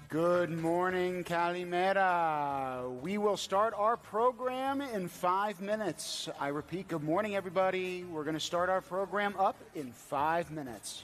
Good morning, Calimera. We will start our program in 5 minutes. I repeat, good morning, everybody. We're going to start our program up in 5 minutes.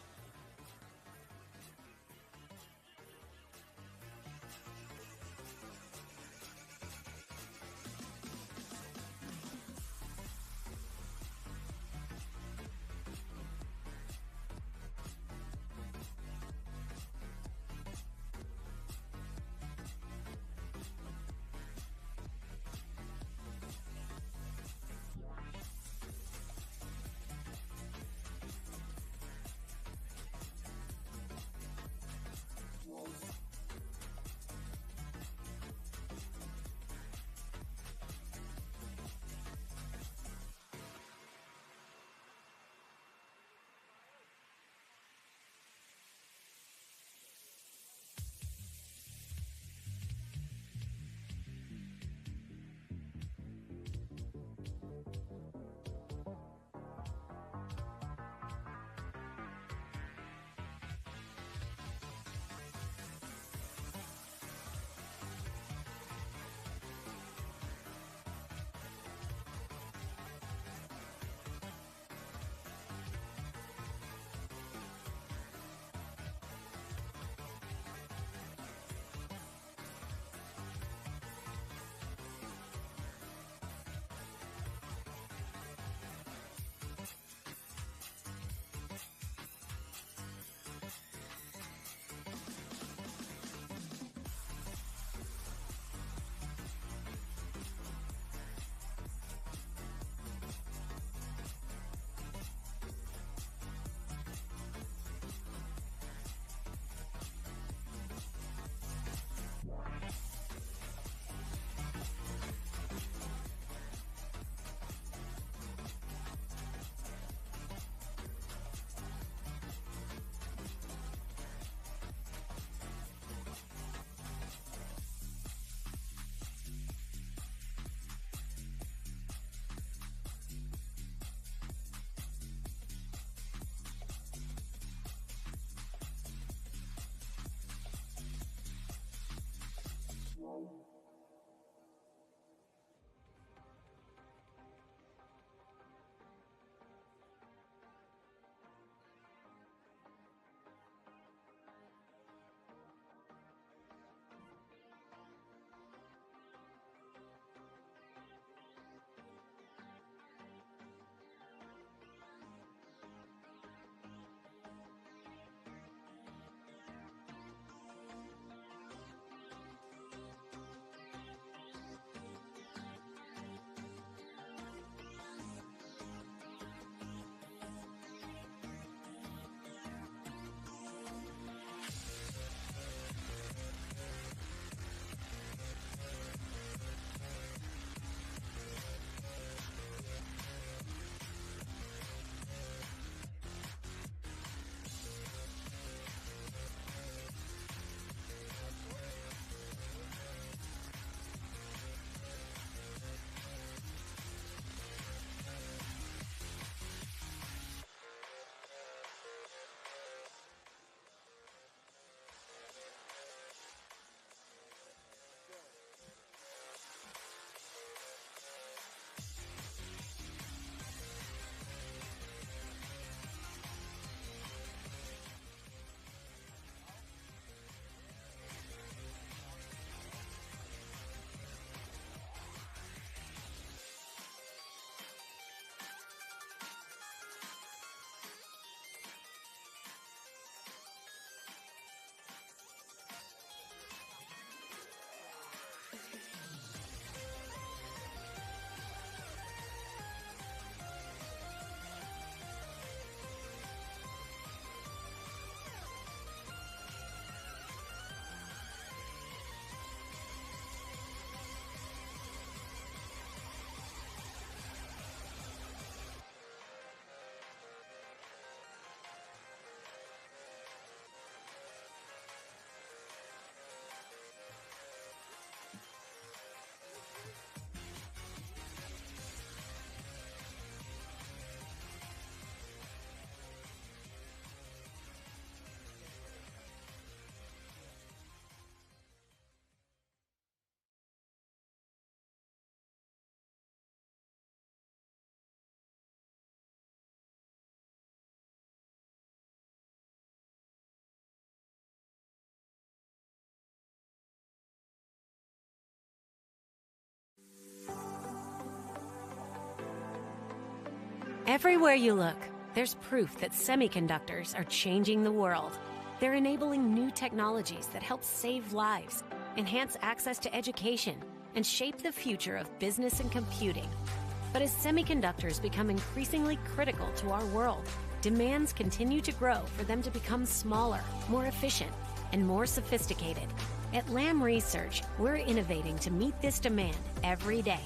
Everywhere you look, there's proof that semiconductors are changing the world. They're enabling new technologies that help save lives, enhance access to education, and shape the future of business and computing. But as semiconductors become increasingly critical to our world, demands continue to grow for them to become smaller, more efficient, and more sophisticated. At Lam Research, we're innovating to meet this demand every day.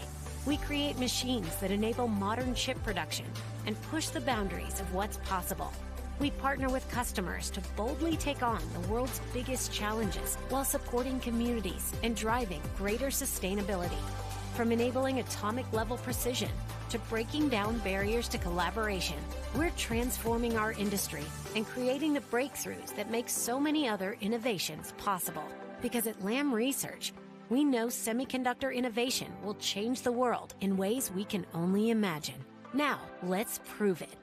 We create machines that enable modern chip production and push the boundaries of what's possible. We partner with customers to boldly take on the world's biggest challenges while supporting communities and driving greater sustainability. From enabling atomic-level precision to breaking down barriers to collaboration, we're transforming our industry and creating the breakthroughs that make so many other innovations possible. Because at Lam Research, we know semiconductor innovation will change the world in ways we can only imagine. Now, let's prove it.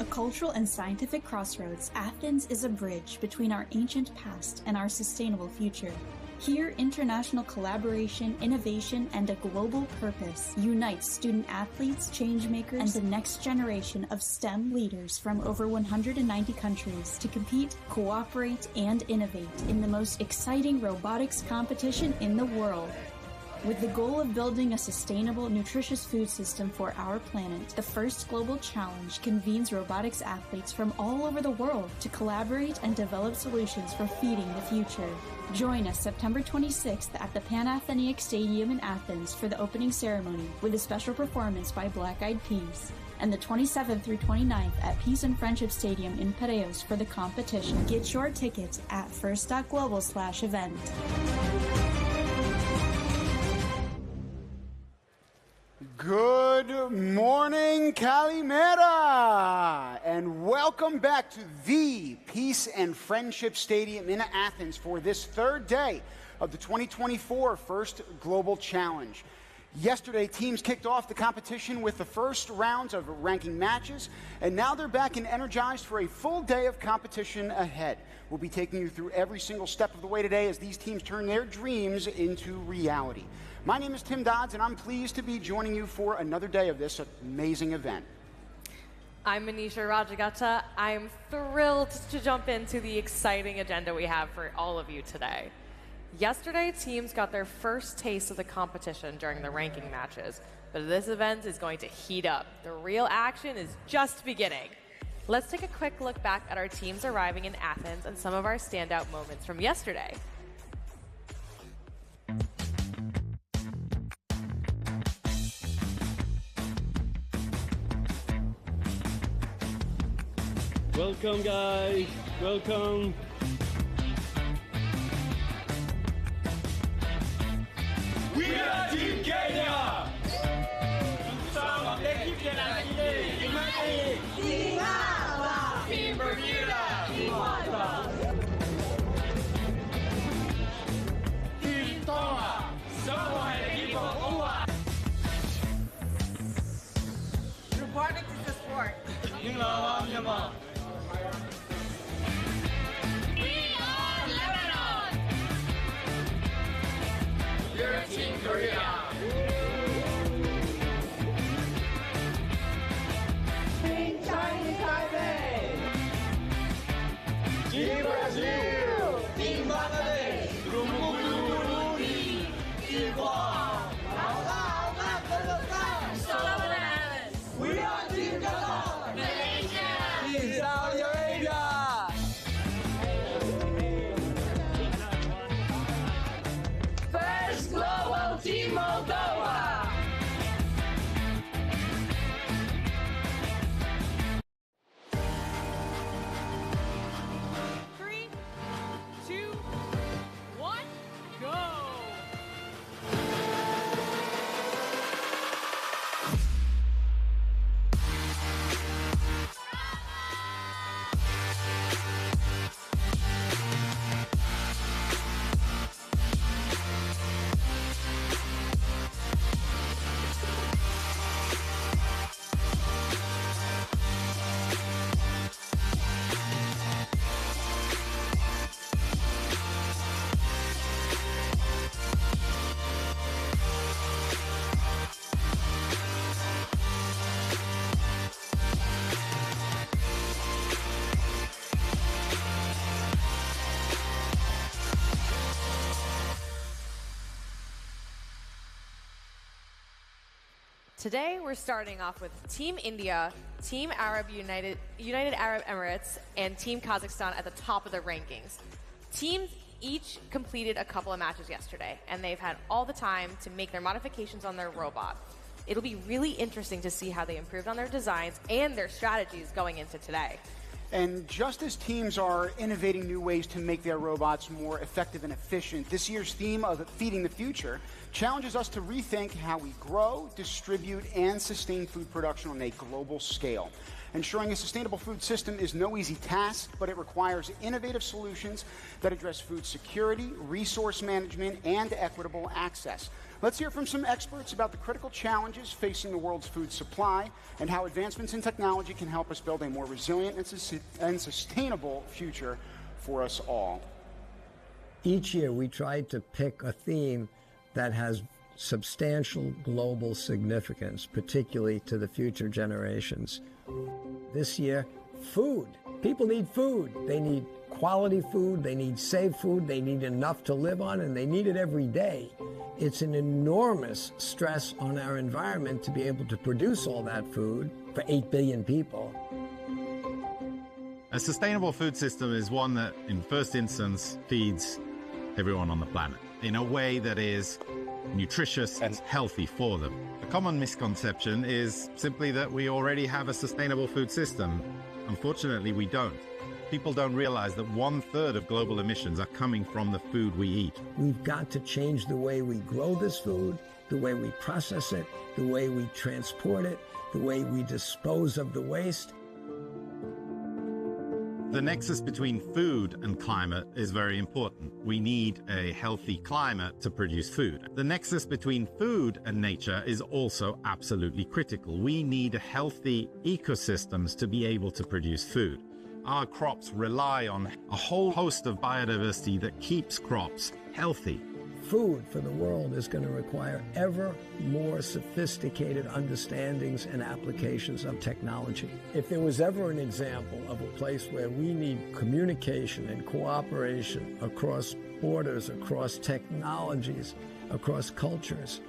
A cultural and scientific crossroads, Athens is a bridge between our ancient past and our sustainable future. Here, international collaboration, innovation, and a global purpose unite student athletes, changemakers, and the next generation of STEM leaders from over 190 countries to compete, cooperate, and innovate in the most exciting robotics competition in the world. With the goal of building a sustainable, nutritious food system for our planet, the first global challenge convenes robotics athletes from all over the world to collaborate and develop solutions for feeding the future. Join us September 26th at the Pan-Athenic Stadium in Athens for the opening ceremony with a special performance by Black Eyed Peas, and the 27th through 29th at Peace and Friendship Stadium in Piraeus for the competition. Get your tickets at first.global/event. Good morning, Kalimera, and welcome back to the Peace and Friendship Stadium in Athens for this third day of the 2024 First Global Challenge. Yesterday, teams kicked off the competition with the first rounds of ranking matches, and now they're back and energized for a full day of competition ahead. We'll be taking you through every single step of the way today as these teams turn their dreams into reality. My name is Tim Dodds, and I'm pleased to be joining you for another day of this amazing event. I'm Manisha Rajagata. I'm thrilled to jump into the exciting agenda we have for all of you today. Yesterday, teams got their first taste of the competition during the ranking matches, but this event is going to heat up. The real action is just beginning. Let's take a quick look back at our teams arriving in Athens and some of our standout moments from yesterday. Welcome, guys. Welcome. We are Team Kenya! Team Bermuda! Team Tonga! Somos el equipo UA! Robotics is a sport. We are Lebanon! We're Team Korea! Team China Taipei! Team Brazil! Team Bangladesh! Team Guam! We are Team Qatar! Malaysia! Team Saudi Arabia! First Global Team Moldova! Three, two, one, go! Today, we're starting off with Team India, Team United Arab Emirates, and Team Kazakhstan at the top of the rankings. Teams each completed a couple of matches yesterday, and they've had all the time to make their modifications on their robot. It'll be really interesting to see how they improved on their designs and their strategies going into today. And just as teams are innovating new ways to make their robots more effective and efficient, this year's theme of Feeding the Future challenges us to rethink how we grow, distribute, and sustain food production on a global scale. Ensuring a sustainable food system is no easy task, but it requires innovative solutions that address food security, resource management, and equitable access. Let's hear from some experts about the critical challenges facing the world's food supply and how advancements in technology can help us build a more resilient and sustainable future for us all. Each year we try to pick a theme that has substantial global significance, particularly to the future generations. This year, food. People need food. They need quality food, they need safe food, they need enough to live on, and they need it every day. It's an enormous stress on our environment to be able to produce all that food for 8 billion people. A sustainable food system is one that, in first instance, feeds everyone on the planet in a way that is nutritious and healthy for them. A common misconception is simply that we already have a sustainable food system. Unfortunately, we don't. People don't realize that 1/3 of global emissions are coming from the food we eat. We've got to change the way we grow this food, the way we process it, the way we transport it, the way we dispose of the waste. The nexus between food and climate is very important. We need a healthy climate to produce food. The nexus between food and nature is also absolutely critical. We need healthy ecosystems to be able to produce food. Our crops rely on a whole host of biodiversity that keeps crops healthy. Food for the world is going to require ever more sophisticated understandings and applications of technology. If there was ever an example of a place where we need communication and cooperation across borders, across technologies, across cultures,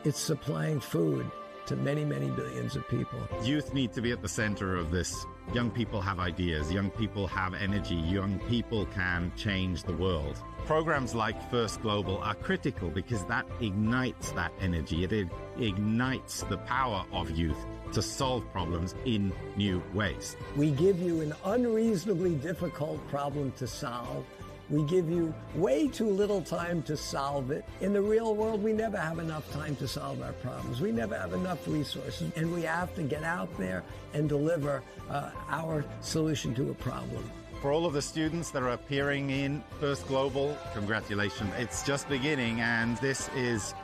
it's supplying food to many, many billions of people. Youth need to be at the center of this. Young people have ideas, young people have energy, young people can change the world. Programs like First Global are critical because that ignites that energy. It ignites the power of youth to solve problems in new ways. We give you an unreasonably difficult problem to solve. We give you way too little time to solve it. In the real world, we never have enough time to solve our problems. We never have enough resources, and we have to get out there and deliver our solution to a problem. For all of the students that are appearing in First Global, congratulations. It's just beginning, and this is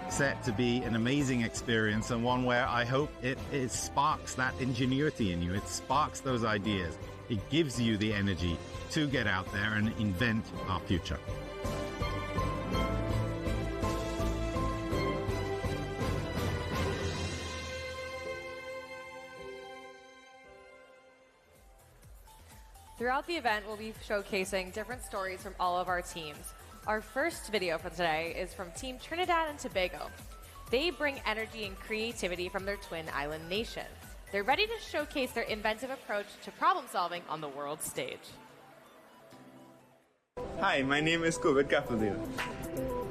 set to be an amazing experience, and one where I hope it sparks that ingenuity in you. It sparks those ideas. It gives you the energy to get out there and invent our future. Throughout the event, we'll be showcasing different stories from all of our teams. Our first video for today is from Team Trinidad and Tobago. They bring energy and creativity from their twin island nation. They're ready to showcase their inventive approach to problem solving on the world stage. Hi, my name is Kovid Kapildeo.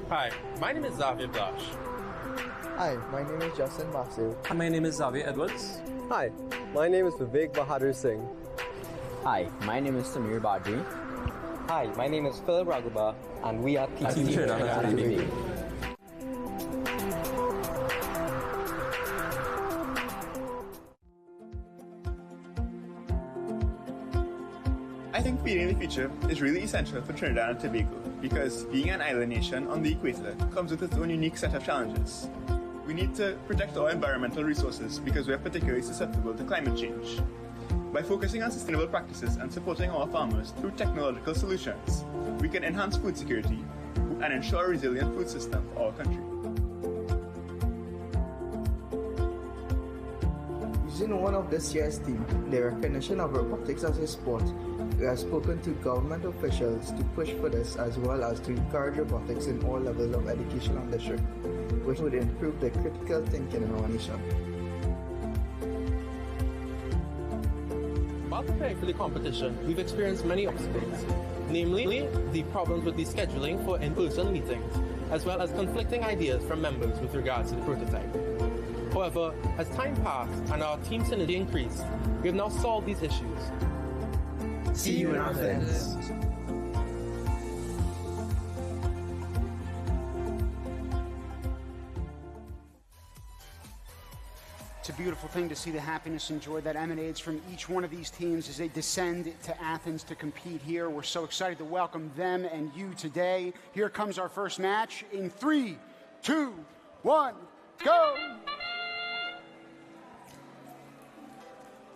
Hi, my name is Xavier Blash. Hi, my name is Justin Basu. My name is Xavier Edwards. Hi, my name is Vivek Bahadur Singh. Hi, my name is Samir Badri. Hi, my name is Philip Raghuba, and we are Team Trinidad and Tobago. I think feeding the future is really essential for Trinidad and Tobago because being an island nation on the equator comes with its own unique set of challenges. We need to protect our environmental resources because we are particularly susceptible to climate change. By focusing on sustainable practices and supporting our farmers through technological solutions, we can enhance food security and ensure a resilient food system for our country. Using one of this year's theme, the recognition of robotics as a sport, we have spoken to government officials to push for this as well as to encourage robotics in all levels of education and learning. which would improve the critical thinking in our nation. While preparing for the competition, we've experienced many obstacles, namely the problems with the scheduling for in-person meetings, as well as conflicting ideas from members with regards to the prototype. However, as time passed and our team synergy increased, we have now solved these issues. See you in Athens. It's a beautiful thing to see the happiness and joy that emanates from each one of these teams as they descend to Athens to compete here. We're so excited to welcome them and you today. Here comes our first match in 3, 2, 1, go!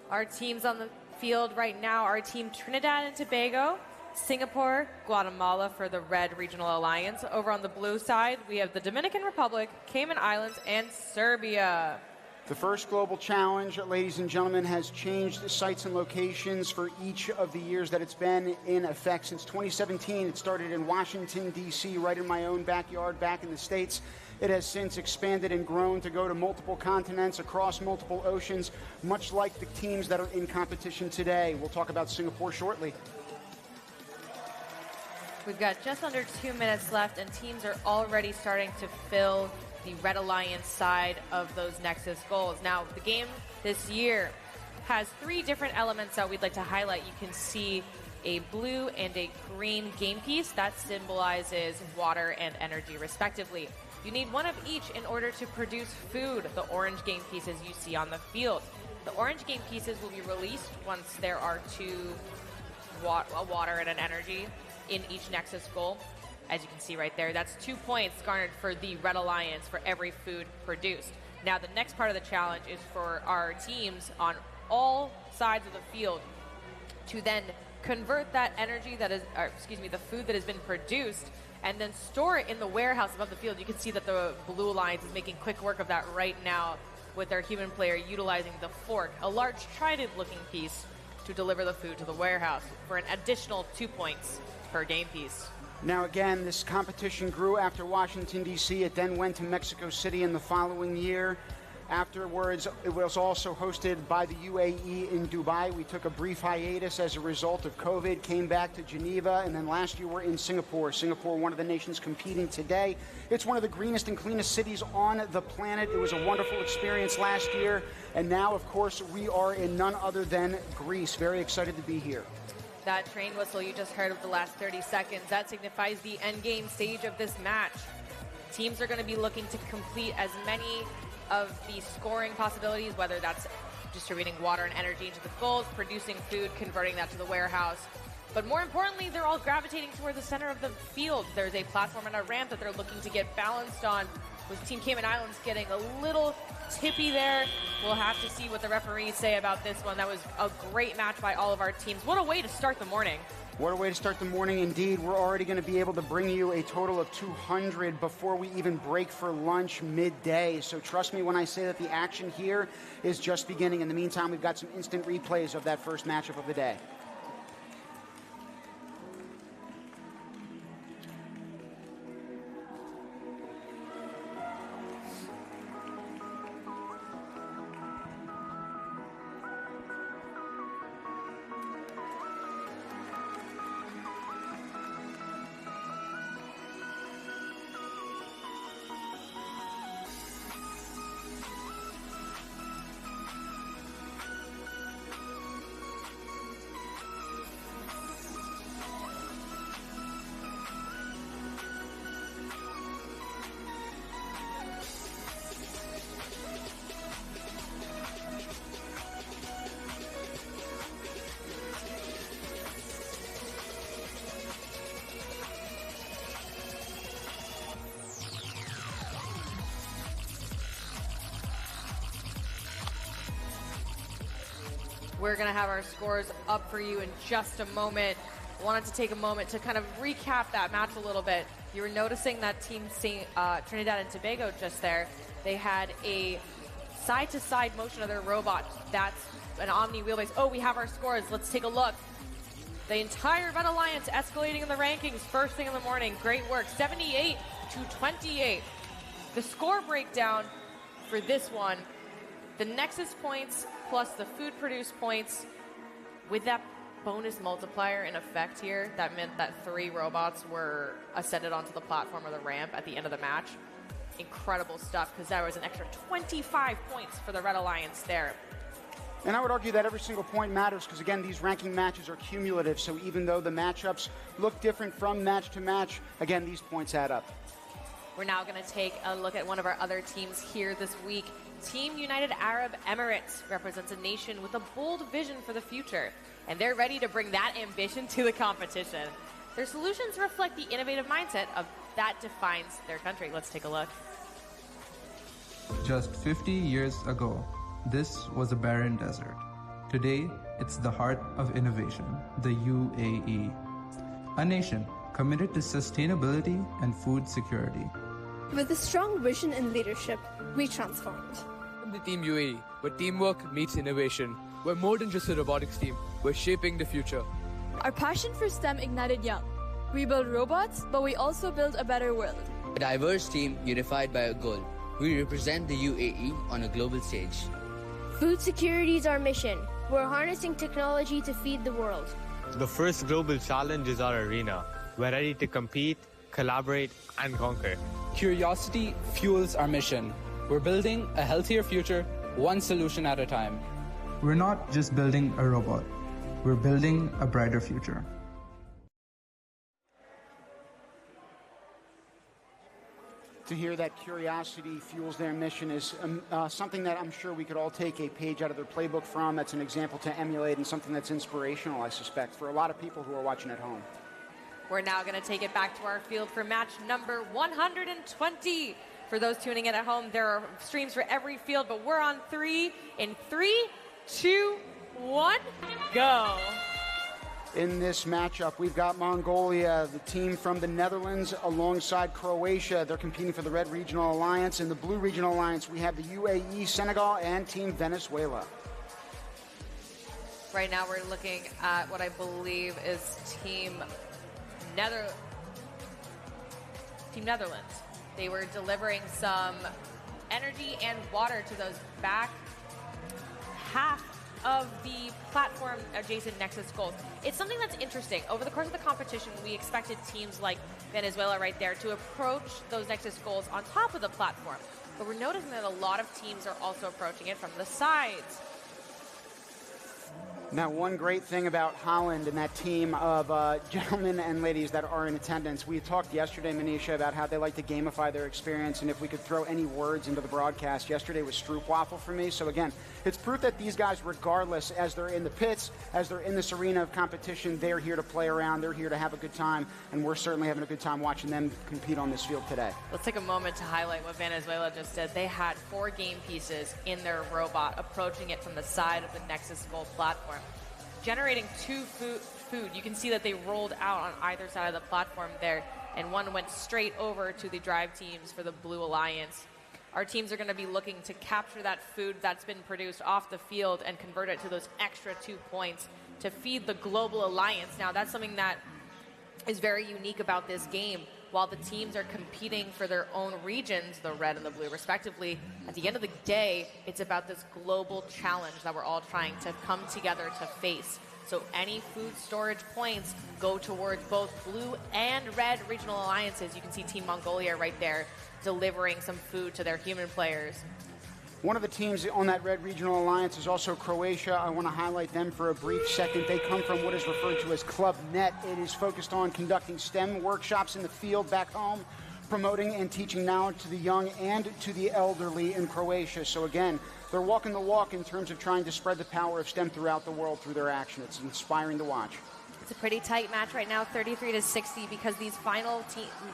Our teams on the field right now are Team Trinidad and Tobago, Singapore, Guatemala for the Red Regional Alliance. Over on the blue side, we have the Dominican Republic, Cayman Islands, and Serbia. The first global challenge, ladies and gentlemen, has changed sites and locations for each of the years that it's been in effect. Since 2017, it started in Washington, D.C., right in my own backyard back in the States. It has since expanded and grown to go to multiple continents, across multiple oceans, much like the teams that are in competition today. We'll talk about Singapore shortly. We've got just under 2 minutes left, and teams are already starting to fill the Red Alliance side of those Nexus goals. Now, the game this year has 3 different elements that we'd like to highlight. You can see a blue and a green game piece that symbolizes water and energy, respectively. You need one of each in order to produce food, the orange game pieces you see on the field. The orange game pieces will be released once there are 2 a water and an energy in each Nexus goal. As you can see right there, that's 2 points garnered for the Red Alliance for every food produced. Now, the next part of the challenge is for our teams on all sides of the field to then convert that energy that is, the food that has been produced, and then store it in the warehouse above the field. You can see that the Blue Alliance is making quick work of that right now with their human player utilizing the fork, a large trident-looking piece, to deliver the food to the warehouse for an additional 2 points per game piece. Now again, this competition grew after Washington, D.C. It then went to Mexico City in the following year. Afterwards, it was also hosted by the UAE in Dubai. We took a brief hiatus as a result of COVID, came back to Geneva, and then last year we're in Singapore. Singapore, one of the nations competing today. It's one of the greenest and cleanest cities on the planet. It was a wonderful experience last year, and now, of course, we are in none other than Greece. Very excited to be here. That train whistle you just heard of the last 30 seconds, that signifies the endgame stage of this match. Teams are going to be looking to complete as many of the scoring possibilities, whether that's distributing water and energy into the goals, producing food, converting that to the warehouse. But more importantly, they're all gravitating toward the center of the field. There's a platform and a ramp that they're looking to get balanced on, with Team Cayman Islands getting a little tippy there. We'll have to see what the referees say about this one. That was a great match by all of our teams. What a way to start the morning. What a way to start the morning indeed. We're already going to be able to bring you a total of 200 before we even break for lunch midday. So trust me when I say that the action here is just beginning. In the meantime, we've got some instant replays of that first matchup of the day. We're going to have our scores up for you in just a moment. I wanted to take a moment to kind of recap that match a little bit. You were noticing that Team Trinidad and Tobago just there. They had a side-to-side motion of their robot. That's an Omni wheelbase. Oh, we have our scores. Let's take a look. The entire Red Alliance escalating in the rankings first thing in the morning. Great work. 78-28. The score breakdown for this one, the Nexus points plus the food produced points with that bonus multiplier in effect here, that meant that 3 robots were ascended onto the platform or the ramp at the end of the match. Incredible stuff, because that was an extra 25 points for the Red Alliance there. And I would argue that every single point matters because, again, these ranking matches are cumulative. So even though the matchups look different from match to match, again, these points add up. We're now going to take a look at one of our other teams here this week. Team United Arab Emirates represents a nation with a bold vision for the future, and they're ready to bring that ambition to the competition. Their solutions reflect the innovative mindset of that defines their country. Let's take a look. Just 50 years ago, this was a barren desert. Today, it's the heart of innovation, the UAE. A nation committed to sustainability and food security. With a strong vision and leadership, we transformed. The Team UAE, where teamwork meets innovation. We're more than just a robotics team, we're shaping the future. Our passion for STEM ignited young. We build robots, but we also build a better world. A diverse team unified by a goal. We represent the UAE on a global stage. Food security is our mission. We're harnessing technology to feed the world. The first global challenge is our arena. We're ready to compete, collaborate, and conquer. Curiosity fuels our mission. We're building a healthier future, one solution at a time. We're not just building a robot. We're building a brighter future. To hear that curiosity fuels their mission is something that I'm sure we could all take a page out of their playbook from. That's an example to emulate and something that's inspirational, I suspect, for a lot of people who are watching at home. We're now going to take it back to our field for match number 120. For those tuning in at home, there are streams for every field, but we're on 3. In 3, 2, 1, go. In this matchup, we've got Mongolia, the team from the Netherlands, alongside Croatia. They're competing for the Red Regional Alliance. In the Blue Regional Alliance, we have the UAE, Senegal, and Team Venezuela. Right now, we're looking at what I believe is Team Netherlands. They were delivering some energy and water to those back half of the platform adjacent Nexus goals. It's something that's interesting. Over the course of the competition, we expected teams like Venezuela right there to approach those Nexus goals on top of the platform. But we're noticing that a lot of teams are also approaching it from the sides. Now, one great thing about Holland and that team of gentlemen and ladies that are in attendance, we talked yesterday, Manisha, about how they like to gamify their experience, and if we could throw any words into the broadcast. Yesterday was stroopwafel for me. So again, it's proof that these guys, regardless, as they're in the pits, as they're in this arena of competition, they're here to play around, they're here to have a good time, and we're certainly having a good time watching them compete on this field today. Let's take a moment to highlight what Venezuela just did. They had 4 game pieces in their robot, approaching it from the side of the Nexus Gold platform, generating 2 food. You can see that they rolled out on either side of the platform there, and one went straight over to the drive teams for the Blue Alliance. Our teams are going to be looking to capture that food that's been produced off the field and convert it to those extra 2 points to feed the Global Alliance. Now, that's something that is very unique about this game. While the teams are competing for their own regions, the red and the blue respectively, at the end of the day, it's about this global challenge that we're all trying to come together to face. So any food storage points go towards both blue and red regional alliances. You can see Team Mongolia right there delivering some food to their human players. One of the teams on that Red Regional Alliance is also Croatia. I want to highlight them for a brief second. They come from what is referred to as Club Net. It is focused on conducting STEM workshops in the field back home, promoting and teaching knowledge to the young and to the elderly in Croatia. So again, they're walking the walk in terms of trying to spread the power of STEM throughout the world through their action. It's inspiring to watch. It's a pretty tight match right now, 33-60, because these final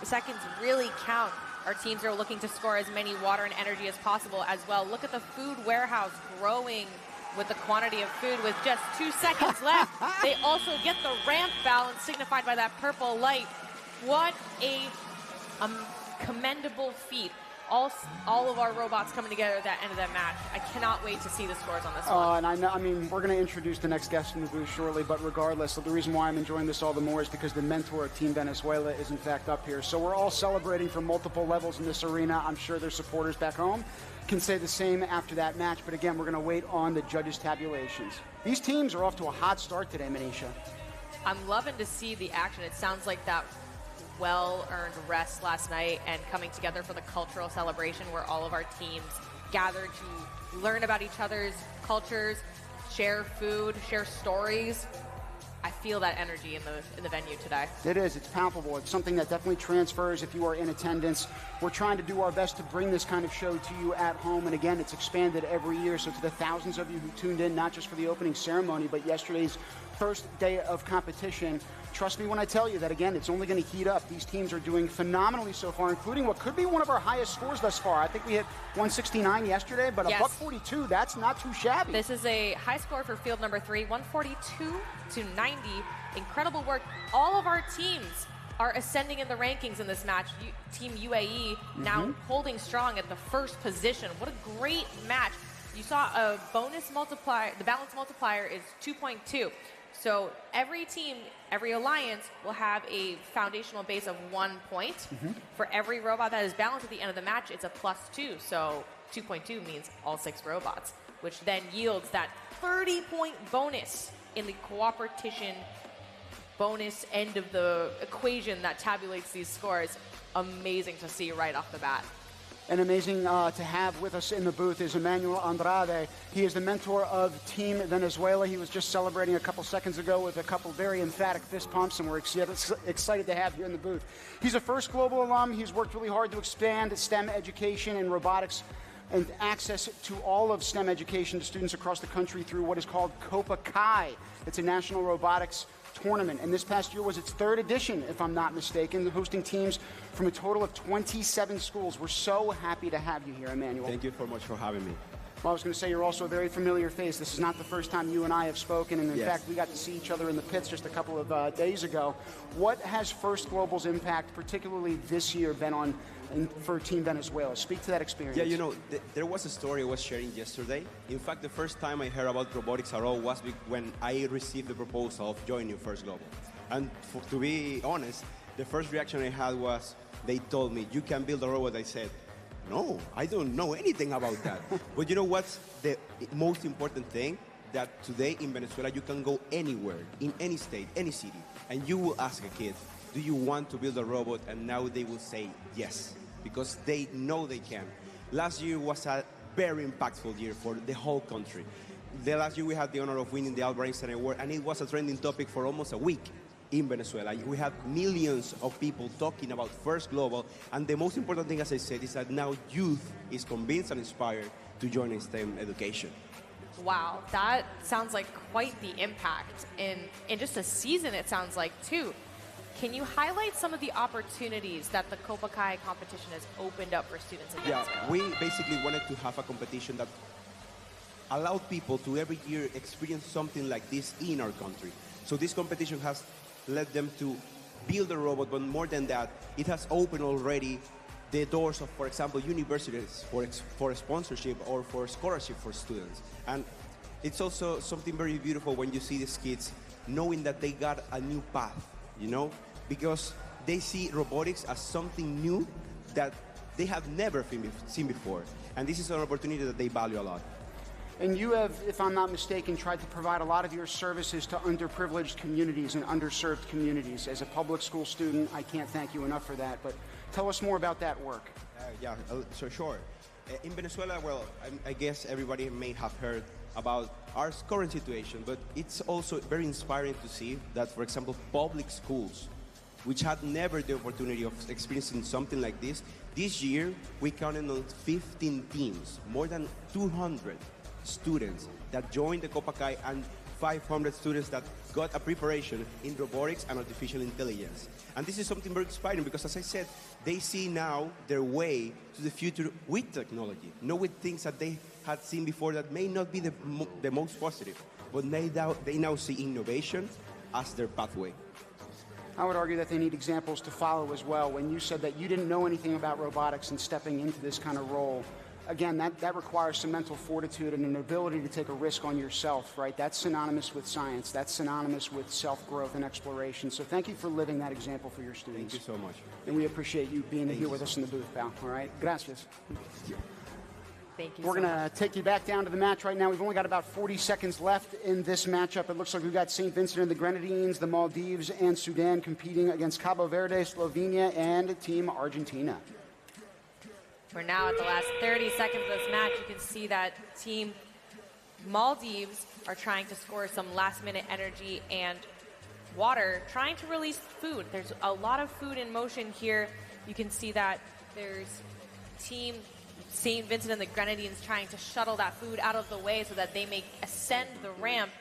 seconds really count. Our teams are looking to score as many water and energy as possible as well. Look at the food warehouse growing with the quantity of food with just 2 seconds left. They also get the ramp balance signified by that purple light. What a commendable feat. all of our robots coming together at the end of that match. I cannot wait to see the scores on this one. And I mean, we're going to introduce the next guest in the booth shortly, but regardless, the reason why I'm enjoying this all the more is because the mentor of Team Venezuela is in fact up here. So we're all celebrating from multiple levels in this arena. I'm sure their supporters back home can say the same after that match, but again, we're going to wait on the judges' tabulations. These teams are off to a hot start today, Manisha. I'm loving to see the action. It sounds like that well-earned rest last night and coming together for the cultural celebration where all of our teams gathered to learn about each other's cultures, share food, share stories. I feel that energy in the venue today. It is. It's palpable. It's something that definitely transfers if you are in attendance. We're trying to do our best to bring this kind of show to you at home. And again, it's expanded every year. So to the thousands of you who tuned in, not just for the opening ceremony, but yesterday's first day of competition, trust me when I tell you that, again, it's only going to heat up. These teams are doing phenomenally so far, including what could be one of our highest scores thus far. I think we hit 169 yesterday, but yes. A $142, that's not too shabby. This is a high score for field number 3, 142 to 90. Incredible work. All of our teams are ascending in the rankings in this match. Team UAE now holding strong at the first position. What a great match. You saw a bonus multiplier. The balance multiplier is 2.2. So every team, every alliance will have a foundational base of 1 point. For every robot that is balanced at the end of the match, it's a +2. So 2.2 means all 6 robots, which then yields that 30-point bonus in the cooperation bonus end of the equation that tabulates these scores. Amazing to see right off the bat. And amazing to have with us in the booth is Emanuel Andrade. He is the mentor of Team Venezuela. He was just celebrating a couple seconds ago with a couple very emphatic fist pumps, and we're excited to have here in the booth. He's a first global alum. He's worked really hard to expand STEM education and robotics and access to all of STEM education to students across the country through what is called Copa Kai. It's a national robotics tournament, and this past year was its 3rd edition, if I'm not mistaken, hosting teams from a total of 27 schools. We're so happy to have you here, Emanuel. Thank you so much for having me. Well, I was going to say, you're also a very familiar face. This is not the first time you and I have spoken, and in fact, we got to see each other in the pits just a couple of days ago. What has First Global's impact, particularly this year, been on for Team Venezuela? Speak to that experience. Yeah, you know, there was a story I was sharing yesterday. In fact, the first time I heard about robotics at all was when I received the proposal of joining First Global. And to be honest, the first reaction I had was, they told me, you can build a robot. I said, no, I don't know anything about that. But you know what's the most important thing? That today in Venezuela, you can go anywhere, in any state, any city, and you will ask a kid, do you want to build a robot? And now they will say yes, because they know they can. Last year was a very impactful year for the whole country. The last year we had the honor of winning the Albert Einstein Award, and it was a trending topic for almost a week in Venezuela. We had millions of people talking about First Global, and the most important thing, as I said, is that now youth is convinced and inspired to join in STEM education. Wow, that sounds like quite the impact in just a season, it sounds like, too. Can you highlight some of the opportunities that the Copa Kai competition has opened up for students in Venezuela? Yeah, we basically wanted to have a competition that allowed people to every year experience something like this in our country. So this competition has led them to build a robot, but more than that, it has opened already the doors of, for example, universities for sponsorship or for scholarship for students. And it's also something very beautiful when you see these kids knowing that they got a new path, you know, because they see robotics as something new that they have never seen before. And this is an opportunity that they value a lot. And you have, if I'm not mistaken, tried to provide a lot of your services to underprivileged communities and underserved communities. As a public school student, I can't thank you enough for that, but tell us more about that work. So sure. In Venezuela, well, I guess everybody may have heard about our current situation, but it's also very inspiring to see that, for example, public schools, which had never the opportunity of experiencing something like this year we counted on 15 teams, more than 200 students that joined the Copa Kai, and 500 students that got a preparation in robotics and artificial intelligence. And this is something very inspiring because, as I said, they see now their way to the future with technology, not with things that they had seen before that may not be the most positive, but they now see innovation as their pathway. I would argue that they need examples to follow as well. When you said that you didn't know anything about robotics and stepping into this kind of role, again, that requires some mental fortitude and an ability to take a risk on yourself, right? That's synonymous with science. That's synonymous with self-growth and exploration. So thank you for living that example for your students. Thank you so much. And we appreciate you being here with us in the booth, pal. All right? Gracias. Thank you. We're going to take you back down to the match right now. We've only got about 40 seconds left in this matchup. It looks like we've got St. Vincent and the Grenadines, the Maldives, and Sudan competing against Cabo Verde, Slovenia, and Team Argentina. We're now at the last 30 seconds of this match. You can see that Team Maldives are trying to score some last-minute energy and water, trying to release food. There's a lot of food in motion here. You can see that there's Team St. Vincent and the Grenadines trying to shuttle that food out of the way so that they may ascend the ramp.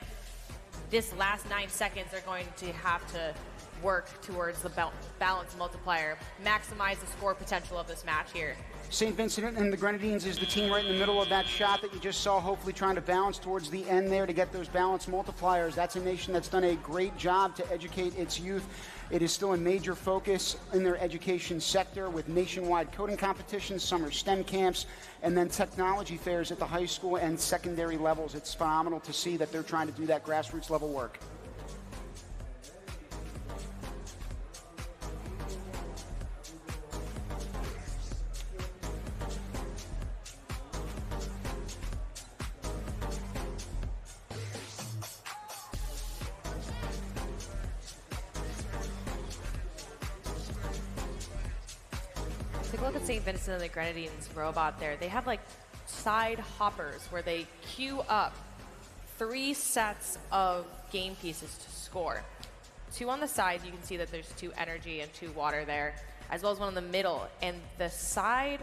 This last 9 seconds are going to have to work towards the balance multiplier, maximize the score potential of this match here. St. Vincent and the Grenadines is the team right in the middle of that shot that you just saw, hopefully trying to balance towards the end there to get those balance multipliers. That's a nation that's done a great job to educate its youth. It is still a major focus in their education sector with nationwide coding competitions, summer STEM camps, and then technology fairs at the high school and secondary levels. It's phenomenal to see that they're trying to do that grassroots level work. Take a look at St. Vincent and the Grenadines robot there. They have like side hoppers where they queue up 3 sets of game pieces to score. 2 on the side, you can see that there's 2 energy and 2 water there, as well as 1 in the middle. And the side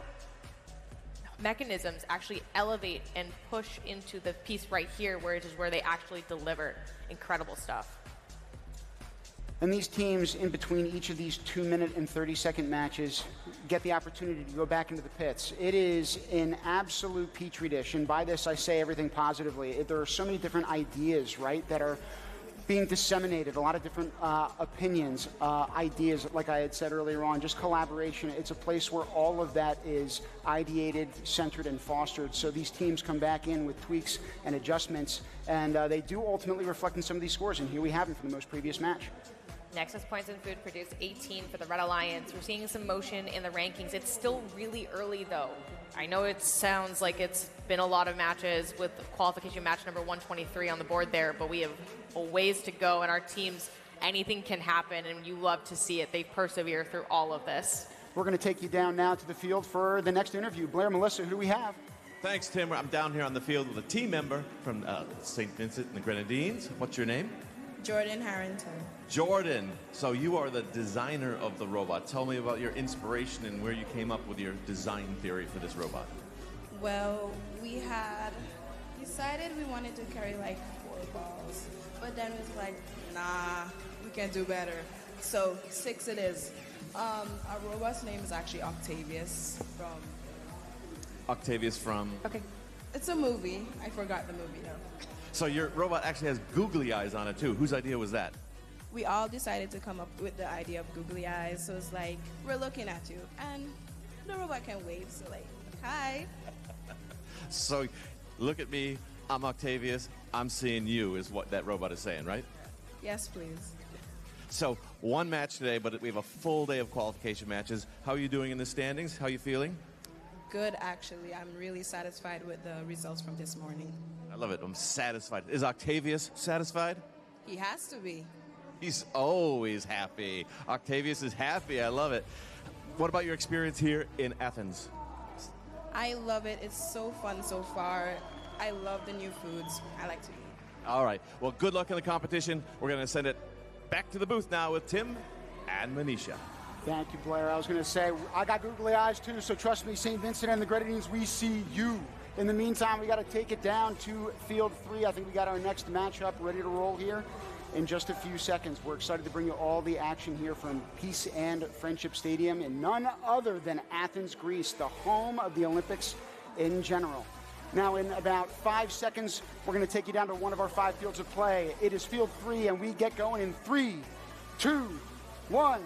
mechanisms actually elevate and push into the piece right here, where it is where they actually deliver incredible stuff. And these teams in between each of these 2-minute and 30-second matches get the opportunity to go back into the pits. It is an absolute petri dish, and by this I say everything positively. There are so many different ideas, right, that are being disseminated, a lot of different opinions, ideas, like I had said earlier on, just collaboration. It's a place where all of that is ideated, centered, and fostered. So these teams come back in with tweaks and adjustments, and they do ultimately reflect in some of these scores, and here we have them for the most previous match. Nexus points in food produced 18 for the Red Alliance. We're seeing some motion in the rankings. It's still really early, though. I know it sounds like it's been a lot of matches with qualification match number 123 on the board there, but we have a ways to go, and our teams, anything can happen, and you love to see it. They persevere through all of this. We're going to take you down now to the field for the next interview. Blair, Melissa, who do we have? Thanks, Tim. I'm down here on the field with a team member from St. Vincent and the Grenadines. What's your name? Jordan Harrington. Jordan, so you are the designer of the robot. Tell me about your inspiration and where you came up with your design theory for this robot. Well, we had decided we wanted to carry like 4 balls, but then it was like, nah, we can do better. So 6 it is. Our robot's name is actually Octavius from... Okay. It's a movie. I forgot the movie though. So your robot actually has googly eyes on it too. Whose idea was that? We all decided to come up with the idea of googly eyes. So it's like, we're looking at you, and the robot can wave, so like, hi. So look at me, I'm Octavius, I'm seeing you is what that robot is saying, right? Yes, please. So 1 match today, but we have a full day of qualification matches. How are you doing in the standings? How are you feeling? Good, actually. I'm really satisfied with the results from this morning. I love it. I'm satisfied. Is Octavius satisfied? He has to be. He's always happy. Octavius is happy. I love it. What about your experience here in Athens? I love it. It's so fun so far. I love the new foods. I like to eat. All right. Well, good luck in the competition. We're going to send it back to the booth now with Tim and Manisha. Thank you, Blair. I was going to say, I got googly eyes too, so trust me, St. Vincent and the Grenadines, we see you. In the meantime, we got to take it down to field 3. I think we got our next matchup ready to roll here in just a few seconds. We're excited to bring you all the action here from Peace and Friendship Stadium in none other than Athens, Greece, the home of the Olympics in general. Now, in about 5 seconds, we're going to take you down to one of our 5 fields of play. It is field 3, and we get going in 3, 2, 1,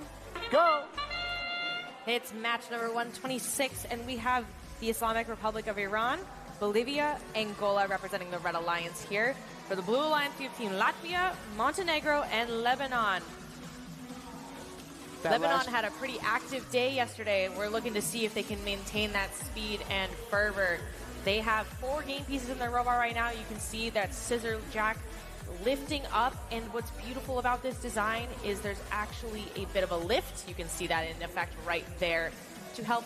go! It's match number 126, and we have the Islamic Republic of Iran, Bolivia, Angola representing the Red Alliance here. For the Blue Alliance, you have Team Latvia, Montenegro, and Lebanon. Lebanon had a pretty active day yesterday. We're looking to see if they can maintain that speed and fervor. They have 4 game pieces in their robot right now. You can see that scissor jack lifting up, and what's beautiful about this design is there's actually a bit of a lift. You can see that in effect right there to help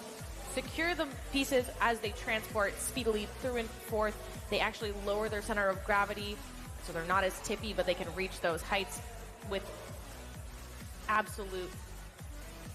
secure the pieces as they transport speedily through and forth. They actually lower their center of gravity, so they're not as tippy, but they can reach those heights with absolute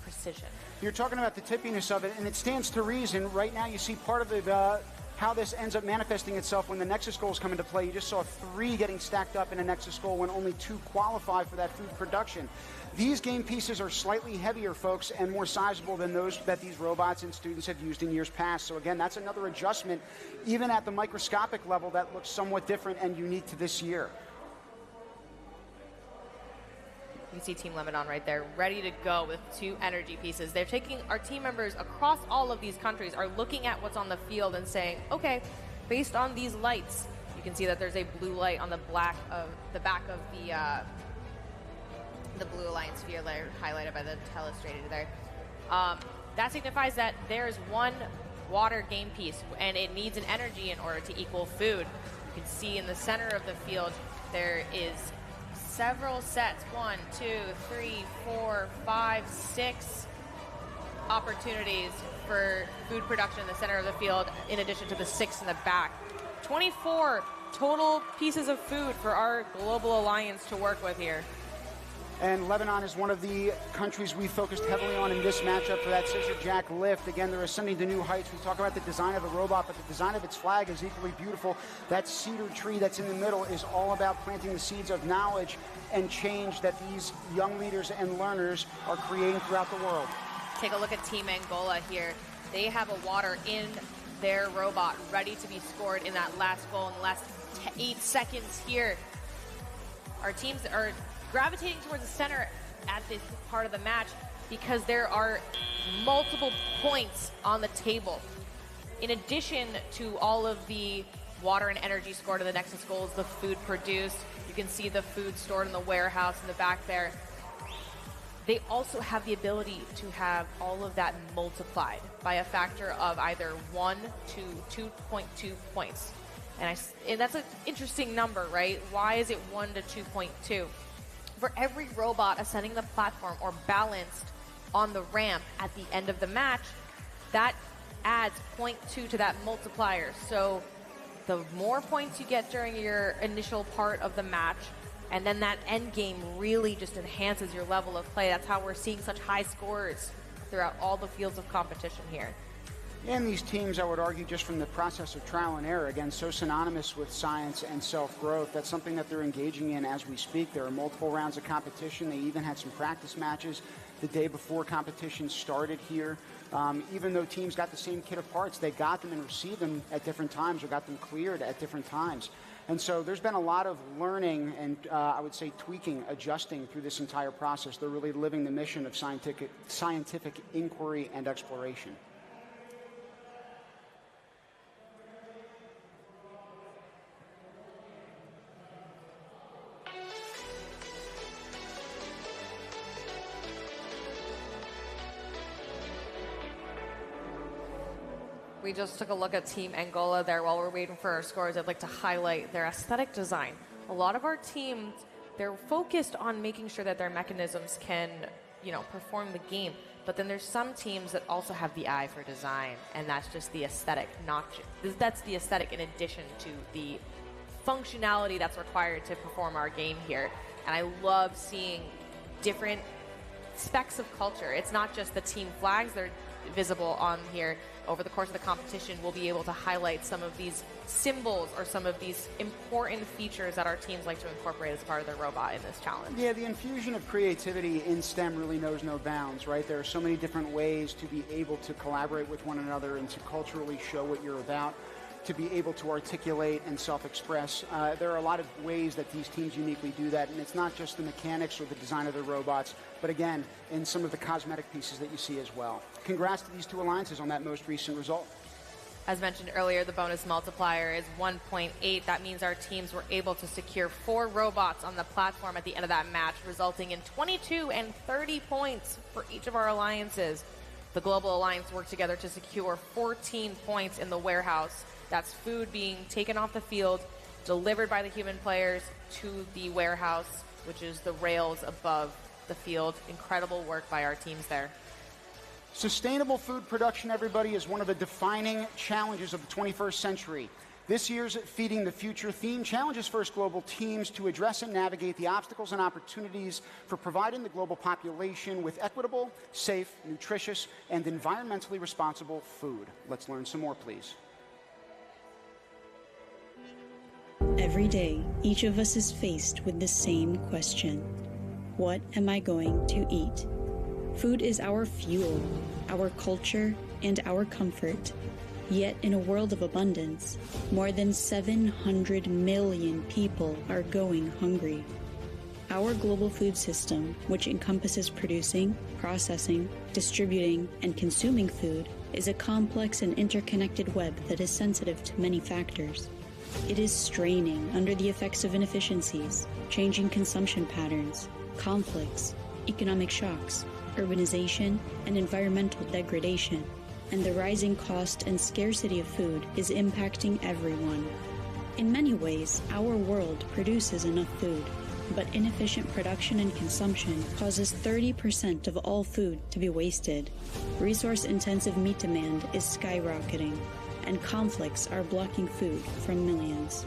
precision. You're talking about the tippiness of it, and it stands to reason. Right now, you see part of the how this ends up manifesting itself when the Nexus goals come into play. You just saw 3 getting stacked up in a Nexus goal when only 2 qualify for that food production. These game pieces are slightly heavier, folks, and more sizable than those that these robots and students have used in years past. So again, that's another adjustment, even at the microscopic level, that looks somewhat different and unique to this year. You can see Team Lebanon right there, ready to go with 2 energy pieces. They're taking our team members across all of these countries are looking at what's on the field and saying, okay, based on these lights, you can see that there's a blue light on the back of the Blue Alliance sphere there, highlighted by the telestrated there. That signifies that there's 1 water game piece, and it needs an energy in order to equal food. You can see in the center of the field there is several sets, 1, 2, 3, 4, 5, 6 opportunities for food production in the center of the field, in addition to the 6 in the back. 24 total pieces of food for our global alliance to work with here. And Lebanon is one of the countries we focused heavily on in this matchup for that scissor jack lift. Again, they're ascending to new heights. We talk about the design of the robot, but the design of its flag is equally beautiful. That cedar tree that's in the middle is all about planting the seeds of knowledge and change that these young leaders and learners are creating throughout the world. Take a look at Team Angola here. They have a water in their robot ready to be scored in that last goal in the last 8 seconds here. Our teams are gravitating towards the center at this part of the match because there are multiple points on the table. In addition to all of the water and energy scored in the Nexus goals, the food produced, you can see the food stored in the warehouse in the back there. They also have the ability to have all of that multiplied by a factor of either 1 to 2.2 points. And that's an interesting number, right? Why is it 1 to 2.2? For every robot ascending the platform or balanced on the ramp at the end of the match, that adds 0.2 to that multiplier. So the more points you get during your initial part of the match, and then that end game really just enhances your level of play. That's how we're seeing such high scores throughout all the fields of competition here. And these teams, I would argue, just from the process of trial and error, again, so synonymous with science and self-growth. That's something that they're engaging in as we speak. There are multiple rounds of competition. They even had some practice matches the day before competition started here. Even though teams got the same kit of parts, they got them and received them at different times or got them cleared at different times. And so there's been a lot of learning and I would say tweaking, adjusting through this entire process. They're really living the mission of scientific inquiry and exploration. We just took a look at Team Angola there. While we're waiting for our scores, I'd like to highlight their aesthetic design. A lot of our teams, they're focused on making sure that their mechanisms can, perform the game. But then there's some teams that also have the eye for design, and that's just the aesthetic. That's the aesthetic in addition to the functionality that's required to perform our game here. And I love seeing different specks of culture. It's not just the team flags. They're visible on here. Over the course of the competition, we'll be able to highlight some of these symbols or some of these important features that our teams like to incorporate as part of their robot in this challenge. Yeah, the infusion of creativity in STEM really knows no bounds, right? There are so many different ways to be able to collaborate with one another and to culturally show what you're about. to be able to articulate and self-express. There are a lot of ways that these teams uniquely do that, and it's not just the mechanics or the design of the robots, but again, in some of the cosmetic pieces that you see as well. Congrats to these two alliances on that most recent result. As mentioned earlier, the bonus multiplier is 1.8. That means our teams were able to secure 4 robots on the platform at the end of that match, resulting in 22 and 30 points for each of our alliances. The Global Alliance worked together to secure 14 points in the warehouse. That's food being taken off the field, delivered by the human players to the warehouse, which is the rails above the field. Incredible work by our teams there. Sustainable food production, everybody, is one of the defining challenges of the 21st century. This year's Feeding the Future theme challenges First Global teams to address and navigate the obstacles and opportunities for providing the global population with equitable, safe, nutritious, and environmentally responsible food. Let's learn some more, please. Every day, each of us is faced with the same question. What am I going to eat? Food is our fuel, our culture, and our comfort. Yet in a world of abundance, more than 700 million people are going hungry. Our global food system, which encompasses producing, processing, distributing, and consuming food, is a complex and interconnected web that is sensitive to many factors. It is straining under the effects of inefficiencies, changing consumption patterns, conflicts, economic shocks, urbanization, and environmental degradation. And the rising cost and scarcity of food is impacting everyone. In many ways, our world produces enough food, but inefficient production and consumption causes 30% of all food to be wasted. Resource-intensive meat demand is skyrocketing, and conflicts are blocking food from millions.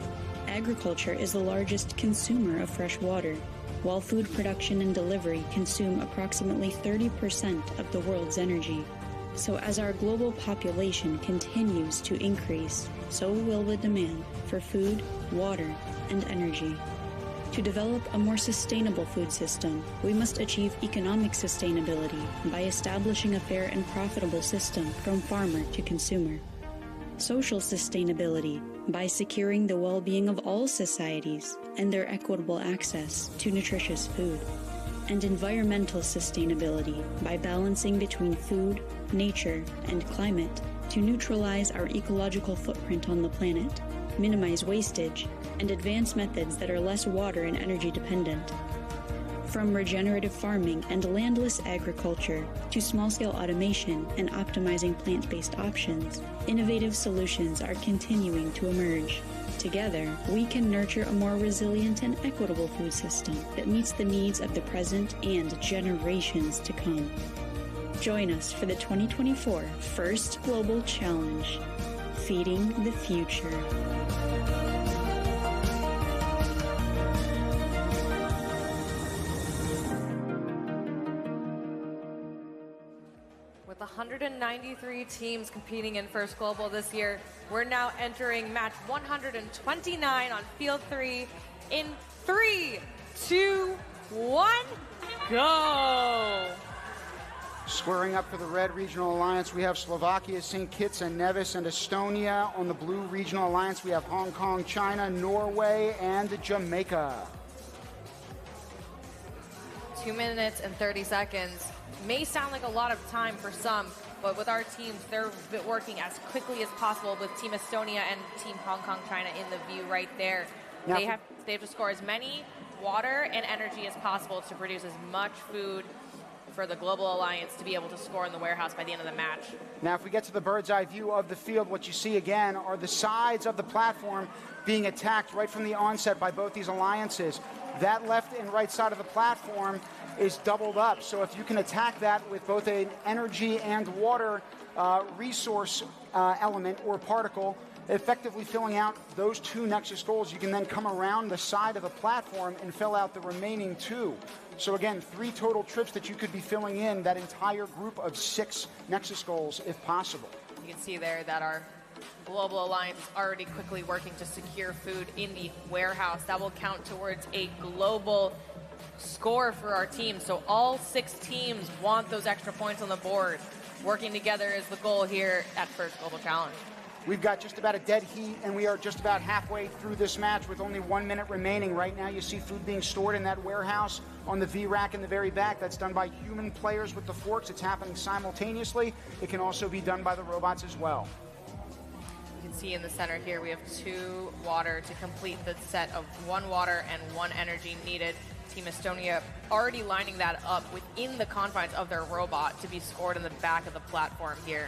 Agriculture is the largest consumer of fresh water, while food production and delivery consume approximately 30% of the world's energy. So as our global population continues to increase, so will the demand for food, water, and energy. To develop a more sustainable food system, we must achieve economic sustainability by establishing a fair and profitable system from farmer to consumer. Social sustainability by securing the well-being of all societies and their equitable access to nutritious food. And environmental sustainability by balancing between food, nature, and climate to neutralize our ecological footprint on the planet, minimize wastage, and advance methods that are less water and energy dependent. From regenerative farming and landless agriculture to small-scale automation and optimizing plant-based options, innovative solutions are continuing to emerge. Together, we can nurture a more resilient and equitable food system that meets the needs of the present and generations to come. Join us for the 2024 First Global Challenge, Feeding the Future. With 193 teams competing in First Global this year, we're now entering match 129 on Field 3 in 3, 2, 1, go! Squaring up for the Red Regional Alliance, we have Slovakia, St. Kitts and Nevis, and Estonia. On the Blue Regional Alliance, we have Hong Kong, China, Norway, and Jamaica. 2 minutes and 30 seconds. May sound like a lot of time for some, but with our teams, they're working as quickly as possible with Team Estonia and Team Hong Kong, China in the view right there. Now, they have to score as many water and energy as possible to produce as much food for the Global Alliance to be able to score in the warehouse by the end of the match. Now, if we get to the bird's eye view of the field, what you see again are the sides of the platform being attacked right from the onset by both these alliances. That left and right side of the platform is doubled up. So if you can attack that with both an energy and water resource element or particle, effectively filling out those 2 Nexus goals, you can then come around the side of the platform and fill out the remaining 2. So again, 3 total trips that you could be filling in that entire group of 6 Nexus goals if possible. You can see there that our Global Alliance is already quickly working to secure food in the warehouse. That will count towards a global score for our team. So all 6 teams want those extra points on the board. Working together is the goal here at First Global Challenge. We've got just about a dead heat, and we are just about halfway through this match with only 1 minute remaining. Right now, you see food being stored in that warehouse on the V-rack in the very back. That's done by human players with the forks. It's happening simultaneously. It can also be done by the robots as well. You can see in the center here, we have 2 water to complete the set of 1 water and 1 energy needed. Team Estonia already lining that up within the confines of their robot to be scored in the back of the platform here.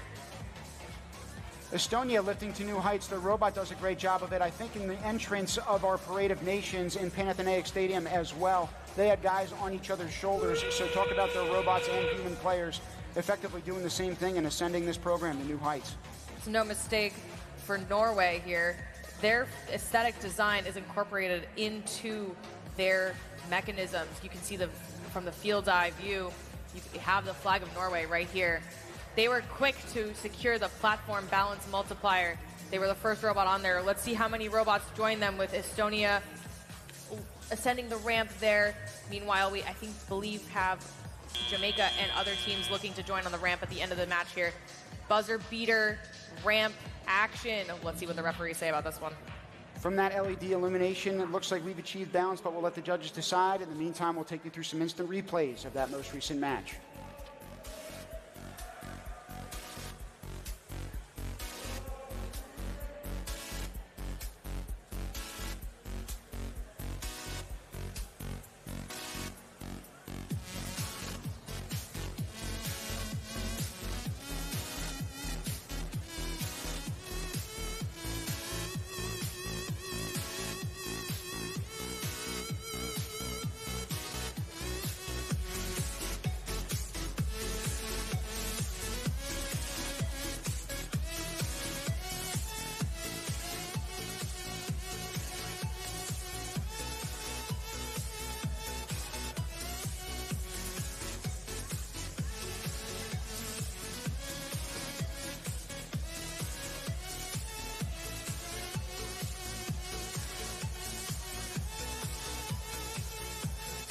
Estonia lifting to new heights. Their robot does a great job of it. I think in the entrance of our Parade of Nations in Panathenaic Stadium as well, they had guys on each other's shoulders. So talk about their robots and human players effectively doing the same thing and ascending this program to new heights. It's no mistake for Norway here. Their aesthetic design is incorporated into their mechanisms. You can see from the field eye view, you have the flag of Norway right here. They were quick to secure the platform balance multiplier. They were the first robot on there. Let's see how many robots join them with Estonia ascending the ramp there. Meanwhile, we, believe, have Jamaica and other teams looking to join on the ramp at the end of the match here. Buzzer beater, ramp action. Let's see what the referees say about this one. From that LED illumination, it looks like we've achieved balance, but we'll let the judges decide. In the meantime, we'll take you through some instant replays of that most recent match.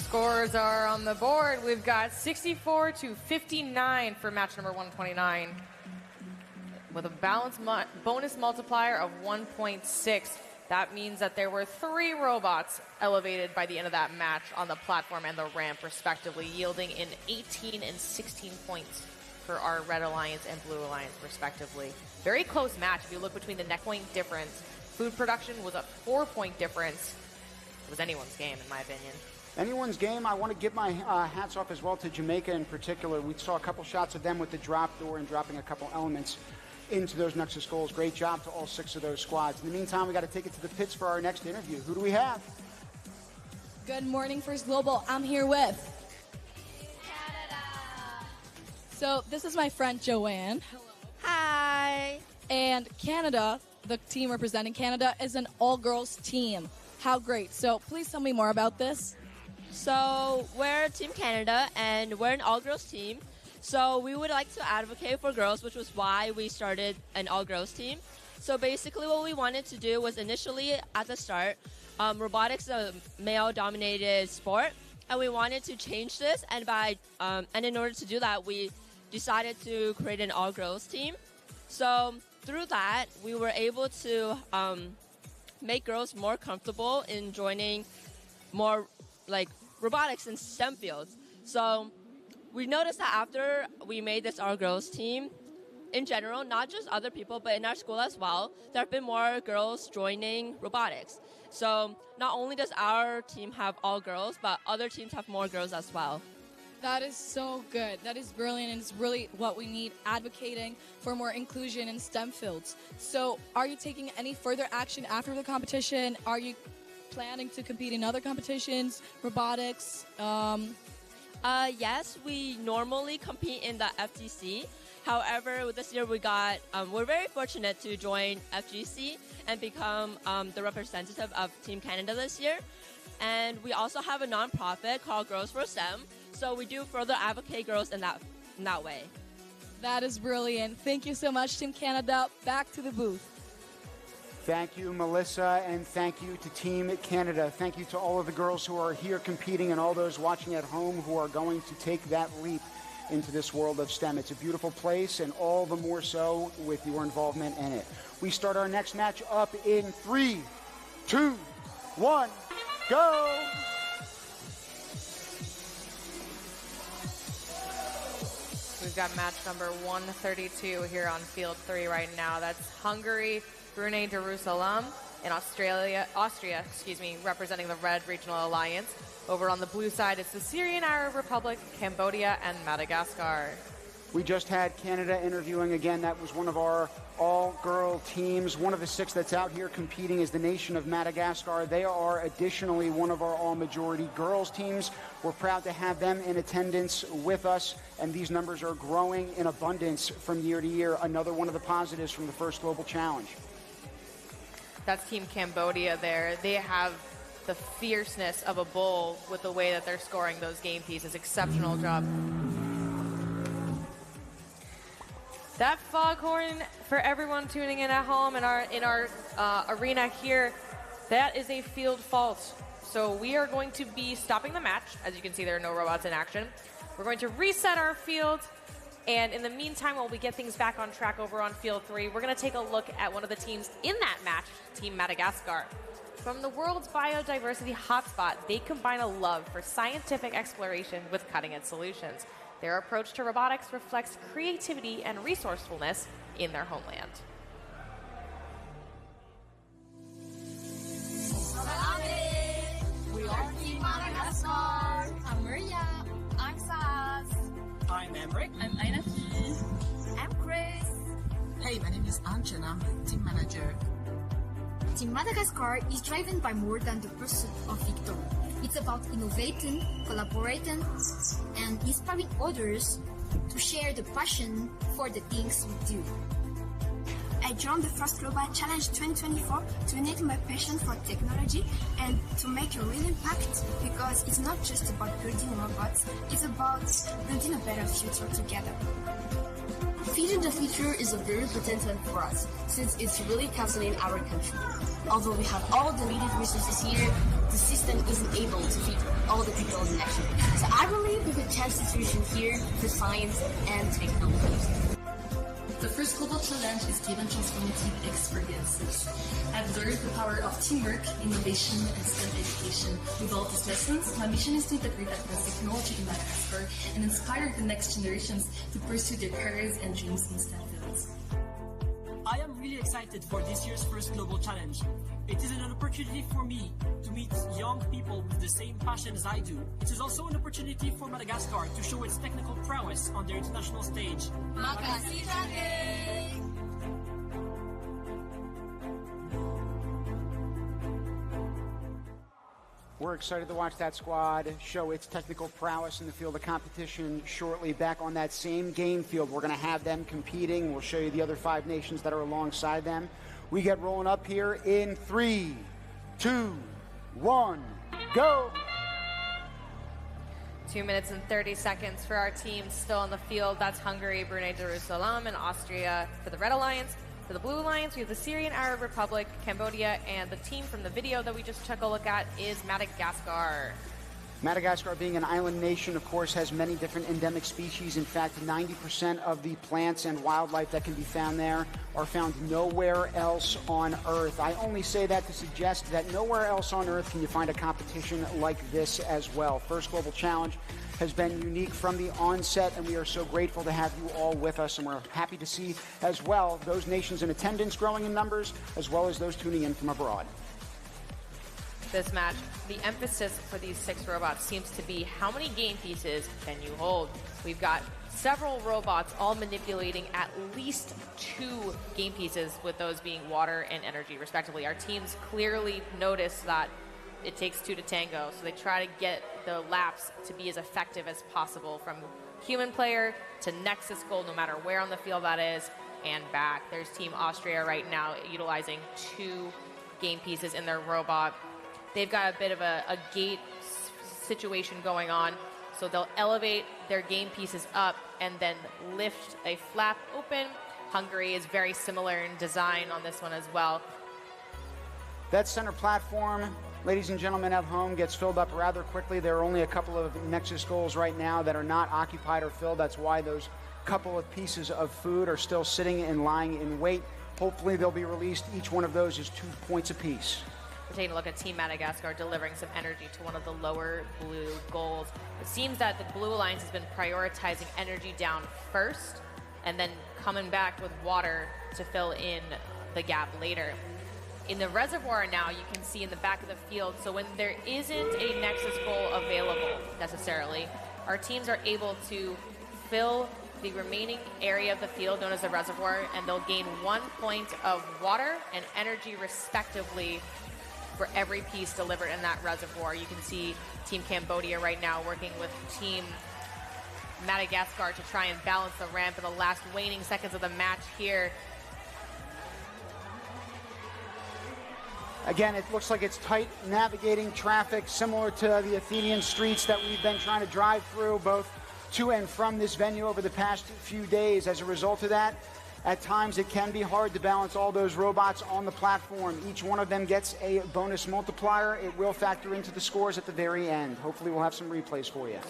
Scores are on the board. We've got 64-59 for match number 129 with a balance bonus multiplier of 1.6. That means that there were 3 robots elevated by the end of that match on the platform and the ramp, respectively, yielding in 18 and 16 points for our Red Alliance and Blue Alliance, respectively. Very close match. If you look between the net point difference, food production was a 4-point difference. It was anyone's game, in my opinion. Anyone's game. I want to give my hats off as well to Jamaica in particular. We saw a couple shots of them with the drop door and dropping a couple elements into those Nexus goals. Great job to all 6 of those squads. In the meantime, we got to take it to the pits for our next interview. Who do we have? Good morning, First Global. I'm here with Canada. So this is my friend Joanne. Hi. And Canada, the team representing Canada, is an all-girls team. How great. So please tell me more about this. So we're Team Canada, and we're an all-girls team. So we would like to advocate for girls, which was why we started an all-girls team. So basically what we wanted to do was initially at the start, robotics is a male-dominated sport, and we wanted to change this. And in order to do that, we decided to create an all-girls team. So through that, we were able to make girls more comfortable in joining more like robotics and STEM fields. So we noticed that after we made this all girls team, in general, not just other people, but in our school as well, there have been more girls joining robotics. So not only does our team have all girls, but other teams have more girls as well. That is so good. That is brilliant, and it's really what we need, advocating for more inclusion in STEM fields. So are you taking any further action after the competition? Are you planning to compete in other competitions, robotics? Yes, we normally compete in the FGC. However, this year we're very fortunate to join FGC and become the representative of Team Canada this year. And we also have a nonprofit called Girls for STEM. So we do further advocate girls in that way. That is brilliant. Thank you so much, Team Canada. Back to the booth. Thank you, Melissa, and thank you to Team Canada. Thank you to all of the girls who are here competing and all those watching at home who are going to take that leap into this world of STEM. It's a beautiful place, and all the more so with your involvement in it. We start our next match up in 3, 2, 1, go! We've got match number 132 here on field 3 right now. That's Hungary, Brunei Darussalam, and Austria, representing the Red Regional Alliance. Over on the blue side, it's the Syrian Arab Republic, Cambodia, and Madagascar. We just had Canada interviewing again. That was one of our all-girl teams. One of the 6 that's out here competing is the nation of Madagascar. They are additionally one of our all-majority girls teams. We're proud to have them in attendance with us, and these numbers are growing in abundance from year to year. Another one of the positives from the first Global Challenge. That's Team Cambodia there. They have the fierceness of a bull with the way that they're scoring those game pieces. Exceptional job. That foghorn, for everyone tuning in at home in our arena here, that is a field fault. So we are going to be stopping the match. As you can see, there are no robots in action. We're going to reset our field. And in the meantime, while we get things back on track over on field 3, we're going to take a look at one of the teams in that match, Team Madagascar. From the world's biodiversity hotspot, they combine a love for scientific exploration with cutting-edge solutions. Their approach to robotics reflects creativity and resourcefulness in their homeland. We are Team Madagascar. I'm Maria. I'm Saz. I'm Emric. I'm Aina. I'm Chris. Hey, my name is Anjan. I'm the team manager. Team Madagascar is driven by more than the pursuit of victory. It's about innovating, collaborating, and inspiring others to share the passion for the things we do. I joined the first Global Challenge 2024 to ignite my passion for technology and to make a real impact, because it's not just about building robots, it's about building a better future together. Feeding the future is a very potential for us, since it's really capturing our country. Although we have all the needed resources here, the system isn't able to feed all the people in action. So I believe we could change the situation here for science and technology. The first Global Challenge is given transformative experiences. I've learned the power of teamwork, innovation, and STEM education. With all these lessons, my mission is to integrate advanced technology in Madagascar and inspire the next generations to pursue their careers and dreams in STEM fields. I am really excited for this year's first Global Challenge. It is an opportunity for me to meet young people with the same passion as I do. It is also an opportunity for Madagascar to show its technical prowess on their international stage. Makasih, Jade! We're excited to watch that squad show its technical prowess in the field of competition shortly. Back on that same game field, we're going to have them competing. We'll show you the other 5 nations that are alongside them. We get rolling up here in 3, 2, 1, go! 2 minutes and 30 seconds for our teams still on the field. That's Hungary, Brunei Darussalam, and Austria for the Red Alliance. For the Blue Alliance, we have the Syrian Arab Republic, Cambodia, and the team from the video that we just took a look at is Madagascar. Madagascar, being an island nation, of course, has many different endemic species. In fact, 90% of the plants and wildlife that can be found there are found nowhere else on Earth. I only say that to suggest that nowhere else on Earth can you find a competition like this as well. First Global Challenge has been unique from the onset, and we are so grateful to have you all with us, and we're happy to see as well those nations in attendance growing in numbers, as well as those tuning in from abroad. This match, the emphasis for these 6 robots seems to be how many game pieces can you hold? We've got several robots all manipulating at least 2 game pieces, with those being water and energy respectively. Our teams clearly notice that it takes 2 to tango, so they try to get the laps to be as effective as possible, from human player to Nexus goal, no matter where on the field that is, and back. There's Team Austria right now utilizing 2 game pieces in their robot. They've got a bit of a gate situation going on, so they'll elevate their game pieces up and then lift a flap open. Hungary is very similar in design on this one as well. That center platform, ladies and gentlemen at home, gets filled up rather quickly. There are only a couple of Nexus goals right now that are not occupied or filled. That's why those couple of pieces of food are still sitting and lying in wait. Hopefully they'll be released. Each one of those is 2 points apiece. We're taking a look at Team Madagascar delivering some energy to one of the lower blue goals. It seems that the Blue Alliance has been prioritizing energy down first and then coming back with water to fill in the gap later. In the reservoir now, you can see in the back of the field, so when there isn't a Nexus goal available necessarily, our teams are able to fill the remaining area of the field known as the reservoir, and they'll gain 1 point of water and energy respectively for every piece delivered in that reservoir. You can see Team Cambodia right now working with Team Madagascar to try and balance the ramp in the last waning seconds of the match here. Again, it looks like it's tight navigating traffic similar to the Athenian streets that we've been trying to drive through both to and from this venue over the past few days. As a result of that, at times it can be hard to balance all those robots on the platform. Each one of them gets a bonus multiplier. It will factor into the scores at the very end. Hopefully we'll have some replays for you.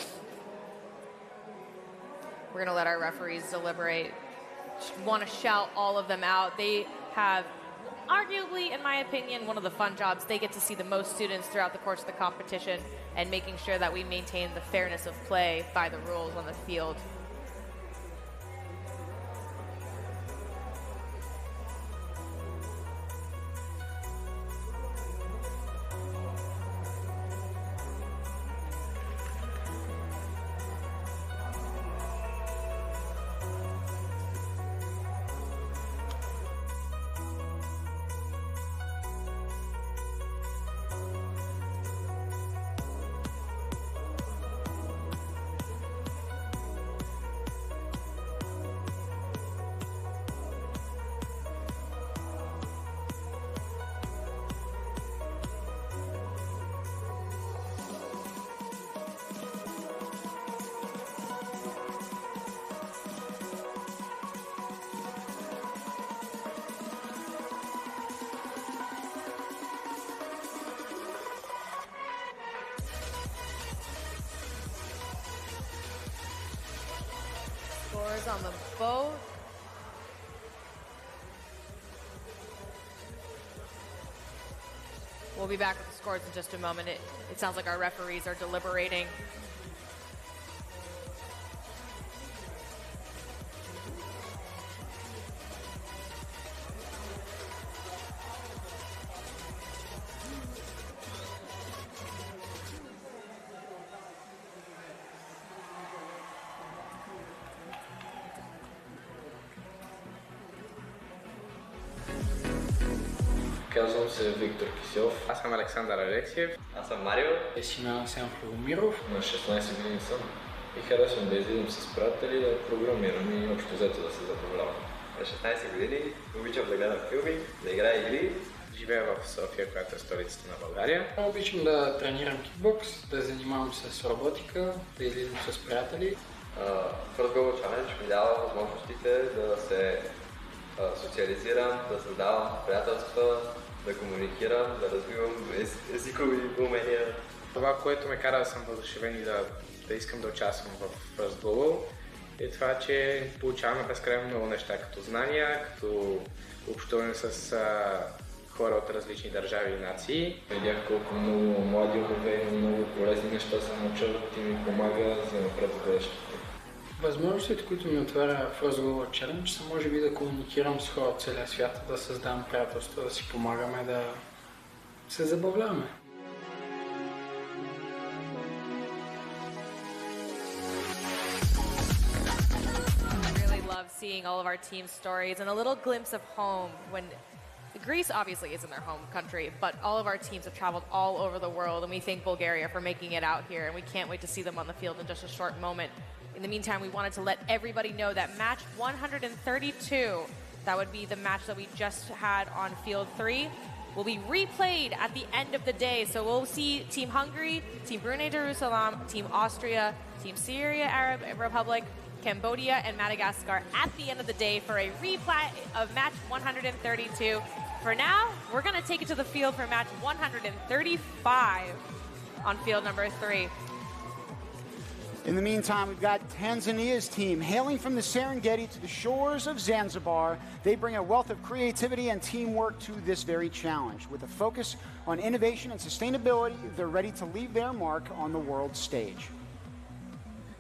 We're going to let our referees deliberate. Want to shout all of them out. They have arguably, in my opinion, one of the fun jobs. They get to see the most students throughout the course of the competition and making sure that we maintain the fairness of play by the rules on the field. Scores on the boat. We'll be back with the scores in just a moment. It sounds like our referees are deliberating. Казвам се Виктор Киселов. Аз съм Александър Алексиев. Аз съм Марио. Аз съм Хлумиров. На 16 години съм и харесвам да излизам с приятели, да програмирам и общо взето да се забавлявам. На 16 години обичам да гледам филми, да играя игри. Живея в София, която е столицата на България. Обичам да тренирам кикбокс, да занимавам се с роботика, да излизам с приятели. First Global Challenge ми дава възможностите да се социализирам, да създавам приятелства, да комуникирам, да развивам езикови умения. Това, което ме кара да съм въодушевен и да искам да участвам в First Global, е това, че получаваме безкрайно много неща, като знания, като общуване с хора от различни държави и нации. Видях колко много млади умове и много полезни неща се научават и ми помага за напред в бъдещето. Възможностите, които ми отваря First Global Challenge, са може би да комуникирам с хора от целия свят, да създам приятелства, да си помагаме, да се забавляваме. Seeing all of our team stories and a little glimpse of home when Greece obviously isn't their home country, but all of our teams have traveled all over the world, and we thank Bulgaria for making it out here, and we can't wait to see them on the field in just a short moment. In the meantime, we wanted to let everybody know that match 132, that would be the match that we just had on field 3, will be replayed at the end of the day. So we'll see Team Hungary, Team Brunei Darussalam, Team Austria, Team Syria Arab Republic, Cambodia, and Madagascar at the end of the day for a replay of match 132. For now, we're going to take it to the field for match 135 on field number 3. In the meantime, we've got Tanzania's team hailing from the Serengeti to the shores of Zanzibar. They bring a wealth of creativity and teamwork to this very challenge. With a focus on innovation and sustainability, they're ready to leave their mark on the world stage.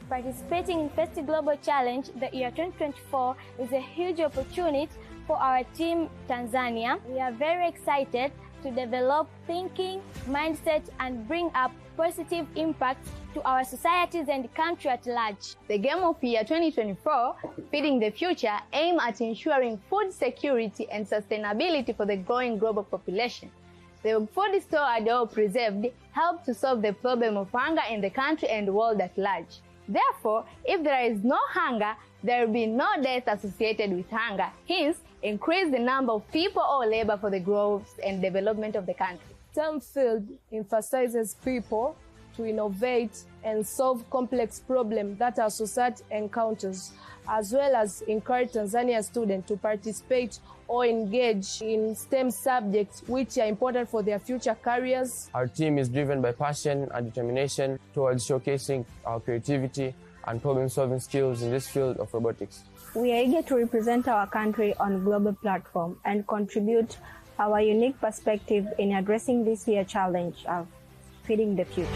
Participating in First Global Challenge the year 2024 is a huge opportunity for our team Tanzania. We are very excited to develop thinking, mindset, and bring up positive impact to our societies and country at large. The Game of Year 2024, Feeding the Future, aim at ensuring food security and sustainability for the growing global population. The food stored or preserved help to solve the problem of hunger in the country and world at large. Therefore, if there is no hunger, there will be no death associated with hunger. Hence, increase the number of people or labor for the growth and development of the country. STEM field emphasizes people to innovate and solve complex problems that our society encounters, as well as encourage Tanzania students to participate or engage in STEM subjects which are important for their future careers. Our team is driven by passion and determination towards showcasing our creativity and problem-solving skills in this field of robotics. We are eager to represent our country on global platform and contribute our unique perspective in addressing this year's challenge of feeding the future.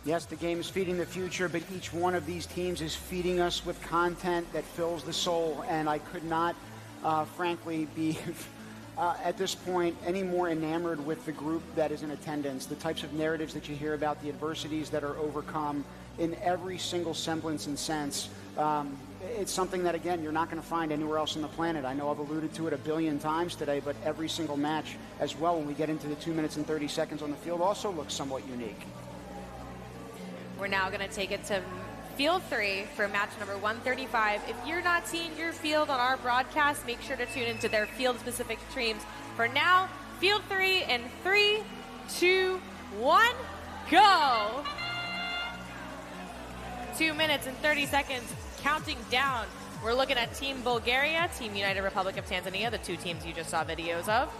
Yes, the game is feeding the future, but each one of these teams is feeding us with content that fills the soul, and I could not, frankly, be at this point any more enamored with the group that is in attendance, the types of narratives that you hear about, the adversities that are overcome in every single semblance and sense. It's something that, again, you're not going to find anywhere else on the planet. I know I've alluded to it a billion times today, but every single match as well, when we get into the 2 minutes and 30 seconds on the field, also looks somewhat unique. We're now going to take it to field 3 for match number 135. If you're not seeing your field on our broadcast, make sure to tune into their field-specific streams. For now, field 3 in 3, 2, 1, go! 2 minutes and 30 seconds, counting down. We're looking at Team Bulgaria, Team United Republic of Tanzania, the two teams you just saw videos of,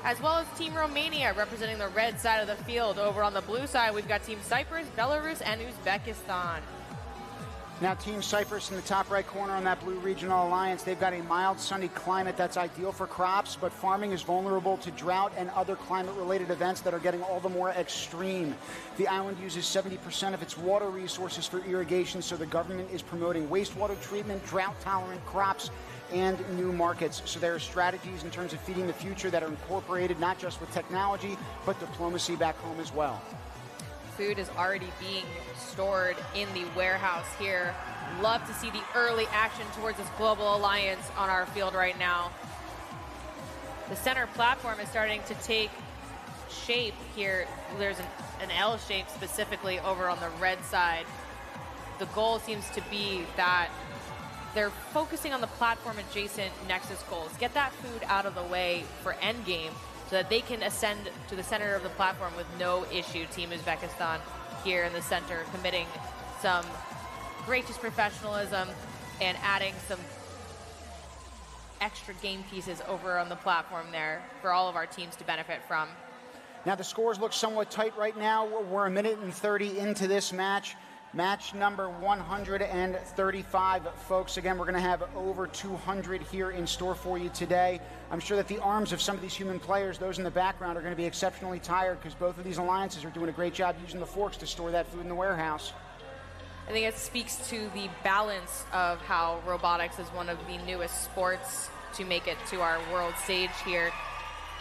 as well as Team Romania representing the red side of the field. Over on the blue side, we've got Team Cyprus, Belarus, and Uzbekistan. Now, Team Cyprus in the top right corner on that blue regional alliance. They've got a mild, sunny climate that's ideal for crops, but farming is vulnerable to drought and other climate-related events that are getting all the more extreme. The island uses 70% of its water resources for irrigation, so the government is promoting wastewater treatment, drought-tolerant crops, and new markets. So there are strategies in terms of feeding the future that are incorporated not just with technology, but diplomacy back home as well. Food is already being stored in the warehouse here. Love to see the early action towards this global alliance on our field right now. The center platform is starting to take shape here. There's an L shape specifically over on the red side. The goal seems to be that they're focusing on the platform adjacent Nexus goals. Get that food out of the way for Endgame so that they can ascend to the center of the platform with no issue. Team Uzbekistan here in the center, committing some gracious professionalism and adding some extra game pieces over on the platform there for all of our teams to benefit from. Now the scores look somewhat tight right now. We're 1 minute and 30 into this match. Match number 135, folks. Again, we're going to have over 200 here in store for you today. I'm sure that the arms of some of these human players, those in the background, are going to be exceptionally tired because both of these alliances are doing a great job using the forks to store that food in the warehouse. I think it speaks to the balance of how robotics is one of the newest sports to make it to our world stage here.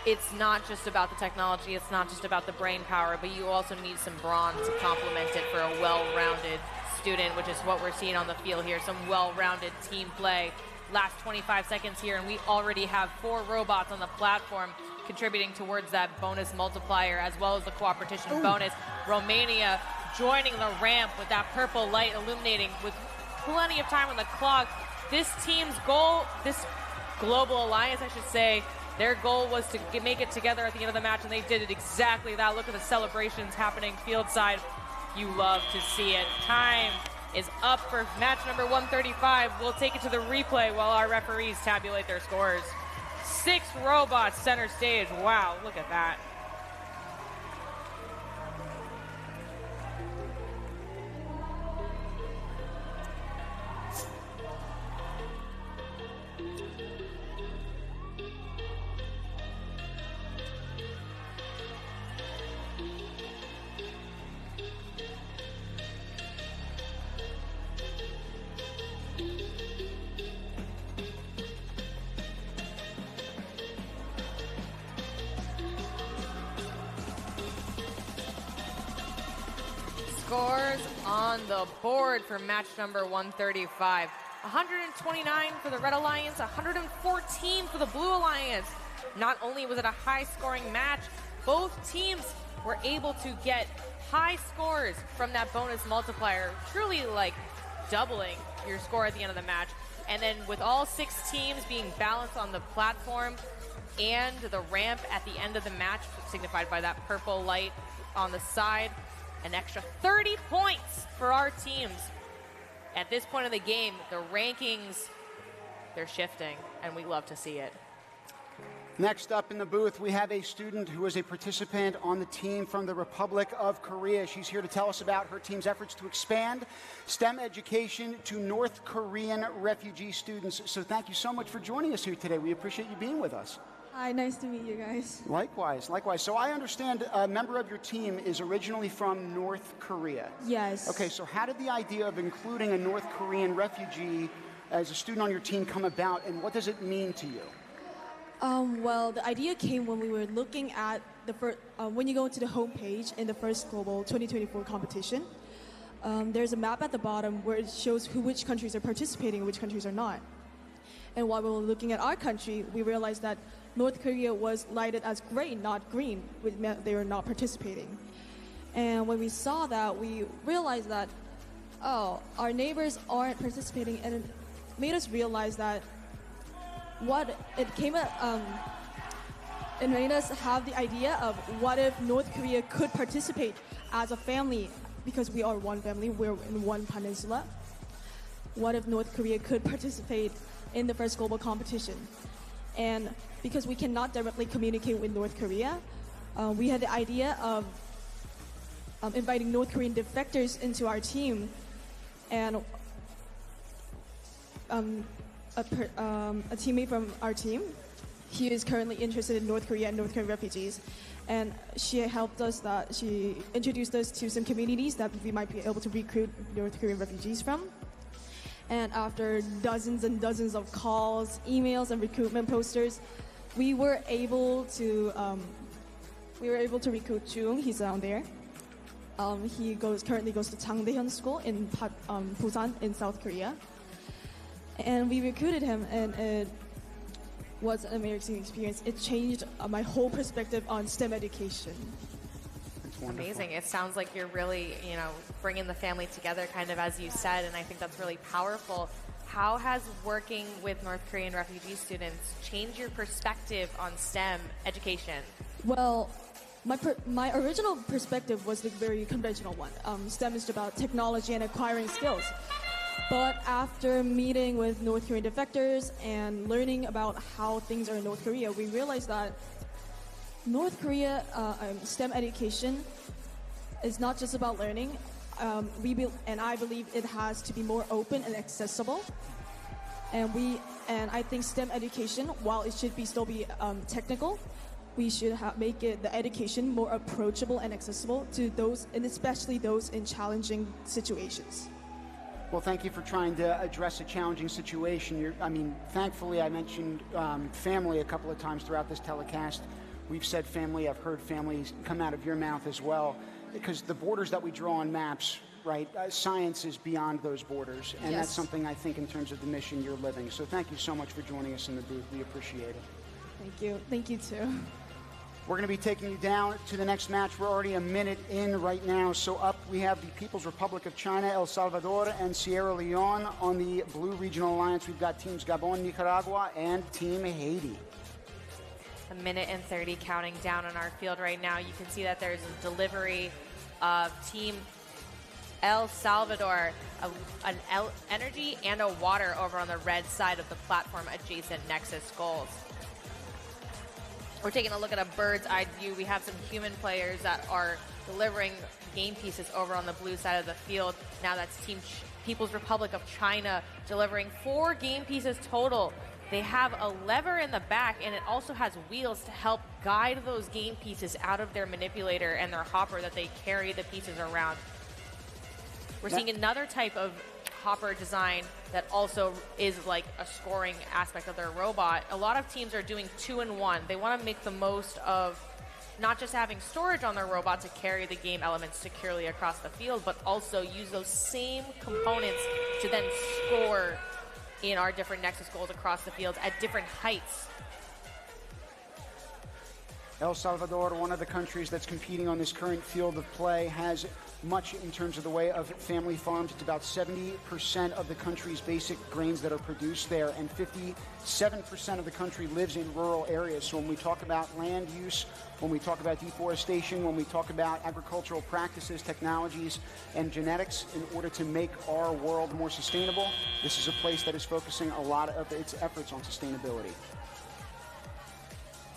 It's not just about the technology, it's not just about the brain power, but you also need some brawn to complement it for a well-rounded student, which is what we're seeing on the field here, some well-rounded team play. Last 25 seconds here, and we already have 4 robots on the platform contributing towards that bonus multiplier, as well as the cooperation bonus. Romania joining the ramp with that purple light illuminating with plenty of time on the clock. This team's goal, this global alliance, I should say, their goal was to make it together at the end of the match, and they did it exactly that. Look at the celebrations happening field side. You love to see it. Time is up for match number 135. We'll take it to the replay while our referees tabulate their scores. 6 robots center stage. Wow, look at that. Scores on the board for match number 135. 129 for the Red Alliance, 114 for the Blue Alliance. Not only was it a high-scoring match, both teams were able to get high scores from that bonus multiplier, truly like doubling your score at the end of the match. And then with all 6 teams being balanced on the platform and the ramp at the end of the match, signified by that purple light on the side, an extra 30 points for our teams. At this point of the game, the rankings, they're shifting, and we love to see it. Next up in the booth, we have a student who is a participant on the team from the Republic of Korea. She's here to tell us about her team's efforts to expand STEM education to North Korean refugee students. So thank you so much for joining us here today. We appreciate you being with us. Hi, nice to meet you guys. Likewise, likewise. So I understand a member of your team is originally from North Korea. Yes. Okay, so how did the idea of including a North Korean refugee as a student on your team come about, and what does it mean to you? Well, the idea came when we were looking at the first, when you go to the homepage in the first Global 2024 competition, there's a map at the bottom where it shows which countries are participating and which countries are not. And while we were looking at our country, we realized that North Korea was lighted as gray, not green, which meant they were not participating. And when we saw that, we realized that, oh, our neighbors aren't participating, and it made us realize that it made us have the idea of what if North Korea could participate as a family, because we are one family, we're in one peninsula. What if North Korea could participate in the first global competition? And because we cannot directly communicate with North Korea, we had the idea of inviting North Korean defectors into our team, and a teammate from our team, he is currently interested in North Korea and North Korean refugees, and she helped us she introduced us to some communities that we might be able to recruit North Korean refugees from. And after dozens and dozens of calls, emails, and recruitment posters, we were able to recruit Jung. He's down there. He currently goes to Changdaehyun School in Busan in South Korea. And we recruited him, and it was an amazing experience. It changed my whole perspective on STEM education. Amazing. It sounds like you're really, bringing the family together, kind of as you said, and I think that's really powerful. How has working with North Korean refugee students changed your perspective on STEM education? Well, my original perspective was the very conventional one. STEM is about technology and acquiring skills. But after meeting with North Korean defectors and learning about how things are in North Korea, we realized that North Korea STEM education is not just about learning. And I believe it has to be more open and accessible. And I think STEM education, while it should still be technical, we should make the education more approachable and accessible to those, and especially those in challenging situations. Well, thank you for trying to address a challenging situation. Thankfully, I mentioned family a couple of times throughout this telecast. We've said family. I've heard families come out of your mouth as well, because the borders that we draw on maps, right? Science is beyond those borders, and that's something I think in terms of the mission you're living. So thank you so much for joining us in the booth. We appreciate it. Thank you. Thank you too. We're going to be taking you down to the next match. We're already a minute in right now. So up we have the People's Republic of China, El Salvador, and Sierra Leone. On the Blue Regional Alliance, we've got teams Gabon, Nicaragua, and Team Haiti. A minute and 30 counting down on our field right now. You can see that there's a delivery of Team El Salvador, an energy and a water over on the red side of the platform adjacent Nexus goals. We're taking a look at a bird's eye view. We have some human players that are delivering game pieces over on the blue side of the field. Now that's Team People's Republic of China delivering 4 game pieces total. They have a lever in the back, and it also has wheels to help guide those game pieces out of their manipulator and their hopper that they carry the pieces around. We're seeing another type of hopper design that also is like a scoring aspect of their robot. A lot of teams are doing 2-in-1. They want to make the most of not just having storage on their robot to carry the game elements securely across the field, but also use those same components to then score in our different Nexus goals across the field at different heights. El Salvador, one of the countries that's competing on this current field of play, has much in terms of the way of family farms. It's about 70% of the country's basic grains that are produced there, and 57% of the country lives in rural areas. So when we talk about land use, when we talk about deforestation, when we talk about agricultural practices, technologies, and genetics in order to make our world more sustainable, this is a place that is focusing a lot of its efforts on sustainability.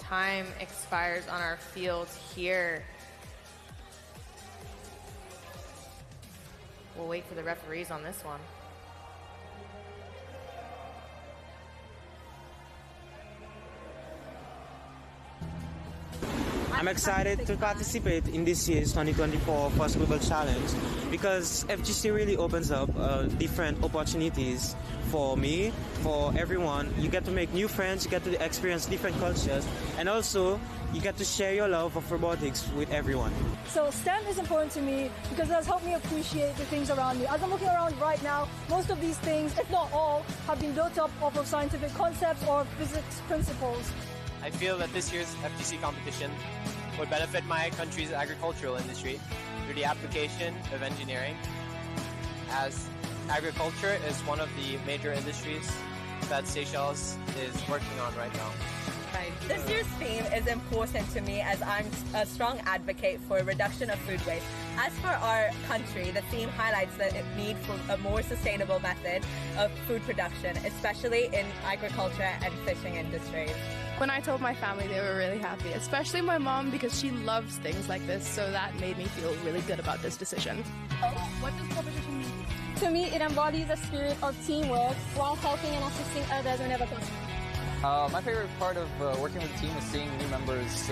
Time expires on our fields here. We'll wait for the referees on this one. I'm excited to participate in this year's 2024 First Global Challenge because FGC really opens up different opportunities for me, for everyone. You get to make new friends, you get to experience different cultures, and also you get to share your love of robotics with everyone. So STEM is important to me because it has helped me appreciate the things around me. As I'm looking around right now, most of these things, if not all, have been built up off of scientific concepts or physics principles. I feel that this year's FGC competition would benefit my country's agricultural industry through the application of engineering, as agriculture is one of the major industries that Seychelles is working on right now. This year's theme is important to me as I'm a strong advocate for reduction of food waste. As for our country, the theme highlights the need for a more sustainable method of food production, especially in agriculture and fishing industries. When I told my family, they were really happy, especially my mom because she loves things like this, so that made me feel really good about this decision. What does competition mean? To me, it embodies a spirit of teamwork while helping and assisting others whenever possible. My favorite part of working with the team is seeing new members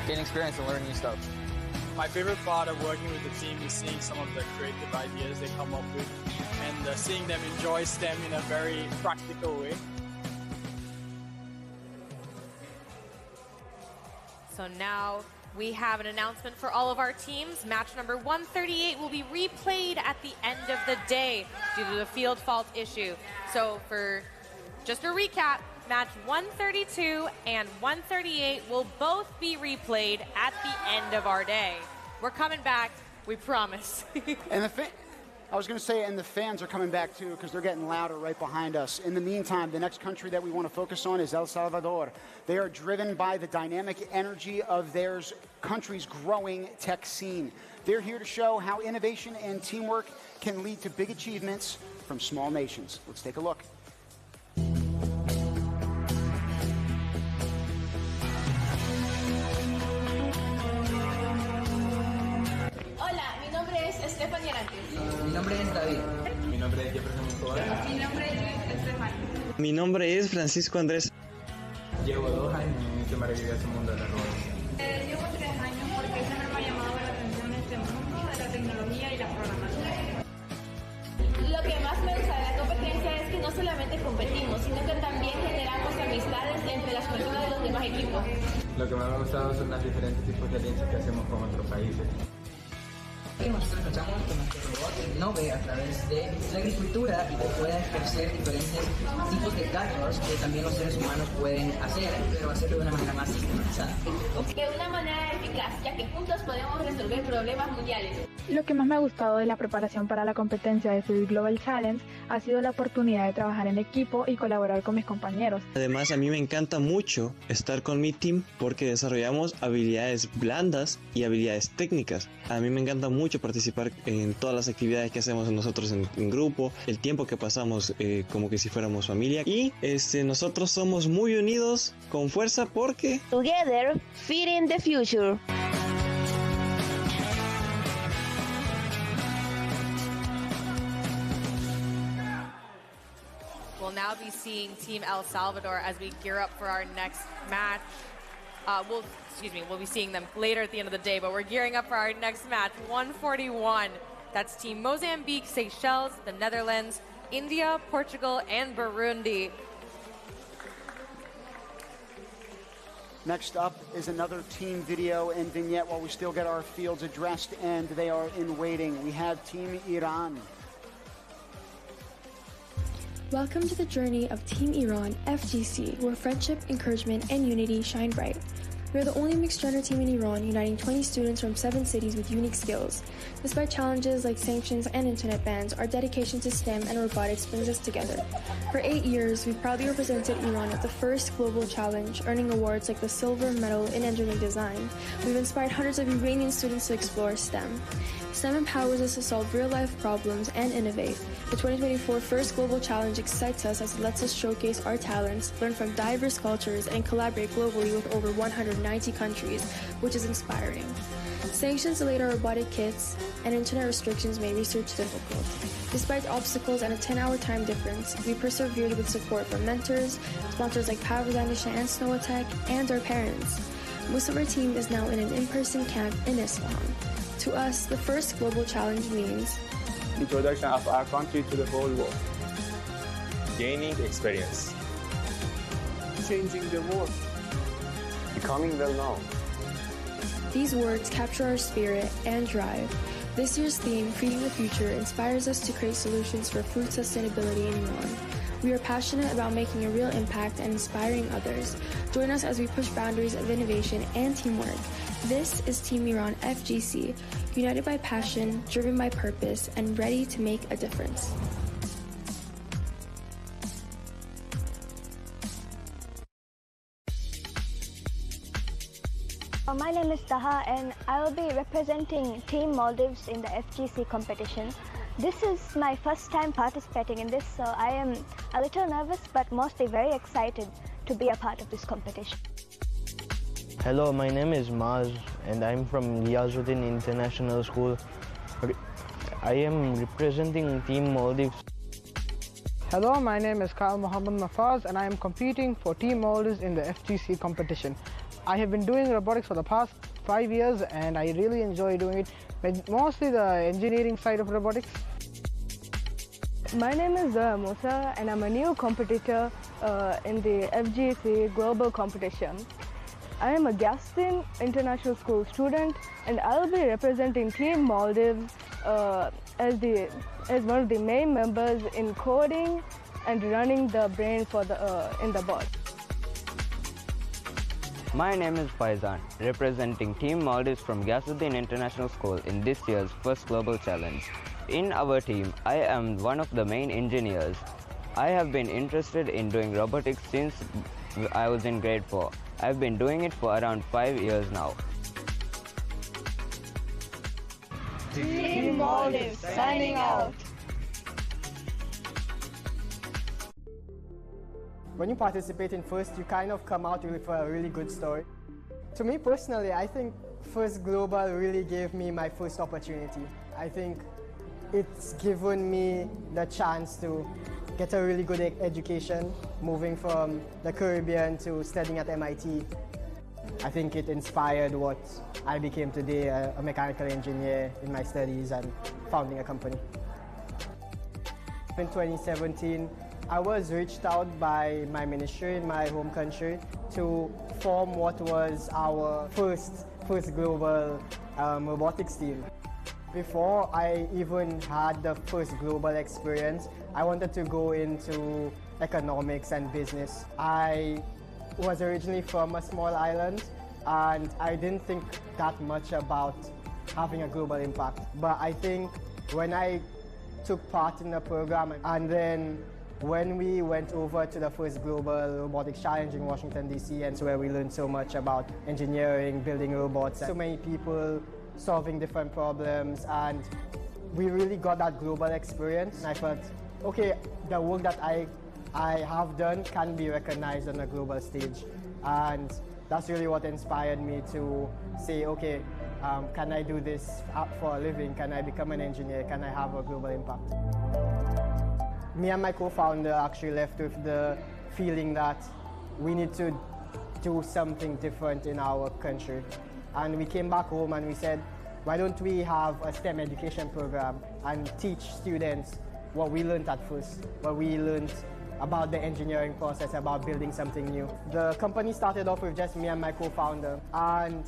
gain experience and learn new stuff. My favorite part of working with the team is seeing some of the creative ideas they come up with and seeing them enjoy STEM in a very practical way. So now we have an announcement for all of our teams. Match number 138 will be replayed at the end of the day due to the field fault issue. So for just a recap, match 132 and 138 will both be replayed at the end of our day. We're coming back, we promise. And I was going to say, and the fans are coming back too because they're getting louder right behind us. In the meantime, the next country that we want to focus on is El Salvador. They are driven by the dynamic energy of their country's growing tech scene. They're here to show how innovation and teamwork can lead to big achievements from small nations. Let's take a look. Mi nombre es David. Mi nombre es Jefferson Moldova. Mi nombre es Estefan. Mi nombre es Francisco Andrés. Llevo 2 años en este maravilloso mundo de la robotics. Llevo 3 años porque siempre me ha llamado la atención este mundo de la tecnología y la programación. Lo que más me gusta de la competencia es que no solamente competimos, sino que también generamos amistades entre las personas de los demás equipos. Lo que más me ha gustado son las diferentes tipos de alianzas que hacemos con otros países. Nosotros escuchamos que nuestro robot innove a través de la agricultura y que pueda ejercer diferentes tipos de cargos que también los seres humanos pueden hacer, pero hacerlo de una manera más sistematizada. De una manera eficaz, ya que juntos podemos resolver problemas mundiales. Lo que más me ha gustado de la preparación para la competencia de Food Global Challenge ha sido la oportunidad de trabajar en equipo y colaborar con mis compañeros. Además, a mí me encanta mucho estar con mi team porque desarrollamos habilidades blandas y habilidades técnicas. A mí me encanta mucho participar en todas las actividades que hacemos nosotros en grupo, el tiempo que pasamos como que si fuéramos familia, y nosotros somos muy unidos, con fuerza, porque Together, feeding the future. We'll now be seeing Team El Salvador as we gear up for our next match. We'll be seeing them later at the end of the day, but we're gearing up for our next match, 141. That's Team Mozambique, Seychelles, the Netherlands, India, Portugal, and Burundi. Next up is another team video and vignette while we still get our fields addressed, and they are in waiting. We have Team Iran. Welcome to the journey of Team Iran FGC, where friendship, encouragement, and unity shine bright. We are the only mixed-gender team in Iran, uniting 20 students from 7 cities with unique skills. Despite challenges like sanctions and internet bans, our dedication to STEM and robotics brings us together. For 8 years, we've proudly represented Iran at the first global challenge, earning awards like the Silver Medal in Engineering Design. We've inspired hundreds of Iranian students to explore STEM. STEM empowers us to solve real-life problems and innovate. The 2024 First Global Challenge excites us as it lets us showcase our talents, learn from diverse cultures, and collaborate globally with over 190 countries, which is inspiring. Sanctions delayed our robotic kits, and internet restrictions made research difficult. Despite obstacles and a 10-hour time difference, we persevered with support from mentors, sponsors like Pavlodanish and Snow Attack, and our parents. Most of our team is now in an in-person camp in Isfahan. To us, the first global challenge means introduction of our country to the whole world, gaining experience, changing the world, becoming well known. These words capture our spirit and drive. This year's theme, Feeding the Future, inspires us to create solutions for food sustainability in Iran. We are passionate about making a real impact and inspiring others. Join us as we push boundaries of innovation and teamwork. This is Team Iran FGC, united by passion, driven by purpose, and ready to make a difference. My name is Taha and I will be representing Team Maldives in the FGC competition. This is my first time participating in this, so I am a little nervous but mostly very excited to be a part of this competition. Hello, my name is Maz and I'm from Ghiazuddin International School. I am representing Team Maldives. Hello, my name is Kyle Mohammed Mafaz and I am competing for Team Maldives in the FGC competition. I have been doing robotics for the past 5 years and I really enjoy doing it, but mostly the engineering side of robotics. My name is Musa and I'm a new competitor in the FGC Global Competition. I am a Gaston International School student and I'll be representing Team Maldives as one of the main members in coding and running the brain for in the bot. My name is Faizan, representing Team Maldives from Ghiazuddin International School in this year's first global challenge. In our team, I am one of the main engineers. I have been interested in doing robotics since I was in grade 4. I've been doing it for around 5 years now. Team Maldives signing out. When you participate in FIRST, you kind of come out with a really good story. To me personally, I think FIRST Global really gave me my first opportunity. I think it's given me the chance to get a really good education, moving from the Caribbean to studying at MIT. I think it inspired what I became today, a mechanical engineer in my studies and founding a company. In 2017, I was reached out by my ministry in my home country to form what was our first global robotics team. Before I even had the first global experience, I wanted to go into economics and business. I was originally from a small island and I didn't think that much about having a global impact. But I think when I took part in the program and then when we went over to the first Global Robotics Challenge in Washington, D.C., and so where we learned so much about engineering, building robots, so many people solving different problems, and we really got that global experience. And I felt, okay, the work that I have done can be recognized on a global stage. And that's really what inspired me to say, okay, can I do this for a living? Can I become an engineer? Can I have a global impact? Me and my co-founder actually left with the feeling that we need to do something different in our country. And we came back home and we said, why don't we have a STEM education program and teach students what we learned at first, what we learned about the engineering process, about building something new. The company started off with just me and my co-founder, and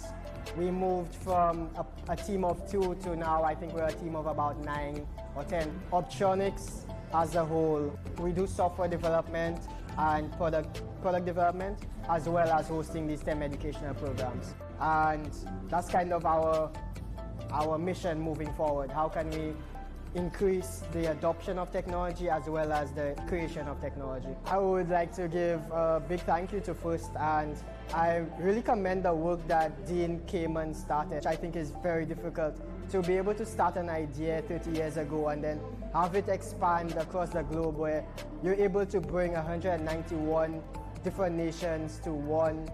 we moved from a team of 2 to now I think we're a team of about 9 or 10. Optronics as a whole, we do software development and product development, as well as hosting these STEM educational programs. And that's kind of our mission moving forward. How can we increase the adoption of technology as well as the creation of technology? I would like to give a big thank you to FIRST, and I really commend the work that Dean Kamen started, which I think is very difficult. To be able to start an idea 30 years ago and then have it expand across the globe where you're able to bring 191 different nations to one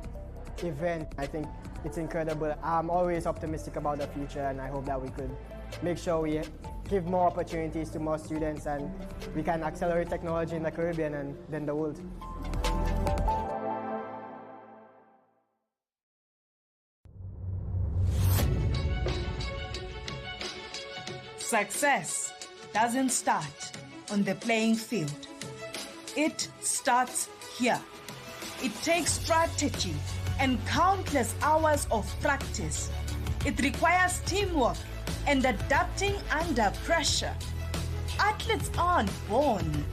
event. I think it's incredible. I'm always optimistic about the future, and I hope that we could make sure we give more opportunities to more students and we can accelerate technology in the Caribbean and then the world. Success doesn't start on the playing field. It starts here. It takes strategy and countless hours of practice. It requires teamwork and adapting under pressure. Athletes aren't born,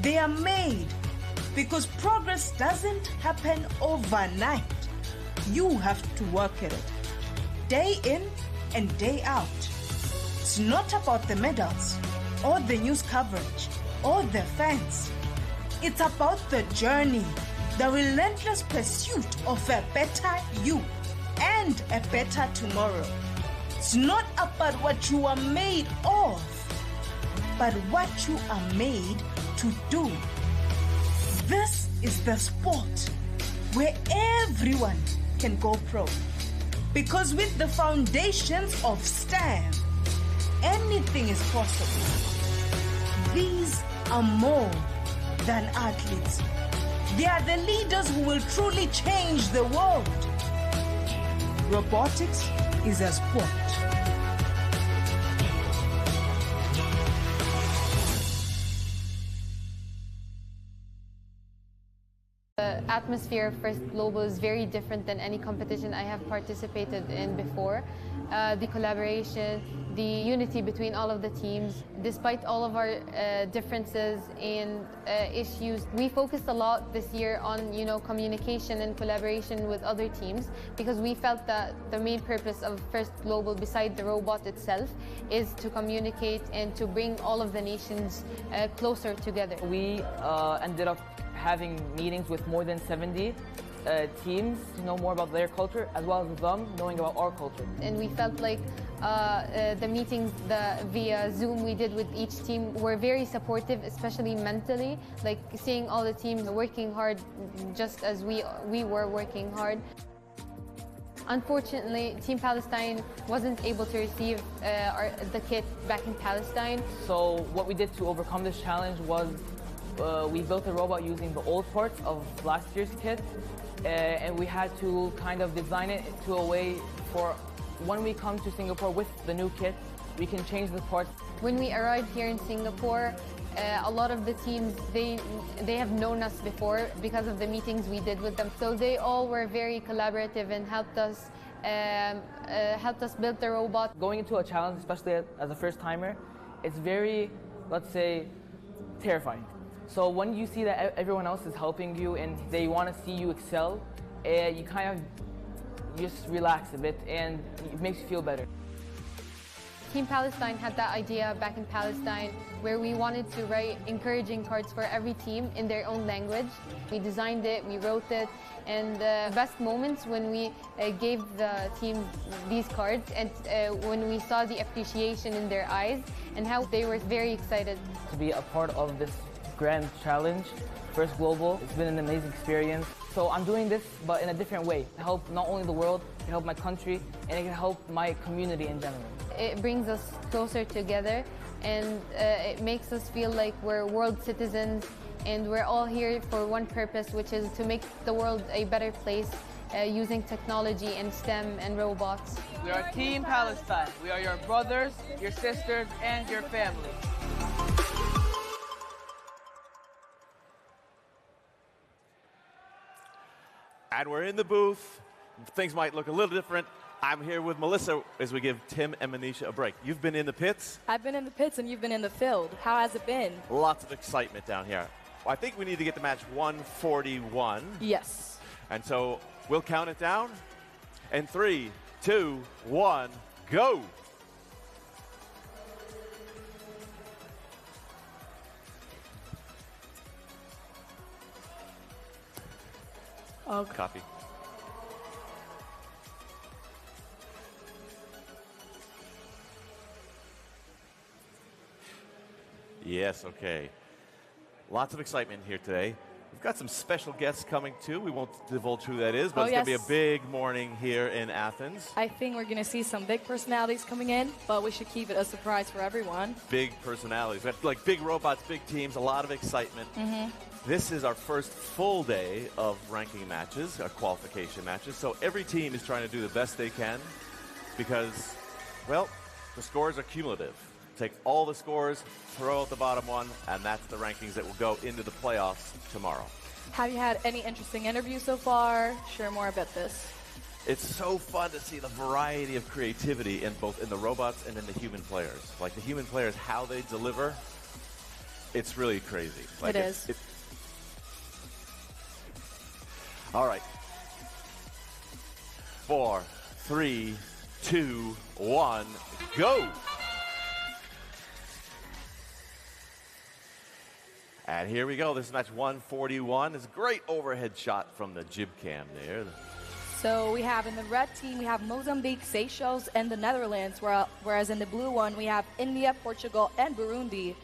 they are made, because progress doesn't happen overnight. You have to work at it, day in and day out. It's not about the medals, or the news coverage, or the fans. It's about the journey, the relentless pursuit of a better you and a better tomorrow. It's not about what you are made of, but what you are made to do. This is the sport where everyone can go pro. Because with the foundations of STEM, anything is possible. These are more than athletes. They are the leaders who will truly change the world. Robotics is a sport. The atmosphere of First Global is very different than any competition I have participated in before. The collaboration, the unity between all of the teams, despite all of our differences in issues, we focused a lot this year on communication and collaboration with other teams, because we felt that the main purpose of First Global, beside the robot itself, is to communicate and to bring all of the nations closer together. We ended up having meetings with more than 70 teams to know more about their culture, as well as them knowing about our culture. And we felt like the meetings via Zoom we did with each team were very supportive, especially mentally, like seeing all the teams working hard just as we were working hard. Unfortunately, Team Palestine wasn't able to receive the kit back in Palestine. So what we did to overcome this challenge was we built a robot using the old parts of last year's kit, and we had to kind of design it to a way for when we come to Singapore with the new kit, we can change the parts. When we arrived here in Singapore, a lot of the teams, they have known us before because of the meetings we did with them. So they all were very collaborative and helped us build the robot. Going into a challenge, especially as a first-timer, it's very, let's say, terrifying. So when you see that everyone else is helping you and they want to see you excel, you kind of just relax a bit and it makes you feel better. Team Palestine had that idea back in Palestine where we wanted to write encouraging cards for every team in their own language. We designed it, we wrote it, and the best moments when we gave the team these cards and when we saw the appreciation in their eyes and how they were very excited. To be a part of this grand challenge, First Global, it's been an amazing experience. So I'm doing this, but in a different way, to help not only the world, to help my country, and it can help my community in general. It brings us closer together, and it makes us feel like we're world citizens, and we're all here for one purpose, which is to make the world a better place using technology and STEM and robots. We are Team Palestine. We are your brothers, your sisters, and your family. And we're in the booth. Things might look a little different. I'm here with Melissa as we give Tim and Manisha a break. You've been in the pits? I've been in the pits and you've been in the field. How has it been? Lots of excitement down here. I think we need to get to match 141. Yes. And so we'll count it down. And 3, 2, 1, go. Okay. Copy. Yes, okay. Lots of excitement here today. We've got some special guests coming too. We won't divulge who that is, but it's going to be a big morning here in Athens. I think we're going to see some big personalities coming in, but we should keep it a surprise for everyone. Big personalities. We have, like big robots, big teams, a lot of excitement. This is our first full day of ranking matches, qualification matches. So every team is trying to do the best they can because, well, the scores are cumulative. Take all the scores, throw out the bottom one, and that's the rankings that will go into the playoffs tomorrow. Have you had any interesting interviews so far? Share more about this. It's so fun to see the variety of creativity in both in the robots and in the human players. Like the human players, how they deliver, it's really crazy. Like it is. All right. 4, 3, 2, 1, go! And here we go. This is match 141. It's a great overhead shot from the jib cam there. So we have in the red team, we have Mozambique, Seychelles, and the Netherlands, whereas in the blue one, we have India, Portugal, and Burundi.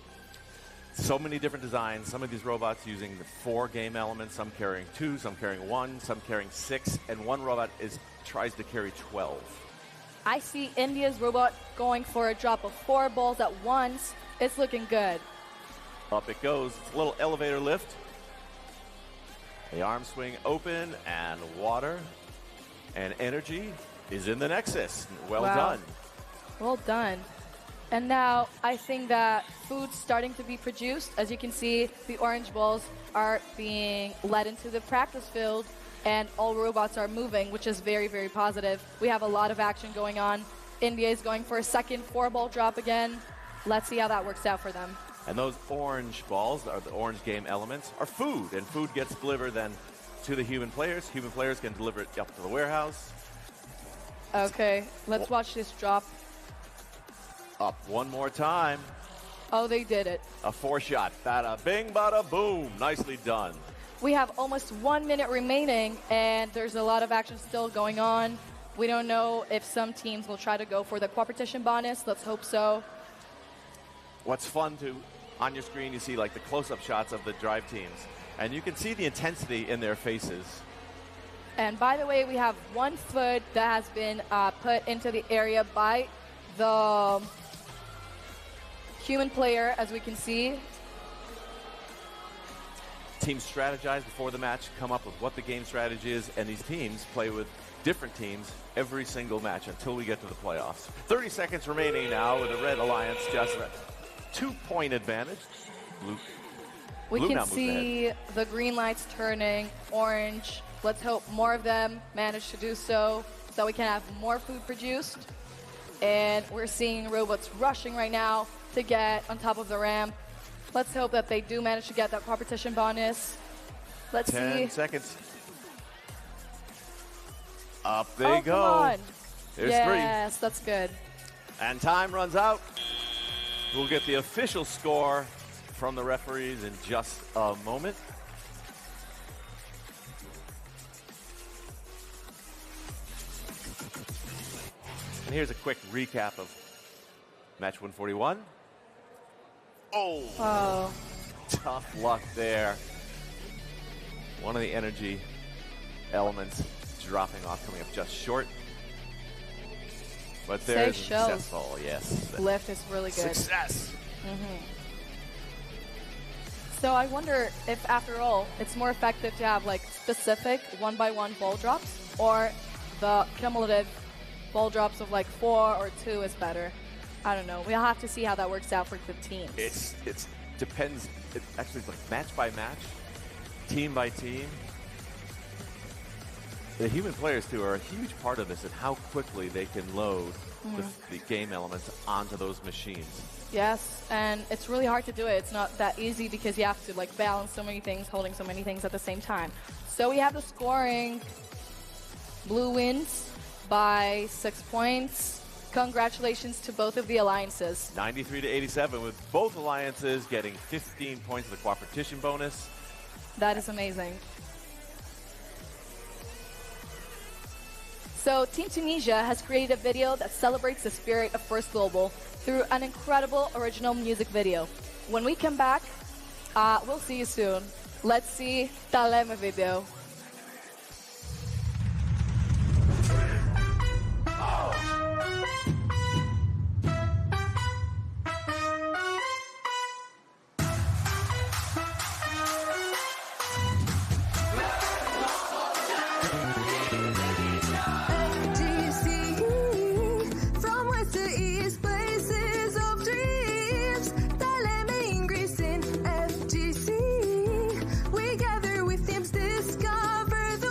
So many different designs. Some of these robots using the 4 game elements, some carrying 2, some carrying 1, some carrying 6, and one robot tries to carry 12. I see India's robot going for a drop of 4 balls at once. It's looking good. Up it goes. It's a little elevator lift. The arm swing open, and water and energy is in the nexus. Well done. Well done. And now I think that food's starting to be produced. As you can see, the orange balls are being led into the practice field, and all robots are moving, which is very, very positive. We have a lot of action going on. India is going for a second 4-ball drop again. Let's see how that works out for them. And those orange balls, or the orange game elements, are food. And food gets delivered then to the human players. Human players can deliver it up to the warehouse. Okay, let's watch this drop. Up one more time. Oh, they did it. A 4-shot. Bada bing, bada boom. Nicely done. We have almost 1 minute remaining, and there's a lot of action still going on. We don't know if some teams will try to go for the competition bonus. Let's hope so. What's fun on your screen, you see like the close-up shots of the drive teams, and you can see the intensity in their faces. And by the way, we have 1 foot that has been put into the area by the human player, as we can see. Teams strategize before the match, come up with what the game strategy is, and these teams play with different teams every single match until we get to the playoffs. 30 seconds remaining now with the Red Alliance just a 2-point advantage. We can see the green lights turning orange. Let's hope more of them manage to do so we can have more food produced. And we're seeing robots rushing right now to get on top of the ramp. Let's hope that they do manage to get that competition bonus. Let's see. 10 seconds. Up they go. Come on. There's 3. Yes, that's good. And time runs out. We'll get the official score from the referees in just a moment. And here's a quick recap of match 141. Oh, tough luck there. One of the energy elements dropping off, coming up just short. But there's successful, yes. Lift is really good. Success. So I wonder if, after all, it's more effective to have like specific one-by-one ball drops, or the cumulative ball drops of like 4 or 2 is better. I don't know. We'll have to see how that works out for the teams. It depends. It actually, like match by match, team by team. The human players, too, are a huge part of this and how quickly they can load the game elements onto those machines. Yes, and it's really hard to do it. It's not that easy because you have to like balance so many things, holding so many things at the same time. So we have the scoring. Blue wins by 6 points. Congratulations to both of the alliances. 93 to 87, with both alliances getting 15 points of the cooperation bonus. That is amazing. So Team Tunisia has created a video that celebrates the spirit of First Global through an incredible original music video. When we come back, we'll see you soon. Let's see Taleme video. Discover the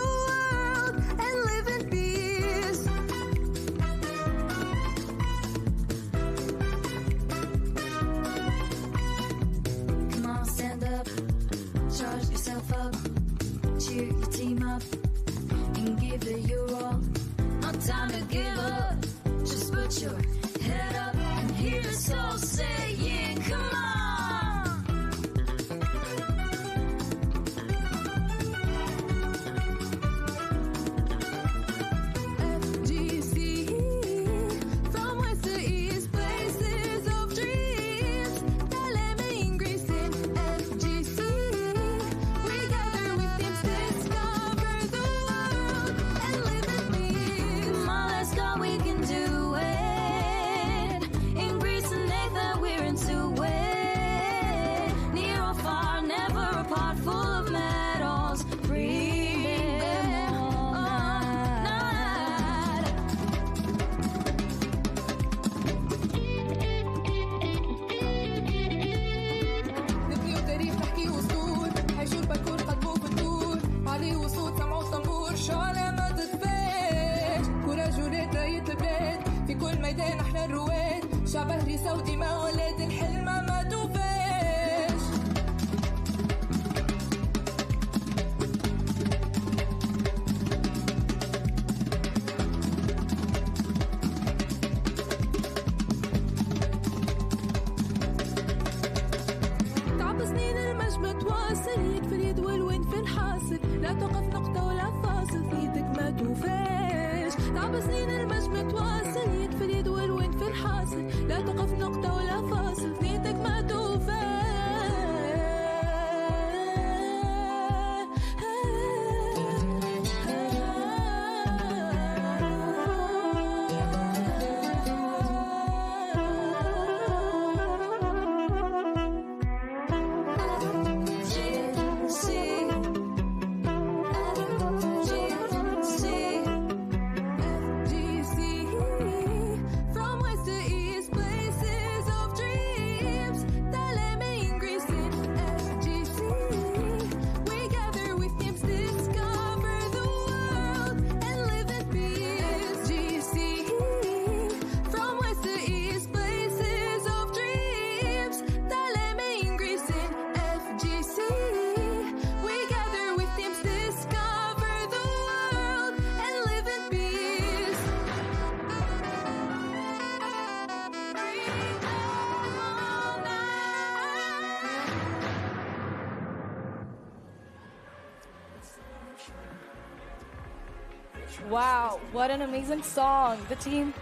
Wow, what an amazing song. The team...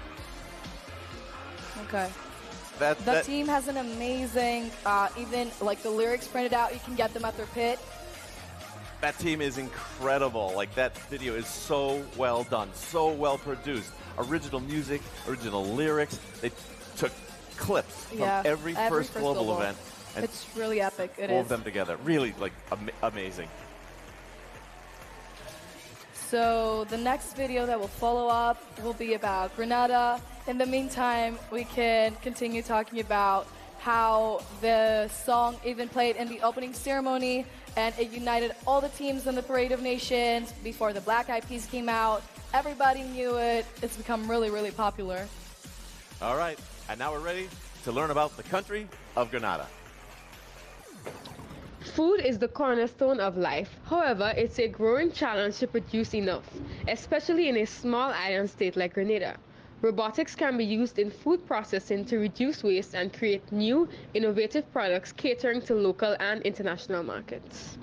Okay. The team has an amazing, even like the lyrics printed out, you can get them at their pit. That team is incredible. Like, that video is so well done, so well produced. Original music, original lyrics. They took clips from every first global event. And it's really epic. It wove is. them together. Really, like, amazing. So the next video that will follow up will be about Grenada. In the meantime, we can continue talking about how the song even played in the opening ceremony, and it united all the teams in the Parade of Nations. Before the Black Eyed Peas came out, everybody knew it. It's become really, really popular. All right, and now we're ready to learn about the country of Grenada. Food is the cornerstone of life. However, it's a growing challenge to produce enough, especially in a small island state like Grenada. Robotics can be used in food processing to reduce waste and create new, innovative products catering to local and international markets.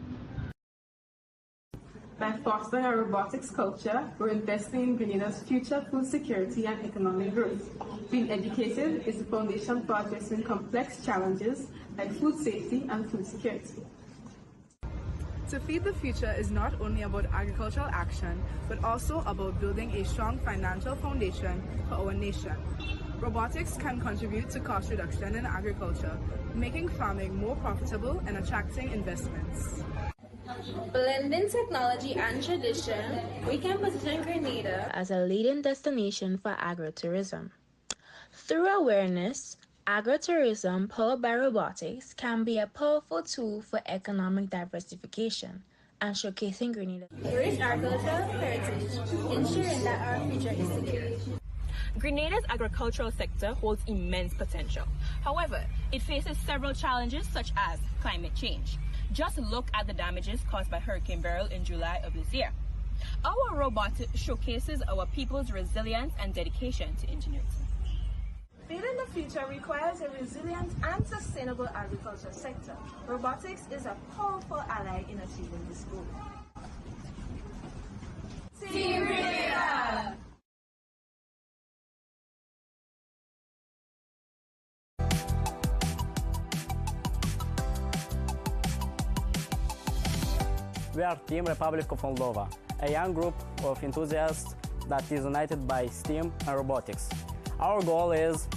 By fostering a robotics culture, we're investing in Grenada's future food security and economic growth. Being educated is the foundation for addressing complex challenges like food safety and food security. To feed the future is not only about agricultural action, but also about building a strong financial foundation for our nation. Robotics can contribute to cost reduction in agriculture, making farming more profitable and attracting investments. Blending technology and tradition, we can position Grenada as a leading destination for agrotourism. Through awareness, agrotourism powered by robotics can be a powerful tool for economic diversification and showcasing Grenada's rich agricultural heritage, ensuring that our future is secure. Grenada's agricultural sector holds immense potential. However, it faces several challenges such as climate change. Just look at the damages caused by Hurricane Beryl in July of this year. Our robot showcases our people's resilience and dedication to ingenuity. Building the future requires a resilient and sustainable agriculture sector. Robotics is a powerful ally in achieving this goal. Team Grenada! We are Team Republic of Moldova, a young group of enthusiasts that is united by STEAM and robotics. Our goal is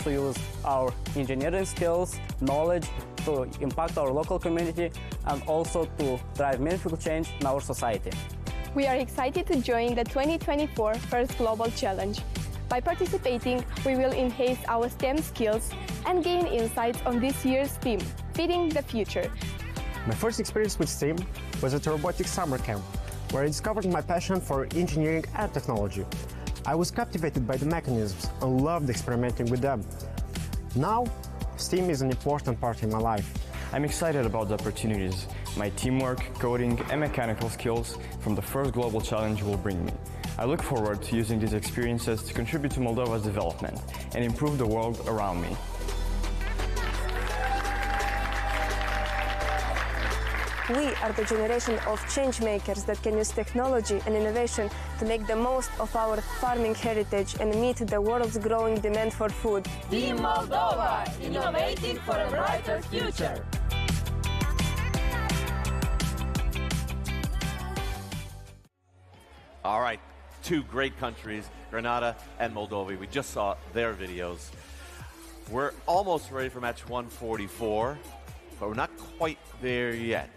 to use our engineering skills, knowledge to impact our local community and also to drive meaningful change in our society. We are excited to join the 2024 First Global Challenge. By participating, we will enhance our STEM skills and gain insights on this year's theme, Feeding the Future. My first experience with STEAM was at a robotics summer camp, where I discovered my passion for engineering and technology. I was captivated by the mechanisms and loved experimenting with them. Now, STEAM is an important part in my life. I'm excited about the opportunities my teamwork, coding, and mechanical skills from the First Global Challenge will bring me. I look forward to using these experiences to contribute to Moldova's development and improve the world around me. We are the generation of change makers that can use technology and innovation to make the most of our farming heritage and meet the world's growing demand for food. Team Moldova, innovating for a brighter future. All right, two great countries, Grenada and Moldova. We just saw their videos. We're almost ready for match 144, but we're not quite there yet.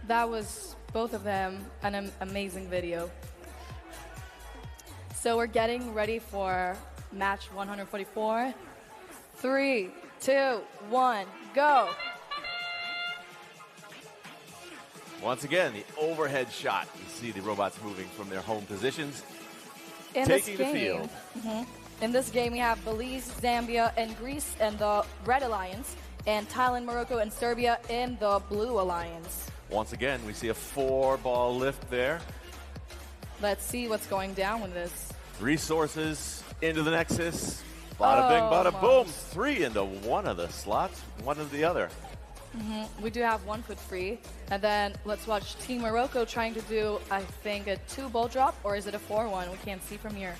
That was, both of them, an amazing video. So we're getting ready for match 144. 3, 2, 1, go! Once again, the overhead shot. You see the robots moving from their home positions, taking the field. In this game, we have Belize, Zambia, and Greece in the Red Alliance, and Thailand, Morocco, and Serbia in the Blue Alliance. Once again, we see a 4-ball lift there. Let's see what's going down with this. Resources into the Nexus. Bada bing, bada boom. 3 into one of the slots, one into the other. We do have 1 foot free. And then let's watch Team Morocco trying to do, I think, a 2 ball drop, or is it a 4-1? We can't see from here.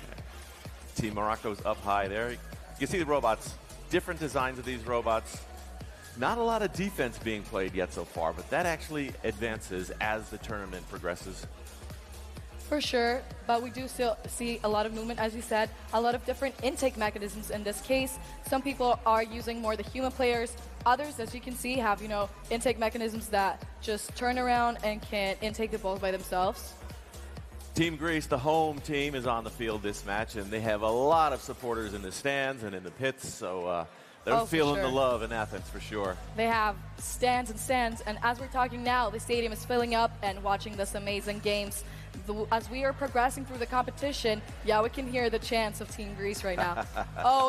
Team Morocco's up high there. You can see the robots, different designs of these robots. Not a lot of defense being played yet so far, but that actually advances as the tournament progresses. For sure, but we do still see a lot of movement, as you said, a lot of different intake mechanisms in this case. Some people are using more the human players. Others, as you can see, have, intake mechanisms that just turn around and can intake the balls by themselves. Team Greece, the home team, is on the field this match, and they have a lot of supporters in the stands and in the pits, so they're feeling the love in Athens for sure. They have stands and stands, and as we're talking now, the stadium is filling up and watching this amazing games. As we are progressing through the competition, we can hear the chants of Team Greece right now.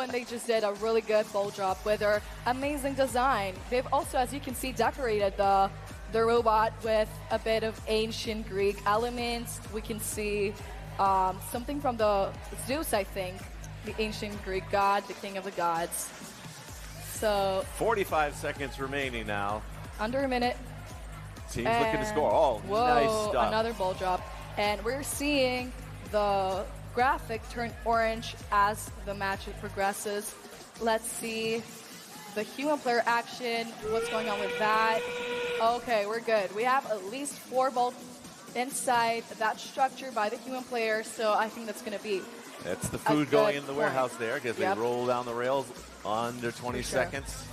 And they just did a really good ball drop with their amazing design. They've also, as you can see, decorated the robot with a bit of ancient Greek elements. We can see something from the Zeus, I think, the ancient Greek god, the king of the gods. So 45 seconds remaining now. Under a minute. Team's looking to score. Nice stuff. Another ball drop. And we're seeing the graphic turn orange as the match progresses. Let's see the human player action. What's going on with that? Okay, we're good. We have at least 4 balls inside that structure by the human player, so I think that's going to be That's the food going in the warehouse there because they roll down the rails under 20 seconds.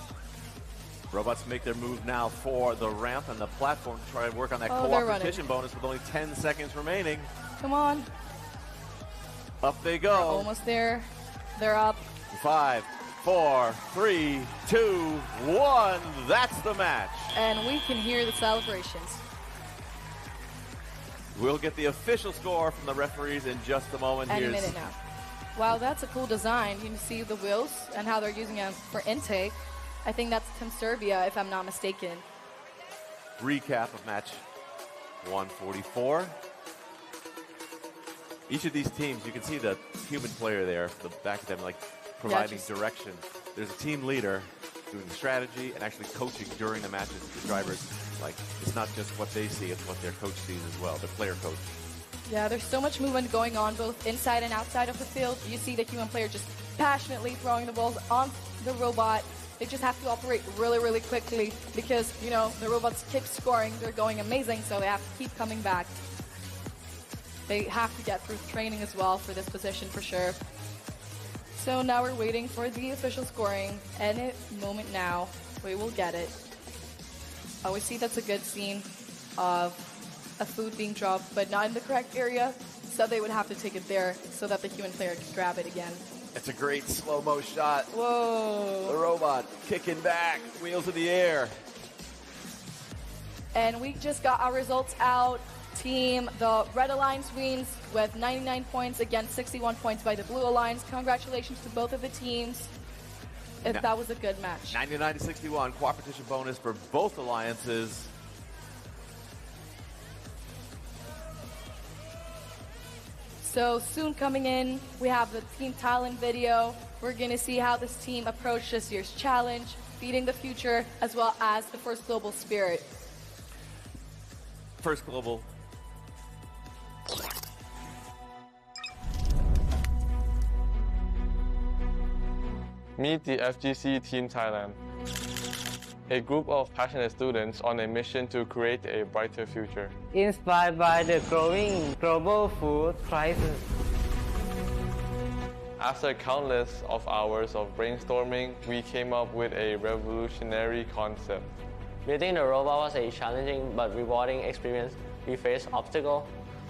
Robots make their move now for the ramp and the platform to try to work on that cooperation bonus with only 10 seconds remaining. Come on. Up they go. They're almost there. They're up. 5, 4, 3, 2, 1. That's the match. And we can hear the celebrations. We'll get the official score from the referees in just a moment. Any minute now. Wow, that's a cool design. You can see the wheels and how they're using them for intake. I think that's Team Serbia, if I'm not mistaken. Recap of match 144. Each of these teams, you can see the human player there, the back of them, like providing direction. There's a team leader doing the strategy and actually coaching during the matches. The drivers, like, it's not just what they see, it's what their coach sees as well, the player coach. Yeah, there's so much movement going on both inside and outside of the field. You see the human player just passionately throwing the balls on the robot. They just have to operate really, really quickly because, the robots keep scoring. They're going amazing, so they have to keep coming back. They have to get through training as well for this position for sure. So now we're waiting for the official scoring. Any moment now, we will get it. We see that's a good scene of a food being dropped, but not in the correct area, so they would have to take it there so that the human player can grab it again. It's a great slow-mo shot. Whoa. The robot kicking back, wheels in the air. And we just got our results out. The Red Alliance wins with 99 points against 61 points by the Blue Alliance. Congratulations to both of the teams. That was a good match. 99 to 61, cooperation bonus for both alliances. So soon coming in, we have the Team Thailand video. We're going to see how this team approached this year's challenge, feeding the future, as well as the First Global Spirit. First Global. Meet the FGC Team Thailand, a group of passionate students on a mission to create a brighter future. Inspired by the growing global food crisis. After countless of hours of brainstorming, we came up with a revolutionary concept. Building the robot was a challenging but rewarding experience. We faced obstacles,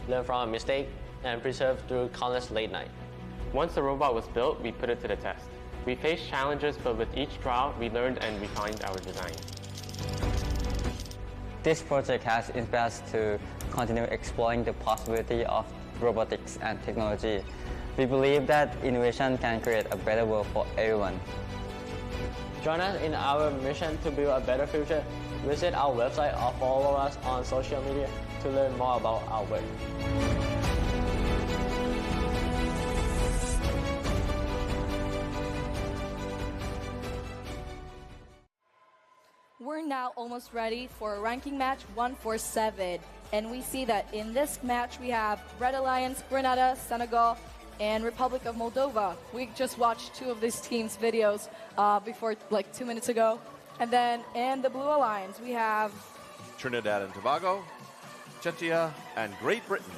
learned from a mistake, and preserved through countless late nights. Once the robot was built, we put it to the test. We faced challenges, but with each trial, we learned and refined our design. This project has inspired us to continue exploring the possibility of robotics and technology. We believe that innovation can create a better world for everyone. Join us in our mission to build a better future. Visit our website or follow us on social media to learn more about our work. we're now almost ready for ranking match 147. And we see that in this match we have Red Alliance, Grenada, Senegal, and Republic of Moldova. We just watched two of these teams' videos before, like 2 minutes ago. And then in the Blue Alliance, we have Trinidad and Tobago, Czechia, and Great Britain.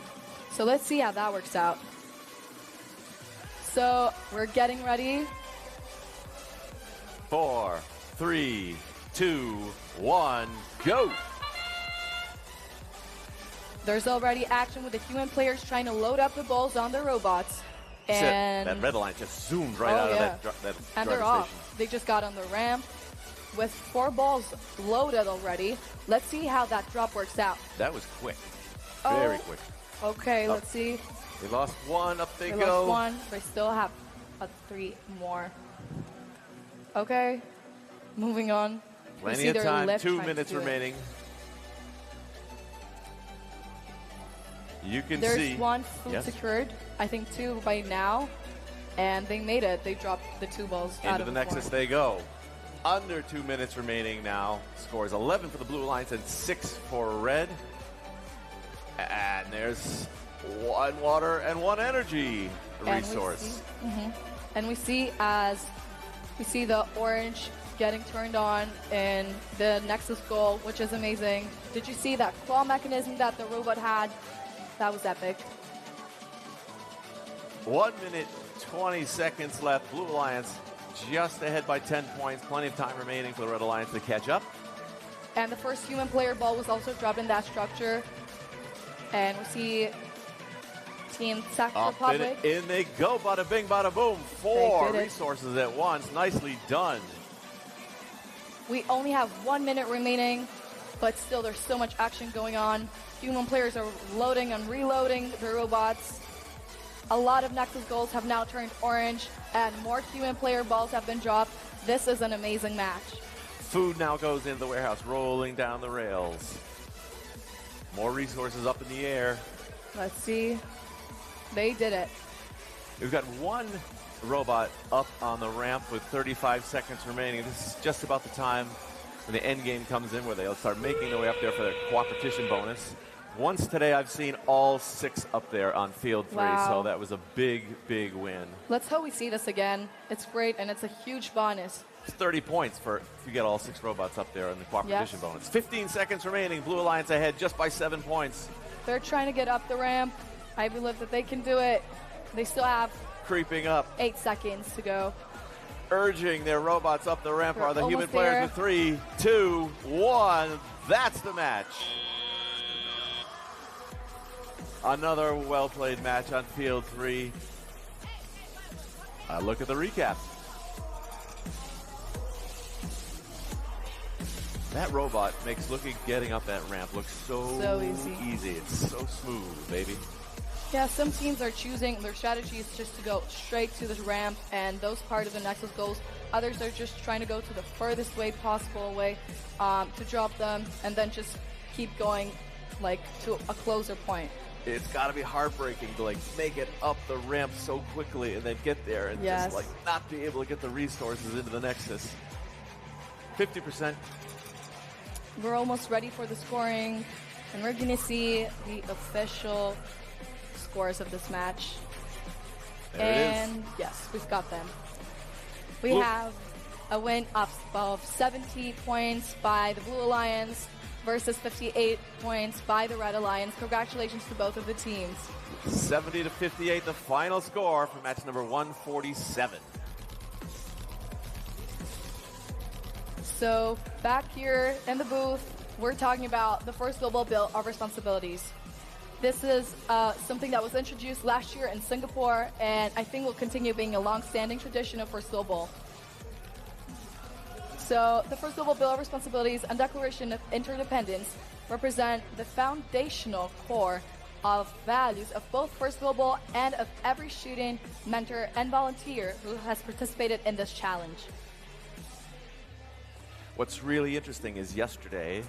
So let's see how that works out. So we're getting ready. 4, 3, 2, 1, go! There's already action with the human players trying to load up the balls on the robots. And that red line just zoomed right out of that and they're off. They just got on the ramp with 4 balls loaded already. Let's see how that drop works out. That was quick. Oh. Very quick. Okay, let's see. They lost 1, up they They go. lost 1, they still have 3 more. Okay, moving on. Plenty of time, 2 minutes remaining. You can There's see. 1 food secured, I think 2 by now, and they made it. They dropped the 2 balls out Into of the Nexus they go. Under 2 minutes remaining now. Scores 11 for the Blue Alliance and 6 for Red. And there's 1 water and 1 energy resource. And we see as we see the orange getting turned on in the Nexus goal, which is amazing. Did you see that claw mechanism that the robot had? That was epic. 1 minute, 20 seconds left. Blue Alliance just ahead by 10 points. Plenty of time remaining for the Red Alliance to catch up. And the first human player ball was also dropped in that structure. And we see Team Czech Republic. In they go, bada bing, bada boom. 4 resources at once. Nicely done. We only have 1 minute remaining, but still there's so much action going on. Human players are loading and reloading the robots. A lot of Nexus goals have now turned orange, and more human player balls have been dropped. This is an amazing match. Food now goes into the warehouse, rolling down the rails. More resources up in the air. Let's see. They did it. We've got 1 robot up on the ramp with 35 seconds remaining. This is just about the time when the Endgame comes in, where they'll start making their way up there for their cooperation bonus. Once today, I've seen all 6 up there on field 3, so that was a big, big win. Let's hope we see this again. It's great, and it's a huge bonus. It's 30 points if you get all 6 robots up there in the cooperation bonus. 15 seconds remaining. Blue Alliance ahead just by 7 points. They're trying to get up the ramp. I believe that they can do it. They still have creeping up. 8 seconds to go. Urging their robots up the ramp are the human players with 3, 2, 1. That's the match. Another well-played match on field 3. Look at the recap. That robot makes getting up that ramp look so easy. It's so smooth, baby. Yeah, some teams are choosing, their strategy is just to go straight to the ramp and those part of the Nexus goals. Others are just trying to go to the furthest way possible to drop them and then just keep going to a closer point. It's got to be heartbreaking to make it up the ramp so quickly and then get there and just not be able to get the resources into the Nexus. 50%. We're almost ready for the scoring, and we're going to see the official scores of this match. There it is. Yes, we've got them. We have a win of 70 points by the Blue Alliance versus 58 points by the Red Alliance. Congratulations to both of the teams. 70-58, the final score for match number 147. So back here in the booth, we're talking about the first global bill of responsibilities. This is something that was introduced last year in Singapore, and I think will continue being a long-standing tradition of First Global. So the First Global Bill of Responsibilities and Declaration of Interdependence represent the foundational core of values of both First Global and of every student, mentor, and volunteer who has participated in this challenge. What's really interesting is yesterday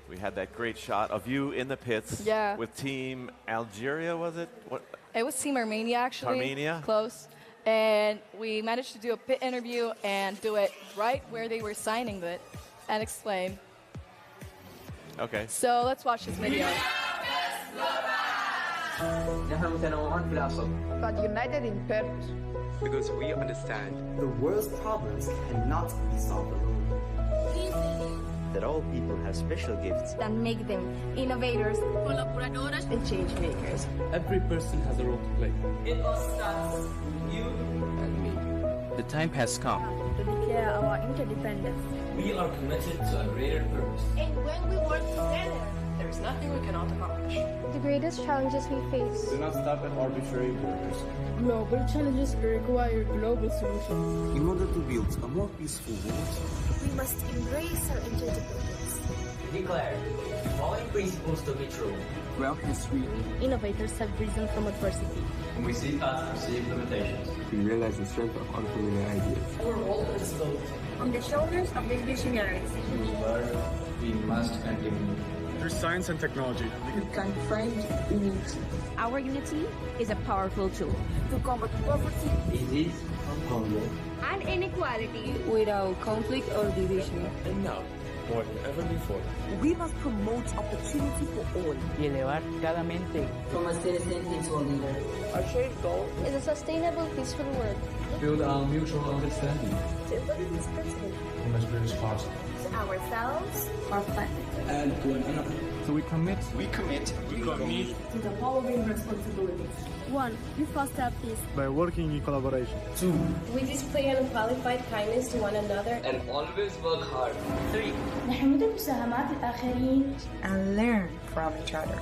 we had that great shot of you in the pits with Team Algeria, was it? What? It was Team Armenia, actually. Armenia? Close. And we managed to do a pit interview and do it right where they were signing it. and explain. Okay. So let's watch this video. But united in purpose. Because we understand the world's problems cannot be solved alone. That all people have special gifts that make them innovators, colaboradores, and change makers. Every person has a role to play. It all starts with you and me. The time has come To declare our interdependence. We are committed to a greater purpose. And when we work together, there is nothing we cannot accomplish. The greatest challenges we face Do not stop at arbitrary borders. Global challenges require global solutions. in order to build a more peaceful world. we must embrace our interdependence. We declare the following principles to be true. Throughout history, Innovators have risen from adversity. When we see paths to see implementations, we realize the strength of unfamiliar ideas. Our role is built On the shoulders of the visionaries. we learn, we must continue. Through science and technology, We can find unity. Our unity is a powerful tool To combat poverty, disease, hunger, and inequality. without conflict or division. and now, more than ever before, We must promote opportunity for all. Y elevar cada mente. from a citizen into a leader. Our shared goal is a sustainable, peaceful world. build our mutual understanding. To embody this principle And as great as possible. to ourselves, our planet. And to one another. So we commit. To the following responsibilities. 1. We foster peace. By working in collaboration. 2. We display unqualified kindness to one another. And always work hard. 3. نحمد مساهمات الآخرين. And learn from each other.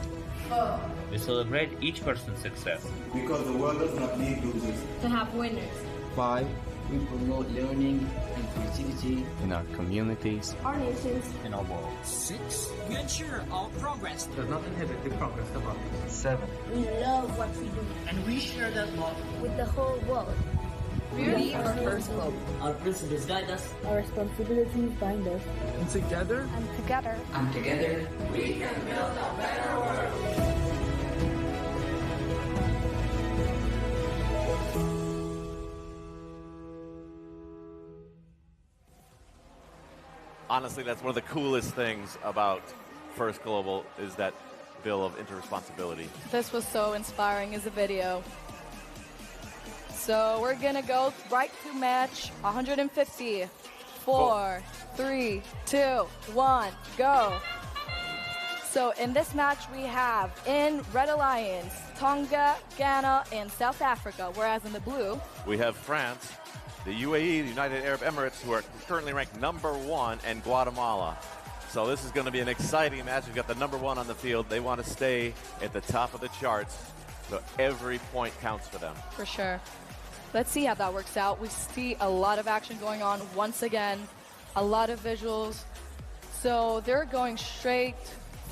4. We celebrate each person's success. Because the world does not need losers. To have winners. 5. We promote learning and creativity In our communities. Our nations. In our world. 6. We ensure our progress. Does not inhibit the progress of others. 7. We love what we do. And we share that love With the whole world. We are first love. Our principles guide us. Our responsibilities bind us. And together, And together. And together, we can build a better world. Honestly, that's one of the coolest things about First Global is that bill of interresponsibility. This was so inspiring as a video. So we're gonna go right to match 150. 4, 3, 2, 1, go. So in this match we have in Red Alliance, Tonga, Ghana, and South Africa, whereas in the blue, We have France, the UAE, the United Arab Emirates, who are currently ranked #1, and Guatemala. So this is going to be an exciting match. We've got the #1 on the field. They want to stay at the top of the charts, so every point counts for them. for sure. Let's see how that works out. We see a lot of action going on once again, a lot of visuals. So they're going straight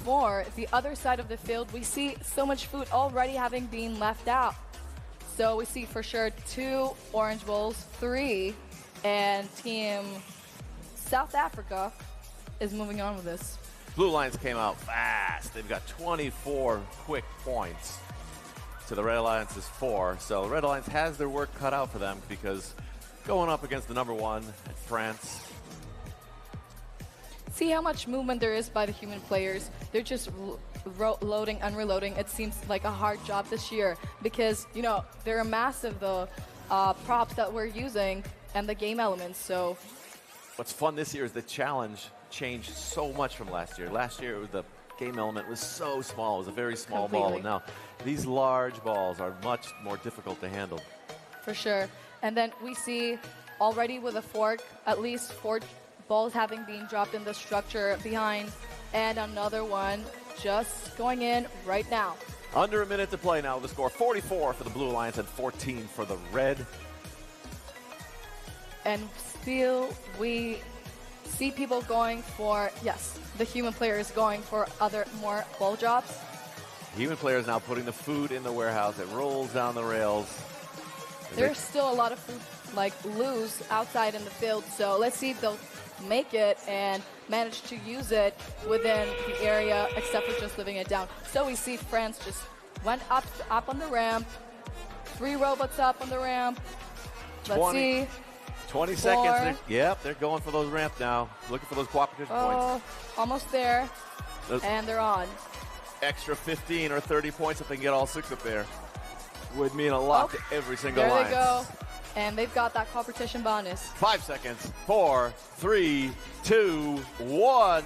for the other side of the field. We see so much food already having been left out. So we see for sure 2 orange bowls, 3, and Team South Africa is moving on with this. Blue Lions came out fast. They've got 24 quick points to the Red Alliance's 4. So Red Alliance has their work cut out for them because going up against the #1 France. See how much movement there is by the human players. They're just loading and reloading. It seems like a hard job this year because, you know, they're massive, the props that we're using and the game elements. So What's fun this year is the challenge changed so much from last year. Last year, the game element was so small. It was a very small ball. Completely. Now, these large balls are much more difficult to handle. for sure. And then we see already with a fork, at least 4 balls having been dropped in the structure behind, and another one just going in right now. Under a minute to play now. The score 44 for the Blue Alliance and 14 for the Red. And still we see people going for, yes, the human player is going for more ball drops. Human players now putting the food in the warehouse. It rolls down the rails. There's still a lot of food like loose outside in the field, so let's see if they'll make it and manage to use it within the area except for just living it down. So we see France just went up on the ramp, 3 robots up on the ramp. Let's 20. see. 20 seconds. Yep, they're going for those ramp now. Looking for those cooperation points. Almost there. And they're on. Extra 15 or 30 points if they can get all 6 up there. Would mean a lot to every single alliance. There they go. And they've got that competition bonus. 5 seconds. 4, 3, 2, 1.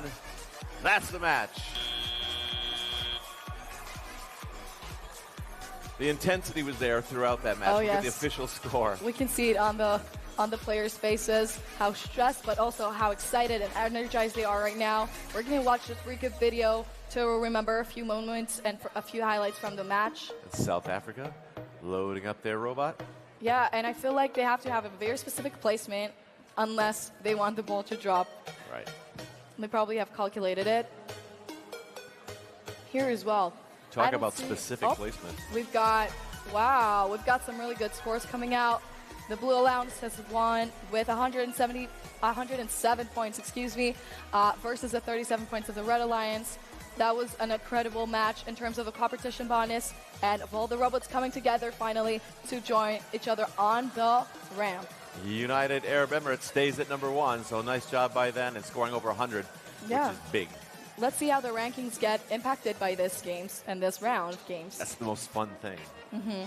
That's the match. The intensity was there throughout that match. Oh, Look yes. at the official score. We can see it on the players' faces, how stressed, but also how excited and energized they are right now. We're going to watch this recap video to remember a few moments and a few highlights from the match. It's South Africa loading up their robot. Yeah, and I feel like they have to have a very specific placement unless they want the ball to drop. Right. They probably have calculated it. Here as well. Talk about specific placement. We've got some really good scores coming out. The Blue Alliance has won with 107 points, versus the 37 points of the Red Alliance. That was an incredible match in terms of the competition bonus and of all the robots coming together finally to join each other on the ramp. United Arab Emirates stays at #1, so nice job by them and scoring over 100, which is big. Let's see how the rankings get impacted by this games and this round of games. That's the most fun thing. Mm-hmm.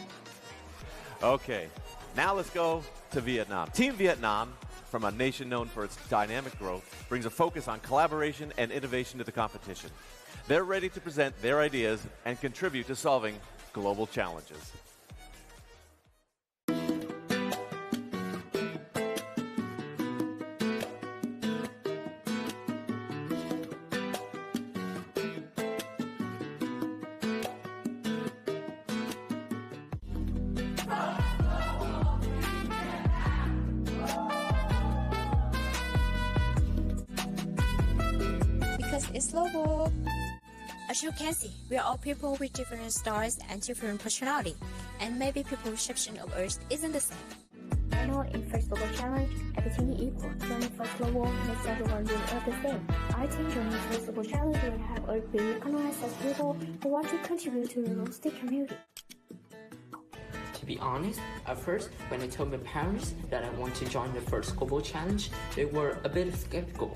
Okay, now let's go to Vietnam. Team Vietnam, from a nation known for its dynamic growth, brings a focus on collaboration and innovation to the competition. They're ready to present their ideas and contribute to solving global challenges. Because it's global. As you can see, we are all people with different stars and different personality, and maybe people's perception of Earth isn't the same. I know in First Global Challenge, everything is equal. Joining First Global makes everyone doing all the same. Our team joining First Global Challenge will have Earth be recognized as people who want to contribute to the realistic community. To be honest, at first, when I told my parents that I want to join the First Global Challenge, they were a bit skeptical.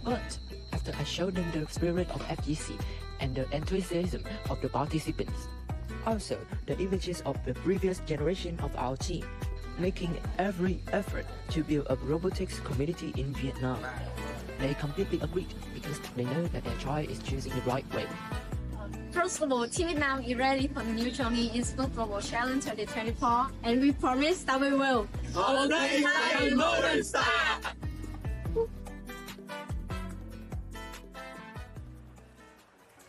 But after I showed them the spirit of FGC and the enthusiasm of the participants, also the images of the previous generation of our team, making every effort to build a robotics community in Vietnam, they completely agreed because they know that their choice is choosing the right way. First of all, Team Vietnam is ready for the new journey in First Global Challenge 2024, and we promise that we will.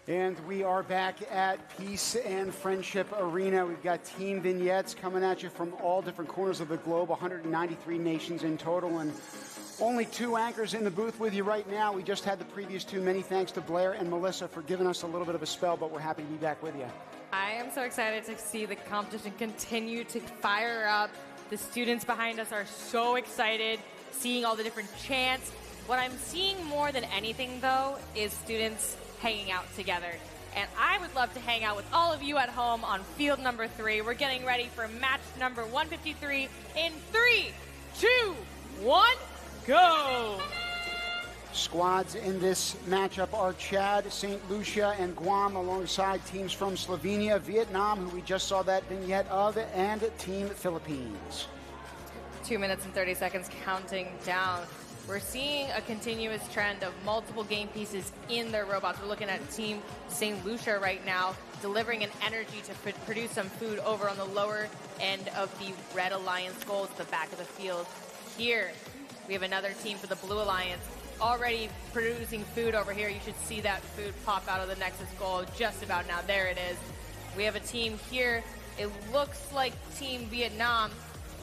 And we are back at Peace and Friendship Arena. We've got team vignettes coming at you from all different corners of the globe, 193 nations in total, and only 2 anchors in the booth with you right now. We just had the previous 2. Many thanks to Blair and Melissa for giving us a little bit of a spell, but we're happy to be back with you. I am so excited to see the competition continue to fire up. The students behind us are so excited, seeing all the different chants. What I'm seeing more than anything, though, is students hanging out together. And I would love to hang out with all of you at home on field number 3. We're getting ready for match number 153 in 3, 2, 1, go! Squads in this matchup are Chad, St. Lucia, and Guam, alongside teams from Slovenia, Vietnam, who we just saw that vignette of, and Team Philippines. 2 minutes and 30 seconds counting down. We're seeing a continuous trend of multiple game pieces in their robots. We're looking at Team St. Lucia right now, delivering an energy to produce some food over on the lower end of the Red Alliance goal at the back of the field. Here, we have another team for the Blue Alliance, already producing food over here. You should see that food pop out of the Nexus goal just about now. There it is. We have a team here. It looks like Team Vietnam.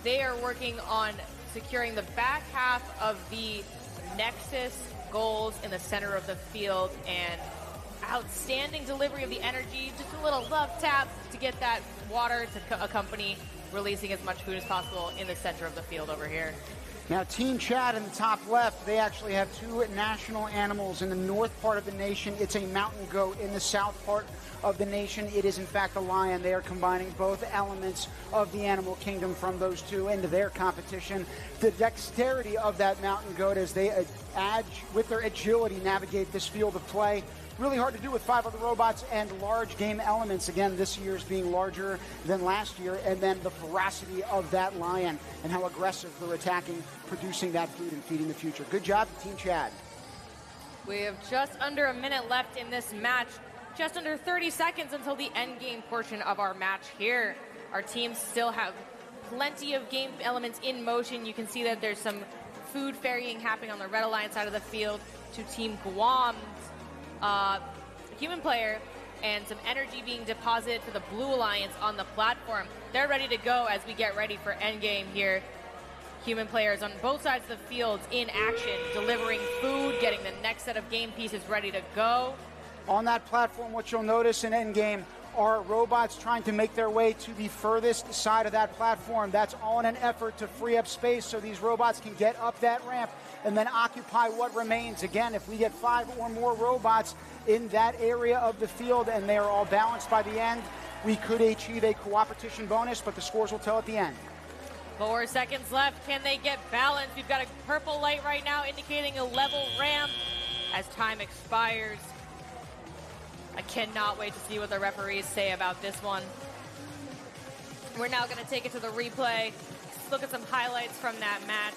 They are working on securing the back half of the Nexus goals in the center of the field, and outstanding delivery of the energy. Just a little love tap to get that water to accompany releasing as much food as possible in the center of the field over here. Now, Team Chad in the top left, they actually have two national animals in the north part of the nation. It's a mountain goat. In the south part of the nation, it is in fact a lion. They are combining both elements of the animal kingdom from those two into their competition. The dexterity of that mountain goat as they with their agility navigate this field of play. Really hard to do with 5 other robots and large game elements. Again, this year's being larger than last year. And then the ferocity of that lion and how aggressive they're attacking, producing that food and feeding the future. Good job, Team Chad. We have just under a minute left in this match. Just under 30 seconds until the end game portion of our match here. Our teams still have plenty of game elements in motion. You can see that there's some food ferrying happening on the Red Alliance side of the field to Team Guam's human player, and some energy being deposited for the Blue Alliance on the platform. They're ready to go as we get ready for Endgame here. Human players on both sides of the field in action, delivering food, getting the next set of game pieces ready to go. On that platform, what you'll notice in Endgame are robots trying to make their way to the furthest side of that platform. That's all in an effort to free up space so these robots can get up that ramp and then occupy what remains. Again, if we get 5 or more robots in that area of the field and they are all balanced by the end, we could achieve a cooperation bonus, but the scores will tell at the end. 4 seconds left. Can they get balanced? We've got a purple light right now indicating a level ramp as time expires. I cannot wait to see what the referees say about this one. We're now going to take it to the replay. Let's look at some highlights from that match.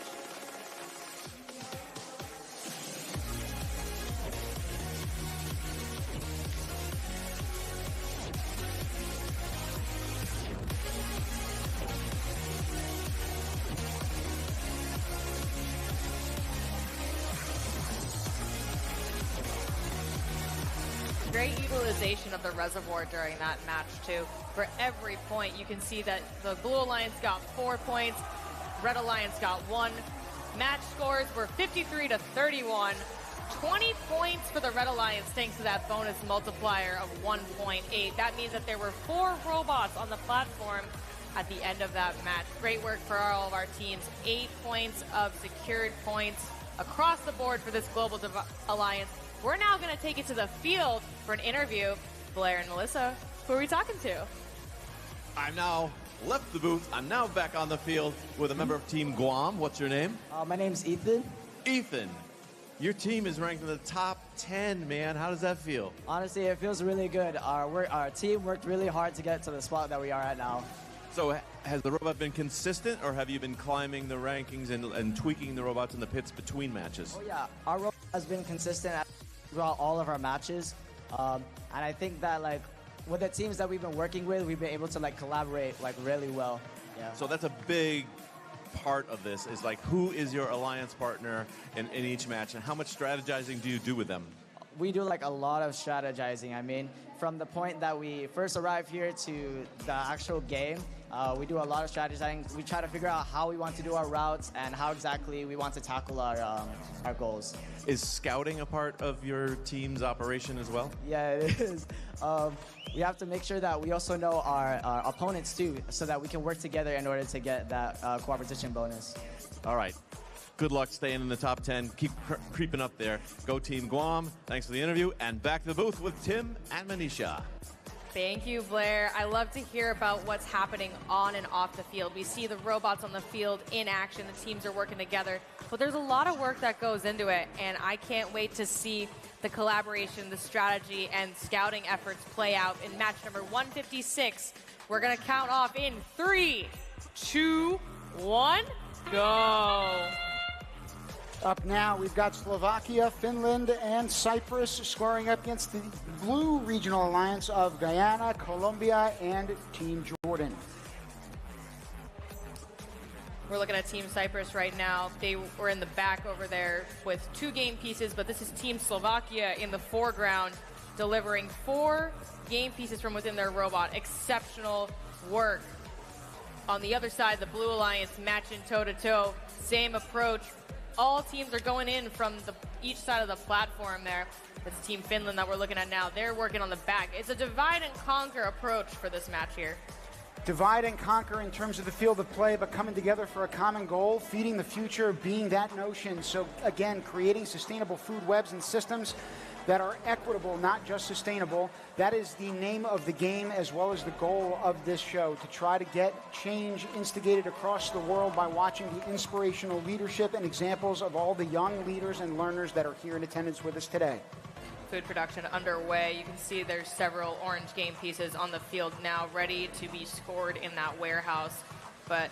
Great utilization of the reservoir during that match too. For every point, you can see that the Blue Alliance got 4 points, Red Alliance got 1. Match scores were 53-31. 20 points for the Red Alliance thanks to that bonus multiplier of 1.8. That means that there were 4 robots on the platform at the end of that match. Great work for all of our teams. 8 points of secured points across the board for this Global Alliance. We're now going to take it to the field for an interview. Blair and Melissa, who are we talking to? I'm now left the booth. I'm now back on the field with a member of Team Guam. What's your name? My name's Ethan. Ethan, your team is ranked in the top 10, man. How does that feel? Honestly, it feels really good. Our team worked really hard to get to the spot that we are at now. So has the robot been consistent, or have you been climbing the rankings and tweaking the robots in the pits between matches? Oh yeah, our robot has been consistent throughout all of our matches. And I think that with the teams that we've been working with, we've been able to collaborate really well. Yeah. So that's a big part of this is who is your alliance partner in each match, and how much strategizing do you do with them? We do a lot of strategizing. I mean, from the point that we first arrive here to the actual game, we do a lot of strategizing. We try to figure out how we want to do our routes and how exactly we want to tackle our goals. Is scouting a part of your team's operation as well? Yeah, it is. We have to make sure that we also know our opponents too, so that we can work together in order to get that cooperation bonus. All right. Good luck staying in the top 10. Keep creeping up there. Go Team Guam. Thanks for the interview. And back to the booth with Tim and Manisha. Thank you, Blair. I love to hear about what's happening on and off the field. We see the robots on the field in action. The teams are working together. But there's a lot of work that goes into it, and I can't wait to see the collaboration, the strategy, and scouting efforts play out in match number 156. We're going to count off in 3, 2, 1, go. Up now, we've got Slovakia, Finland, and Cyprus scoring up against the Blue Regional Alliance of Guyana, Colombia, and Team Jordan. We're looking at Team Cyprus right now. They were in the back over there with 2 game pieces, but this is Team Slovakia in the foreground, delivering 4 game pieces from within their robot. Exceptional work. On the other side, the Blue Alliance matching toe-to-toe. Same approach. All teams are going in from each side of the platform there. It's Team Finland that we're looking at now. They're working on the back. It's a divide and conquer approach for this match here. Divide and conquer in terms of the field of play, but coming together for a common goal, feeding the future being that notion. So again, creating sustainable food webs and systems that are equitable, not just sustainable. That is the name of the game as well as the goal of this show, to try to get change instigated across the world by watching the inspirational leadership and examples of all the young leaders and learners that are here in attendance with us today. Food production underway. You can see there's several orange game pieces on the field now ready to be scored in that warehouse. But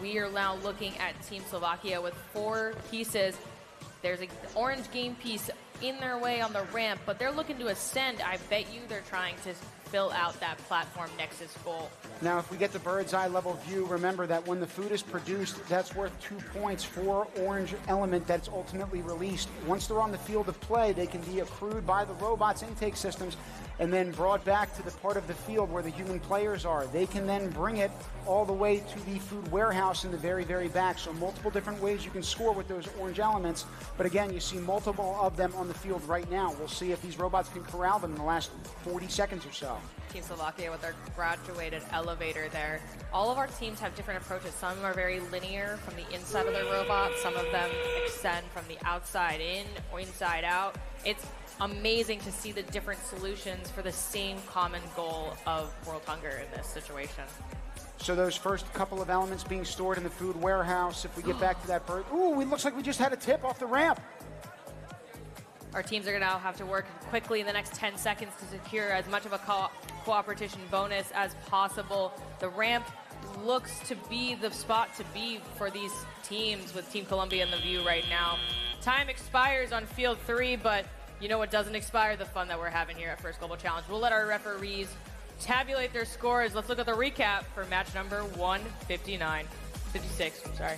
we are now looking at Team Slovakia with 4 pieces. There's an orange game piece in their way on the ramp, but they're looking to ascend. I bet you they're trying to fill out that platform Nexus goal. Now, if we get the bird's eye level view, remember that when the food is produced, that's worth 2 points for orange element that's ultimately released. Once they're on the field of play, they can be accrued by the robots' intake systems and then brought back to the part of the field where the human players are. They can then bring it all the way to the food warehouse in the very, very back. So multiple different ways you can score with those orange elements. But again, you see multiple of them on the field right now. We'll see if these robots can corral them in the last 40 seconds or so. Team Slovakia with their graduated elevator there. All of our teams have different approaches. Some are very linear from the inside of the robot. Some of them extend from the outside in or inside out. It's amazing to see the different solutions for the same common goal of world hunger in this situation. So those first couple of elements being stored in the food warehouse, if we get back to that bird. Ooh, it looks like we just had a tip off the ramp. Our teams are going to now have to work quickly in the next 10 seconds to secure as much of a cooperation bonus as possible. The ramp looks to be the spot to be for these teams, with Team Colombia in the view right now. Time expires on field 3, but you know what doesn't expire? The fun that we're having here at First Global Challenge. We'll let our referees tabulate their scores. Let's look at the recap for match number 56, sorry.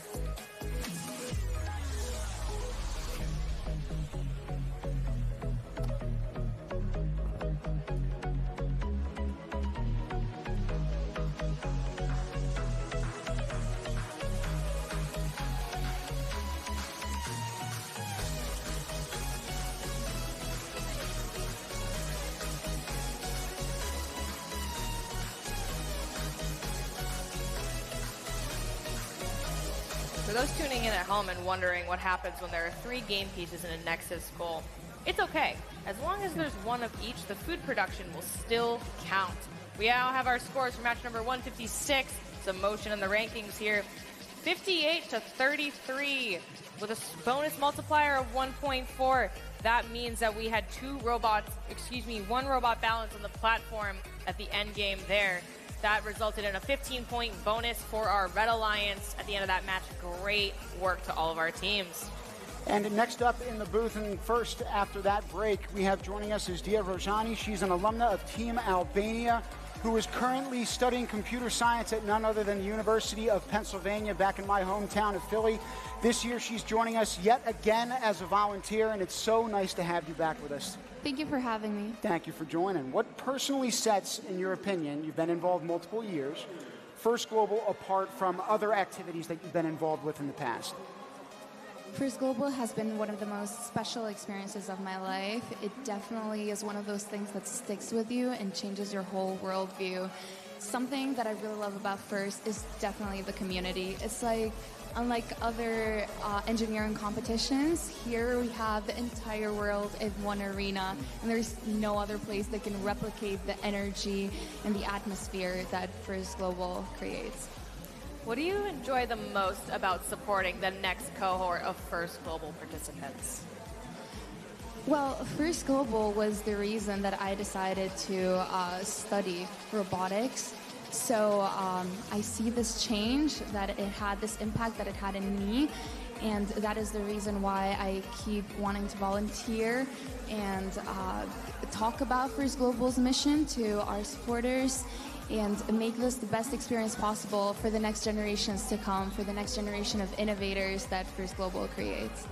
For those tuning in at home and wondering what happens when there are 3 game pieces in a Nexus goal, it's okay. As long as there's 1 of each, the food production will still count. We now have our scores for match number 156. Some motion in the rankings here. 58-33 with a bonus multiplier of 1.4. That means that we had 1 robot balance on the platform at the end game there. That resulted in a 15-point bonus for our Red Alliance at the end of that match. Great work to all of our teams. And next up in the booth, and first after that break, we have joining us is Dia Rojani. She's an alumna of Team Albania, who is currently studying computer science at none other than the University of Pennsylvania back in my hometown of Philly. This year, she's joining us yet again as a volunteer, and it's so nice to have you back with us. Thank you for having me. Thank you for joining. What personally sets, in your opinion, you've been involved multiple years, First Global apart from other activities that you've been involved with in the past? First Global has been one of the most special experiences of my life. It definitely is one of those things that sticks with you and changes your whole worldview. Something that I really love about First is definitely the community. It's like, unlike other engineering competitions, here we have the entire world in one arena, and there's no other place that can replicate the energy and the atmosphere that First Global creates. What do you enjoy the most about supporting the next cohort of First Global participants? Well, First Global was the reason that I decided to study robotics. So I see this change, that it had this impact that it had in me, and that is the reason why I keep wanting to volunteer and talk about First Global's mission to our supporters and make this the best experience possible for the next generations to come, for the next generation of innovators that First Global creates.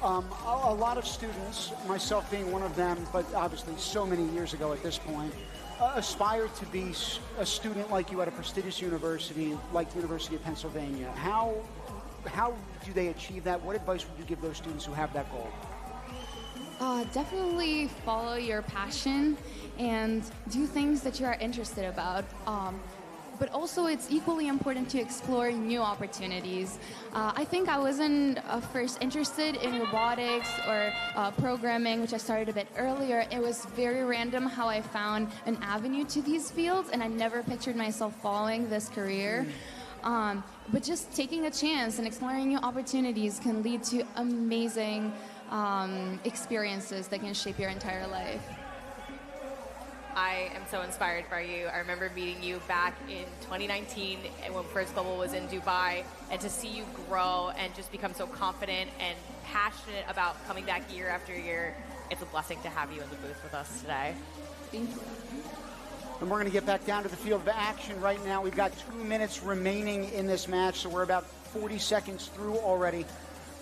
A lot of students, myself being one of them, but obviously so many years ago at this point, aspire to be a student like you at a prestigious university like the University of Pennsylvania. How do they achieve that? What advice would you give those students who have that goal? Definitely follow your passion and do things that you are interested about. but also it's equally important to explore new opportunities. I think I wasn't first interested in robotics or programming, which I started a bit earlier. It was very random how I found an avenue to these fields, and I never pictured myself following this career. But just taking a chance and exploring new opportunities can lead to amazing experiences that can shape your entire life. I am so inspired by you. I remember meeting you back in 2019 when First Global was in Dubai, and to see you grow and just become so confident and passionate about coming back year after year. It's a blessing to have you in the booth with us today. Thank you. And we're going to get back down to the field of action right now. We've got 2 minutes remaining in this match, so we're about 40 seconds through already.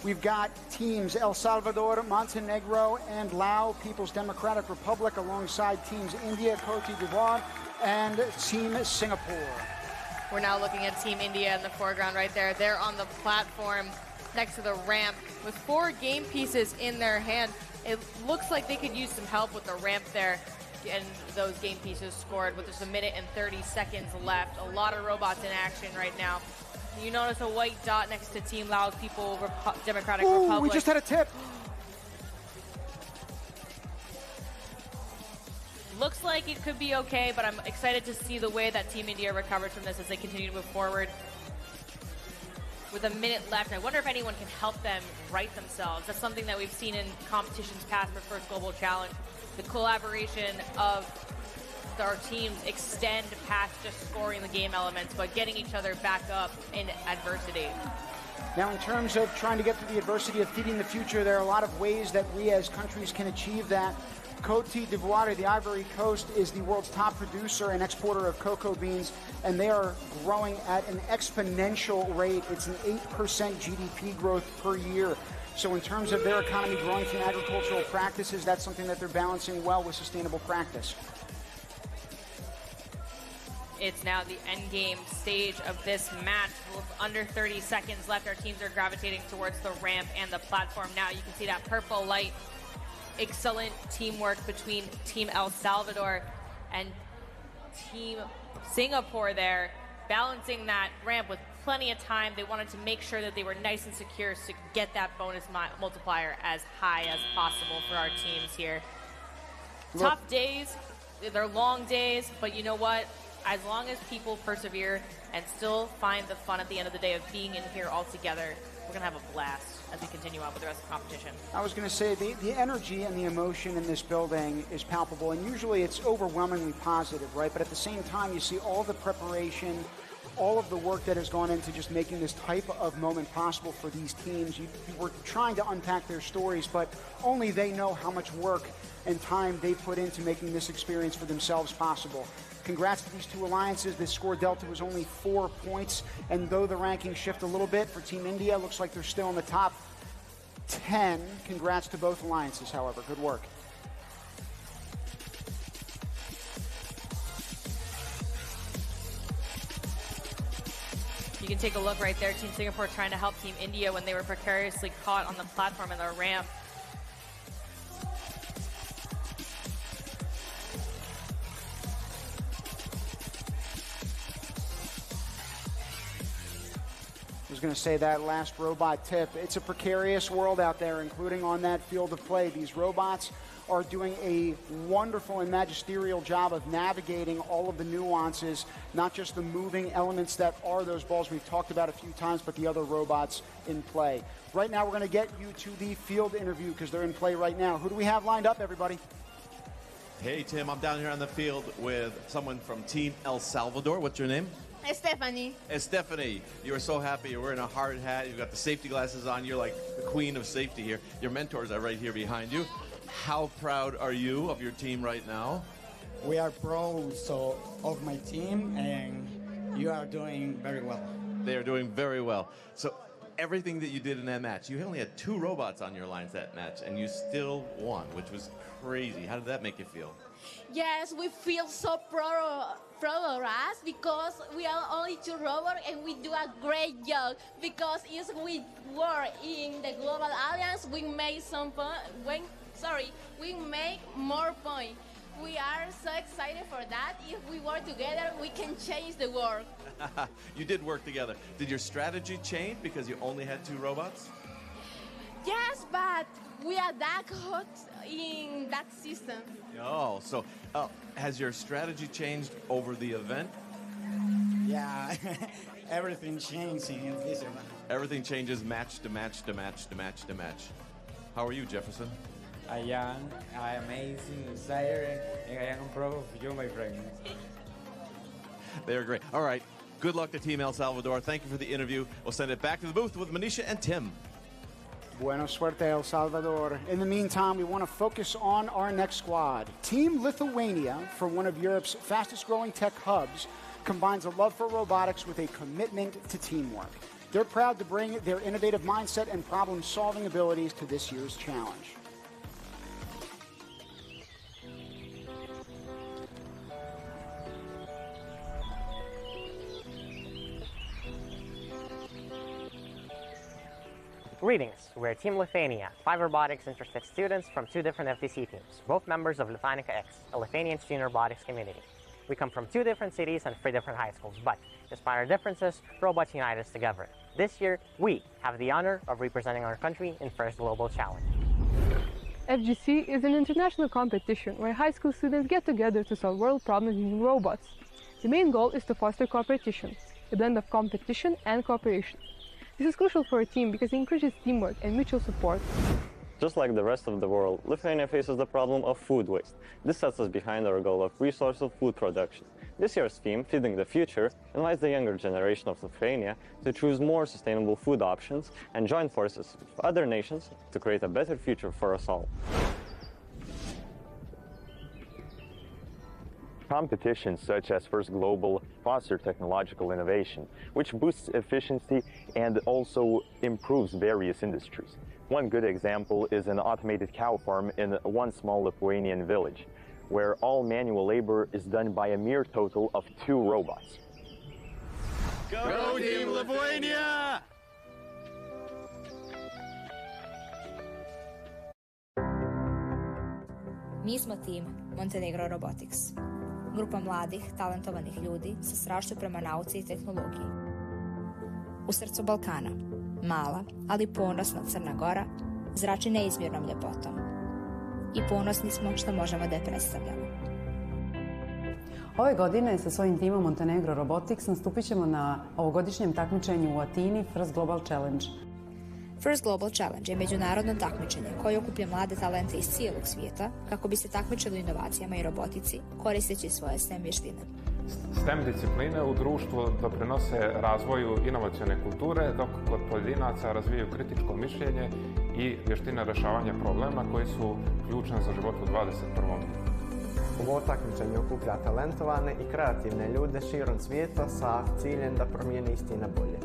We've got teams El Salvador, Montenegro, and Laos, People's Democratic Republic, alongside teams India, Cote d'Ivoire, and Team Singapore. We're now looking at Team India in the foreground right there. They're on the platform next to the ramp with 4 game pieces in their hand. It looks like they could use some help with the ramp there, and those game pieces scored with just 1 minute and 30 seconds left. A lot of robots in action right now. You notice a white dot next to Team Laos, People Democratic Republic. We just had a tip. Looks like it could be okay, but I'm excited to see the way that Team India recovered from this as they continue to move forward. With 1 minute left, I wonder if anyone can help them right themselves. That's something that we've seen in competitions past for First Global Challenge. The collaboration of our teams extend past just scoring the game elements, but getting each other back up in adversity. Now, in terms of trying to get through the adversity of feeding the future, there are a lot of ways that we as countries can achieve that. Cote d'Ivoire, the Ivory Coast, is the world's top producer and exporter of cocoa beans, and they are growing at an exponential rate. It's an 8% GDP growth per year. So in terms of their economy growing from agricultural practices, that's something that they're balancing well with sustainable practice. It's now the endgame stage of this match. With under 30 seconds left, our teams are gravitating towards the ramp and the platform now. You can see that purple light. Excellent teamwork between Team El Salvador and Team Singapore there, balancing that ramp with plenty of time. They wanted to make sure that they were nice and secure to get that bonus multiplier as high as possible for our teams here. Tough days, they're long days, but you know what? As long as people persevere and still find the fun at the end of the day of being in here all together, we're going to have a blast as we continue on with the rest of the competition. I was going to say, the energy and the emotion in this building is palpable, and usually it's overwhelmingly positive, right? But at the same time, you see all the preparation, all of the work that has gone into just making this type of moment possible for these teams. You were trying to unpack their stories, but only they know how much work and time they put into making this experience for themselves possible. Congrats to these two alliances. The score delta was only 4 points, and though the rankings shift a little bit for Team India, looks like they're still in the top 10. Congrats to both alliances, however. Good work. You can take a look right there. Team Singapore trying to help Team India when they were precariously caught on the platform and the ramp. I was going to say that last robot tip. It's a precarious world out there, including on that field of play. These robots are doing a wonderful and magisterial job of navigating all of the nuances, not just the moving elements that are those balls we've talked about a few times, but the other robots in play. Right now, we're going to get you to the field interview because they're in play right now. Who do we have lined up, everybody? Hey, Tim, I'm down here on the field with someone from Team El Salvador. What's your name? Stephanie. Stephanie, you are so happy. You're wearing a hard hat. You've got the safety glasses on. You're like the queen of safety here. Your mentors are right here behind you. How proud are you of your team right now? We are proud of my team, and you are doing very well. They are doing very well. So everything that you did in that match, you only had 2 robots on your lines that match, and you still won, which was crazy. How did that make you feel? Yes, we feel so proud of us because we are only 2 robots and we do a great job. Because if we were in the Global Alliance, we made we make more points. we are so excited for that. If we work together, we can change the world. You did work together. Did your strategy change because you only had 2 robots? Yes, but we are that hot in that system. Oh, so has your strategy changed over the event? Yeah, everything changed in this event. Everything changes match to match to match to match to match. How are you, Jefferson? I am amazing, excited, and I am proud of you, my friend. They are great. All right. Good luck to Team El Salvador. Thank you for the interview. We'll send it back to the booth with Manisha and Tim. Buena suerte, El Salvador. In the meantime, we want to focus on our next squad. Team Lithuania, from one of Europe's fastest-growing tech hubs, combines a love for robotics with a commitment to teamwork. They're proud to bring their innovative mindset and problem-solving abilities to this year's challenge. Greetings, we're Team Lithuania, 5 robotics-interested students from 2 different FTC teams, both members of Lithuanica X, a Lithuanian student robotics community. We come from 2 different cities and 3 different high schools, but despite our differences, robots unite us together. This year, we have the honor of representing our country in First Global Challenge. FGC is an international competition where high school students get together to solve world problems using robots. The main goal is to foster cooperation, a blend of competition and cooperation. This is crucial for a team because it encourages teamwork and mutual support. Just like the rest of the world, Lithuania faces the problem of food waste. This sets us behind our goal of resourceful food production. This year's theme, Feeding the Future, invites the younger generation of Lithuania to choose more sustainable food options and join forces with other nations to create a better future for us all. Competitions such as First Global foster technological innovation, which boosts efficiency and also improves various industries. One good example is an automated cow farm in one small Lithuanian village, where all manual labor is done by a mere total of 2 robots. Go Team Lithuania! Mi smo tim Montenegro Robotics. Grupa mladih, talentovanih ljudi sa strašću prema nauci i tehnologiji. U srcu Balkana, mala, ali ponosna Crna Gora, zrači neizmjernom ljepotom. I ponosni smo što možemo da je predstavljamo. Ove godine sa svojim timom Montenegro Robotics nastupit ćemo na ovogodišnjem takmičenju u Atini First Global Challenge. First Global Challenge je međunarodno takmičenje koje okuplja mlade talente iz cijelog svijeta kako bi se takmičili u inovacijama i robotici koristeći svoje STEM vještine. STEM discipline u društvu doprinose razvoju inovacione kulture, dok kod pojedinaca razvijaju kritičko mišljenje i vještine rješavanja problema koji su ključne za život u 21. Ovo takmičenje okuplja talentovane i kreativne ljude širom svijeta sa ciljem da promijene isti na bolje.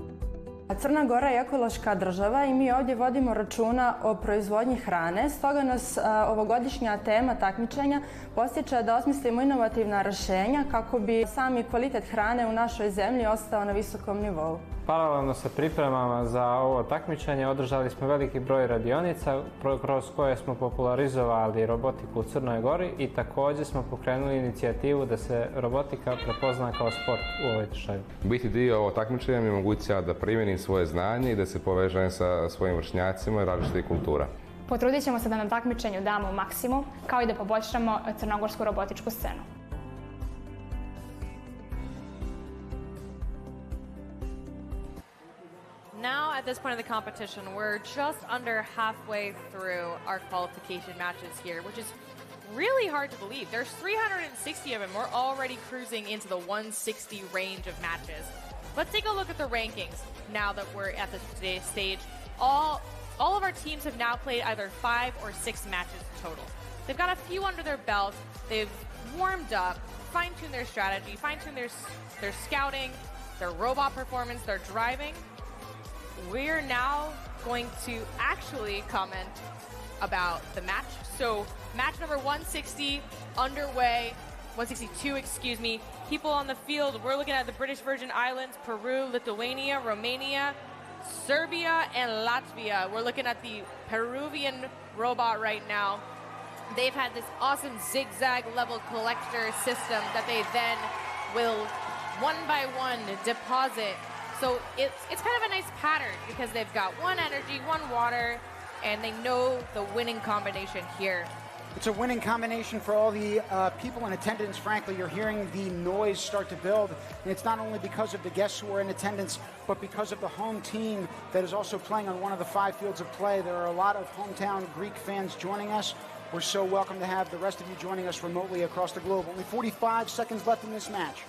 Crna Gora je ekološka država i mi ovdje vodimo računa o proizvodnji hrane, stoga nas ovogodišnja tema takmičenja postiče da osmislimo inovativna rješenja kako bi sami kvalitet hrane u našoj zemlji ostao na visokom nivou. Paralelno sa pripremama za ovo takmičenje održali smo veliki broj radionica kroz koje smo popularizovali robotiku u Crnoj Gori i također smo pokrenuli inicijativu da se robotika prepozna kao sport u ovoj državi. Biti dio ovog takmičenja mi omogućava da primjenim svoje znanje i da se povežem sa svojim vršnjacima i različitih kultura. Potrudit ćemo se da na takmičenju damo maksimum, kao i da poboljšamo crnogorsku robotičku scenu. Now, at this point of the competition, we're just under halfway through our qualification matches here, which is really hard to believe. There's 360 of them. We're already cruising into the 160 range of matches. Let's take a look at the rankings now that we're at today's stage. All of our teams have now played either 5 or 6 matches total. They've got a few under their belt. They've warmed up, fine-tuned their strategy, fine-tuned their scouting, their robot performance, their driving. We're now going to actually comment about the match. So match number 160 underway, 162, excuse me. People on the field, we're looking at the British Virgin Islands, Peru, Lithuania, Romania, Serbia, and Latvia. We're looking at the Peruvian robot right now. they've had this awesome zigzag level collector system that they then will one by one deposit. So it's kind of a nice pattern because they've got one energy, one water, and they know the winning combination here. It's a winning combination for all the people in attendance. Frankly, you're hearing the noise start to build, and it's not only because of the guests who are in attendance, but because of the home team that is also playing on one of the 5 fields of play. There are a lot of hometown Greek fans joining us. We're so welcome to have the rest of you joining us remotely across the globe. Only 45 seconds left in this match.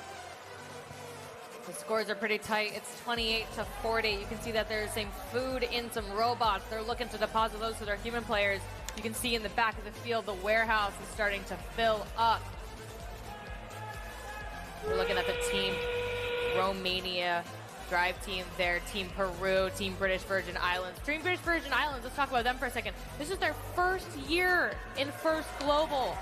The scores are pretty tight. It's 28-40. You can see that there's some food in some robots. They're looking to deposit those to their human players. You can see in the back of the field, the warehouse is starting to fill up. We're looking at the team Romania drive team there, Team Peru, Team British Virgin Islands. Team British Virgin Islands, let's talk about them for a second. This is their first year in First Global.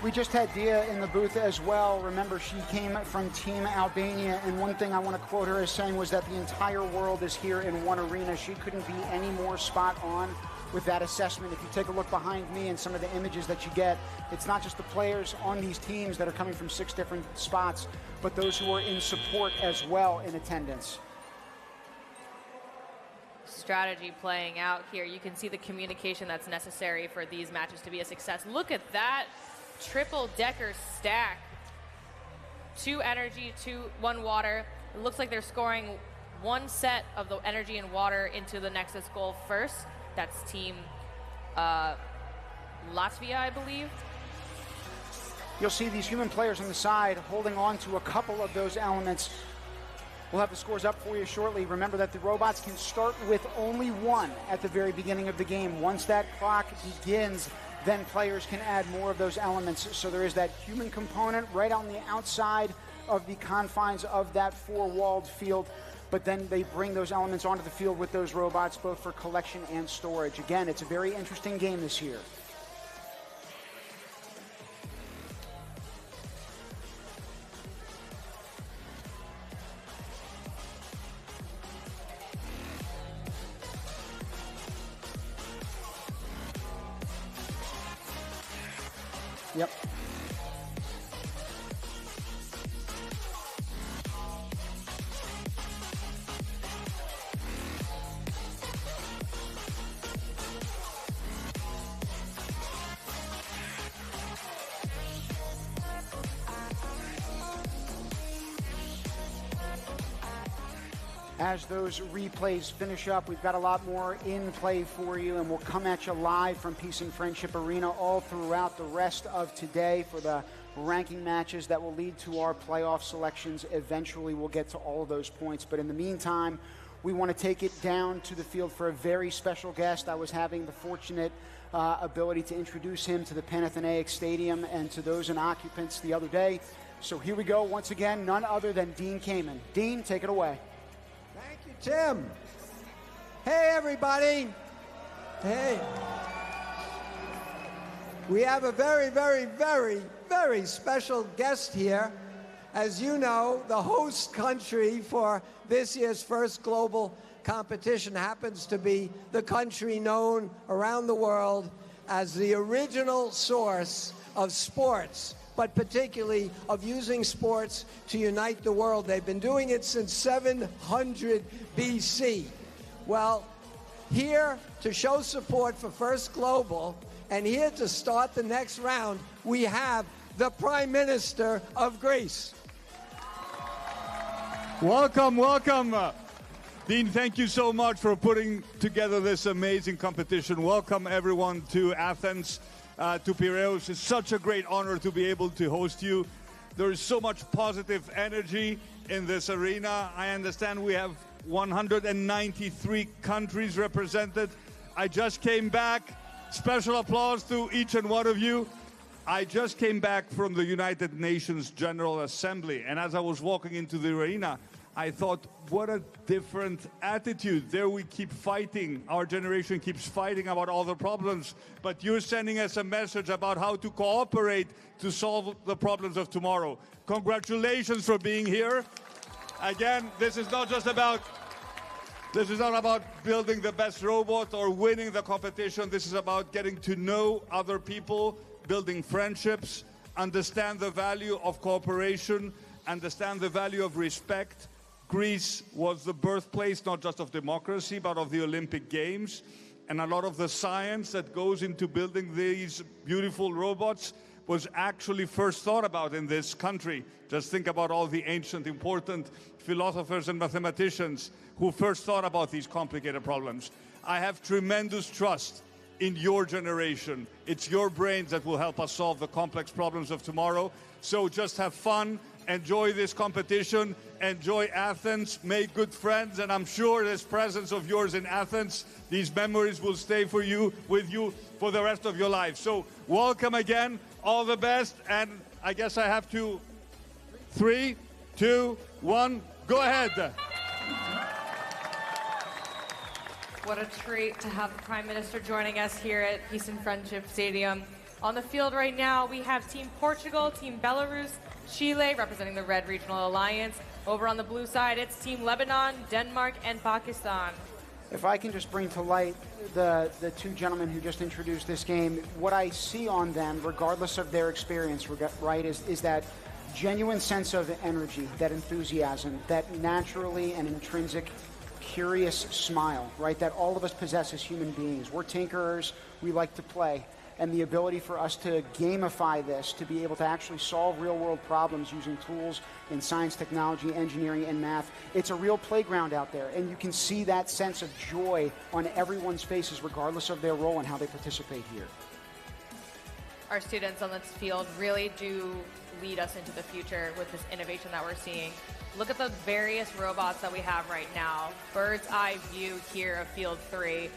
We just had Dia in the booth as well. Remember, she came from Team Albania, and one thing I want to quote her as saying was that the entire world is here in one arena. She couldn't be any more spot on with that assessment. If you take a look behind me and some of the images that you get, it's not just the players on these teams that are coming from 6 different spots, but those who are in support as well in attendance. Strategy playing out here. You can see the communication that's necessary for these matches to be a success. Look at that triple-decker stack. 2 energy, 1 water. It looks like they're scoring 1 set of the energy and water into the Nexus goal first. That's Team Latvia, I believe. You'll see these human players on the side holding on to a couple of those elements. We'll have the scores up for you shortly. Remember that the robots can start with only 1 at the very beginning of the game. Once that clock begins, then players can add more of those elements. So there is that human component right on the outside of the confines of that 4-walled field. But then they bring those elements onto the field with those robots, both for collection and storage. Again, it's a very interesting game this year. Yep. As those replays finish up, we've got a lot more in play for you, and we'll come at you live from Peace and Friendship Arena all throughout the rest of today for the ranking matches that will lead to our playoff selections. Eventually, we'll get to all of those points, but in the meantime, we want to take it down to the field for a very special guest. I was having the fortunate ability to introduce him to the Panathenaic Stadium and to those in occupants the other day. So here we go once again, none other than Dean Kamen. Dean, take it away. Tim. Hey, everybody. Hey. We have a very, very, very, very special guest here. As you know, the host country for this year's First Global competition happens to be the country known around the world as the original source of sports, but particularly of using sports to unite the world. They've been doing it since 700 BC. Well, here to show support for First Global and here to start the next round, we have the Prime Minister of Greece. Welcome, welcome. Dean, thank you so much for putting together this amazing competition. Welcome everyone to Athens. To Piraeus. It's such a great honor to be able to host you. There is so much positive energy in this arena. I understand we have 193 countries represented. I just came back. Special applause to each and one of you. I just came back from the United Nations General Assembly, and as I was walking into the arena, I thought, what a different attitude. There we keep fighting. Our generation keeps fighting about all the problems, but you're sending us a message about how to cooperate to solve the problems of tomorrow. Congratulations for being here. Again, this is not just about This is not about building the best robot or winning the competition. This is about getting to know other people, building friendships, understand the value of cooperation, understand the value of respect. Greece was the birthplace not just of democracy, but of the Olympic Games. And a lot of the science that goes into building these beautiful robots was actually first thought about in this country. Just think about all the ancient, important philosophers and mathematicians who first thought about these complicated problems. I have tremendous trust in your generation. It's your brains that will help us solve the complex problems of tomorrow. So just have fun, enjoy this competition, enjoy Athens, make good friends, and I'm sure this presence of yours in Athens, these memories will stay with you for the rest of your life. So welcome again, all the best, and I guess I have to 3, 2, 1, go ahead. What a treat to have the Prime Minister joining us here at Peace and Friendship Stadium. On the field right now, we have Team Portugal, Team Belarus, Chile, representing the Red Regional Alliance. Over on the blue side, it's Team Lebanon, Denmark, and Pakistan. If I can just bring to light the two gentlemen who just introduced this game, what I see on them, regardless of their experience, right, is that genuine sense of energy, that enthusiasm, that naturally and intrinsic curious smile, right, that all of us possess as human beings. We're tinkerers, we like to play. And the ability for us to gamify this, to be able to actually solve real-world problems using tools in science, technology, engineering, and math. It's a real playground out there, and you can see that sense of joy on everyone's faces, regardless of their role and how they participate here. Our students on this field really do lead us into the future with this innovation that we're seeing. Look at the various robots that we have right now. Bird's eye view here of Field 3.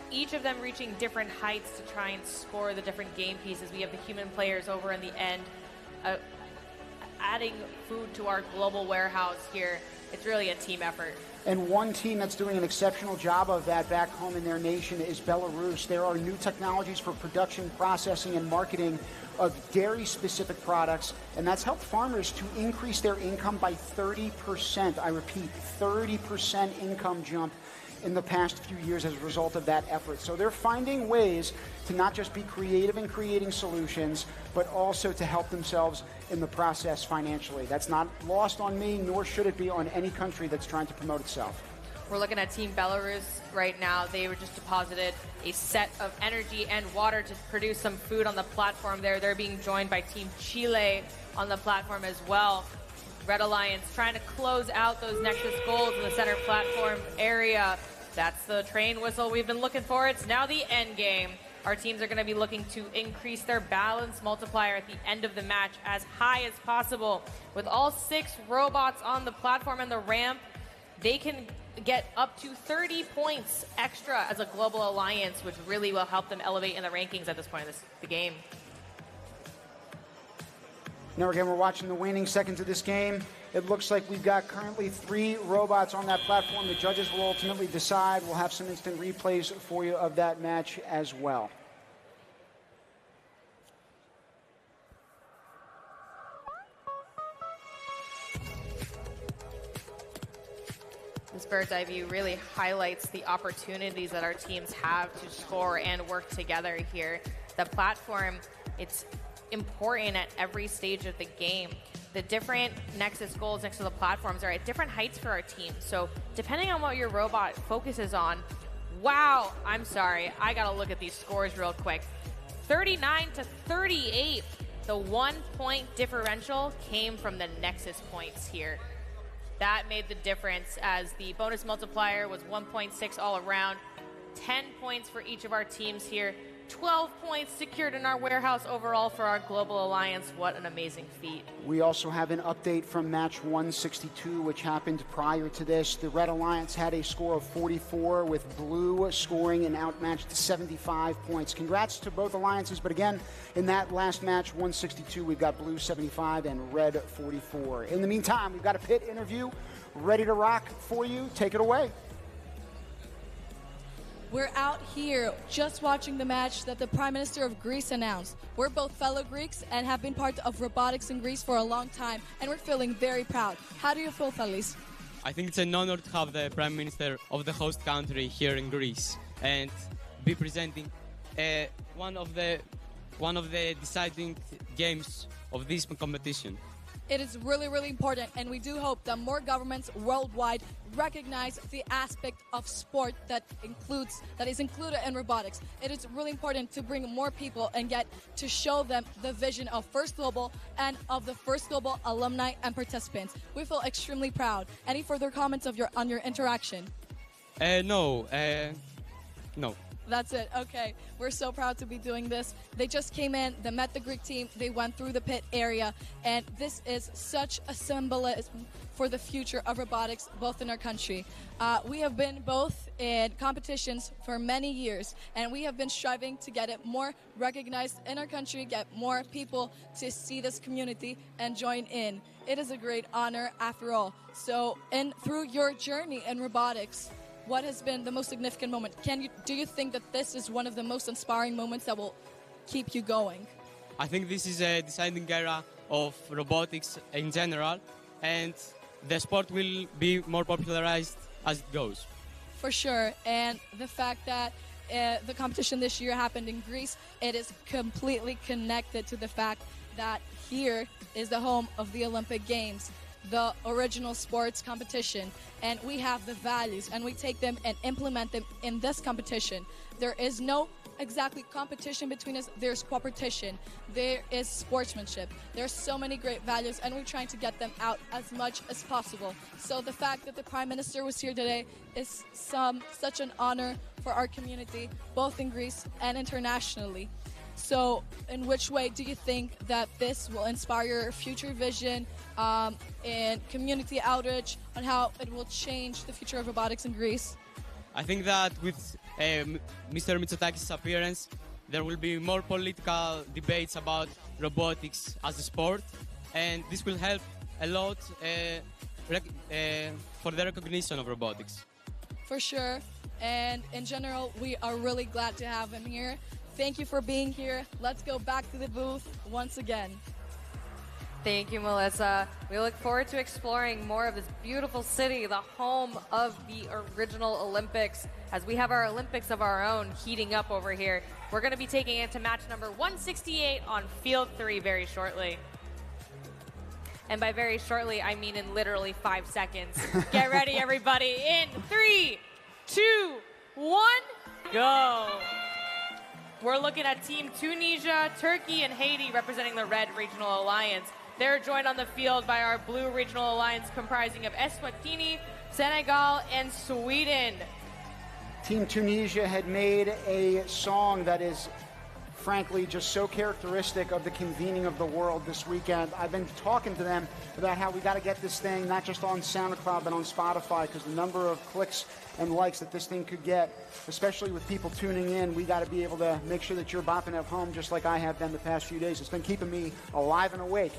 Each of them reaching different heights to try and score the different game pieces. We have the human players over in the end, adding food to our global warehouse here. It's really a team effort. And one team that's doing an exceptional job of that back home in their nation is Belarus. There are new technologies for production, processing, and marketing of dairy-specific products, and that's helped farmers to increase their income by 30%. I repeat, 30% income jump in the past few years as a result of that effort. So they're finding ways to not just be creative in creating solutions, but also to help themselves in the process financially. That's not lost on me, nor should it be on any country that's trying to promote itself. We're looking at Team Belarus right now. They were just deposited a set of energy and water to produce some food on the platform there. They're being joined by Team Chile on the platform as well. Red Alliance trying to close out those Nexus goals in the center platform area. That's the train whistle we've been looking for. It's now the end game. Our teams are going to be looking to increase their balance multiplier at the end of the match as high as possible. With all 6 robots on the platform and the ramp, they can get up to 30 points extra as a global alliance, which really will help them elevate in the rankings at this point of the game. Now again, we're watching the waning seconds of this game. It looks like we've got currently 3 robots on that platform. The judges will ultimately decide. We'll have some instant replays for you of that match as well. This bird's eye view really highlights the opportunities that our teams have to score and work together here. The platform, it's important at every stage of the game. The different Nexus goals next to the platforms are at different heights for our team. So depending on what your robot focuses on, wow, I'm sorry, I gotta look at these scores real quick. 39 to 38, the 1-point differential came from the Nexus points here. That made the difference as the bonus multiplier was 1.6 all around. 10 points for each of our teams here. 12 points secured in our warehouse overall for our global alliance. What an amazing feat. We also have an update from match 162, which happened prior to this. The Red Alliance had a score of 44, with Blue scoring an outmatched 75 points. Congrats to both alliances, but again, in that last match, 162, we've got Blue 75 and Red 44. In the meantime, we've got a pit interview ready to rock for you. Take it away. We're out here just watching the match that the Prime Minister of Greece announced. We're both fellow Greeks and have been part of robotics in Greece for a long time, and we're feeling very proud. How do you feel, Thalis? I think it's an honor to have the Prime Minister of the host country here in Greece and be presenting one of the deciding games of this competition. It is really, really important, and we do hope that more governments worldwide recognize the aspect of sport that is included in robotics. It is really important to bring more people and get to show them the vision of First Global and of the First Global alumni and participants. We feel extremely proud. Any further comments on your interaction? No. That's it. Okay. We're so proud to be doing this. They just came in, they met the Greek team, they went through the pit area, and this is such a symbolism for the future of robotics, both in our country. We have been both in competitions for many years, and we have been striving to get it more recognized in our country, get more people to see this community and join in. It is a great honor after all. So, through your journey in robotics, what has been the most significant moment? Do you think that this is one of the most inspiring moments that will keep you going? I think this is a deciding era of robotics in general, and the sport will be more popularized as it goes. For sure, and the fact that the competition this year happened in Greece, it is completely connected to the fact that here is the home of the Olympic Games, the original sports competition, and we have the values and we take them and implement them in this competition. There is no exactly competition between us, there's cooperation, there is sportsmanship, there's so many great values, and we're trying to get them out as much as possible. So the fact that the Prime Minister was here today is such an honor for our community, both in Greece and internationally. So in which way do you think that this will inspire your future vision and community outreach on how it will change the future of robotics in Greece? I think that with Mr. Mitsotakis' appearance, there will be more political debates about robotics as a sport, and this will help a lot for the recognition of robotics. For sure, and in general, we are really glad to have him here. Thank you for being here. Let's go back to the booth once again. Thank you, Melissa. We look forward to exploring more of this beautiful city, the home of the original Olympics, as we have our Olympics of our own heating up over here. We're going to be taking it to match number 168 on Field 3 very shortly. And by very shortly, I mean in literally 5 seconds. Get ready, everybody. In 3, 2, 1, go. We're looking at Team Tunisia, Turkey, and Haiti representing the Red Regional Alliance. They're joined on the field by our Blue Regional Alliance comprising of Eswatini, Senegal, and Sweden. Team Tunisia had made a song that is frankly just so characteristic of the convening of the world this weekend. I've been talking to them about how we got to get this thing not just on SoundCloud but on Spotify, because the number of clicks and likes that this thing could get, especially with people tuning in, we got to be able to make sure that you're bopping at home just like I have been the past few days. It's been keeping me alive and awake.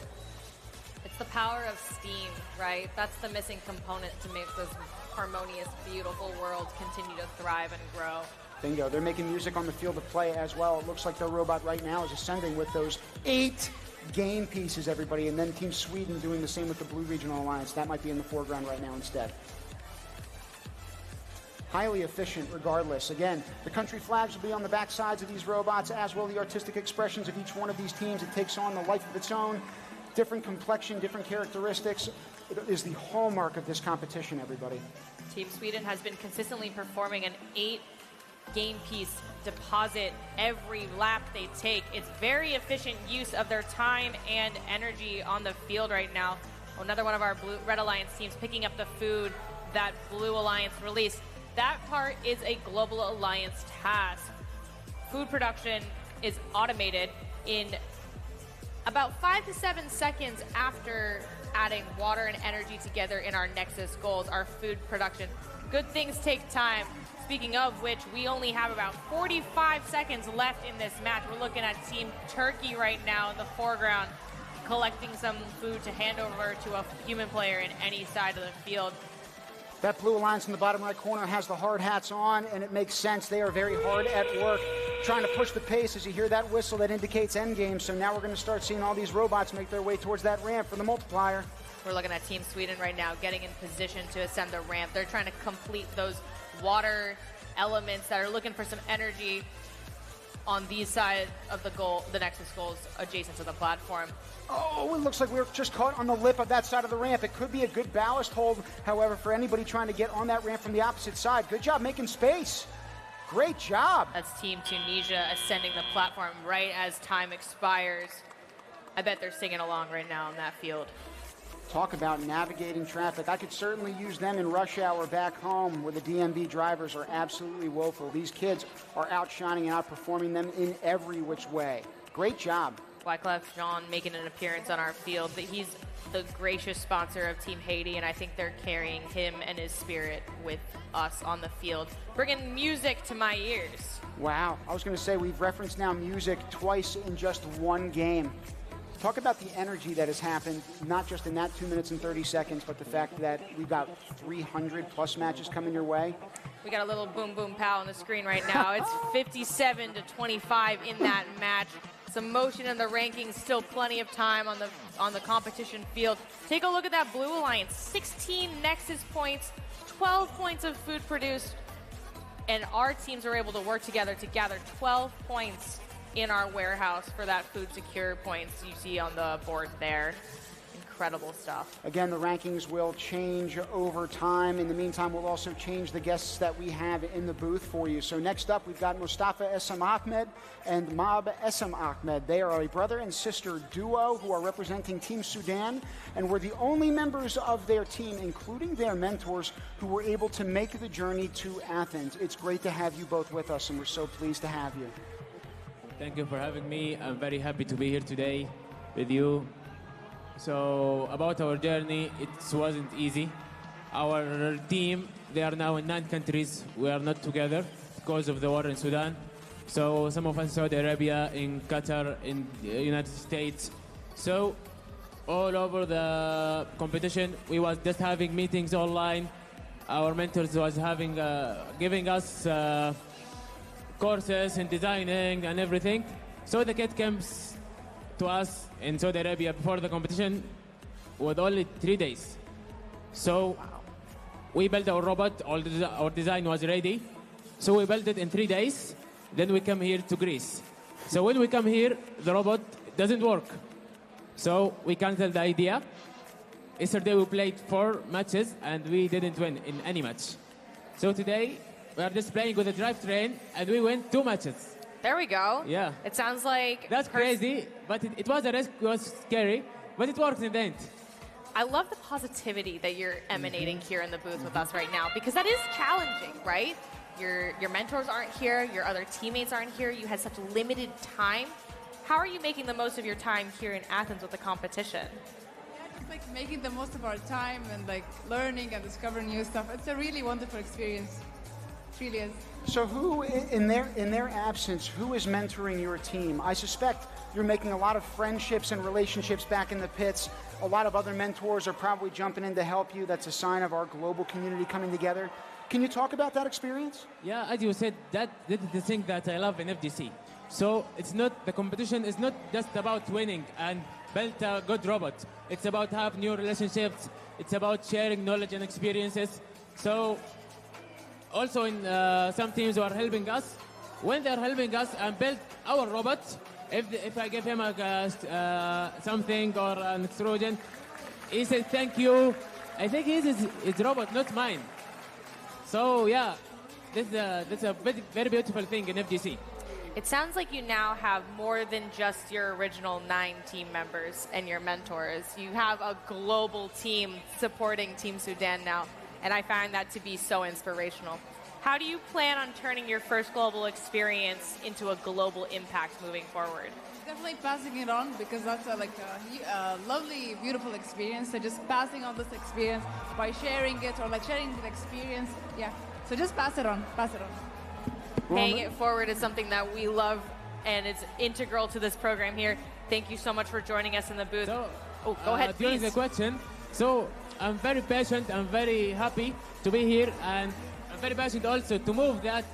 It's the power of steam, right? That's the missing component to make this harmonious, beautiful world continue to thrive and grow. Bingo. They're making music on the field of play as well. It looks like their robot right now is ascending with those 8 game pieces, everybody, and then Team Sweden doing the same with the Blue Regional Alliance. That might be in the foreground right now instead. Highly efficient regardless. Again, the country flags will be on the back sides of these robots, as will the artistic expressions of each one of these teams. It takes on the life of its own. Different complexion, different characteristics. It is the hallmark of this competition, everybody. Team Sweden has been consistently performing an 8 game piece deposit every lap they take. It's very efficient use of their time and energy on the field right now. Another one of our Red Alliance teams picking up the food that Blue Alliance released. That part is a Global Alliance task. Food production is automated in about 5 to 7 seconds after adding water and energy together in our Nexus goals, our food production. Good things take time. Speaking of which, we only have about 45 seconds left in this match. We're looking at Team Turkey right now in the foreground, collecting some food to hand over to a human player in any side of the field. That Blue Alliance in the bottom right corner has the hard hats on, and it makes sense. They are very hard at work, trying to push the pace as you hear that whistle that indicates endgame. So now we're going to start seeing all these robots make their way towards that ramp for the multiplier. We're looking at Team Sweden right now getting in position to ascend the ramp. They're trying to complete those water elements that are looking for some energy on these side of the goal, the Nexus goals adjacent to the platform. Oh, it looks like we're just caught on the lip of that side of the ramp. It could be a good ballast hold, however, for anybody trying to get on that ramp from the opposite side. Good job making space. Great job. That's Team Tunisia ascending the platform right as time expires. I bet they're singing along right now on that field. Talk about navigating traffic. I could certainly use them in rush hour back home where the DMV drivers are absolutely woeful. These kids are outshining and outperforming them in every which way. Great job. Wyclef Jean making an appearance on our field, but he's the gracious sponsor of Team Haiti, and I think they're carrying him and his spirit with us on the field, bringing music to my ears. Wow. I was going to say, we've referenced now music twice in just one game. Talk about the energy that has happened, not just in that 2 minutes and 30 seconds, but the fact that we've got 300 plus matches coming your way. We got a little boom boom pow on the screen right now. It's 57-25 in that match. Some motion in the rankings, still plenty of time on the competition field. Take a look at that Blue Alliance, 16 Nexus points, 12 points of food produced, and our teams are able to work together to gather 12 points in our warehouse for that food secure points you see on the board there. Incredible stuff. Again, the rankings will change over time. In the meantime, we'll also change the guests that we have in the booth for you. So next up, we've got Mustafa Essam Ahmed and Mab Essam Ahmed. They are a brother and sister duo who are representing Team Sudan, and we're the only members of their team, including their mentors, who were able to make the journey to Athens. It's great to have you both with us, and we're so pleased to have you. Thank you for having me. I'm very happy to be here today with you. So about our journey, it wasn't easy. Our team, they are now in 9 countries. We are not together because of the war in Sudan. So some of us in Saudi Arabia, in Qatar, in the United States. So all over the competition, we was just having meetings online. Our mentors was having, giving us courses in designing and everything. So the kit comes to us in Saudi Arabia before the competition with only 3 days. So we built our robot, our design was ready. So we built it in 3 days. Then we come here to Greece. So when we come here, the robot doesn't work. So we canceled the idea. Yesterday we played 4 matches and we didn't win in any match. So today we are just playing with a drivetrain and we win 2 matches. There we go. Yeah. It sounds like... That's crazy, but it was a risk, it was scary, but it worked in the end. I love the positivity that you're emanating here in the booth with us right now, because that is challenging, right? Your mentors aren't here, your other teammates aren't here, you had such limited time. How are you making the most of your time here in Athens with the competition? Just like making the most of our time and like learning and discovering new stuff. It's a really wonderful experience. It really is. So who, in their absence, who is mentoring your team? I suspect you're making a lot of friendships and relationships back in the pits. A lot of other mentors are probably jumping in to help you. That's a sign of our global community coming together. Can you talk about that experience? Yeah, as you said, that is the thing that I love in FGC. So it's not, the competition is not just about winning and build a good robot. It's about have new relationships. It's about sharing knowledge and experiences. So also in some teams who are helping us, when they're helping us and build our robot, if I give him something or an extrusion, he says thank you. I think his robot, not mine. So yeah, that's a very beautiful thing in FGC. It sounds like you now have more than just your original 9 team members and your mentors. You have a global team supporting Team Sudan now, and I find that to be so inspirational. How do you plan on turning your first global experience into a global impact moving forward? Definitely passing it on, because that's a lovely, beautiful experience. So just passing on this experience by sharing it, or like sharing the experience. Yeah. So just pass it on. Pass it on. Paying it forward is something that we love, and it's integral to this program here. Thank you so much for joining us in the booth. So, go ahead, during please. the question, so I'm very patient. I'm very happy to be here, and I'm very passionate also to move that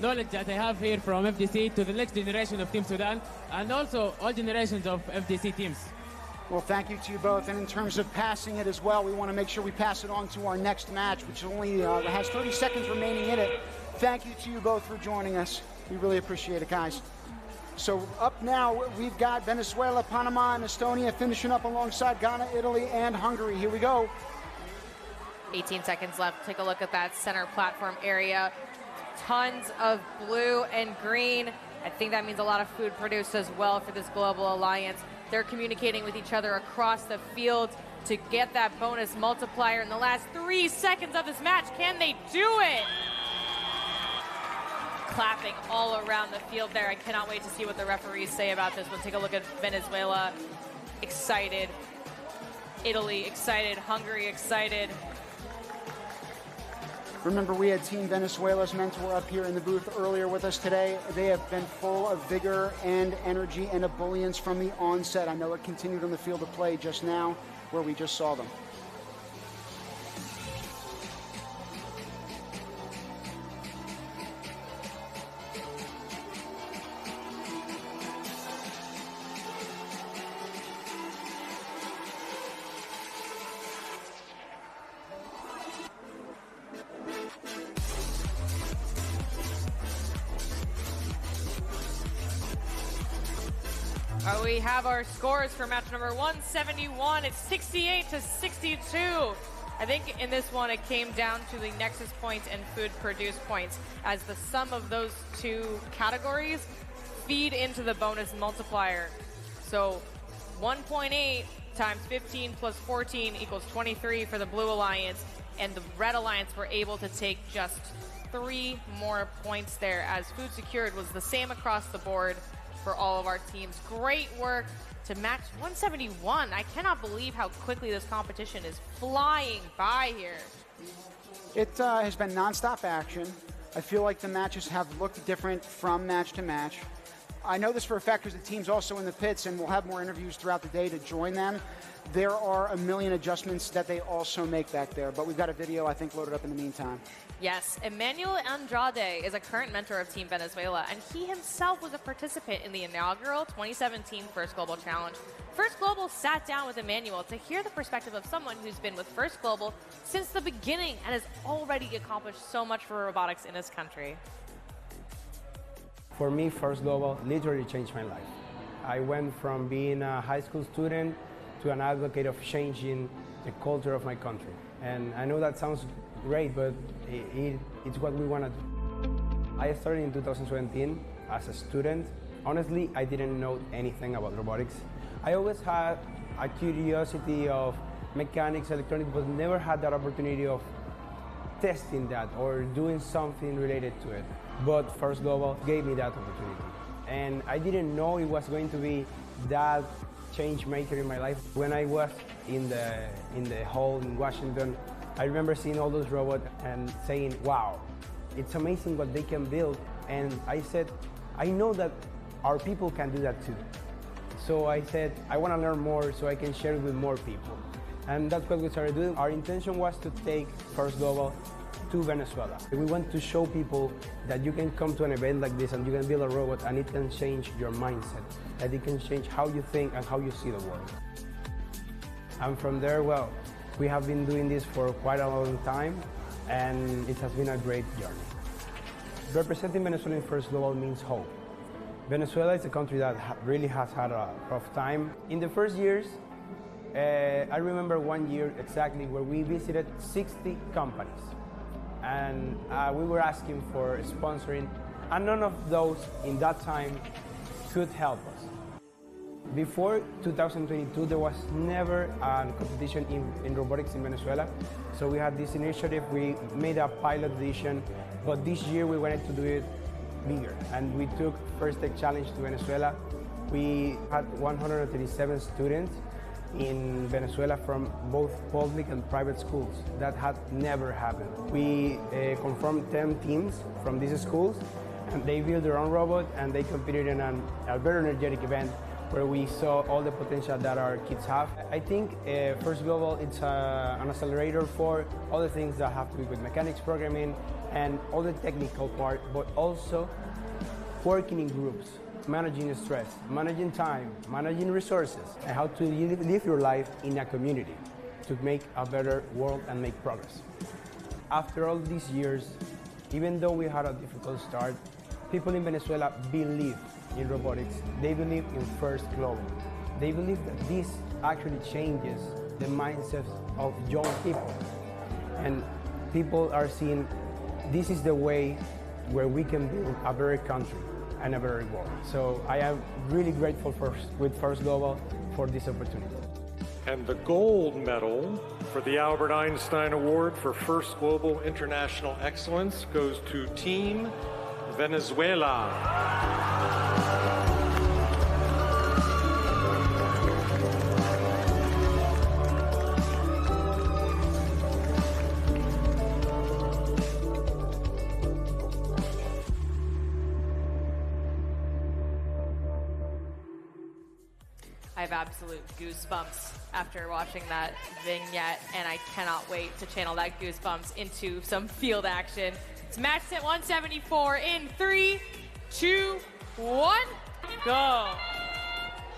knowledge that I have here from FGC to the next generation of Team Sudan, and also all generations of FGC teams. Well, thank you to you both. And in terms of passing it as well, we want to make sure we pass it on to our next match, which only has 30 seconds remaining in it. Thank you to you both for joining us. We really appreciate it, guys. So up now, we've got Venezuela, Panama, and Estonia finishing up alongside Ghana, Italy, and Hungary. Here we go. 18 seconds left. Take a look at that center platform area. Tons of blue and green. I think that means a lot of food produced as well for this global alliance. They're communicating with each other across the field to get that bonus multiplier in the last 3 seconds of this match. Can they do it? Clapping all around the field there. I cannot wait to see what the referees say about this one. Take a look at Venezuela, excited. Italy, excited. Hungary, excited. Remember, we had Team Venezuela's mentor up here in the booth earlier with us today. They have been full of vigor and energy and ebullience from the onset. I know it continued on the field of play just now, where we just saw them. We have our scores for match number 171. It's 68-62. I think in this one it came down to the Nexus points and food produced points, as the sum of those two categories feed into the bonus multiplier. So 1.8 times 15 plus 14 equals 23 for the Blue Alliance, and the Red Alliance were able to take just 3 more points there, as food secured was the same across the board for all of our teams. Great work to match 171. I cannot believe how quickly this competition is flying by here. It has been nonstop action. I feel like the matches have looked different from match to match. I know this for a fact because the team's also in the pits, and we'll have more interviews throughout the day to join them. There are a million adjustments that they also make back there, but we've got a video, I think, loaded up in the meantime. Yes, Emanuel Andrade is a current mentor of Team Venezuela, and he himself was a participant in the inaugural 2017 First Global Challenge. First Global sat down with Emanuel to hear the perspective of someone who's been with First Global since the beginning and has already accomplished so much for robotics in this country. For me, First Global literally changed my life. I went from being a high school student to an advocate of changing the culture of my country. And I know that sounds great, but it's what we want to do. I started in 2017 as a student. Honestly, I didn't know anything about robotics. I always had a curiosity of mechanics, electronics, but never had that opportunity of testing that or doing something related to it. But First Global gave me that opportunity. And I didn't know it was going to be that change maker in my life. When I was in the hall in Washington, I remember seeing all those robots and saying, wow, it's amazing what they can build. And I said, I know that our people can do that too. So I said, I want to learn more so I can share it with more people. And that's what we started doing. Our intention was to take First Global to Venezuela. We want to show people that you can come to an event like this and you can build a robot and it can change your mindset, that it can change how you think and how you see the world. And from there, well, we have been doing this for quite a long time, and it has been a great journey. Representing Venezuela in First Global means hope. Venezuela is a country that really has had a rough time. In the first years, I remember one year exactly where we visited 60 companies, and we were asking for sponsoring, and none of those in that time could help us. Before 2022, there was never a competition in robotics in Venezuela, so we had this initiative. We made a pilot edition, but this year we wanted to do it bigger, and we took First Tech Challenge to Venezuela. We had 137 students in Venezuela from both public and private schools. That had never happened. We confirmed 10 teams from these schools, and they built their own robot, and they competed in a very energetic event where we saw all the potential that our kids have. I think First Global, it's an accelerator for all the things that have to do with mechanics programming and all the technical part, but also working in groups. managing stress, managing time, managing resources, and how to live your life in a community to make a better world and make progress. After all these years, even though we had a difficult start, people in Venezuela believe in robotics. They believe in First Global. They believe that this actually changes the mindsets of young people. And people are seeing this is the way where we can build a better country and a better world. So I am really grateful with First Global for this opportunity. And the gold medal for the Albert Einstein Award for First Global International Excellence goes to Team Venezuela. I have absolute goosebumps after watching that vignette, and I cannot wait to channel that goosebumps into some field action. It's match set 174 in 3, 2, 1, go.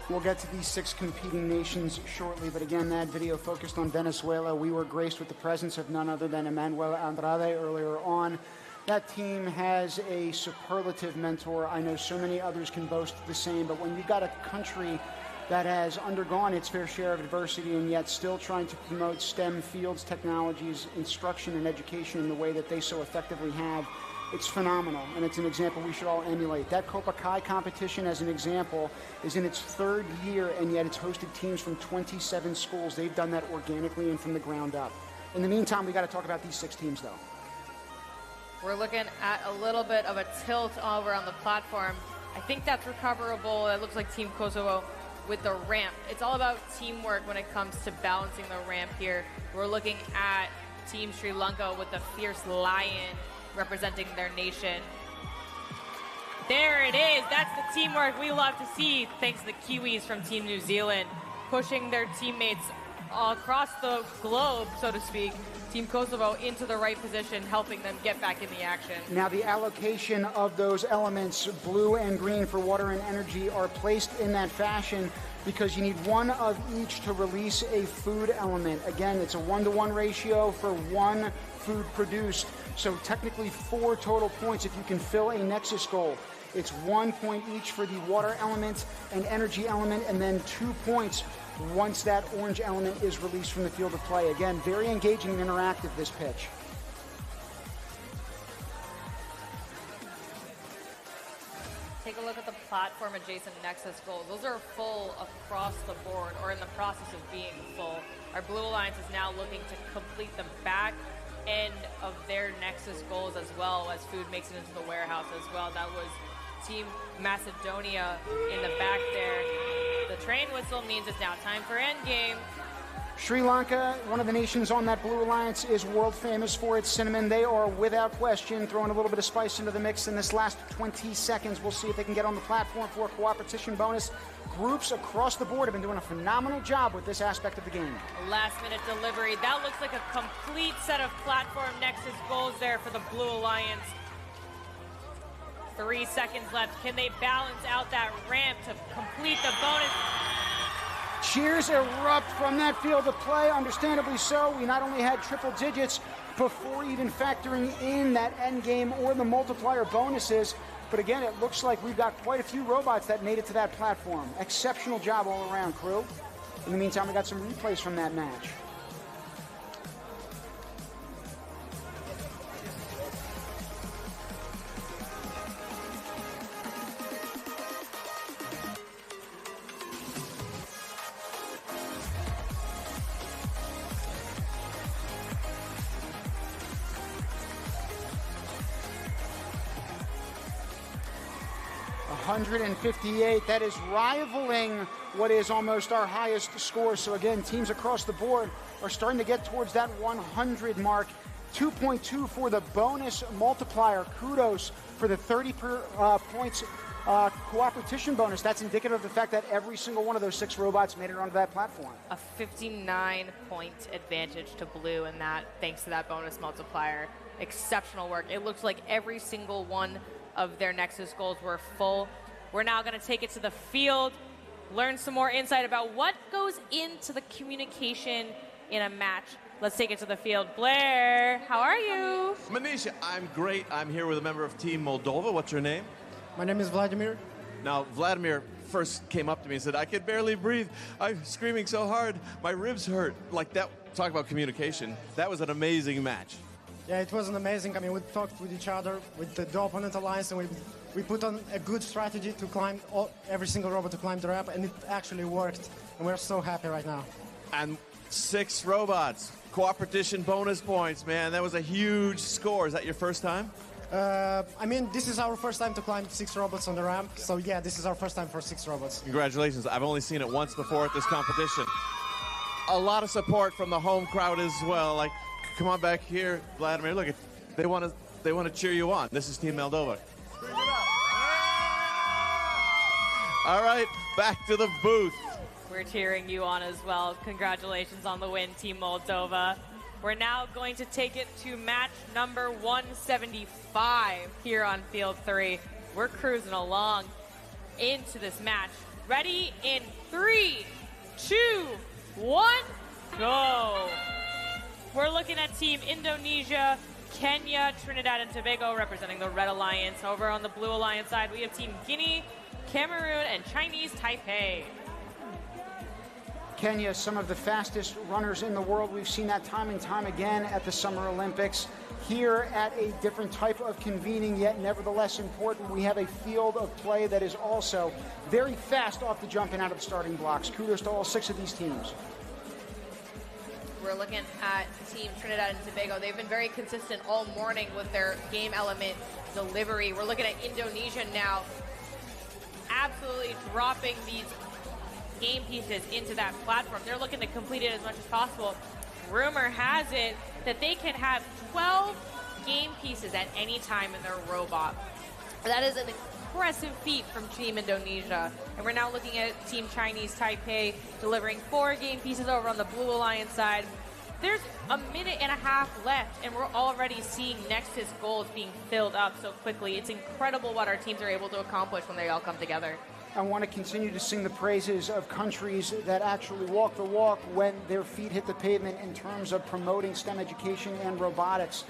We'll get to these 6 competing nations shortly, but again, that video focused on Venezuela. We were graced with the presence of none other than Emanuel Andrade earlier on. That team has a superlative mentor. I know so many others can boast the same, but when you've got a country that has undergone its fair share of adversity and yet still trying to promote STEM fields, technologies, instruction, and education in the way that they so effectively have, it's phenomenal, and it's an example we should all emulate. That Copa Kai competition, as an example, is in its 3rd year, and yet it's hosted teams from 27 schools. They've done that organically and from the ground up. In the meantime, we got to talk about these 6 teams, though. We're looking at a little bit of a tilt over on the platform. I think that's recoverable. It looks like Team Kosovo with the ramp. It's all about teamwork when it comes to balancing the ramp here. We're looking at Team Sri Lanka with the fierce lion representing their nation. There it is. That's the teamwork we love to see, thanks to the Kiwis from Team New Zealand pushing their teammates across the globe, so to speak, Team Kosovo into the right position, helping them get back in the action. Now the allocation of those elements, blue and green for water and energy, are placed in that fashion because you need one of each to release a food element. Again, it's a 1-to-1 ratio for 1 food produced. So technically 4 total points if you can fill a Nexus goal. It's 1 point each for the water element and energy element, and then 2 points once that orange element is released from the field of play. Again, very engaging and interactive, this pitch. Take a look at the platform adjacent Nexus goals. Those are full across the board, or in the process of being full. Our Blue Alliance is now looking to complete the back end of their Nexus goals, as well as food makes it into the warehouse as well. That was Team Macedonia in the back there. The train whistle means it's now time for Endgame. Sri Lanka, one of the nations on that Blue Alliance, is world famous for its cinnamon. They are, without question, throwing a little bit of spice into the mix in this last 20 seconds. We'll see if they can get on the platform for a cooperation bonus. Groups across the board have been doing a phenomenal job with this aspect of the game. Last-minute delivery. That looks like a complete set of platform Nexus goals there for the Blue Alliance. 3 seconds left. Can they balance out that ramp to complete the bonus? Cheers erupt from that field of play, understandably so. We not only had triple digits before even factoring in that end game or the multiplier bonuses, but again, it looks like we've got quite a few robots that made it to that platform. Exceptional job all around, crew. In the meantime, we got some replays from that match. .158, that is rivaling what is almost our highest score. So again, teams across the board are starting to get towards that 100 mark. 2.2 for the bonus multiplier. Kudos for the 30 points cooperation bonus. That's indicative of the fact that every single one of those 6 robots made it onto that platform. A 59-point advantage to Blue, and that thanks to that bonus multiplier. Exceptional work. It looks like every single one of their Nexus goals were full. We're now going to take it to the field, learn some more insight about what goes into the communication in a match. Let's take it to the field. Blair, how are you? Manisha, I'm great. I'm here with a member of Team Moldova. What's your name? My name is Vladimir. Now, Vladimir first came up to me and said, I could barely breathe. I'm screaming so hard. My ribs hurt. Like that, talk about communication. That was an amazing match. Yeah, it was amazing. I mean, we talked with each other, with the opponent alliance, and we put on a good strategy to climb, every single robot to climb the ramp, and it actually worked. And we're so happy right now. And 6 robots. Cooperation bonus points, man. That was a huge score. Is that your first time? I mean, this is our first time to climb 6 robots on the ramp. So, yeah, this is our first time for 6 robots. Congratulations. I've only seen it once before at this competition. A lot of support from the home crowd as well. Like, come on back here, Vladimir. Look, they want to cheer you on. This is Team Moldova. All right, back to the booth. We're cheering you on as well. Congratulations on the win, Team Moldova. We're now going to take it to match number 175 here on Field 3. We're cruising along into this match. Ready in 3, 2, 1, go. We're looking at Team Indonesia, Kenya, Trinidad and Tobago representing the Red Alliance. Over on the Blue Alliance side, we have Team Guinea, Cameroon, and Chinese Taipei. Kenya, some of the fastest runners in the world. We've seen that time and time again at the Summer Olympics. Here at a different type of convening, yet nevertheless important, we have a field of play that is also very fast off the jump and out of the starting blocks. Kudos to all 6 of these teams. We're looking at Team Trinidad and Tobago. They've been very consistent all morning with their game element delivery. We're looking at Indonesia now, absolutely dropping these game pieces into that platform. They're looking to complete it as much as possible. Rumor has it that they can have 12 game pieces at any time in their robot. That is an impressive feat from Team Indonesia. And we're now looking at Team Chinese Taipei delivering 4 game pieces over on the Blue Alliance side. There's a minute and a half left, and we're already seeing Nexus goals being filled up so quickly. It's incredible what our teams are able to accomplish when they all come together. I want to continue to sing the praises of countries that actually walk the walk when their feet hit the pavement in terms of promoting STEM education and robotics.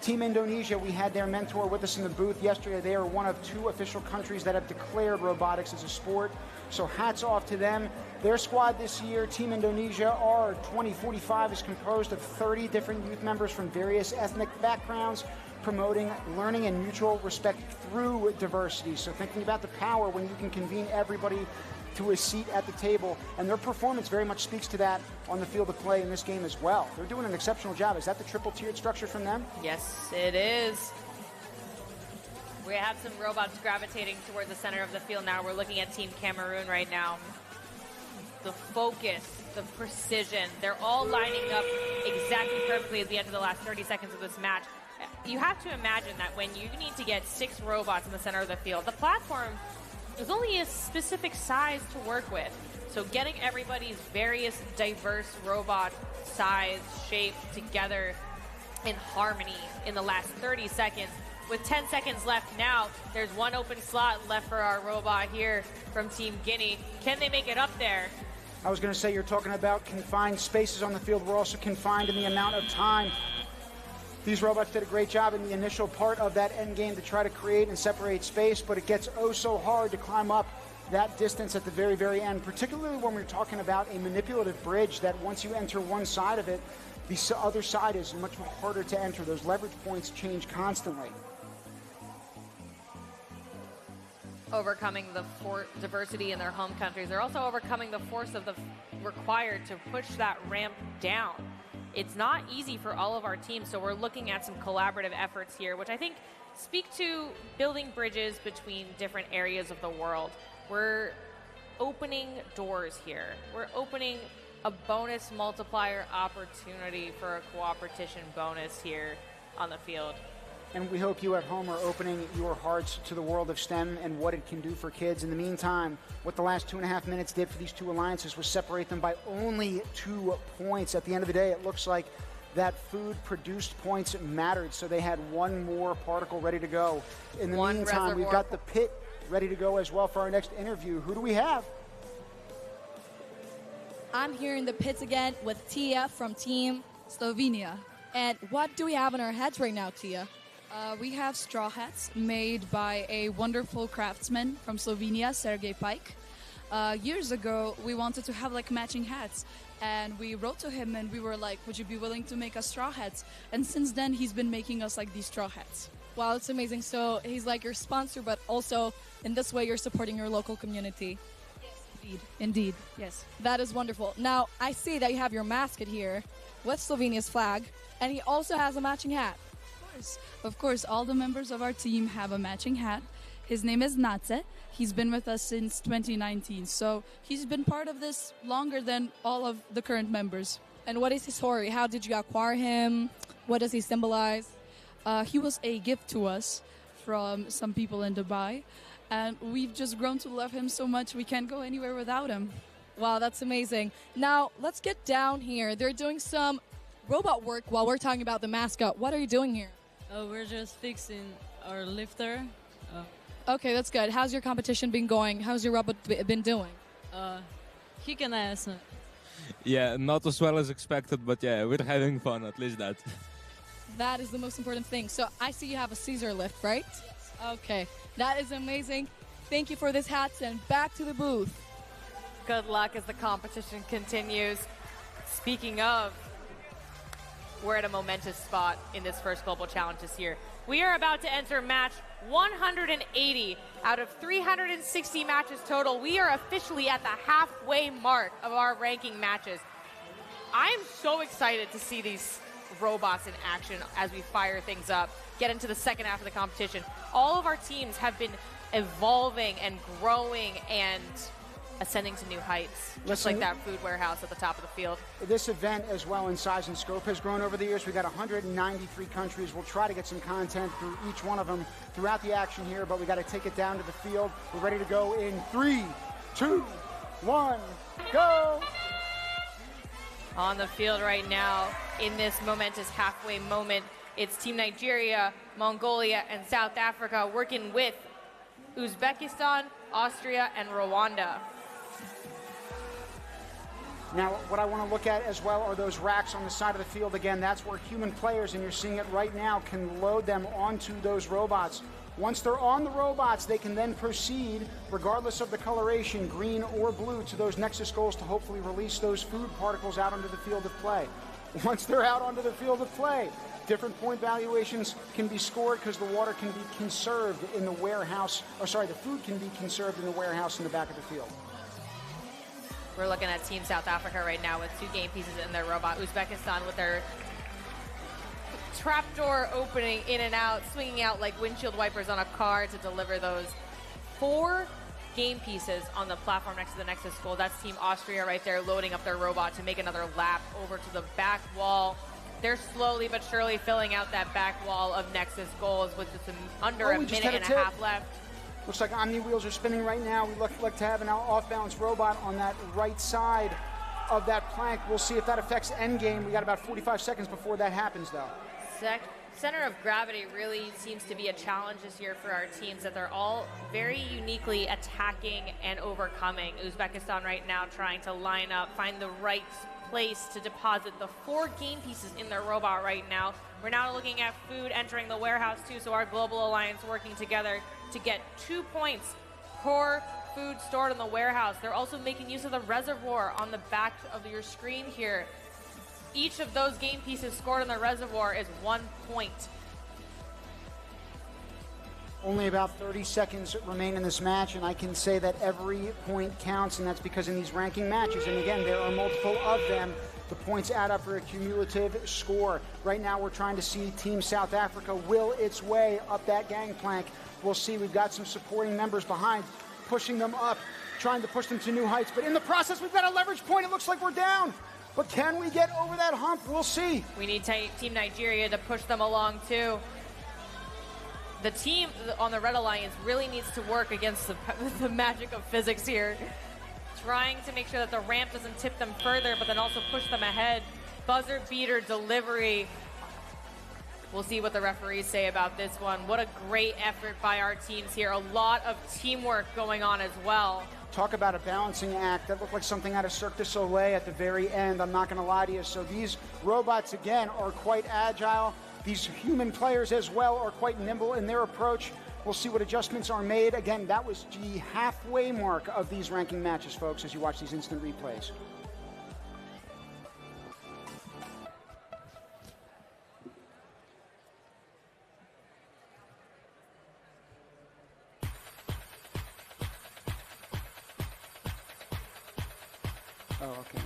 Team Indonesia, we had their mentor with us in the booth yesterday. They are one of 2 official countries that have declared robotics as a sport. So hats off to them. Their squad this year, Team Indonesia, our 2045 is composed of 30 different youth members from various ethnic backgrounds, promoting learning and mutual respect through diversity. So thinking about the power when you can convene everybody to a seat at the table, and their performance very much speaks to that on the field of play in this game as well. They're doing an exceptional job. Is that the triple-tiered structure from them? Yes, it is. We have some robots gravitating towards the center of the field now. We're looking at Team Cameroon right now. The focus, the precision, they're all lining up exactly perfectly at the end of the last 30 seconds of this match. You have to imagine that when you need to get 6 robots in the center of the field, the platform is only a specific size to work with. So getting everybody's various diverse robot size, shape together in harmony in the last 30 seconds. With 10 seconds left now, there's 1 open slot left for our robot here from Team Guinea. Can they make it up there? I was going to say, you're talking about confined spaces on the field. We're also confined in the amount of time. These robots did a great job in the initial part of that end game to try to create and separate space, but it gets oh so hard to climb up that distance at the very, very end, particularly when we're talking about a manipulative bridge that once you enter one side of it, the other side is much harder to enter. Those leverage points change constantly. Overcoming the diversity in their home countries. They're also overcoming the force of the required to push that ramp down. It's not easy for all of our teams, so we're looking at some collaborative efforts here, which I think speak to building bridges between different areas of the world. We're opening doors here. We're opening a bonus multiplier opportunity for a cooperation bonus here on the field. And we hope you at home are opening your hearts to the world of STEM and what it can do for kids. In the meantime, what the last 2.5 minutes did for these 2 alliances was separate them by only 2 points. At the end of the day, it looks like that food-produced points mattered, so they had 1 more particle ready to go. In the meantime, we've got the pit ready to go as well for our next interview. Who do we have? I'm here in the pits again with Tia from Team Slovenia. And what do we have on our heads right now, Tia? We have straw hats made by a wonderful craftsman from Slovenia, Sergej Pike. Years ago, we wanted to have like matching hats, and we wrote to him and we were like, would you be willing to make us straw hats? And since then, he's been making us like these straw hats. Wow, it's amazing. So he's like your sponsor, but also in this way, you're supporting your local community. Indeed, yes. That is wonderful. Now, I see that you have your mascot here with Slovenia's flag, and he also has a matching hat. Of course, all the members of our team have a matching hat. His name is Nace. He's been with us since 2019, so he's been part of this longer than all of the current members. And what is his story? How did you acquire him? What does he symbolize? He was a gift to us from some people in Dubai. And we've just grown to love him so much we can't go anywhere without him. Wow, that's amazing. Now, let's get down here. They're doing some robot work while we're talking about the mascot. What are you doing here? We're just fixing our lifter. Okay, that's good. How's your competition been going? How's your robot been doing? He can answer. Yeah, not as well as expected, but yeah, we're having fun, at least that. That is the most important thing. So I see you have a Caesar lift, right? Yes. Okay, that is amazing. Thank you for this hats, and back to the booth. Good luck as the competition continues. Speaking of, we're at a momentous spot in this first Global Challenge this year. We are about to enter match 180 out of 360 matches total. We are officially at the halfway mark of our ranking matches. I'm so excited to see these robots in action as we fire things up, get into the second half of the competition. All of our teams have been evolving and growing and ascending to new heights, just like that food warehouse at the top of the field. This event as well in size and scope has grown over the years. We've got 193 countries. We'll try to get some content through each one of them throughout the action here, but we got to take it down to the field. We're ready to go in 3, 2, 1, go! On the field right now, in this momentous halfway moment, it's Team Nigeria, Mongolia, and South Africa working with Uzbekistan, Austria, and Rwanda. Now, what I want to look at as well are those racks on the side of the field. Again, that's where human players, and you're seeing it right now, can load them onto those robots. Once they're on the robots, they can then proceed, regardless of the coloration, green or blue, to those Nexus goals to hopefully release those food particles out onto the field of play. Once they're out onto the field of play, different point valuations can be scored because the water can be conserved in the warehouse, or sorry, the food can be conserved in the warehouse in the back of the field. We're looking at Team South Africa right now with 2 game pieces in their robot. Uzbekistan with their trapdoor opening in and out, swinging out like windshield wipers on a car to deliver those 4 game pieces on the platform next to the Nexus goal. That's Team Austria right there loading up their robot to make another lap over to the back wall. They're slowly but surely filling out that back wall of Nexus goals with just under a minute and a half left. Looks like Omni wheels are spinning right now. We look like to have an off-balance robot on that right side of that plank. We'll see if that affects Endgame. We got about 45 seconds before that happens, though. Center of gravity really seems to be a challenge this year for our teams, that they're all very uniquely attacking and overcoming. Uzbekistan right now trying to line up, find the right place to deposit the 4 game pieces in their robot right now. We're now looking at food entering the warehouse too, so our global alliance working together to get 2 points per food stored in the warehouse. They're also making use of the reservoir on the back of your screen here. Each of those game pieces scored in the reservoir is 1 point. Only about 30 seconds remain in this match, and I can say that every point counts, and that's because in these ranking matches, and again, there are multiple of them, the points add up for a cumulative score. Right now, we're trying to see Team South Africa will its way up that gangplank. We'll see. We've got some supporting members behind, pushing them up, trying to push them to new heights, but in the process, we've got a leverage point. It looks like we're down. But can we get over that hump? We'll see. We need Team Nigeria to push them along, too. The team on the Red Alliance really needs to work against the magic of physics here. Trying to make sure that the ramp doesn't tip them further, but then also push them ahead. Buzzer beater delivery We'll see what the referees say about this one. What a great effort by our teams here. A lot of teamwork going on as well. Talk about a balancing act. That looked like something out of Cirque du Soleil at the very end. I'm not going to lie to you. So these robots, again, are quite agile. These human players as well are quite nimble in their approach. We'll see what adjustments are made. Again, that was the halfway mark of these ranking matches, folks, as you watch these instant replays. Oh, okay.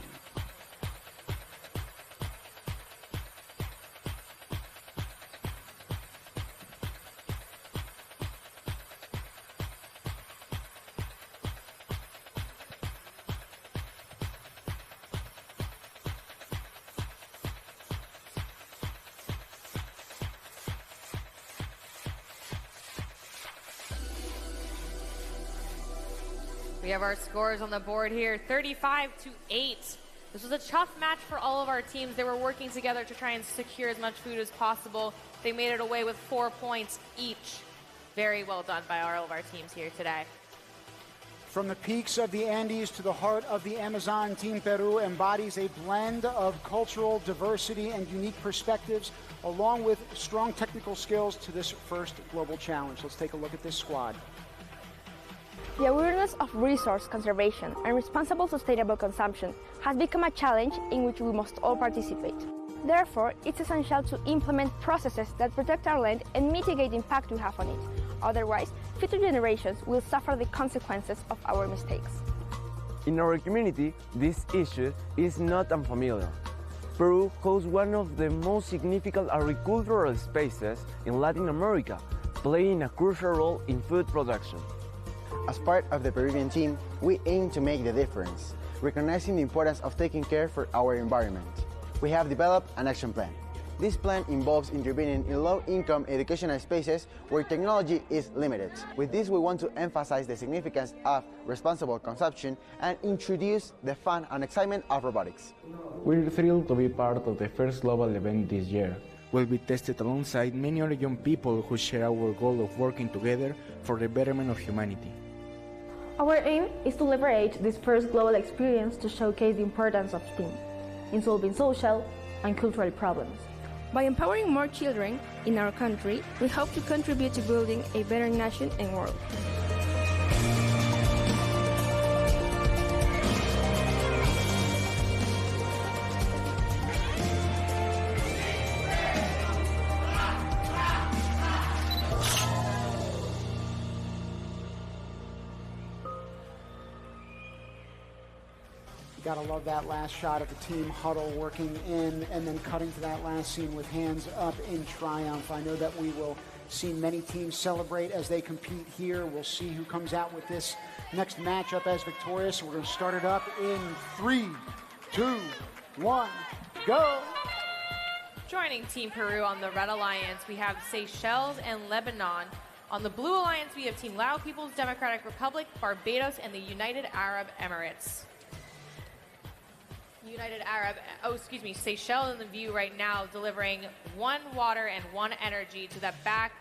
We have our scores on the board here, 35-8. This was a tough match for all of our teams. They were working together to try and secure as much food as possible. They made it away with 4 points each. Very well done by all of our teams here today. From the peaks of the Andes to the heart of the Amazon, Team Peru embodies a blend of cultural diversity and unique perspectives, along with strong technical skills to this first global challenge. Let's take a look at this squad. The awareness of resource conservation and responsible sustainable consumption has become a challenge in which we must all participate. Therefore, it's essential to implement processes that protect our land and mitigate the impact we have on it. Otherwise, future generations will suffer the consequences of our mistakes. In our community, this issue is not unfamiliar. Peru hosts one of the most significant agricultural spaces in Latin America, playing a crucial role in food production. As part of the Peruvian team, we aim to make the difference, recognizing the importance of taking care for our environment. We have developed an action plan. This plan involves intervening in low-income educational spaces where technology is limited. With this, we want to emphasize the significance of responsible consumption and introduce the fun and excitement of robotics. We're thrilled to be part of the first global event this year. Will be tested alongside many other young people who share our goal of working together for the betterment of humanity. Our aim is to leverage this first global experience to showcase the importance of STEAM in solving social and cultural problems. By empowering more children in our country, we hope to contribute to building a better nation and world. Gotta love that last shot of the team huddle working in and then cutting to that last scene with hands up in triumph. I know that we will see many teams celebrate as they compete here. We'll see who comes out with this next matchup as victorious. We're going to start it up in 3, 2, 1, go! Joining Team Peru on the Red Alliance, we have Seychelles and Lebanon. On the Blue Alliance, we have Team Lao People's Democratic Republic, Barbados, and the United Arab Emirates. Seychelles in the view right now, delivering 1 water and 1 energy to that back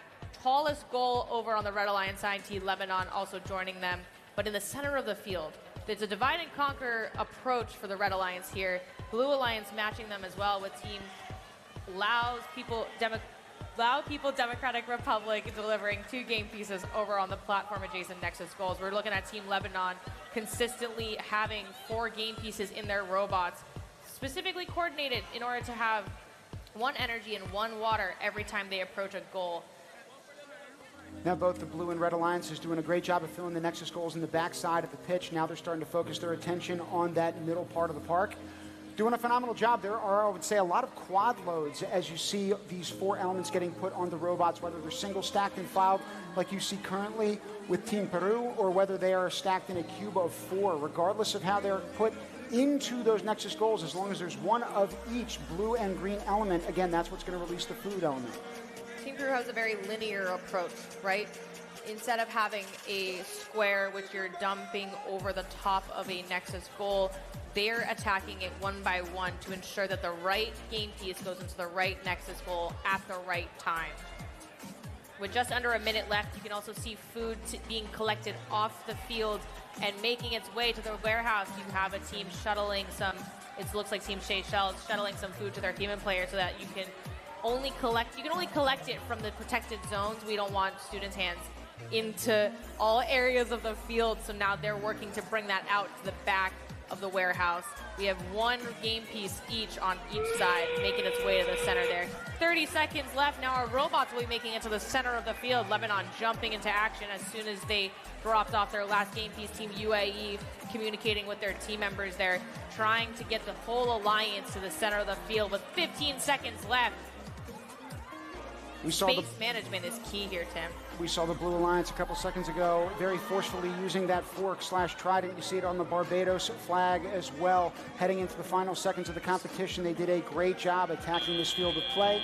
tallest goal over on the Red Alliance side. Team Lebanon also joining them, but in the center of the field. It's a divide and conquer approach for the Red Alliance here. Blue Alliance matching them as well with Team Lao People Democratic Republic delivering 2 game pieces over on the platform adjacent Nexus goals. We're looking at Team Lebanon consistently having 4 game pieces in their robots, specifically coordinated in order to have 1 energy and 1 water every time they approach a goal. Now both the Blue and Red Alliance is doing a great job of filling the Nexus goals in the backside of the pitch. Now they're starting to focus their attention on that middle part of the park. Doing a phenomenal job. There are, I would say, a lot of quad loads as you see these 4 elements getting put on the robots, whether they're single stacked and filed like you see currently with Team Peru, or whether they are stacked in a cube of 4. Regardless of how they're put into those Nexus goals, as long as there's 1 of each blue and green element, again, that's what's going to release the food element. Team Peru has a very linear approach, right? instead of having a square which you're dumping over the top of a Nexus goal, they're attacking it one by one to ensure that the right game piece goes into the right Nexus goal at the right time. With just under a minute left, you can also see food being collected off the field and making its way to the warehouse. You have a team shuttling some, it looks like Team Seychelles shuttling some food to their human players so that you can only collect it from the protected zones. We don't want students' hands into all areas of the field, so now they're working to bring that out to the back of the warehouse. We have one game piece each on each side making its way to the center there. 30 seconds left. Now our robots will be making it to the center of the field. Lebanon jumping into action as soon as they dropped off their last game piece. Team UAE communicating with their team members there, trying to get the whole alliance to the center of the field with 15 seconds left. Space management is key here, Tim. We saw the Blue Alliance a couple seconds ago, very forcefully using that fork/trident. You see it on the Barbados flag as well. Heading into the final seconds of the competition, they did a great job attacking this field of play.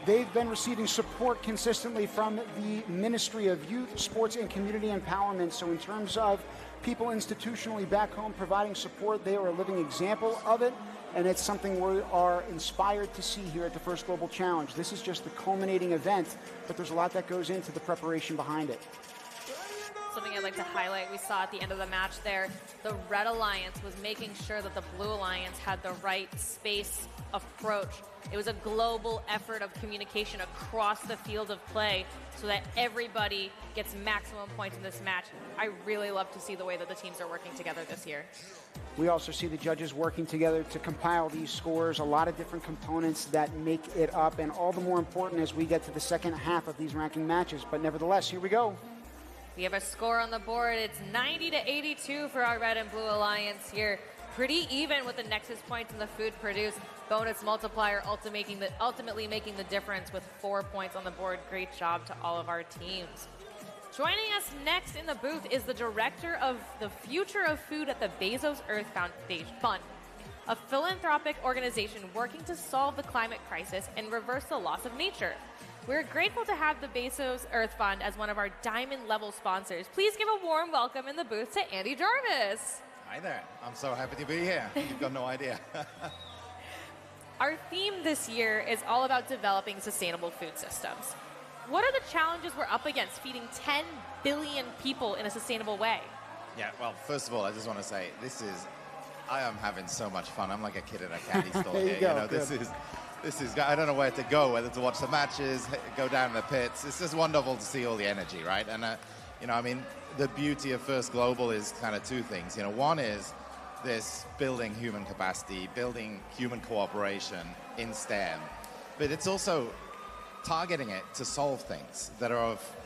They've been receiving support consistently from the Ministry of Youth, Sports, and Community Empowerment. So in terms of people institutionally back home providing support, they are a living example of it. And it's something we are inspired to see here at the First Global Challenge. This is just the culminating event, but there's a lot that goes into the preparation behind it. Something I'd like to highlight, we saw at the end of the match there, the Red Alliance was making sure that the Blue Alliance had the right space approach. It was a global effort of communication across the field of play so that everybody gets maximum points in this match. I really love to see the way that the teams are working together this year. We also see the judges working together to compile these scores, a lot of different components that make it up, and all the more important as we get to the second half of these ranking matches. But nevertheless, here we go. We have a score on the board. It's 90-82 for our Red and Blue Alliance here. Pretty even with the Nexus points and the food produced. Bonus multiplier ultimately making the difference with 4 points on the board. Great job to all of our teams. Joining us next in the booth is the director of the Future of Food at the Bezos Earth Foundation Fund, a philanthropic organization working to solve the climate crisis and reverse the loss of nature. We're grateful to have the Bezos Earth Fund as one of our diamond-level sponsors. Please give a warm welcome in the booth to Andy Jarvis. Hi there. I'm so happy to be here. You've got no idea. Our theme this year is all about developing sustainable food systems. What are the challenges we're up against feeding 10 billion people in a sustainable way? Yeah, well, first of all, I just want to say I am having so much fun. I'm like a kid at a candy store here. You know, this is, I don't know where to go, whether to watch the matches, go down the pits. It's just wonderful to see all the energy, right? And, you know, I mean, the beauty of First Global is kind of two things. You know, one is this building human capacity, building human cooperation in STEM, but it's also targeting it to solve things that are of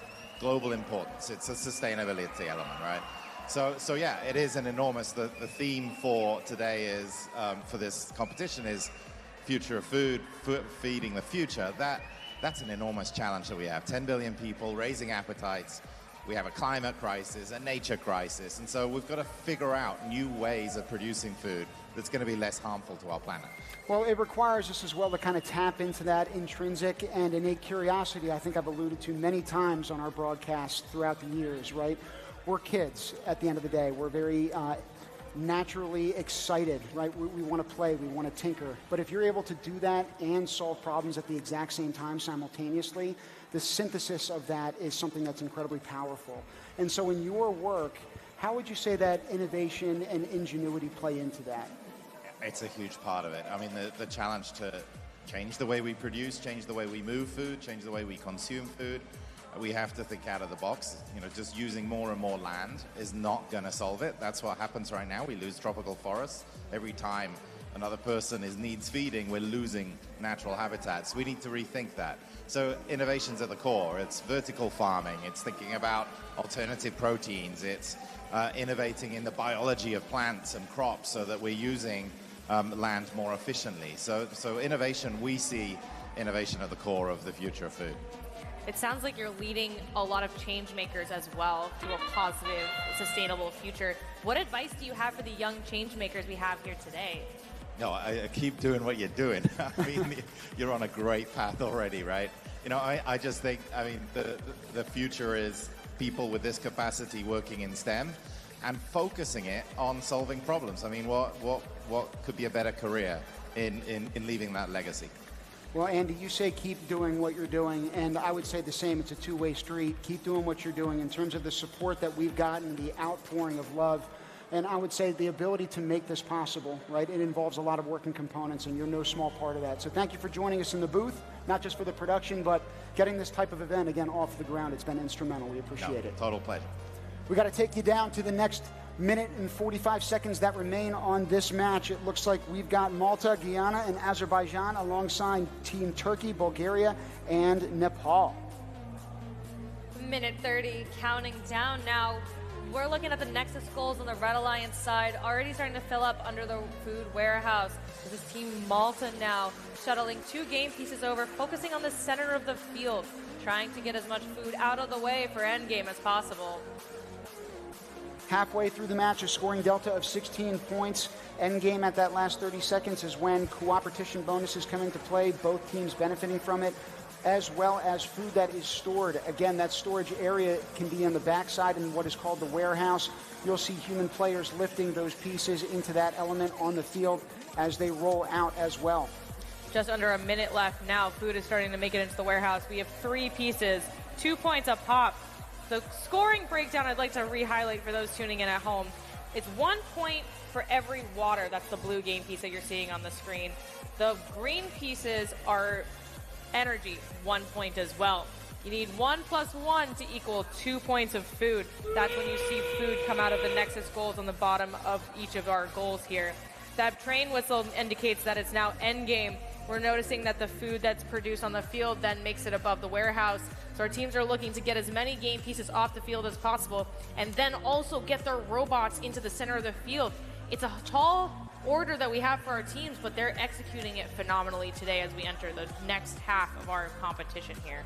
global importance. It's a sustainability element, right? So yeah, it is an enormous, the theme for today is, for this competition is Future of Food, feeding the future. That's an enormous challenge that we have. 10 billion people, raising appetites. We have a climate crisis, a nature crisis, and so we've got to figure out new ways of producing food that's going to be less harmful to our planet. Well, it requires us as well to kind of tap into that intrinsic and innate curiosity I think I've alluded to many times on our broadcast throughout the years, right? We're kids at the end of the day. We're very naturally excited, right? We want to play, we want to tinker. But if you're able to do that and solve problems at the exact same time simultaneously, the synthesis of that is something that's incredibly powerful. And so in your work, how would you say that innovation and ingenuity play into that? It's a huge part of it. I mean, the challenge to change the way we produce, change the way we move food, change the way we consume food. We have to think out of the box. You know, just using more and more land is not going to solve it. That's what happens right now. We lose tropical forests. Every time another person needs feeding, we're losing natural habitats. We need to rethink that. So innovation's at the core. It's vertical farming. It's thinking about alternative proteins. It's innovating in the biology of plants and crops so that we're using land more efficiently. So innovation, we see innovation at the core of the future of food. It sounds like you're leading a lot of change makers as well to a positive, sustainable future. What advice do you have for the young change makers we have here today? No, I keep doing what you're doing. I mean, you're on a great path already, right? You know, I just think, I mean, the future is people with this capacity working in STEM and focusing it on solving problems. I mean, what could be a better career in leaving that legacy? Well, Andy, you say keep doing what you're doing, and I would say the same. It's a two-way street. Keep doing what you're doing in terms of the support that we've gotten, the outpouring of love, and I would say the ability to make this possible, right? It involves a lot of working components, and you're no small part of that. So thank you for joining us in the booth, not just for the production, but getting this type of event, again, off the ground. It's been instrumental. We appreciate it. Total pleasure. We got to take you down to the next minute and 45 seconds that remain on this match. It looks like we've got Malta, Guyana, and Azerbaijan alongside Team Turkey, Bulgaria, and Nepal. Minute 30, counting down now. We're looking at the Nexus goals on the Red Alliance side, already starting to fill up under the food warehouse. This is Team Malta now, shuttling 2 game pieces over, focusing on the center of the field, trying to get as much food out of the way for Endgame as possible. Halfway through the match, a scoring delta of 16 points. Endgame at that last 30 seconds is when cooperation bonuses come into play, both teams benefiting from it, as well as food that is stored. Again, that storage area can be on the backside in what is called the warehouse. You'll see human players lifting those pieces into that element on the field as they roll out as well. Just under a minute left now. Food is starting to make it into the warehouse. We have 3 pieces, 2 points a pop. The scoring breakdown I'd like to re-highlight for those tuning in at home. It's 1 point for every water. That's the blue game piece that you're seeing on the screen. The green pieces are energy, 1 point as well. You need 1 + 1 to equal 2 points of food. That's when you see food come out of the Nexus goals on the bottom of each of our goals here. That train whistle indicates that it's now endgame. We're noticing that the food that's produced on the field then makes it above the warehouse. So our teams are looking to get as many game pieces off the field as possible and then also get their robots into the center of the field. It's a tall order that we have for our teams, but they're executing it phenomenally today as we enter the next half of our competition here.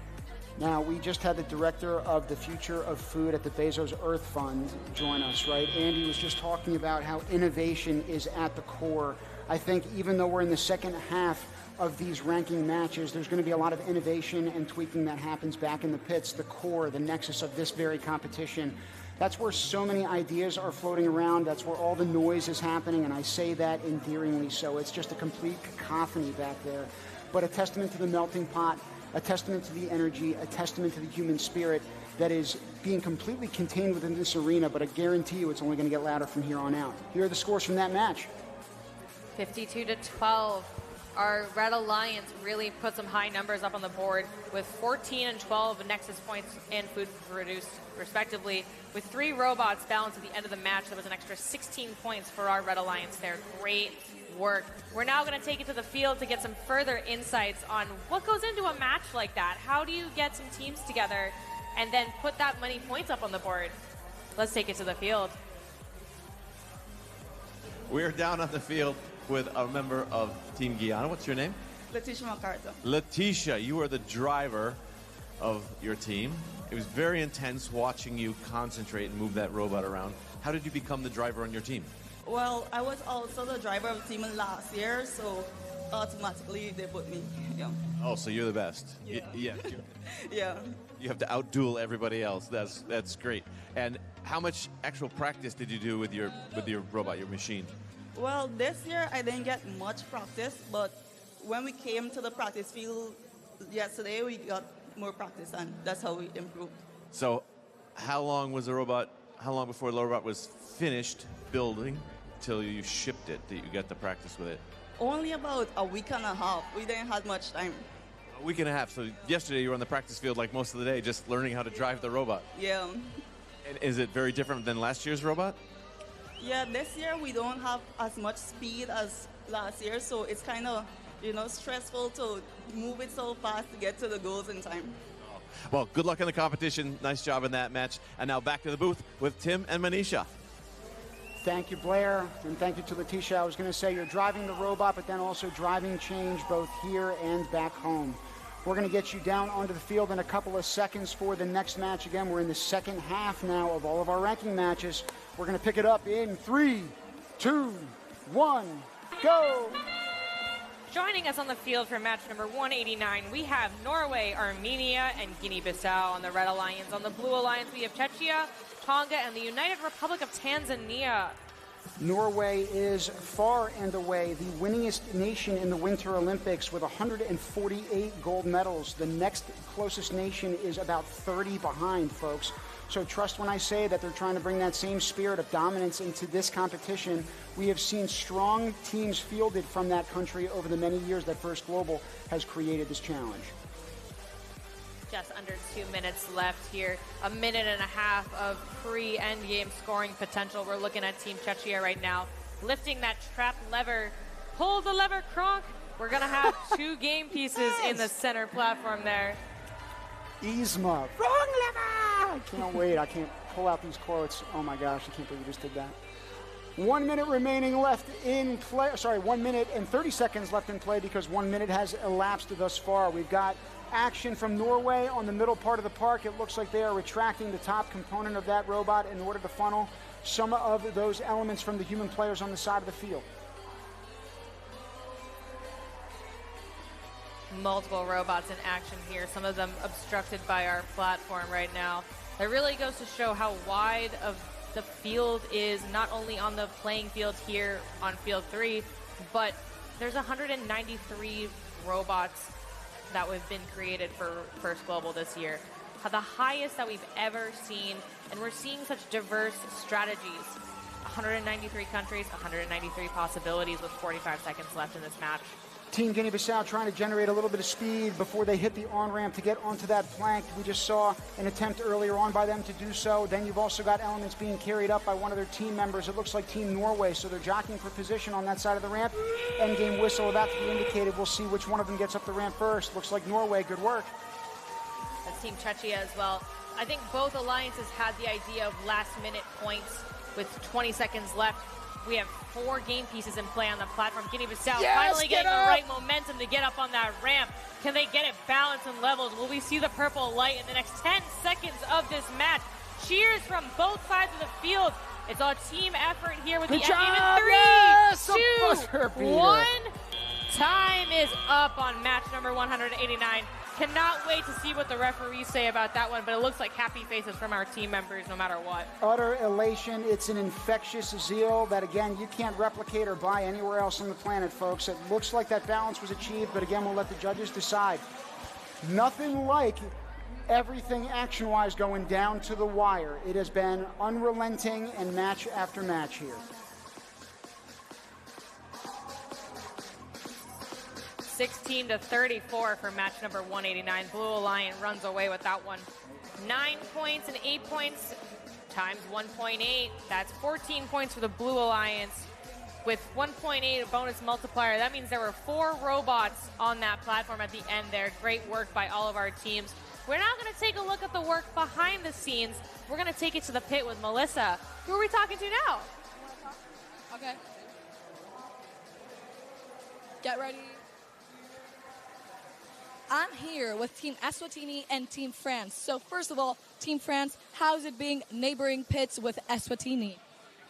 Now, we just had the director of the future of food at the Bezos Earth Fund join us, right? Andy was just talking about how innovation is at the core. I think even though we're in the second half of these ranking matches, there's going to be a lot of innovation and tweaking that happens back in the pits, the core, the nexus of this very competition. That's where so many ideas are floating around. That's where all the noise is happening, and I say that endearingly so. It's just a complete cacophony back there. But a testament to the melting pot, a testament to the energy, a testament to the human spirit that is being completely contained within this arena, but I guarantee you it's only going to get louder from here on out. Here are the scores from that match. 52-12. Our Red Alliance really put some high numbers up on the board with 14 and 12 Nexus points and food produced, respectively. With 3 robots balanced at the end of the match, there was an extra 16 points for our Red Alliance there. Great work. We're now going to take it to the field to get some further insights on what goes into a match like that. How do you get some teams together and then put that many points up on the board? Let's take it to the field. We're down on the field with a member of Team Guyana. What's your name? Letitia MacArthur. Letitia, you are the driver of your team. It was very intense watching you concentrate and move that robot around. How did you become the driver on your team? Well, I was also the driver of the team last year, so automatically they put me. Yeah. Oh, so you're the best. Yeah. Yeah. You have to outduel everybody else. That's great. And how much actual practice did you do with your robot, your machine? Well, this year I didn't get much practice, but when we came to the practice field yesterday, we got more practice, and that's how we improved. So how long before the robot was finished building till you shipped it, that you got to practice with it? Only about a week and a half. We didn't have much time. A week and a half. So yesterday you were on the practice field like most of the day, just learning how to drive the robot. Yeah. And is it very different than last year's robot? Yeah, this year we don't have as much speed as last year, so it's kind of, stressful to move it so fast to get to the goals in time. Well, good luck in the competition. Nice job in that match. And now back to the booth with Tim and Manisha. Thank you, Blair, and thank you to Letitia. I was going to say you're driving the robot, but then also driving change both here and back home. We're going to get you down onto the field in a couple of seconds for the next match. Again, we're in the second half now of all of our ranking matches. We're going to pick it up in 3, 2, 1, go! Joining us on the field for match number 189, we have Norway, Armenia, and Guinea-Bissau on the Red Alliance. On the Blue Alliance, we have Czechia, Tonga, and the United Republic of Tanzania. Norway is far and away the winningest nation in the Winter Olympics with 148 gold medals. The next closest nation is about 30 behind, folks. So trust when I say that they're trying to bring that same spirit of dominance into this competition. We have seen strong teams fielded from that country over the many years that First Global has created this challenge. Just under 2 minutes left here. A minute and a half of pre-endgame scoring potential. We're looking at Team Czechia right now. Lifting that trap lever. Pull the lever, Kronk. We're going to have 2 game pieces in the center platform there. Yzma, wrong lever! I can't wait. I can't pull out these quotes. Oh my gosh, I can't believe you just did that. 1 minute remaining left in play. Sorry, 1 minute and 30 seconds left in play because 1 minute has elapsed thus far. We've got action from Norway on the middle part of the park. It looks like they are retracting the top component of that robot in order to funnel some of those elements from the human players on the side of the field. Multiple robots in action here, some of them obstructed by our platform right now. It really goes to show how wide of the field is, not only on the playing field here on field 3, but there's 193 robots that have been created for First Global this year. The highest that we've ever seen, and we're seeing such diverse strategies. 193 countries, 193 possibilities with 45 seconds left in this match. Team Guinea-Bissau trying to generate a little bit of speed before they hit the on-ramp to get onto that plank. We just saw an attempt earlier on by them to do so. Then you've also got elements being carried up by one of their team members. It looks like Team Norway, so they're jockeying for position on that side of the ramp. Endgame whistle about to be indicated. We'll see which one of them gets up the ramp first. Looks like Norway. Good work. That's Team Czechia as well. I think both alliances had the idea of last-minute points with 20 seconds left. We have 4 game pieces in play on the platform. Guinea-Bissau finally getting the right momentum to get up on that ramp. Can they get it balanced and leveled? Will we see the purple light in the next 10 seconds of this match? Cheers from both sides of the field. It's a team effort here with the endgame in 3, 2, 1. Time is up on match number 189. Cannot wait to see what the referees say about that one, but it looks like happy faces from our team members no matter what. Utter elation. It's an infectious zeal that, again, you can't replicate or buy anywhere else on the planet, folks. It looks like that balance was achieved, but again, we'll let the judges decide. Nothing like everything action-wise going down to the wire. It has been unrelenting and match after match here. 16-34 for match number 189. Blue Alliance runs away with that one. 9 points and 8 points times 1.8. That's 14 points for the Blue Alliance with 1.8 a bonus multiplier. That means there were 4 robots on that platform at the end there. Great work by all of our teams. We're now going to take a look at the work behind the scenes. We're going to take it to the pit with Melissa. Who are we talking to now? Okay. Get ready. I'm here with Team Eswatini and Team France. So first of all, Team France, how's it being neighboring pits with Eswatini?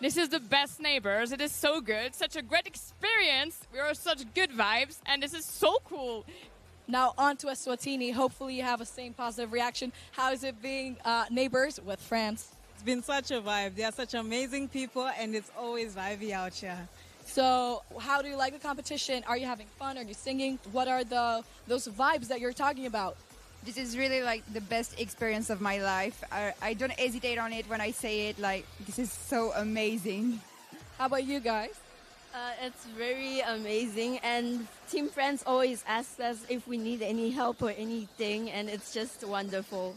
This is the best neighbors. It is so good. Such a great experience. We are such good vibes, and this is so cool. Now on to Eswatini. Hopefully you have a same positive reaction. How is it being neighbors with France? It's been such a vibe. They are such amazing people, and it's always vibey out here. So how do you like the competition? Are you having fun? Are you singing? What are those vibes that you're talking about? This is really like the best experience of my life. I don't hesitate on it when I say it. Like, this is so amazing. How about you guys? It's very amazing, and Team Friends always asks us if we need any help or anything, and it's just wonderful.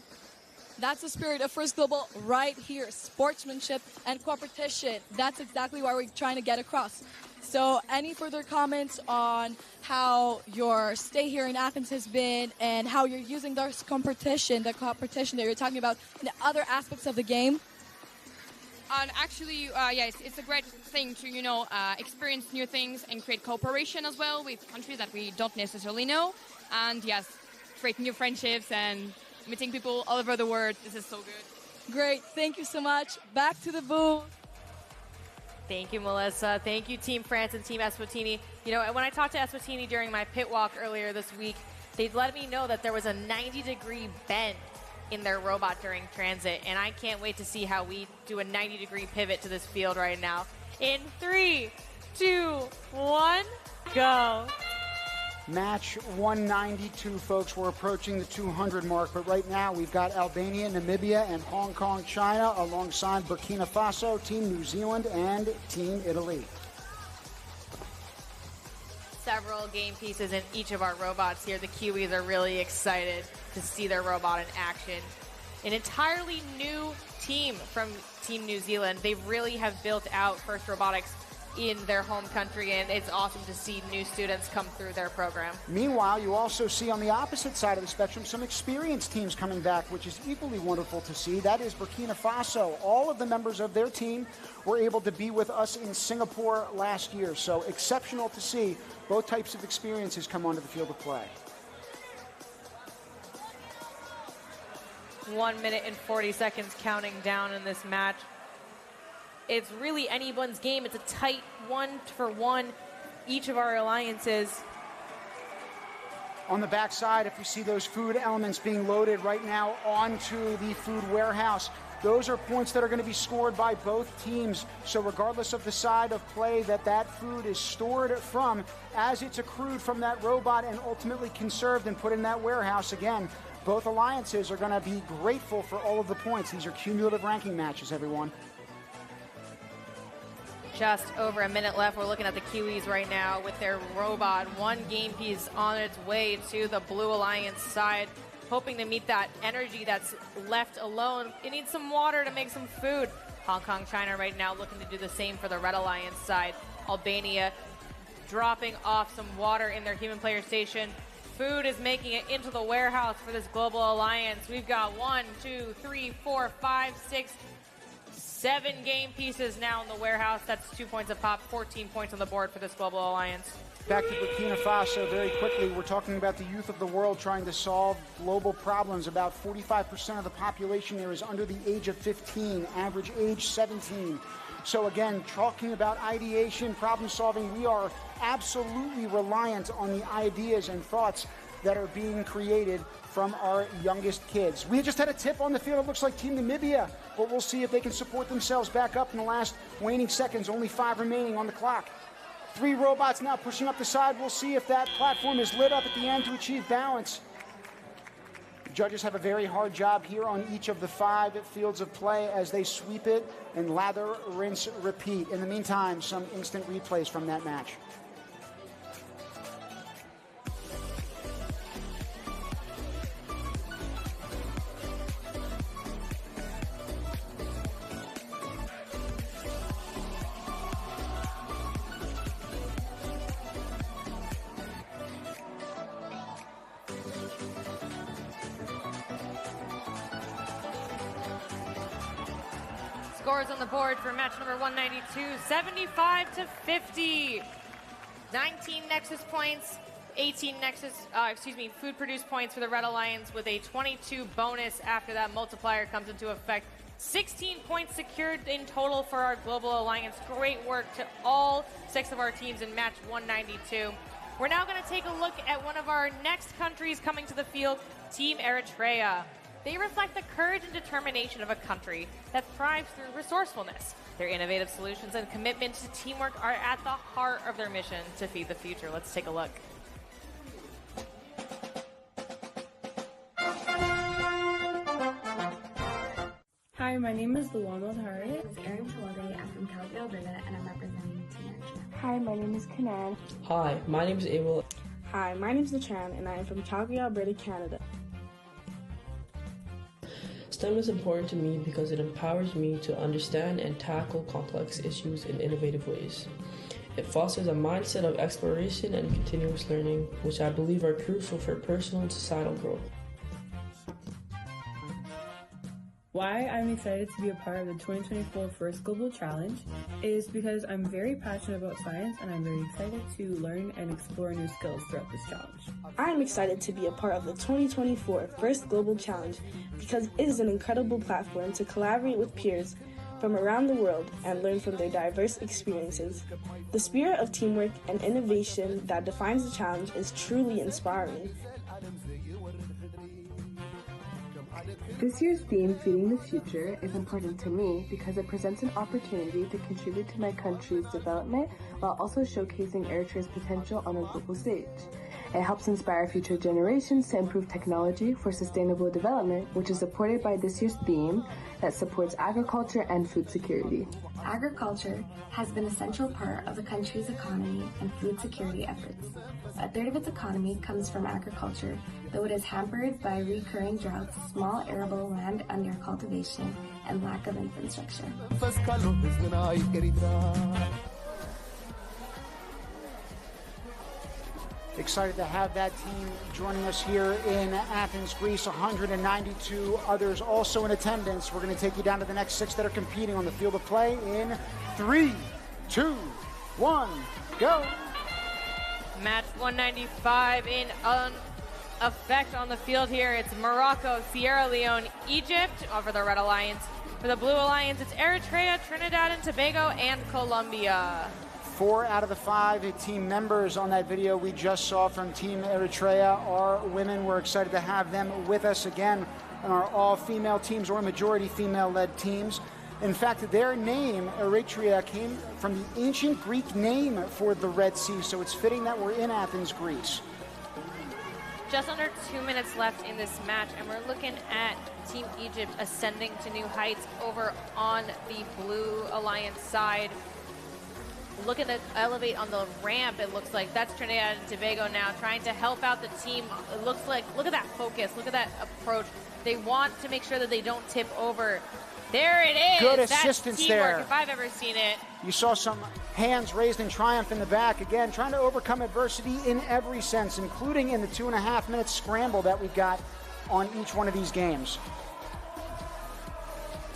That's the spirit of First Global right here. Sportsmanship and competition. That's exactly what we're trying to get across. So any further comments on how your stay here in Athens has been and how you're using this competition, the competition that you're talking about, in the other aspects of the game? And actually, it's a great thing to, experience new things and create cooperation as well with countries that we don't necessarily know. And yes, create new friendships and meeting people all over the world. This is so good. Great. Thank you so much. Back to the booth. Thank you, Melissa. Thank you, Team France and Team Eswatini. You know, when I talked to Eswatini during my pit walk earlier this week, they'd let me know that there was a 90-degree bend in their robot during transit, and I can't wait to see how we do a 90-degree pivot to this field right now. In 3, 2, 1, go. Match 192, folks. We're approaching the 200 mark, but right now we've got Albania, Namibia, and Hong Kong, China, alongside Burkina Faso, Team New Zealand, and Team Italy. Several game pieces in each of our robots here. The Kiwis are really excited to see their robot in action. An entirely new team from Team New Zealand. They really have built out FIRST Robotics in their home country, and it's awesome to see new students come through their program. Meanwhile, you also see on the opposite side of the spectrum some experienced teams coming back, which is equally wonderful to see. That is Burkina Faso. All of the members of their team were able to be with us in Singapore last year, so exceptional to see both types of experiences come onto the field of play. 1 minute and 40 seconds counting down in this match. It's really anyone's game. It's a tight 1-for-1, each of our alliances. On the backside, if we see those food elements being loaded right now onto the food warehouse, those are points that are going to be scored by both teams. So regardless of the side of play that food is stored from, as it's accrued from that robot and ultimately conserved and put in that warehouse, again, both alliances are going to be grateful for all of the points. These are cumulative ranking matches, everyone. Just over a minute left. We're looking at the Kiwis right now with their robot. One game piece on its way to the Blue Alliance side, hoping to meet that energy that's left alone. It needs some water to make some food. Hong Kong, China right now looking to do the same for the Red Alliance side. Albania dropping off some water in their human player station. Food is making it into the warehouse for this Global Alliance. We've got 1, 2, 3, 4, 5, 6, 7 game pieces now in the warehouse. That's 2 points a pop, 14 points on the board for this Global Alliance. Back to Burkina Faso very quickly. We're talking about the youth of the world trying to solve global problems. About 45% of the population there is under the age of 15, average age 17. So again, talking about ideation, problem solving, we are absolutely reliant on the ideas and thoughts that are being created from our youngest kids. We just had a tip on the field. It looks like Team Namibia, but we'll see if they can support themselves back up in the last waning seconds. Only 5 remaining on the clock. 3 robots now pushing up the side. We'll see if that platform is lit up at the end to achieve balance. The judges have a very hard job here on each of the 5 fields of play as they sweep it and lather, rinse, repeat. In the meantime, some instant replays from that match. Scores on the board for match number 192, 75-50. 19 Nexus points, 18 food produced points for the Red Alliance with a 22 bonus after that multiplier comes into effect. 16 points secured in total for our Global Alliance. Great work to all 6 of our teams in match 192. We're now going to take a look at one of our next countries coming to the field, Team Eritrea. They reflect the courage and determination of a country that thrives through resourcefulness. Their innovative solutions and commitment to teamwork are at the heart of their mission to feed the future. Let's take a look. Hi, my name is Luana Andrade. I'm from Calgary, Alberta, and I'm representing Team Eritrea. Hi, my name is Kanan. Hi, my name is Abel. Hi, my name is Natran, and I am from Calgary, Alberta, Canada. STEM is important to me because it empowers me to understand and tackle complex issues in innovative ways. It fosters a mindset of exploration and continuous learning, which I believe are crucial for personal and societal growth. Why I'm excited to be a part of the 2024 First Global Challenge is because I'm very passionate about science and I'm very excited to learn and explore new skills throughout this challenge. I'm excited to be a part of the 2024 First Global Challenge because it is an incredible platform to collaborate with peers from around the world and learn from their diverse experiences. The spirit of teamwork and innovation that defines the challenge is truly inspiring. This year's theme, Feeding the Future, is important to me because it presents an opportunity to contribute to my country's development while also showcasing Eritrea's potential on a global stage. It helps inspire future generations to improve technology for sustainable development, which is supported by this year's theme that supports agriculture and food security. Agriculture has been an essential part of the country's economy and food security efforts. A third of its economy comes from agriculture, though it is hampered by recurring droughts, small arable land under cultivation, and lack of infrastructure. Excited to have that team joining us here in Athens, Greece. 192 others also in attendance. We're going to take you down to the next 6 that are competing on the field of play in 3, 2, 1, go. Match 195 in effect on the field here. It's Morocco, Sierra Leone, Egypt over the Red Alliance. For the Blue Alliance, it's Eritrea, Trinidad and Tobago, and Colombia. 4 out of the 5 team members on that video we just saw from Team Eritrea are women. We're excited to have them with us again on our all-female teams or majority female-led teams. In fact, their name, Eritrea, came from the ancient Greek name for the Red Sea, so it's fitting that we're in Athens, Greece. Just under 2 minutes left in this match, and we're looking at Team Egypt ascending to new heights over on the Blue Alliance side. Look at the elevate on the ramp, it looks like. That's Trinidad and Tobago now trying to help out the team. It looks like, look at that focus, look at that approach. They want to make sure that they don't tip over. There it is. Good assistance. That's teamwork, there. if I've ever seen it. You saw some hands raised in triumph in the back. Again, trying to overcome adversity in every sense, including in the 2.5-minute scramble that we've got on each one of these games.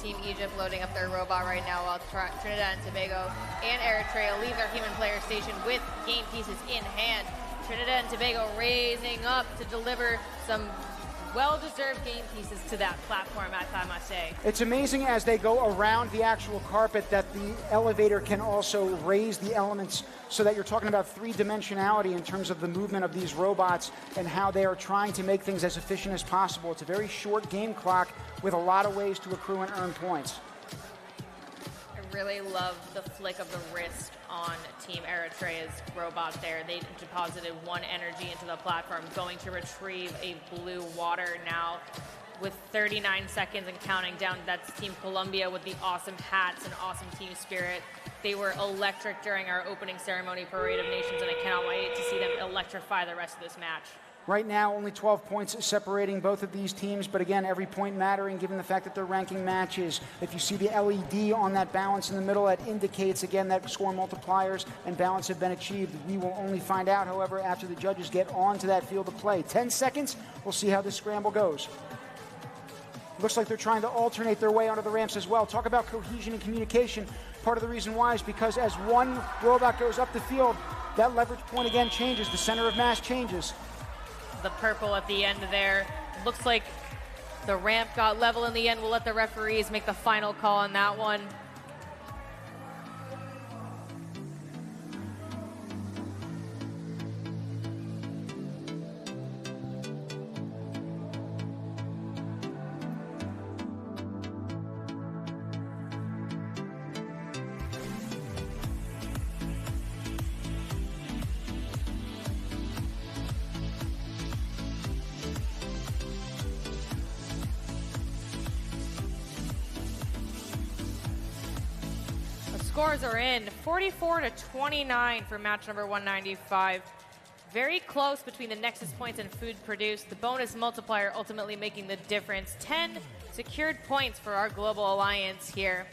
Team Egypt loading up their robot right now while Trinidad and Tobago and Eritrea leave their human player station with game pieces in hand. Trinidad and Tobago raising up to deliver some well-deserved game pieces to that platform, I must say. It's amazing as they go around the actual carpet that the elevator can also raise the elements so that you're talking about three-dimensionality in terms of the movement of these robots and how they are trying to make things as efficient as possible. It's a very short game clock with a lot of ways to accrue and earn points. I really love the flick of the wrist on Team Eritrea's robot there. They deposited 1 energy into the platform, going to retrieve a blue water now with 39 seconds and counting down. That's Team Colombia with the awesome hats and awesome team spirit. They were electric during our opening ceremony Parade of Nations, and I cannot wait to see them electrify the rest of this match. Right now, only 12 points separating both of these teams, but again, every point mattering given the fact that they're ranking matches. If you see the LED on that balance in the middle, that indicates, again, that score multipliers and balance have been achieved. We will only find out, however, after the judges get onto that field of play. 10 seconds, we'll see how this scramble goes. Looks like they're trying to alternate their way onto the ramps as well. Talk about cohesion and communication. Part of the reason why is because as one robot goes up the field, that leverage point again changes. The center of mass changes. The purple at the end there. Looks like the ramp got level in the end. We'll let the referees make the final call on that one. Scores are in 44-29 for match number 195. Very close between the Nexus points and food produced. The bonus multiplier ultimately making the difference. 10 secured points for our global alliance here.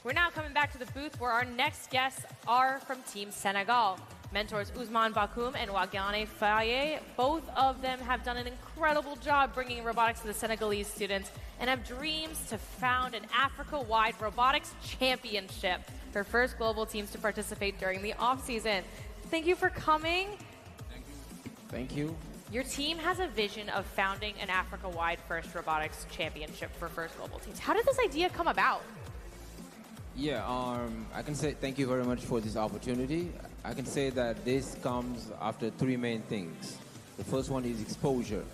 We're now coming back to the booth where our next guests are from Team Senegal. Mentors Ousmane Bakoum and Wagane Faye, both of them have done an incredible job bringing robotics to the Senegalese students and have dreams to found an Africa-wide robotics championship for first global teams to participate during the off-season. Thank you for coming. Thank you. Your team has a vision of founding an Africa-wide first robotics championship for first global teams. How did this idea come about? Yeah, I can say thank you very much for this opportunity. I can say that this comes after three main things. The first one is exposure.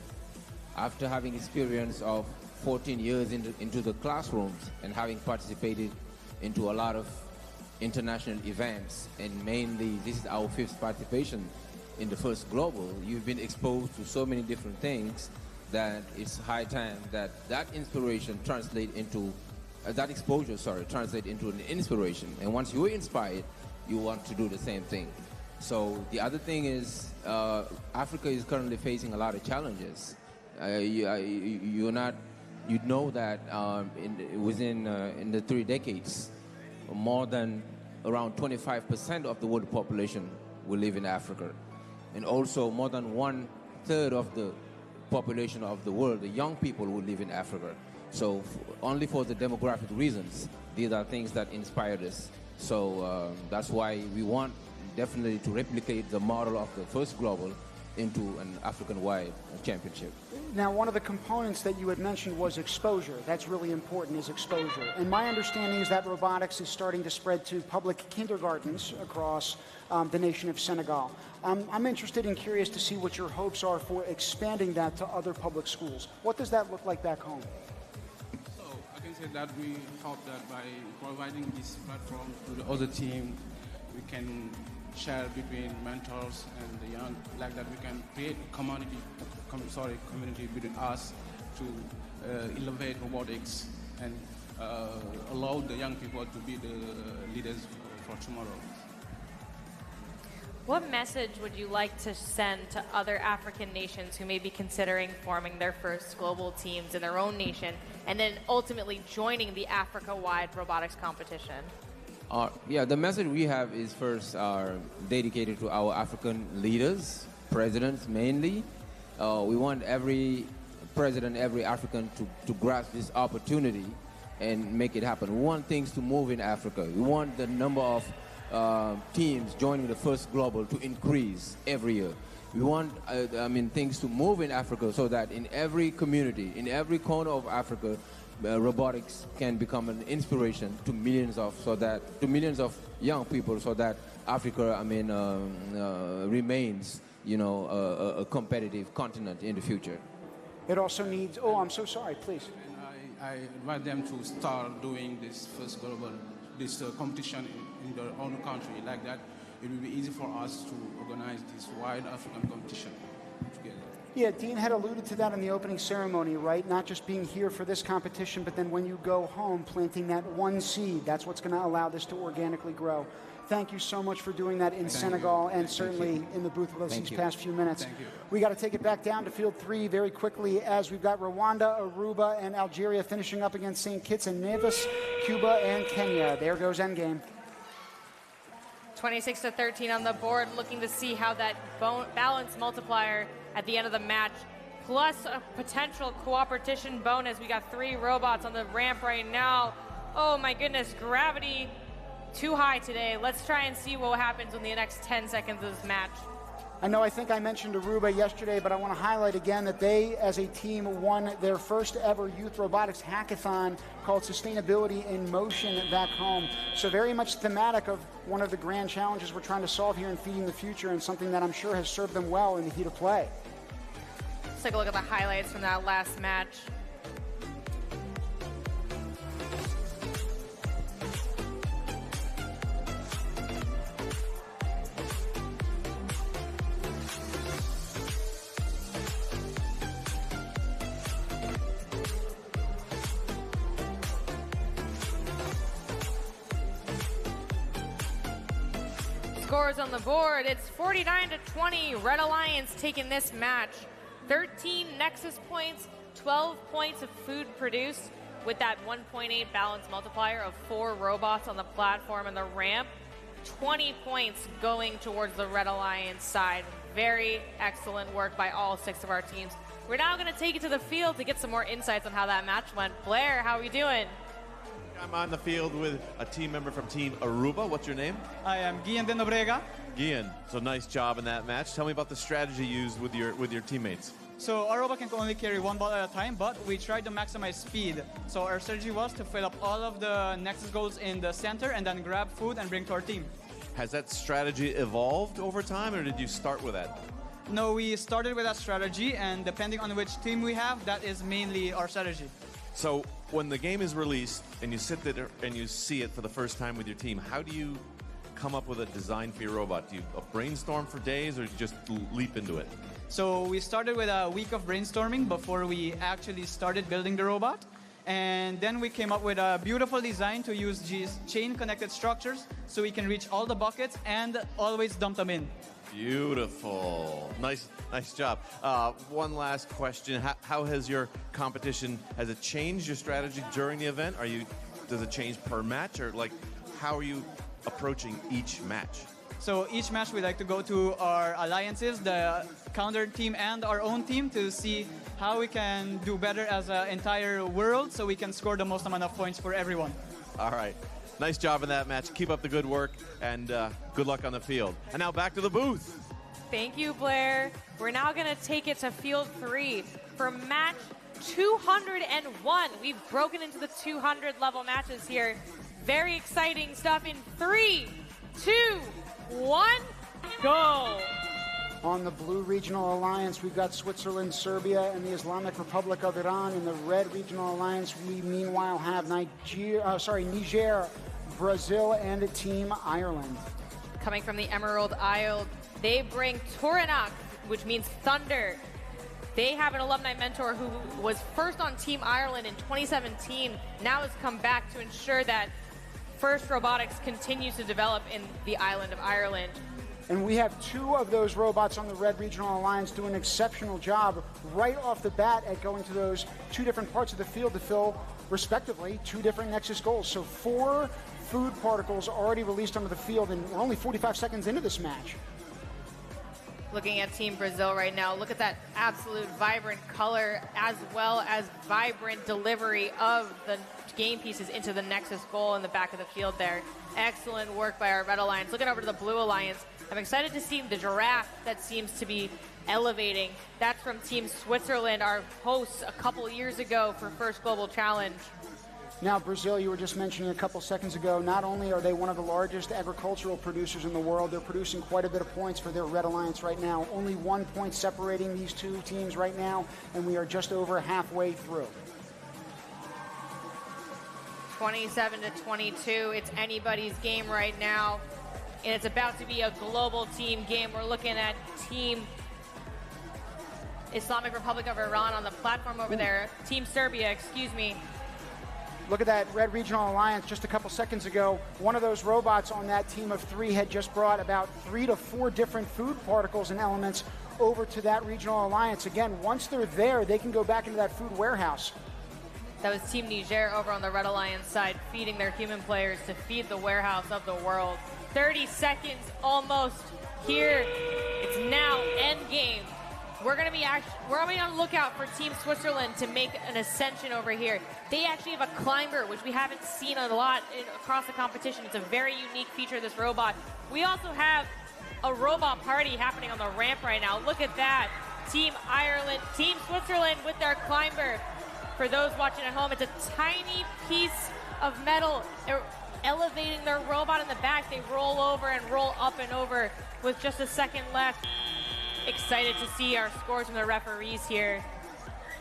After having experience of 14 years into the classrooms and having participated into a lot of international events, and mainly this is our 5th participation in the first global, you've been exposed to so many different things that it's high time that inspiration translate into that exposure, translate into an inspiration. And once you're inspired, you want to do the same thing. So the other thing is Africa is currently facing a lot of challenges. You know that in the 3 decades, more than around 25% of the world population will live in Africa. And also more than 1/3 of the population of the world, the young people, will live in Africa. So only for the demographic reasons, these are things that inspired us. So that's why we want definitely to replicate the model of the first global into an African-wide championship. Now, one of the components that you had mentioned was exposure. That's really important, is exposure. And my understanding is that robotics is starting to spread to public kindergartens across the nation of Senegal. I'm interested and curious to see what your hopes are for expanding that to other public schools. What does that look like back home? So I can say that we hope that by providing this platform to the other team, we can share between mentors and the young, like that we can create community between us to elevate robotics and allow the young people to be the leaders for tomorrow. What message would you like to send to other African nations who may be considering forming their first global teams in their own nation and then ultimately joining the Africa-wide robotics competition? Yeah, the message we have is first dedicated to our African leaders, presidents mainly. We want every president, every African to grasp this opportunity and make it happen. We want things to move in Africa. We want the number of teams joining the first global to increase every year. We want things to move in Africa so that in every community, in every corner of Africa, robotics can become an inspiration to millions of young people, so that Africa remains a competitive continent in the future. It also needs, I'm so sorry, please. I invite them to start doing this first global, this competition in their own country. Like that, it will be easy for us to organize this wide African competition together. Yeah, Dean had alluded to that in the opening ceremony, right? Not just being here for this competition, but then when you go home, planting that one seed. That's what's going to allow this to organically grow. Thank you so much for doing that in Senegal and certainly in the booth with us these past few minutes. We got to take it back down to field 3 very quickly, as we've got Rwanda, Aruba, and Algeria finishing up against St. Kitts and Nevis, Cuba, and Kenya. There goes Endgame. 26-13 on the board, looking to see how that balance multiplier at the end of the match, plus a potential cooperation bonus. We got 3 robots on the ramp right now. Oh my goodness, gravity too high today. Let's try and see what happens in the next 10 seconds of this match. I think I mentioned Aruba yesterday, but I want to highlight again that they, as a team, won their first ever youth robotics hackathon called Sustainability in Motion back home. So very much thematic of one of the grand challenges we're trying to solve here in Feeding the Future, and something that I'm sure has served them well in the heat of play. Let's take a look at the highlights from that last match. Scores on the board. It's 49-20. Red Alliance taking this match. 13 Nexus points, 12 points of food produced with that 1.8 balance multiplier of 4 robots on the platform and the ramp. 20 points going towards the Red Alliance side. Very excellent work by all 6 of our teams. We're now going to take it to the field to get some more insights on how that match went. Blair, how are we doing? I'm on the field with a team member from Team Aruba. What's your name? I am Guillen de Nobrega. Guillen. So nice job in that match. Tell me about the strategy used with your teammates. So Aruba can only carry one ball at a time, but we tried to maximize speed. So our strategy was to fill up all of the Nexus goals in the center and then grab food and bring to our team. Has that strategy evolved over time, or did you start with that? No, we started with that strategy, and depending on which team we have, that is mainly our strategy. So when the game is released and you sit there and you see it for the first time with your team, how do you come up with a design for your robot? Do you brainstorm for days, or do you just leap into it? So we started with a week of brainstorming before we actually started building the robot. And then we came up with a beautiful design to use these chain-connected structures so we can reach all the buckets and always dump them in. Beautiful. Nice job. One last question. How has your competition, has it changed your strategy during the event? Does it change per match, or how are you approaching each match? So each match we like to go to our alliances, the counter team and our own team, to see how we can do better as an entire world so we can score the most amount of points for everyone. All right. Nice job in that match. Keep up the good work, and good luck on the field. And now back to the booth. Thank you, Blair. We're now going to take it to Field 3 for match 201. We've broken into the 200 level matches here. Very exciting stuff in 3, 2, 1, go! On the Blue Regional Alliance, we've got Switzerland, Serbia, and the Islamic Republic of Iran. In the Red Regional Alliance, we meanwhile have Niger, Brazil, and Team Ireland. Coming from the Emerald Isle, they bring Turanak, which means thunder. They have an alumni mentor who was first on Team Ireland in 2017, now has come back to ensure that FIRST Robotics continues to develop in the island of Ireland. And we have two of those robots on the Red Regional Alliance doing an exceptional job right off the bat at going to those two different parts of the field to fill, respectively, two different Nexus goals. So 4 food particles already released onto the field, and we're only 45 seconds into this match. Looking at Team Brazil right now, look at that absolute vibrant color as well as vibrant delivery of the game pieces into the Nexus goal in the back of the field there. Excellent work by our Red Alliance. Looking over to the Blue Alliance, I'm excited to see the giraffe that seems to be elevating. That's from Team Switzerland, our hosts a couple years ago for First Global Challenge. Now, Brazil, you were just mentioning a couple seconds ago, not only are they one of the largest agricultural producers in the world, they're producing quite a bit of points for their Red Alliance right now. Only 1 point separating these two teams right now, and we are just over halfway through. 27-22, it's anybody's game right now, and it's about to be a global team game. We're looking at Team Islamic Republic of Iran on the platform over there. Team Serbia, excuse me. Look at that Red Regional Alliance just a couple seconds ago. One of those robots on that team of 3 had just brought about 3 to 4 different food particles and elements over to that Regional Alliance. Again, once they're there, they can go back into that food warehouse. That was Team Niger over on the Red Alliance side, feeding their human players to feed the warehouse of the world. 30 seconds almost here. It's now Endgame. We're going to be on the lookout for Team Switzerland to make an ascension over here. They actually have a climber, which we haven't seen a lot across the competition. It's a very unique feature of this robot. We also have a robot party happening on the ramp right now. Look at that. Team Ireland, Team Switzerland with their climber. For those watching at home, it's a tiny piece of metal elevating their robot in the back. They roll over and roll up and over with just a second left. Excited to see our scores from the referees here.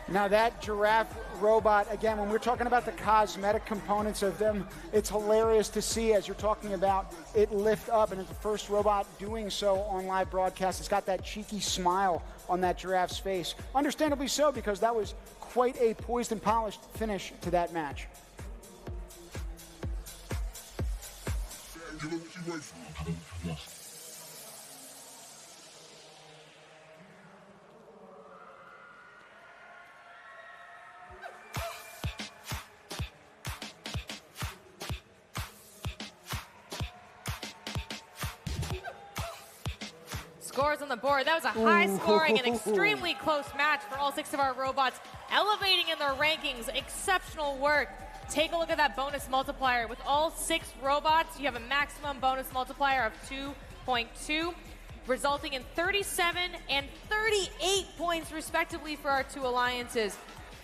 Now that giraffe robot, again, when we're talking about the cosmetic components of them, it's hilarious to see as you're talking about it lift up, and it's the first robot doing so on live broadcast. It's got that cheeky smile on that giraffe's face. Understandably so, because that was quite a poised and polished finish to that match. Scores on the board. That was a high-scoring and extremely close match for all 6 of our robots, elevating in their rankings. Exceptional work. take a look at that bonus multiplier. With all 6 robots, you have a maximum bonus multiplier of 2.2, resulting in 37 and 38 points respectively for our 2 alliances.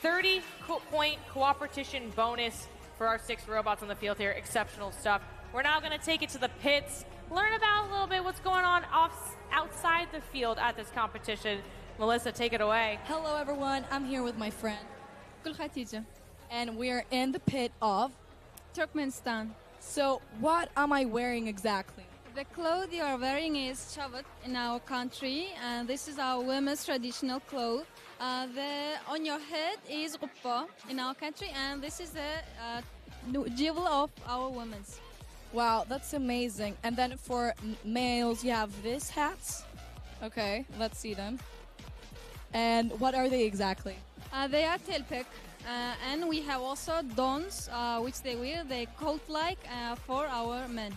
30-point cooperation bonus for our 6 robots on the field here. Exceptional stuff. We're now going to take it to the pits, learn about a little bit what's going on outside the field at this competition. Melissa, take it away. Hello, everyone. I'm here with my friend, Kulkhatija, and we're in the pit of Turkmenistan. So, what am I wearing exactly? The cloth you are wearing is chavut in our country, and this is our women's traditional cloth. On your head is guppa in our country, and this is the jewel of our women's. Wow, that's amazing. And then for males, you have these hats. Okay, let's see them. And what are they exactly? They are telpek, and we have also dons, which they wear. They coat-like for our men.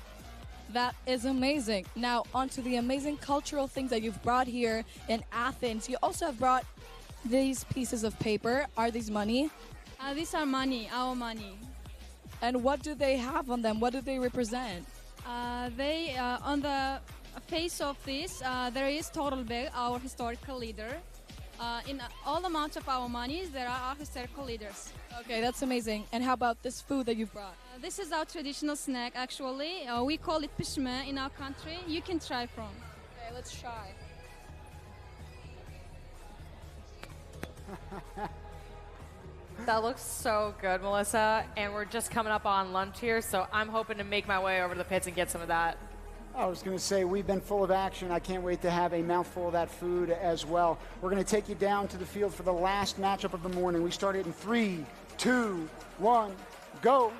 That is amazing. Now, on to the amazing cultural things that you've brought here in Athens. You also have brought these pieces of paper. Are these money? These are money, our money. And what do they have on them? What do they represent? They on the face of this, there is Torulbeg, our historical leader. In all amounts of our monies, there are our historical leaders. Okay, that's amazing. And how about this food that you've brought? This is our traditional snack, actually. We call it pishme in our country. You can try from. Okay, let's try. That looks so good, Melissa. And we're just coming up on lunch here, so I'm hoping to make my way over to the pits and get some of that. I was going to say, we've been full of action. I can't wait to have a mouthful of that food as well. We're going to take you down to the field for the last matchup of the morning. We start it in 3, 2, 1, go.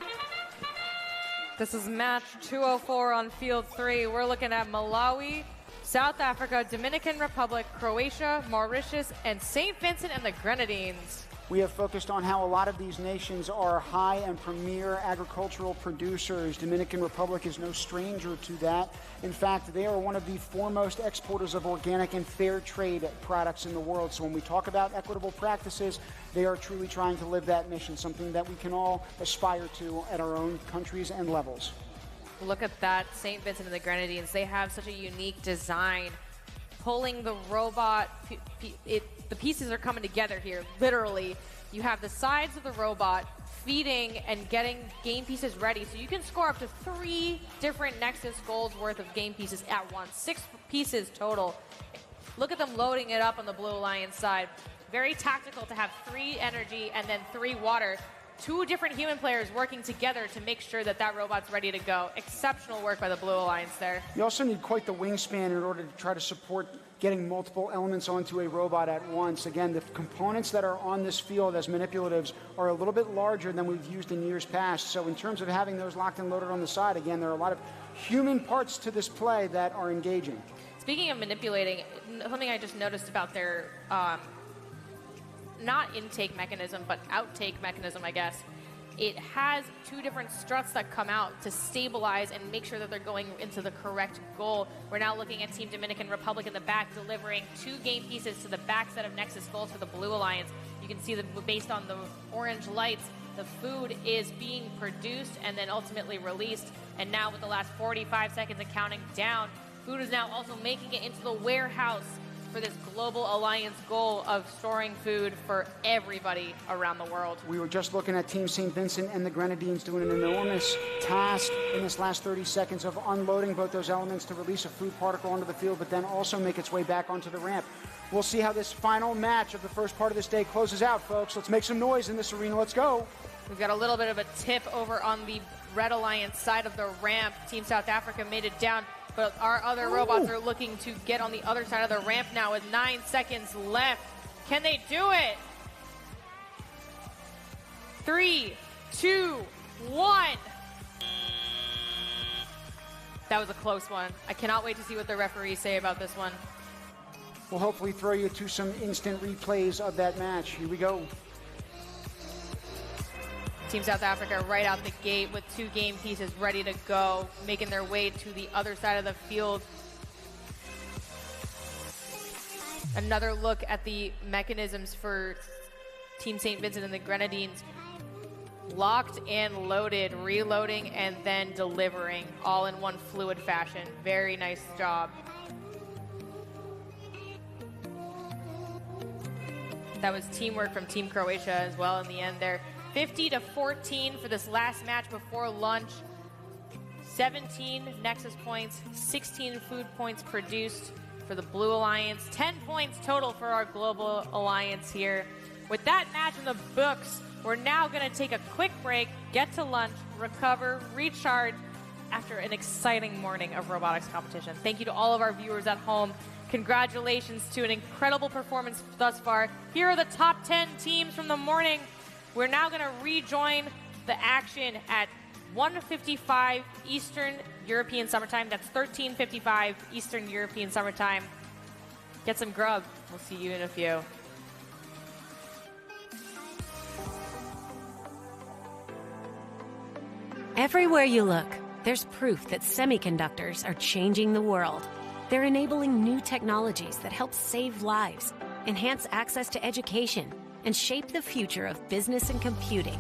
This is match 204 on field 3. We're looking at Malawi, South Africa, Dominican Republic, Croatia, Mauritius, and St. Vincent and the Grenadines. We have focused on how a lot of these nations are high and premier agricultural producers. Dominican Republic is no stranger to that. In fact, they are one of the foremost exporters of organic and fair trade products in the world. So when we talk about equitable practices, they are truly trying to live that mission, something that we can all aspire to at our own countries and levels. Look at that, St. Vincent and the Grenadines. They have such a unique design. Pulling the robot, the pieces are coming together here, literally. You have the sides of the robot feeding and getting game pieces ready. So you can score up to 3 different Nexus Gold's worth of game pieces at once. 6 pieces total. Look at them loading it up on the Blue Alliance side. Very tactical to have 3 energy and then 3 water. 2 different human players working together to make sure that that robot's ready to go. Exceptional work by the Blue Alliance there. You also need quite the wingspan in order to try to support getting multiple elements onto a robot at once. Again, the components that are on this field as manipulatives are a little bit larger than we've used in years past. So in terms of having those locked and loaded on the side, again, there are a lot of human parts to this play that are engaging. Speaking of manipulating, something I just noticed about their not intake mechanism, but outtake mechanism, I guess. It has 2 different struts that come out to stabilize and make sure that they're going into the correct goal. We're now looking at Team Dominican Republic in the back, delivering 2 game pieces to the back set of Nexus Goals for the Blue Alliance. You can see that based on the orange lights, the food is being produced and then ultimately released. And now with the last 45 seconds and counting down, food is now also making it into the warehouse for this global alliance goal of storing food for everybody around the world. We were just looking at Team St. Vincent and the Grenadines doing an enormous task in this last 30 seconds of unloading both those elements to release a food particle onto the field, but then also make its way back onto the ramp. We'll see how this final match of the first part of this day closes out, folks. Let's make some noise in this arena. Let's go. We've got a little bit of a tip over on the Red Alliance side of the ramp. Team South Africa made it down, but our other robots are looking to get on the other side of the ramp now with 9 seconds left. Can they do it? 3, 2, 1. That was a close one. I cannot wait to see what the referees say about this one. We'll hopefully throw you to some instant replays of that match. Here we go. Team South Africa right out the gate with 2 game pieces ready to go, making their way to the other side of the field. Another look at the mechanisms for Team St. Vincent and the Grenadines. locked and loaded, reloading and then delivering all in one fluid fashion. Very nice job. That was teamwork from Team Croatia as well in the end there. 50-14 for this last match before lunch. 17 Nexus points, 16 food points produced for the Blue Alliance, 10 points total for our Global Alliance here. With that match in the books, we're now going to take a quick break, get to lunch, recover, recharge after an exciting morning of robotics competition. Thank you to all of our viewers at home. Congratulations to an incredible performance thus far. Here are the top 10 teams from the morning. We're now going to rejoin the action at 1:55 Eastern European Summertime. That's 13:55 Eastern European Summertime. Get some grub. We'll see you in a few. Everywhere you look, there's proof that semiconductors are changing the world. They're enabling new technologies that help save lives, enhance access to education, and shape the future of business and computing.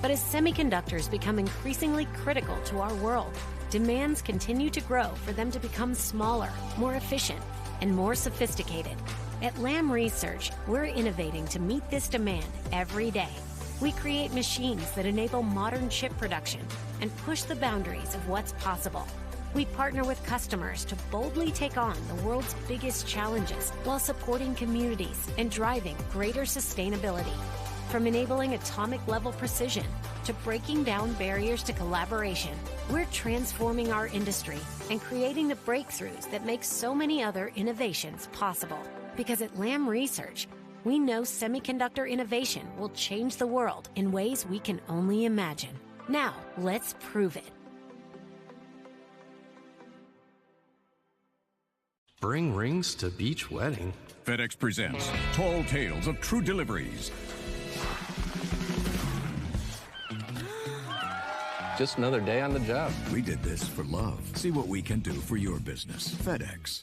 But as semiconductors become increasingly critical to our world, demands continue to grow for them to become smaller, more efficient, and more sophisticated. At Lam Research, we're innovating to meet this demand every day. We create machines that enable modern chip production and push the boundaries of what's possible. We partner with customers to boldly take on the world's biggest challenges while supporting communities and driving greater sustainability. From enabling atomic-level precision to breaking down barriers to collaboration, we're transforming our industry and creating the breakthroughs that make so many other innovations possible. Because at Lam Research, we know semiconductor innovation will change the world in ways we can only imagine. Now, let's prove it. Bring rings to beach wedding. FedEx presents Tall Tales of True Deliveries. Just another day on the job. We did this for love. See what we can do for your business. FedEx.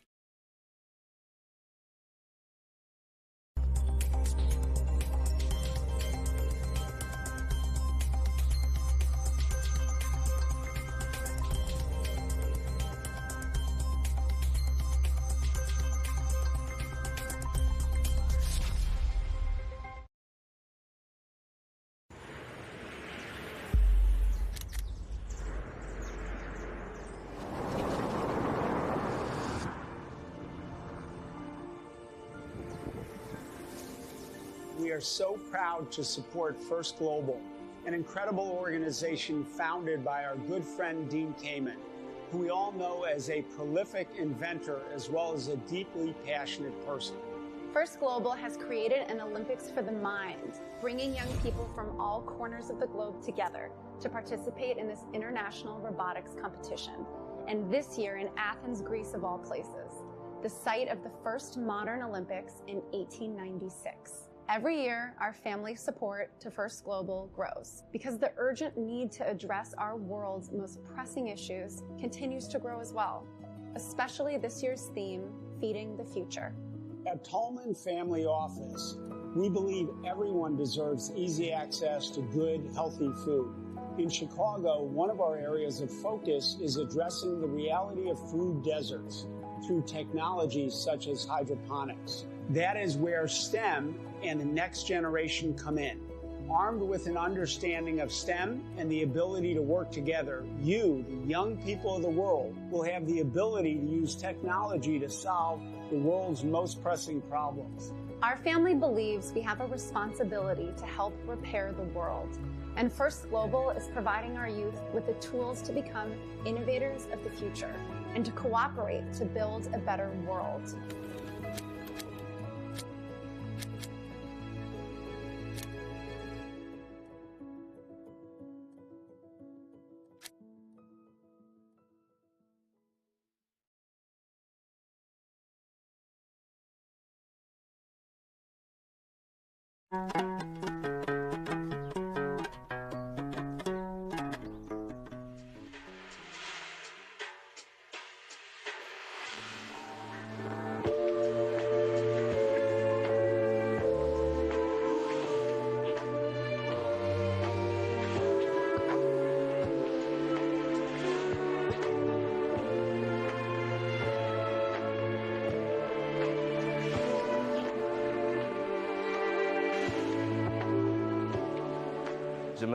We are so proud to support First Global, an incredible organization founded by our good friend Dean Kamen, who we all know as a prolific inventor as well as a deeply passionate person. First Global has created an Olympics for the mind, bringing young people from all corners of the globe together to participate in this international robotics competition. And this year in Athens, Greece of all places, the site of the first modern Olympics in 1896. Every year, our family support to First Global grows because the urgent need to address our world's most pressing issues continues to grow as well, especially this year's theme, Feeding the Future. At Tallman Family Office, we believe everyone deserves easy access to good, healthy food. In Chicago, one of our areas of focus is addressing the reality of food deserts through technologies such as hydroponics. That is where STEM and the next generation come in. Armed with an understanding of STEM and the ability to work together, you, the young people of the world, will have the ability to use technology to solve the world's most pressing problems. Our family believes we have a responsibility to help repair the world. And First Global is providing our youth with the tools to become innovators of the future and to cooperate to build a better world.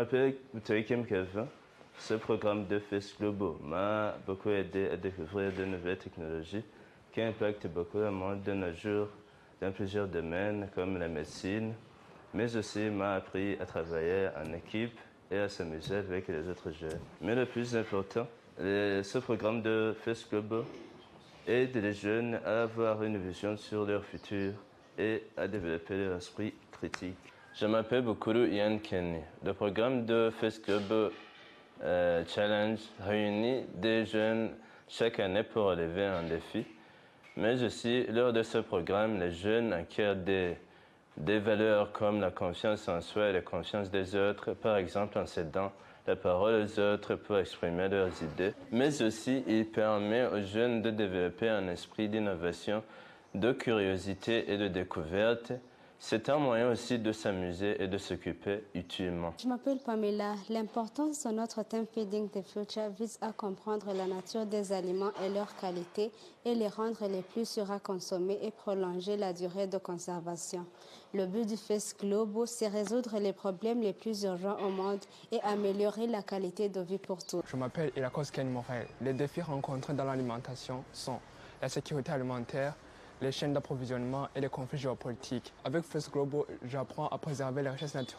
m'appelle Kim Kelvin. Ce programme de FIS Global m'a beaucoup aidé à découvrir de nouvelles technologies qui impactent beaucoup le monde de nos jours dans plusieurs domaines comme la médecine, mais aussi m'a appris à travailler en équipe et à s'amuser avec les autres jeunes. Mais le plus important, ce programme de FIS Global aide les jeunes à avoir une vision sur leur futur et à développer leur esprit critique. Je m'appelle Bukuru Ian Kenny. Le programme de FIS Global Challenge réunit des jeunes chaque année pour relever un défi. Mais aussi, lors de ce programme, les jeunes acquièrent des valeurs comme la confiance en soi et la confiance des autres, par exemple en cédant la parole aux autres pour exprimer leurs idées. Mais aussi, il permet aux jeunes de développer un esprit d'innovation, de curiosité et de découverte. C'est un moyen aussi de s'amuser et de s'occuper utilement. Je m'appelle Pamela. L'importance de notre thème Feeding the Future vise à comprendre la nature des aliments et leur qualité et les rendre les plus sûrs à consommer et prolonger la durée de conservation. Le but du FIS Global, c'est résoudre les problèmes les plus urgents au monde et améliorer la qualité de vie pour tous. Je m'appelle Ilakos Ken Morel. Les défis rencontrés dans l'alimentation sont la sécurité alimentaire, les chaînes d'approvisionnement et les conflits géopolitiques. Avec FIS Global, j'apprends à préserver les richesses naturelles.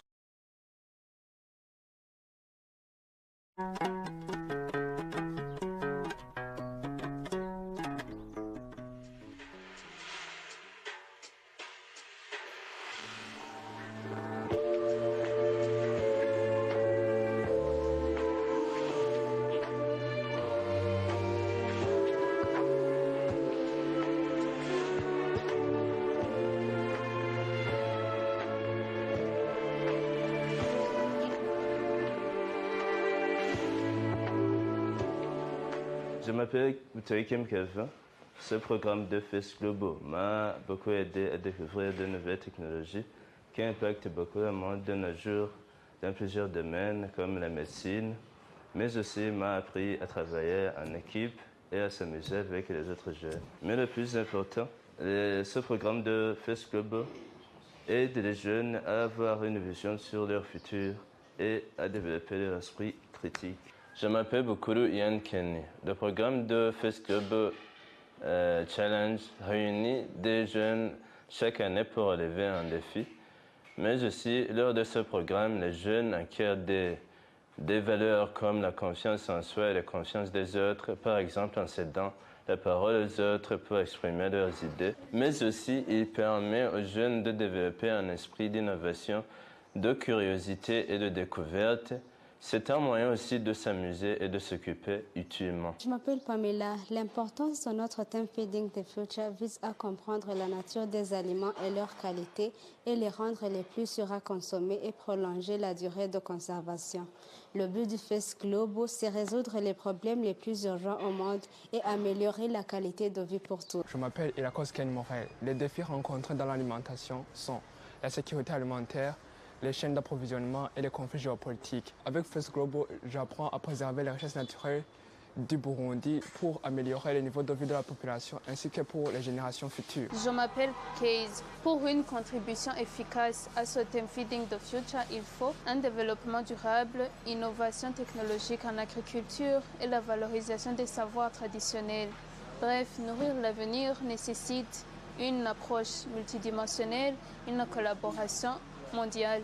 Je m'appelle Kim Kelvin. Ce programme de FIS Global m'a beaucoup aidé à découvrir de nouvelles technologies qui impactent beaucoup le monde de nos jours dans plusieurs domaines comme la médecine, mais aussi m'a appris à travailler en équipe et à s'amuser avec les autres jeunes. Mais le plus important, ce programme de FIS Global aide les jeunes à avoir une vision sur leur futur et à développer leur esprit critique. Je m'appelle Bukuru Ian Kenny. Le programme de FIS Global Challenge réunit des jeunes chaque année pour relever un défi. Mais aussi, lors de ce programme, les jeunes acquièrent des valeurs comme la confiance en soi et la confiance des autres, par exemple en cédant la parole aux autres pour exprimer leurs idées. Mais aussi, il permet aux jeunes de développer un esprit d'innovation, de curiosité et de découverte. C'est un moyen aussi de s'amuser et de s'occuper utilement. Je m'appelle Pamela. L'importance de notre thème Feeding the Future vise à comprendre la nature des aliments et leur qualité et les rendre les plus sûrs à consommer et prolonger la durée de conservation. Le but du FIS Global, c'est résoudre les problèmes les plus urgents au monde et améliorer la qualité de vie pour tous. Je m'appelle Ilakos Ken Morel. Les défis rencontrés dans l'alimentation sont la sécurité alimentaire, les chaînes d'approvisionnement et les conflits géopolitiques. Avec FIS Global, j'apprends à préserver les richesses naturelles du Burundi pour améliorer le niveau de vie de la population ainsi que pour les générations futures. Je m'appelle Case. Pour une contribution efficace à ce thème Feeding the Future, il faut un développement durable, innovation technologique en agriculture et la valorisation des savoirs traditionnels. Bref, nourrir l'avenir nécessite une approche multidimensionnelle, une collaboration mondiale.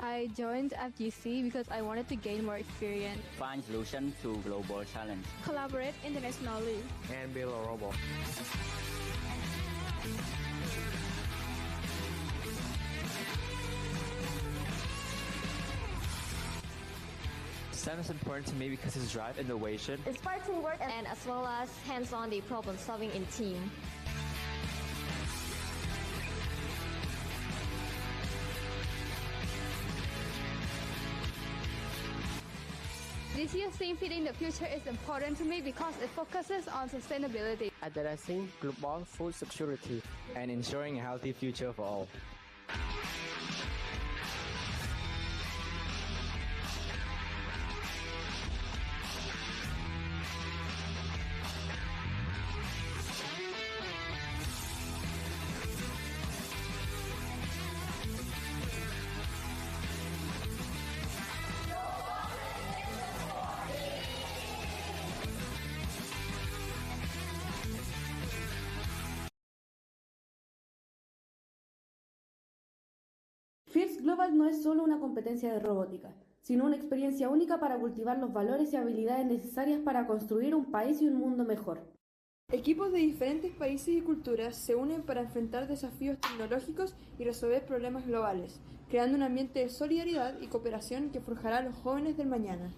I joined FGC because I wanted to gain more experience, find solutions to global challenges, collaborate internationally, and build a robot. STEM is important to me because it's drive, innovation, inspire teamwork, and as well as hands-on the problem solving in team. This year's theme Feeding the Future is important to me because it focuses on sustainability, addressing global food security, and ensuring a healthy future for all. First Global no es solo una competencia de robótica, sino una experiencia única para cultivar los valores y habilidades necesarias para construir un país y un mundo mejor. Equipos de diferentes países y culturas se unen para enfrentar desafíos tecnológicos y resolver problemas globales, creando un ambiente de solidaridad y cooperación que forjará a los jóvenes del mañana.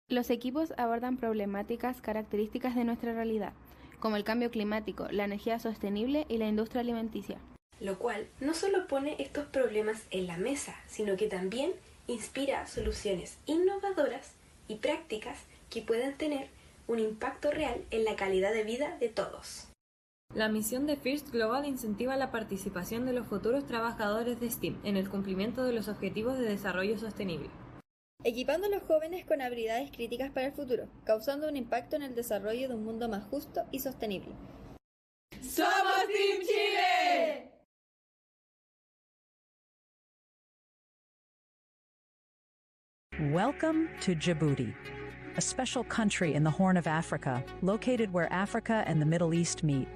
Los equipos abordan problemáticas características de nuestra realidad, como el cambio climático, la energía sostenible y la industria alimenticia. Lo cual no solo pone estos problemas en la mesa, sino que también inspira soluciones innovadoras y prácticas que puedan tener un impacto real en la calidad de vida de todos. La misión de First Global incentiva la participación de los futuros trabajadores de STEAM en el cumplimiento de los objetivos de desarrollo sostenible, equipando a los jóvenes con habilidades críticas para el futuro, causando un impacto en el desarrollo de un mundo más justo y sostenible. ¡Somos Team Chile! Welcome to Djibouti, a special country in the Horn of Africa, located where Africa and the Middle East meet.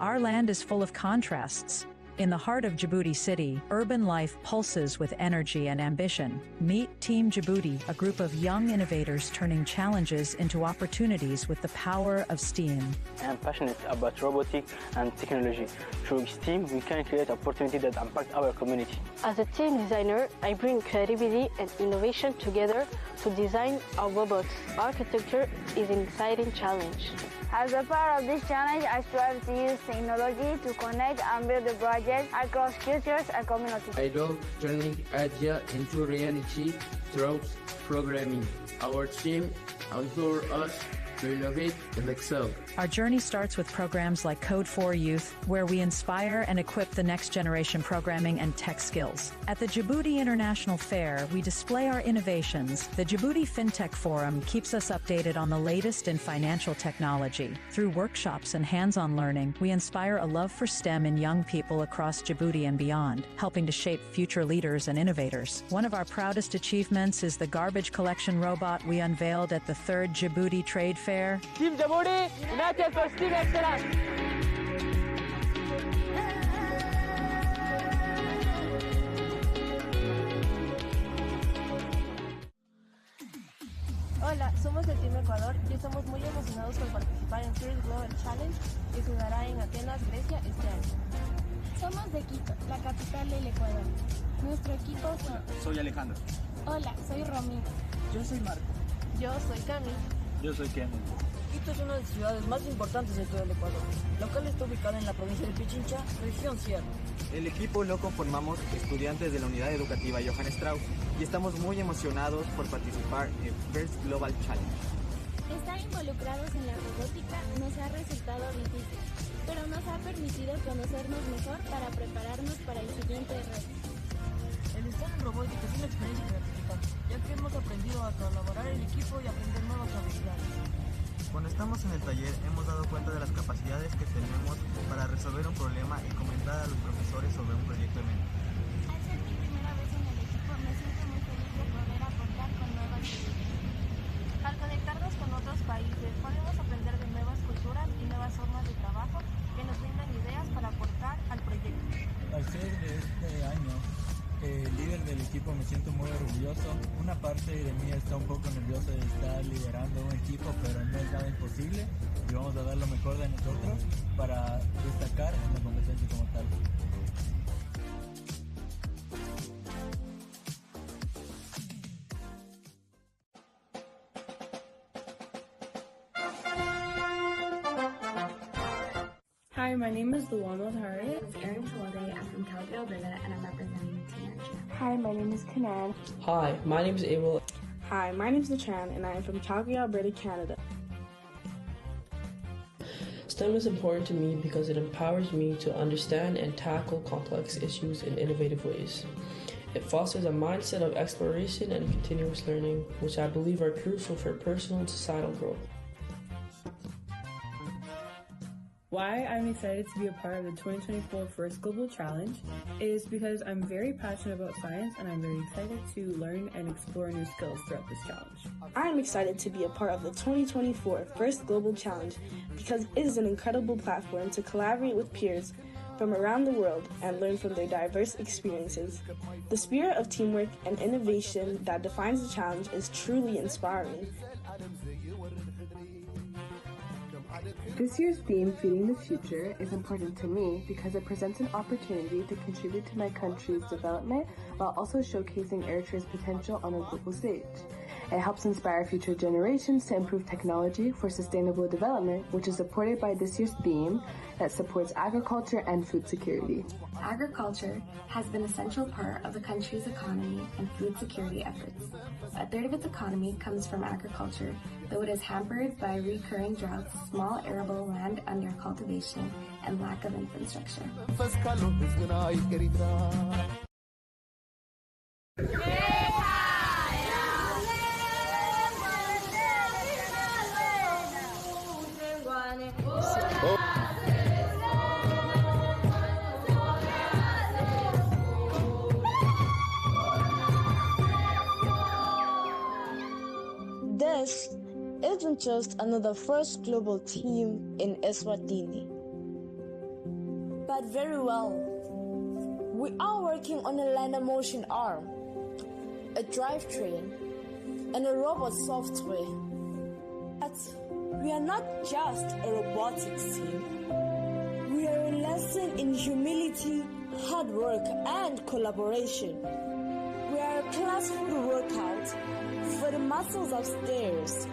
Our land is full of contrasts. In the heart of Djibouti City, urban life pulses with energy and ambition. Meet Team Djibouti, a group of young innovators turning challenges into opportunities with the power of STEAM. I'm passionate about robotics and technology. Through STEAM, we can create opportunities that impact our community. As a team designer, I bring creativity and innovation together to design our robots. Architecture is an exciting challenge. As a part of this challenge, I strive to use technology to connect and build the project across cultures and communities. I love turning ideas into reality through programming. Our team empowers us to innovate and excel. Our journey starts with programs like Code for Youth, where we inspire and equip the next generation programming and tech skills. At the Djibouti International Fair, we display our innovations. The Djibouti FinTech Forum keeps us updated on the latest in financial technology. Through workshops and hands-on learning, we inspire a love for STEM in young people across Djibouti and beyond, helping to shape future leaders and innovators. One of our proudest achievements is the garbage collection robot we unveiled at the 3rd Djibouti Trade Fair. Team Djibouti, united for STEAM excellence! Hola, somos del Team Ecuador y estamos muy emocionados por participar en First Global Challenge que se dará en Atenas, Grecia este año. Somos de Quito, la capital del Ecuador. Nuestro equipo Soy Alejandro. Hola, soy Romina. Yo soy Marco. Yo soy Cami. Yo soy Ken. Quito es una de las ciudades más importantes de todo el Ecuador, la cual está ubicada en la provincia de Pichincha, región Sierra. El equipo lo conformamos estudiantes de la unidad educativa Johann Strauss y estamos muy emocionados por participar en First Global Challenge. Estar involucrados en la robótica nos ha resultado difícil, pero nos ha permitido conocernos mejor para prepararnos para el siguiente reto. El estar en robótica es una experiencia gratificante, ya que hemos aprendido a colaborar en equipo y aprender nuevas habilidades. Cuando estamos en el taller hemos dado cuenta de las capacidades que tenemos para resolver un problema y comentar a los profesores sobre un proyecto de mente. Al ser mi primera vez en el equipo me siento muy feliz de poder aportar con nuevas ideas. Al conectarnos con otros países podemos aprender de nuevas culturas y nuevas formas de trabajo que nos brindan ideas para aportar al proyecto. Al ser de este año líder del equipo me siento muy Una parte de mí está un poco nerviosa de estar liderando un equipo, pero no es nada imposible y vamos a dar lo mejor de nosotros para destacar en la competencia como tal. Hi, my name is Luana Hari. I'm from Calgary, Alberta, and I'm representing Tanzania. Hi, my name is Kanan. Hi, my name is Abel. Hi, my name is Latran, and I am from Calgary, Alberta, Canada. STEM is important to me because it empowers me to understand and tackle complex issues in innovative ways. It fosters a mindset of exploration and continuous learning, which I believe are crucial for personal and societal growth. Why I'm excited to be a part of the 2024 First Global Challenge is because I'm very passionate about science and I'm very excited to learn and explore new skills throughout this challenge. I am excited to be a part of the 2024 First Global Challenge because it is an incredible platform to collaborate with peers from around the world and learn from their diverse experiences. The spirit of teamwork and innovation that defines the challenge is truly inspiring. This year's theme, Feeding the Future, is important to me because it presents an opportunity to contribute to my country's development while also showcasing Eritrea's potential on a global stage. It helps inspire future generations to improve technology for sustainable development, which is supported by this year's theme that supports agriculture and food security. Agriculture has been an essential part of the country's economy and food security efforts. A third of its economy comes from agriculture, though it is hampered by recurring droughts, small arable land under cultivation, and lack of infrastructure. This isn't just another first global team in Eswatini, but very well. We are working on a lander motion arm, a drivetrain, and a robot software. But we are not just a robotics team. We are a lesson in humility, hard work, and collaboration. We are a class food workout for the muscles upstairs.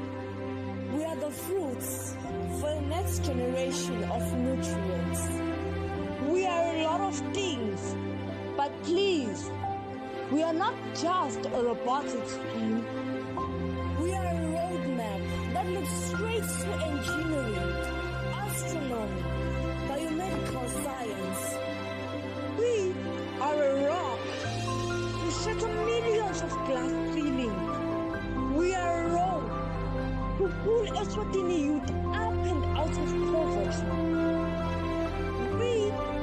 We are the fruits for the next generation of nutrients. We are a lot of things, but please, we are not just a robotics team. We are a roadmap that looks straight to engineering, astronomy, biomedical science. We are a rock who shatter millions of glass ceilings. We are a road who pull Eswatini youth up and out of poverty. We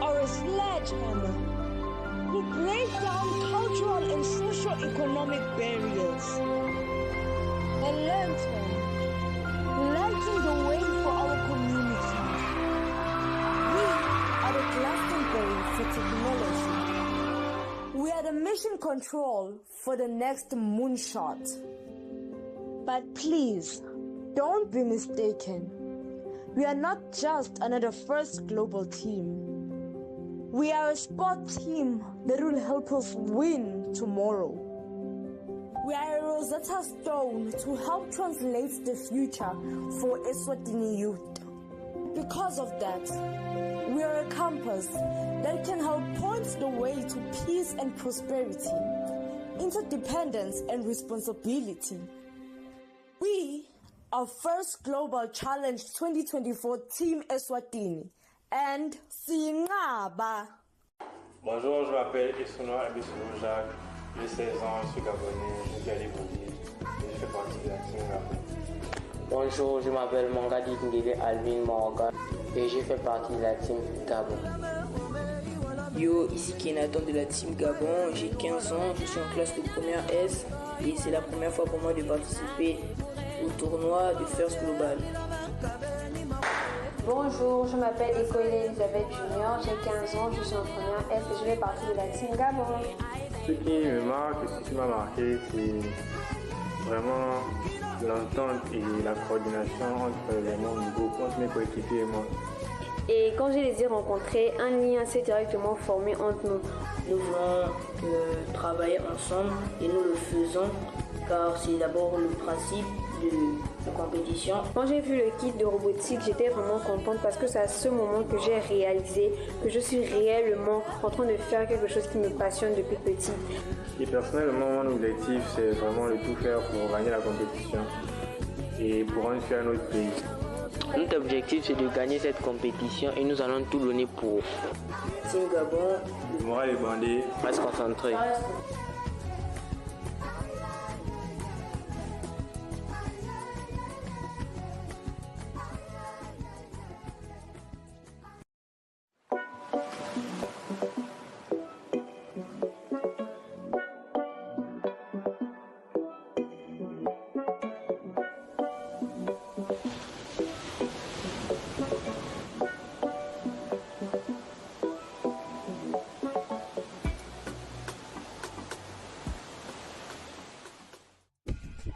are a sledgehammer who break down cultural and socio-economic barriers. A lantern, lighting the way for our community. We are the Glastonbury for technology. We are the mission control for the next moonshot. But please, don't be mistaken. We are not just another first global team. We are a sport team that will help us win tomorrow. We are a Rosetta Stone to help translate the future for Eswatini youth. Because of that, we are a compass that can help point the way to peace and prosperity, interdependence and responsibility. We are First Global Challenge 2024 Team Eswatini and Singaba. Bonjour, je m'appelle Isounoa Abisou Jacques, j'ai 16 ans, je suis gabonais, je vis à Libreville et je fais partie de la Team Gabon. Bonjour, je m'appelle Mangadi Ndile Alvin Morgan et je fais partie de la Team Gabon. Yo, ici Kenaton de la Team Gabon, j'ai 15 ans, je suis en classe de première S et c'est la première fois pour moi de participer au tournoi de First Global. Bonjour, je m'appelle Elisabeth Junior, j'ai 15 ans, je suis en première S et je fais partie de la Team Gabon. Ce qui m'a marqué, c'est vraiment l'entente et la coordination entre les membres du groupe, entre mes coéquipiers et moi. Et quand je les ai rencontrés, un lien s'est directement formé entre nous. Nous voulons travailler ensemble et nous le faisons car c'est d'abord le principe de la compétition. Quand j'ai vu le kit de robotique, j'étais vraiment contente parce que c'est à ce moment que j'ai réalisé que je suis réellement en train de faire quelque chose qui me passionne depuis petit. Et personnellement, mon objectif, c'est vraiment de tout faire pour gagner la compétition et pour rendre fier notre pays. Notre objectif, c'est de gagner cette compétition et nous allons tout donner pour. Team Gabon, le moral est bandé, reste concentré.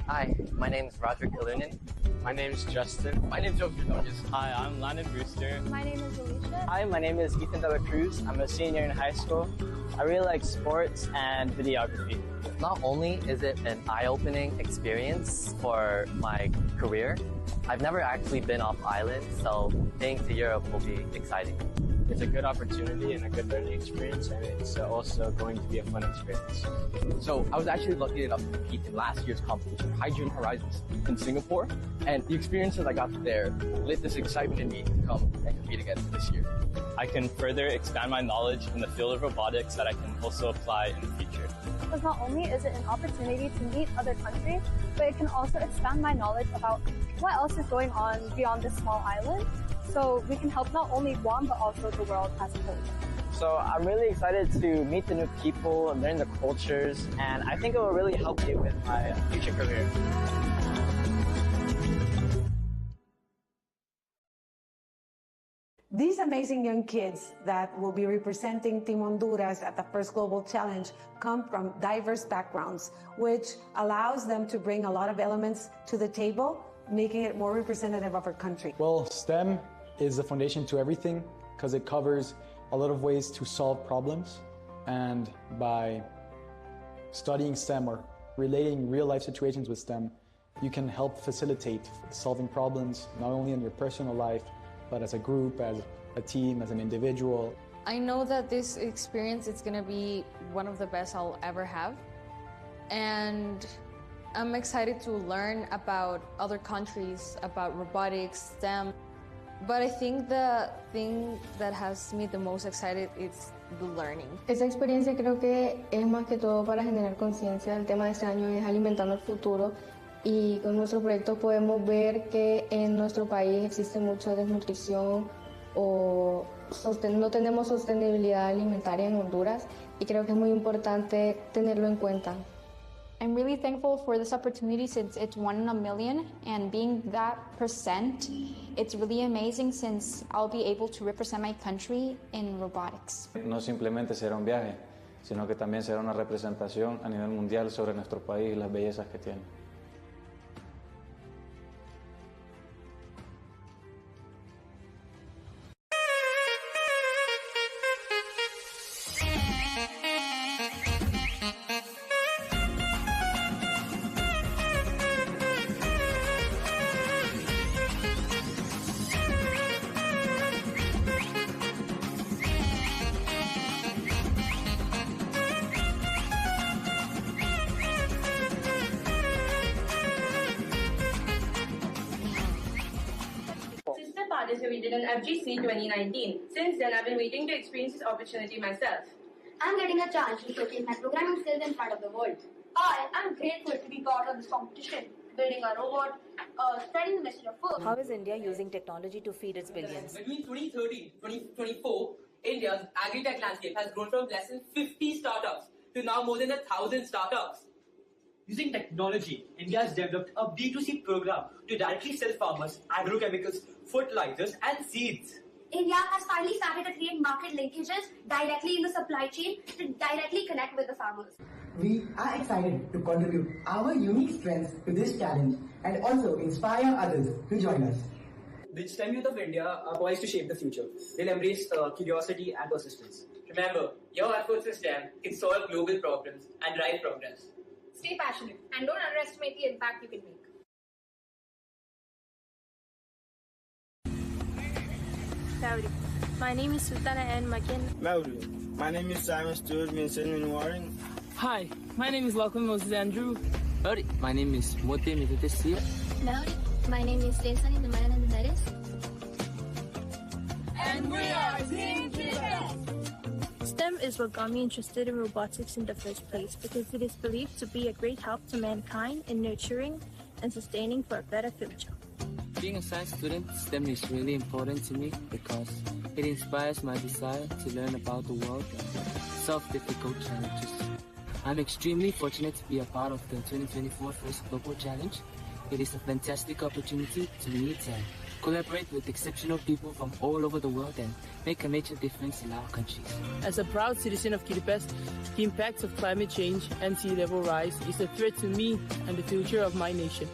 Hi, my name is Roderick Kalunin. My name is Justin. My name is Joseph Dodges. Hi, I'm Landon Brewster. My name is Alicia. Hi, my name is Ethan Dela Cruz. I'm a senior in high school. I really like sports and videography. Not only is it an eye-opening experience for my career, I've never actually been off island, so being to Europe will be exciting. It's a good opportunity and a good learning experience, and it's also going to be a fun experience. So I was actually lucky enough to compete in last year's competition, Hydrogen Horizons, in Singapore, and the experiences I got there lit this excitement in me to come and compete again this year. I can further expand my knowledge in the field of robotics that I can also apply in the future. Because not only is it an opportunity to meet other countries, but it can also expand my knowledge about what else is going on beyond this small island. So we can help not only Guam, but also the world as a whole. So I'm really excited to meet the new people, learn the cultures, and I think it will really help me with my future career. These amazing young kids that will be representing Team Honduras at the first Global Challenge come from diverse backgrounds, which allows them to bring a lot of elements to the table, making it more representative of our country. Well, STEM is the foundation to everything because it covers a lot of ways to solve problems, and by studying STEM or relating real-life situations with STEM, you can help facilitate solving problems not only in your personal life, but as a group, as a team, as an individual. I know that this experience is going to be one of the best I'll ever have, and I'm excited to learn about other countries, about robotics, STEM. But I think the thing that has me the most excited is the learning. Esta experiencia creo que es más que todo para generar conciencia. El tema de este año es alimentando el futuro, y con nuestro proyecto podemos ver que en nuestro país existe mucha desnutrición o no tenemos sostenibilidad alimentaria en Honduras, y creo que es muy importante tenerlo en cuenta. I'm really thankful for this opportunity since it's 1 in a million, and being that percent, it's really amazing since I'll be able to represent my country in robotics. No simplemente será un viaje, sino que también será una representación a nivel mundial sobre nuestro país y las bellezas que tiene. Participated in FGC 2019. Since then, I've been waiting to experience this opportunity myself. I'm getting a chance to showcase my programming skills in front of the world. I am grateful to be part of this competition, building a robot, spreading the message of food. How is India using technology to feed its billions? Between 2013 and 2024, India's agri-tech landscape has grown from less than 50 startups to now more than 1,000 startups. Using technology, India has developed a B2C program to directly sell farmers agrochemicals, fertilizers, and seeds. India has finally started to create market linkages directly in the supply chain to directly connect with the farmers. We are excited to contribute our unique strengths to this challenge and also inspire others to join us. The STEM youth of India are poised to shape the future. They'll embrace curiosity and persistence. Remember, your efforts in STEM can solve global problems and drive progress. Stay passionate and don't underestimate the impact you can make. Howdy. My name is Sultana N. McKin. Howdy. My name is Simon Stewart Vincent Warren. Hi, my name is Lachlan Moses Andrew. Howdy. My name is Mote Mitetesia. Howdy. My name is Jason Emanuel Andrade. And we are Team Trinidad. STEM is what got me interested in robotics in the first place because it is believed to be a great help to mankind in nurturing and sustaining for a better future. Being a science student, STEM is really important to me because it inspires my desire to learn about the world and solve difficult challenges. I'm extremely fortunate to be a part of the 2024 First Global Challenge. It is a fantastic opportunity to meet and collaborate with exceptional people from all over the world and make a major difference in our countries. As a proud citizen of Kiribati, the impacts of climate change and sea level rise is a threat to me and the future of my nation.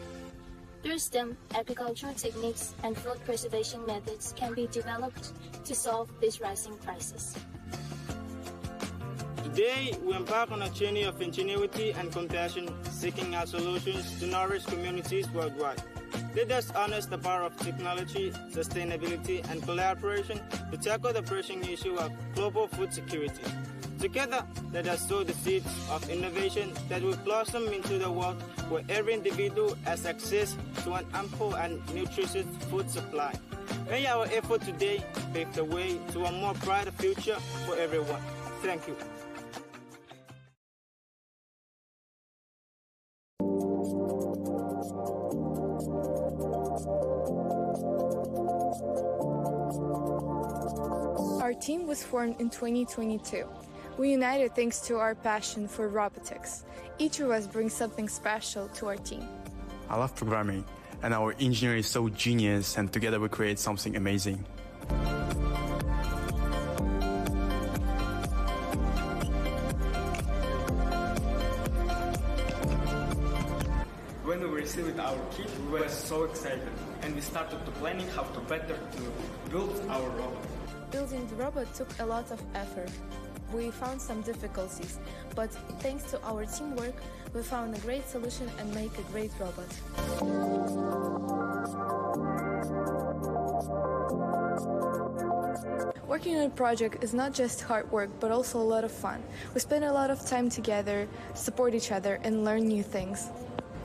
Through STEM, agricultural techniques and food preservation methods can be developed to solve this rising crisis. Today, we embark on a journey of ingenuity and compassion, seeking out solutions to nourish communities worldwide. Let us harness the power of technology, sustainability, and collaboration to tackle the pressing issue of global food security. Together, let us sow the seeds of innovation that will blossom into the world where every individual has access to an ample and nutritious food supply. May our effort today pave the way to a more brighter future for everyone. Thank you. Our team was formed in 2022. We united thanks to our passion for robotics. Each of us brings something special to our team. I love programming, and our engineer is so genius, and together we create something amazing. When we received our kit, we were so excited, and we started to planning how to better to build our robot. Building the robot took a lot of effort. We found some difficulties, but thanks to our teamwork, we found a great solution and make a great robot. Working on a project is not just hard work, but also a lot of fun. We spend a lot of time together, support each other, and learn new things.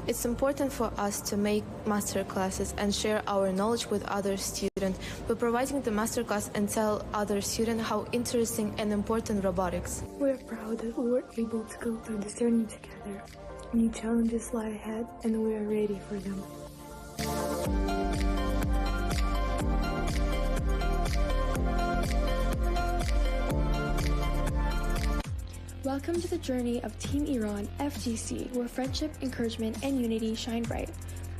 It's important for us to make master classes and share our knowledge with other students by providing the master class and tell other students how interesting and important robotics. We're proud that we were able to go through this journey together. New challenges lie ahead, and we are ready for them. Welcome to the journey of Team Iran FGC, where friendship, encouragement, and unity shine bright.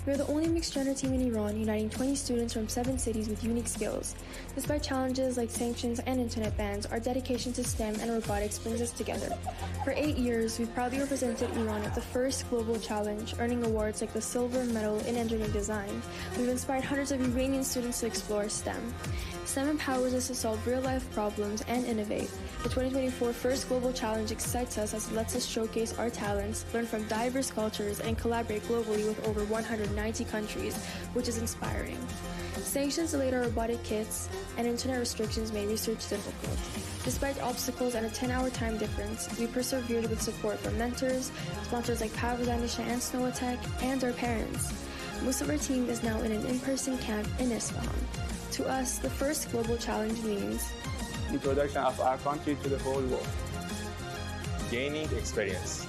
We are the only mixed-gender team in Iran, uniting 20 students from 7 cities with unique skills. Despite challenges like sanctions and internet bans, our dedication to STEM and robotics brings us together. For 8 years, we've proudly represented Iran at the first global challenge, earning awards like the Silver Medal in Engineering Design. We've inspired hundreds of Iranian students to explore STEM. STEM empowers us to solve real-life problems and innovate. The 2024 First Global Challenge excites us as it lets us showcase our talents, learn from diverse cultures, and collaborate globally with over 190 countries, which is inspiring. Sanctions delayed our robotic kits, and internet restrictions made research difficult. Despite obstacles and a 10-hour time difference, we persevered with support from mentors, sponsors like Pavlodanish and Snow Attack, and our parents. Most of our team is now in an in-person camp in Isfahan. To us, the First Global Challenge means introduction of our country to the whole world, gaining experience,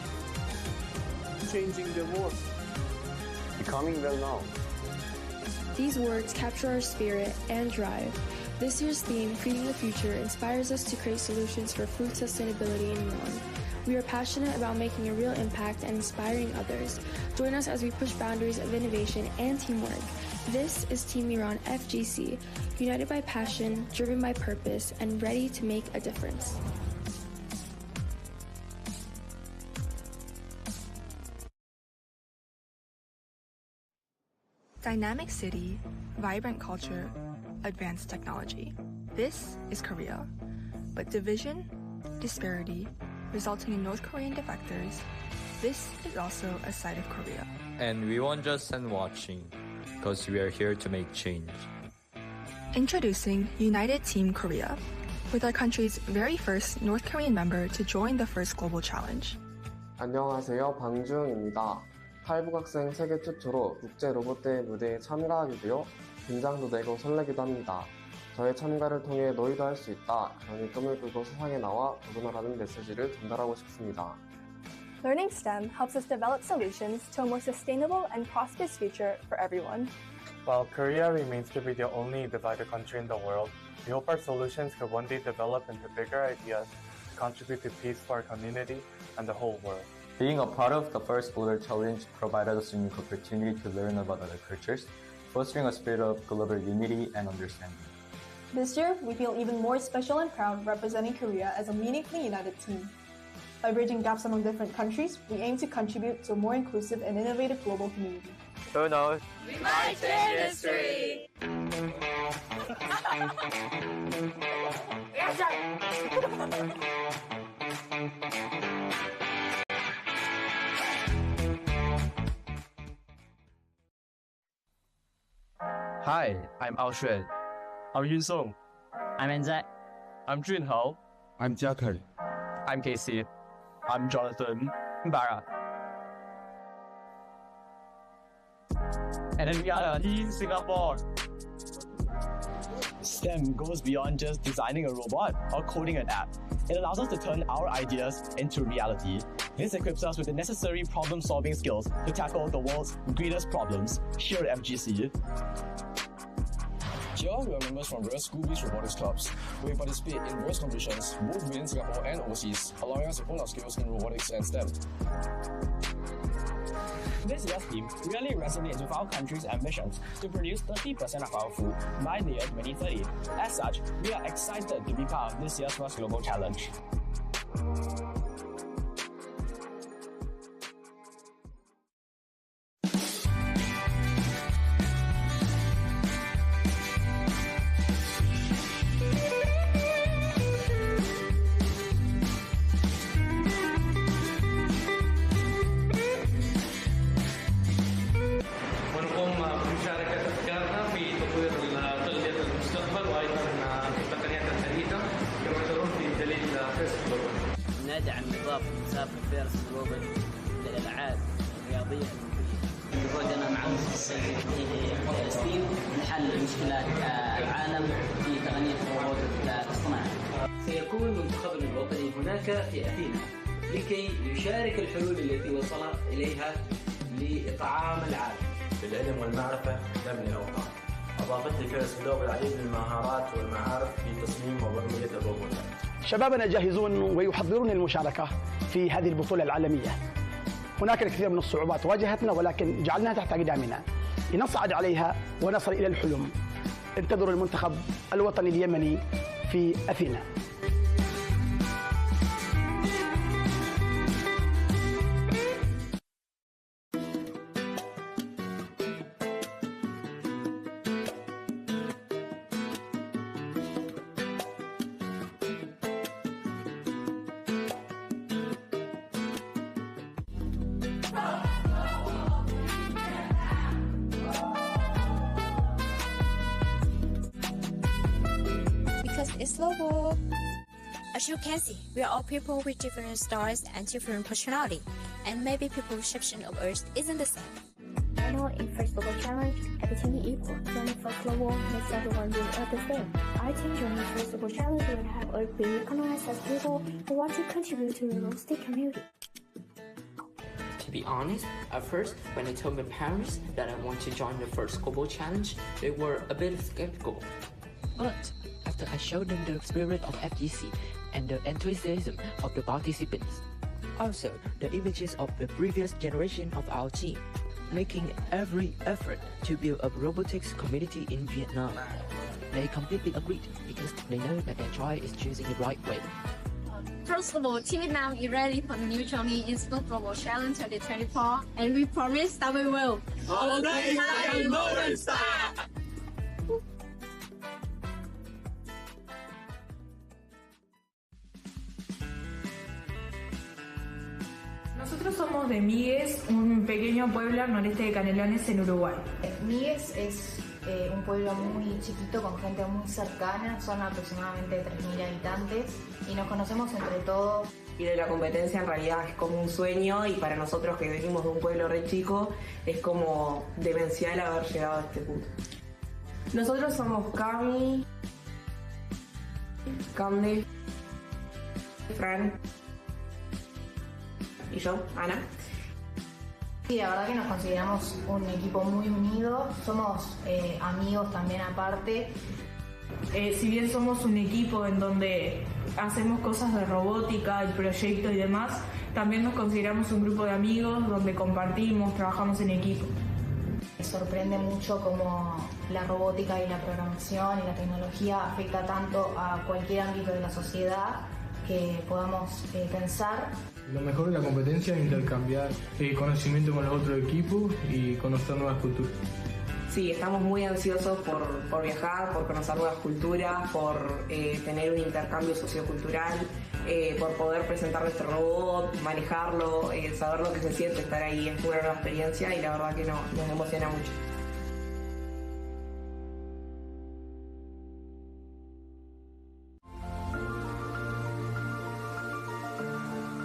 changing the world, becoming well known. These words capture our spirit and drive. This year's theme, Feeding the Future, inspires us to create solutions for food sustainability in Iran. We are passionate about making a real impact and inspiring others. Join us as we push boundaries of innovation and teamwork. This is Team Iran FGC, united by passion, driven by purpose, and ready to make a difference. Dynamic city, vibrant culture, advanced technology. This is Korea. But division, disparity, resulting in North Korean defectors, this is also a side of Korea. And we won't just stand watching, because we are here to make change. Introducing United Team Korea, with our country's very first North Korean member to join the first global challenge. 안녕하세요, 방주영입니다. 탈북학생 세계 최초로 국제 로봇대회 무대에 참가하게 되어 긴장도 되고 설레기도 합니다. 저의 참가를 통해 너희도 할 수 있다. 형이 꿈을 꾸고 세상에 나와 도전하라는 메시지를 전달하고 싶습니다. Learning STEM helps us develop solutions to a more sustainable and prosperous future for everyone. While Korea remains to be the only divided country in the world, we hope our solutions could one day develop into bigger ideas to contribute to peace for our community and the whole world. Being a part of the first Global Challenge provided us a unique opportunity to learn about other cultures, fostering a spirit of global unity and understanding. This year, we feel even more special and proud representing Korea as a meaningfully united team. By bridging gaps among different countries, we aim to contribute to a more inclusive and innovative global community. Who knows? We might change history! Hi, I'm Ao Xuan. I'm Yun Song. I'm Anzac. I'm Jun Hao. I'm Jiakei. I'm Casey. I'm Jonathan. Bara. And then we are in Singapore. STEM goes beyond just designing a robot or coding an app. It allows us to turn our ideas into reality. This equips us with the necessary problem-solving skills to tackle the world's greatest problems here at FGC. Here, we are members from various school-based robotics clubs. We participate in various competitions, both within Singapore and overseas, allowing us to hone our skills in robotics and STEM. This year's theme really resonates with our country's ambitions to produce 30% of our food by the year 2030. As such, we are excited to be part of this year's first global challenge. ندعم نظام مسابقة فيرس جلوبال للألعاب الرياضية الأولمبية. وجودنا مع في فلسطين لحل مشكلات العالم في تقنية الروبوت الاصطناعي. سيكون منتخبنا الوطني هناك في أثينا لكي يشارك الحلول التي وصل إليها لإطعام العالم. بالعلم والمعرفة نبني الأوطان. أضافت لي فيرس جلوبال العديد من المهارات والمعارف في تصميم وبرمجة الروبوتات. شبابنا جاهزون ويحضرون للمشاركة في هذه البطولة العالمية. هناك الكثير من الصعوبات واجهتنا ولكن جعلناها تحت أقدامنا لنصعد عليها ونصل إلى الحلم. انتظروا المنتخب الوطني اليمني في أثينا. It's Lobo. As you can see, we are all people with different stars and different personality, and maybe people's perception of Earth isn't the same. I know in first global challenge, everything is equal. Joining first global makes everyone doing Earth the same. I think joining first global challenge will have Earth be recognized as people who want to contribute to the realistic community. To be honest, at first, when I told my parents that I want to join the first global challenge, they were a bit skeptical. But after I showed them the spirit of FGC and the enthusiasm of the participants, also the images of the previous generation of our team, making every effort to build a robotics community in Vietnam. They completely agreed because they know that their try is choosing the right way. First of all, Team Vietnam is ready for the new journey in Slow Global Challenge 2024, and we promise that we will. Nosotros somos de Migues, un pequeño pueblo al noreste de Canelones en Uruguay. Migues es un pueblo muy chiquito con gente muy cercana, son aproximadamente 3.000 habitantes y nos conocemos entre todos. Y de la competencia en realidad es como un sueño y para nosotros que venimos de un pueblo re chico es como demencial haber llegado a este punto. Nosotros somos Cami, Camde, Fran y yo, Ana. Sí, la verdad que nos consideramos un equipo muy unido, somos amigos también aparte. Si bien somos un equipo en donde hacemos cosas de robótica, el proyecto y demás, también nos consideramos un grupo de amigos donde compartimos, trabajamos en equipo. Me sorprende mucho cómo la robótica y la programación y la tecnología afecta tanto a cualquier ámbito de la sociedad que podamos pensar. Lo mejor de la competencia es intercambiar conocimiento con los otros equipos y conocer nuevas culturas. Sí, estamos muy ansiosos por viajar, por conocer nuevas culturas, por tener un intercambio sociocultural, por poder presentar nuestro robot, manejarlo, saber lo que se siente estar ahí. Es una nueva experiencia y la verdad que nos emociona mucho.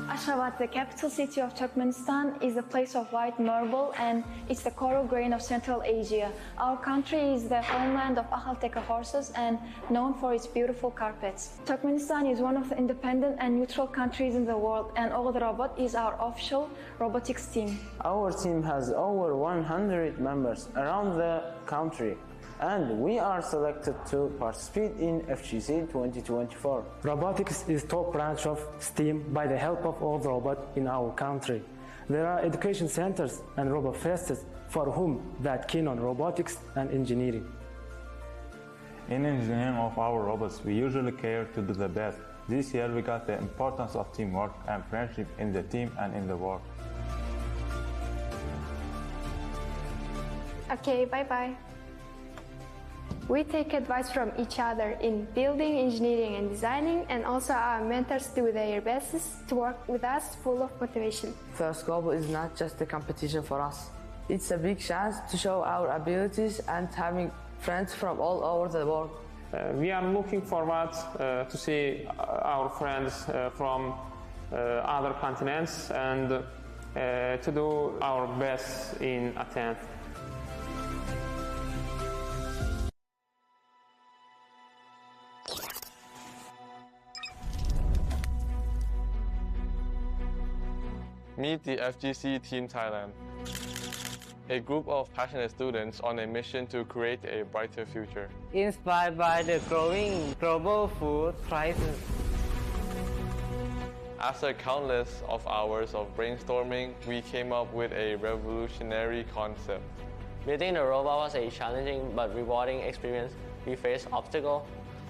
Ashgabat, the capital city of Turkmenistan, is a place of white marble and it's the coral grain of Central Asia. Our country is the homeland of Akhalteka horses and known for its beautiful carpets. Turkmenistan is one of the independent and neutral countries in the world, and Oğuz Robot is our official robotics team. Our team has over 100 members around the country, and we are selected to participate in FGC 2024. Robotics is top branch of STEAM by the help of Oğuz Robot in our country. There are education centers and robot fairs for whom that keen on robotics and engineering. In engineering of our robots, we usually care to do the best. This year we got the importance of teamwork and friendship in the team and in the work. Okay, bye-bye. We take advice from each other in building, engineering and designing, and also our mentors do their best to work with us full of motivation. First Global is not just a competition for us. It's a big chance to show our abilities and having friends from all over the world. We are looking forward to see our friends from other continents and to do our best in Athens. Meet the FGC Team Thailand, a group of passionate students on a mission to create a brighter future. Inspired by the growing global food crisis. After countless of hours of brainstorming, we came up with a revolutionary concept. Building the robot was a challenging but rewarding experience. We faced obstacles,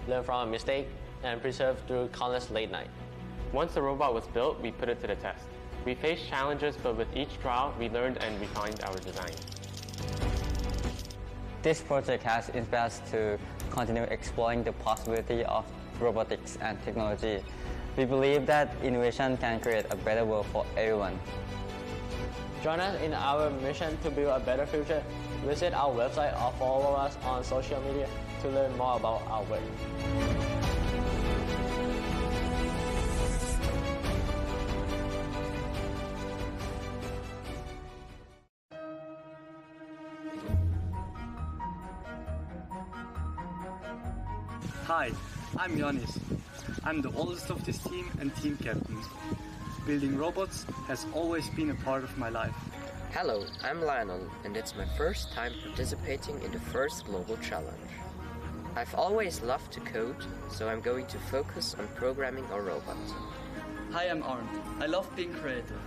learned from a mistake, and persevered through countless late nights. Once the robot was built, we put it to the test. We faced challenges, but with each trial, we learned and refined our design. This project has inspired us to continue exploring the possibility of robotics and technology. We believe that innovation can create a better world for everyone. Join us in our mission to build a better future. Visit our website or follow us on social media to learn more about our work. Hi, I'm Yanis. I'm the oldest of this team and team captain. Building robots has always been a part of my life. Hello, I'm Lionel, and it's my first time participating in the first global challenge. I've always loved to code, so I'm going to focus on programming a robot. Hi, I'm Arndt. I love being creative,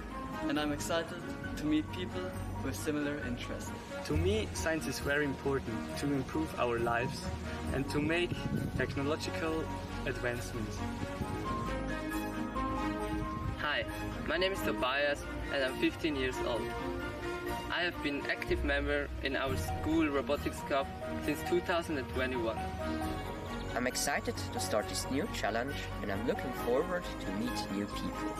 and I'm excited to meet people with similar interests. To me, science is very important to improve our lives and to make technological advancements. Hi, my name is Tobias and I'm 15 years old. I have been an active member in our school robotics club since 2021. I'm excited to start this new challenge and I'm looking forward to meet new people.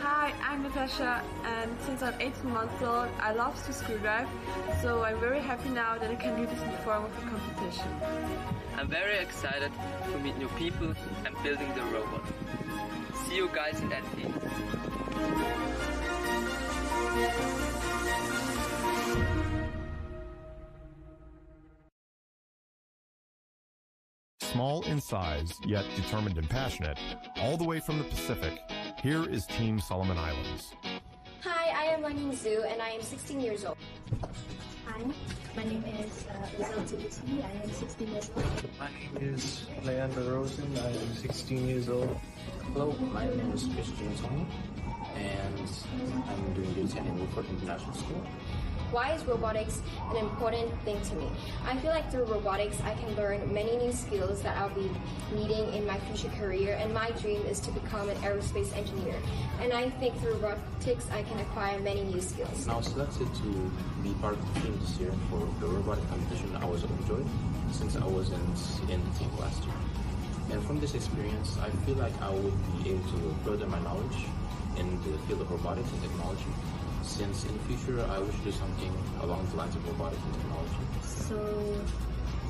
Hi, I'm Natasha and since I'm 18 months old, I love to school drive, so I'm very happy now that I can do this in the form of a competition. I'm very excited to meet new people and building the robot. See you guys in Endgame. Small in size, yet determined and passionate, all the way from the Pacific, here is Team Solomon Islands. Hi, I am Learning Zhu and I am 16 years old. Hi, my name is Isel. I am 16 years old. My name is Leander Rosen. I am 16 years old. Hello, my name is Christian Tong, and I'm doing beauty in Newport International School. Why is robotics an important thing to me? I feel like through robotics I can learn many new skills that I'll be needing in my future career, and my dream is to become an aerospace engineer. And I think through robotics I can acquire many new skills. I was selected to be part of the team this year for the robotic competition I was overjoyed since I wasn't in the team last year. And from this experience, I feel like I would be able to further my knowledge in the field of robotics and technology, since in the future I wish to do something along the lines of robotics and technology. So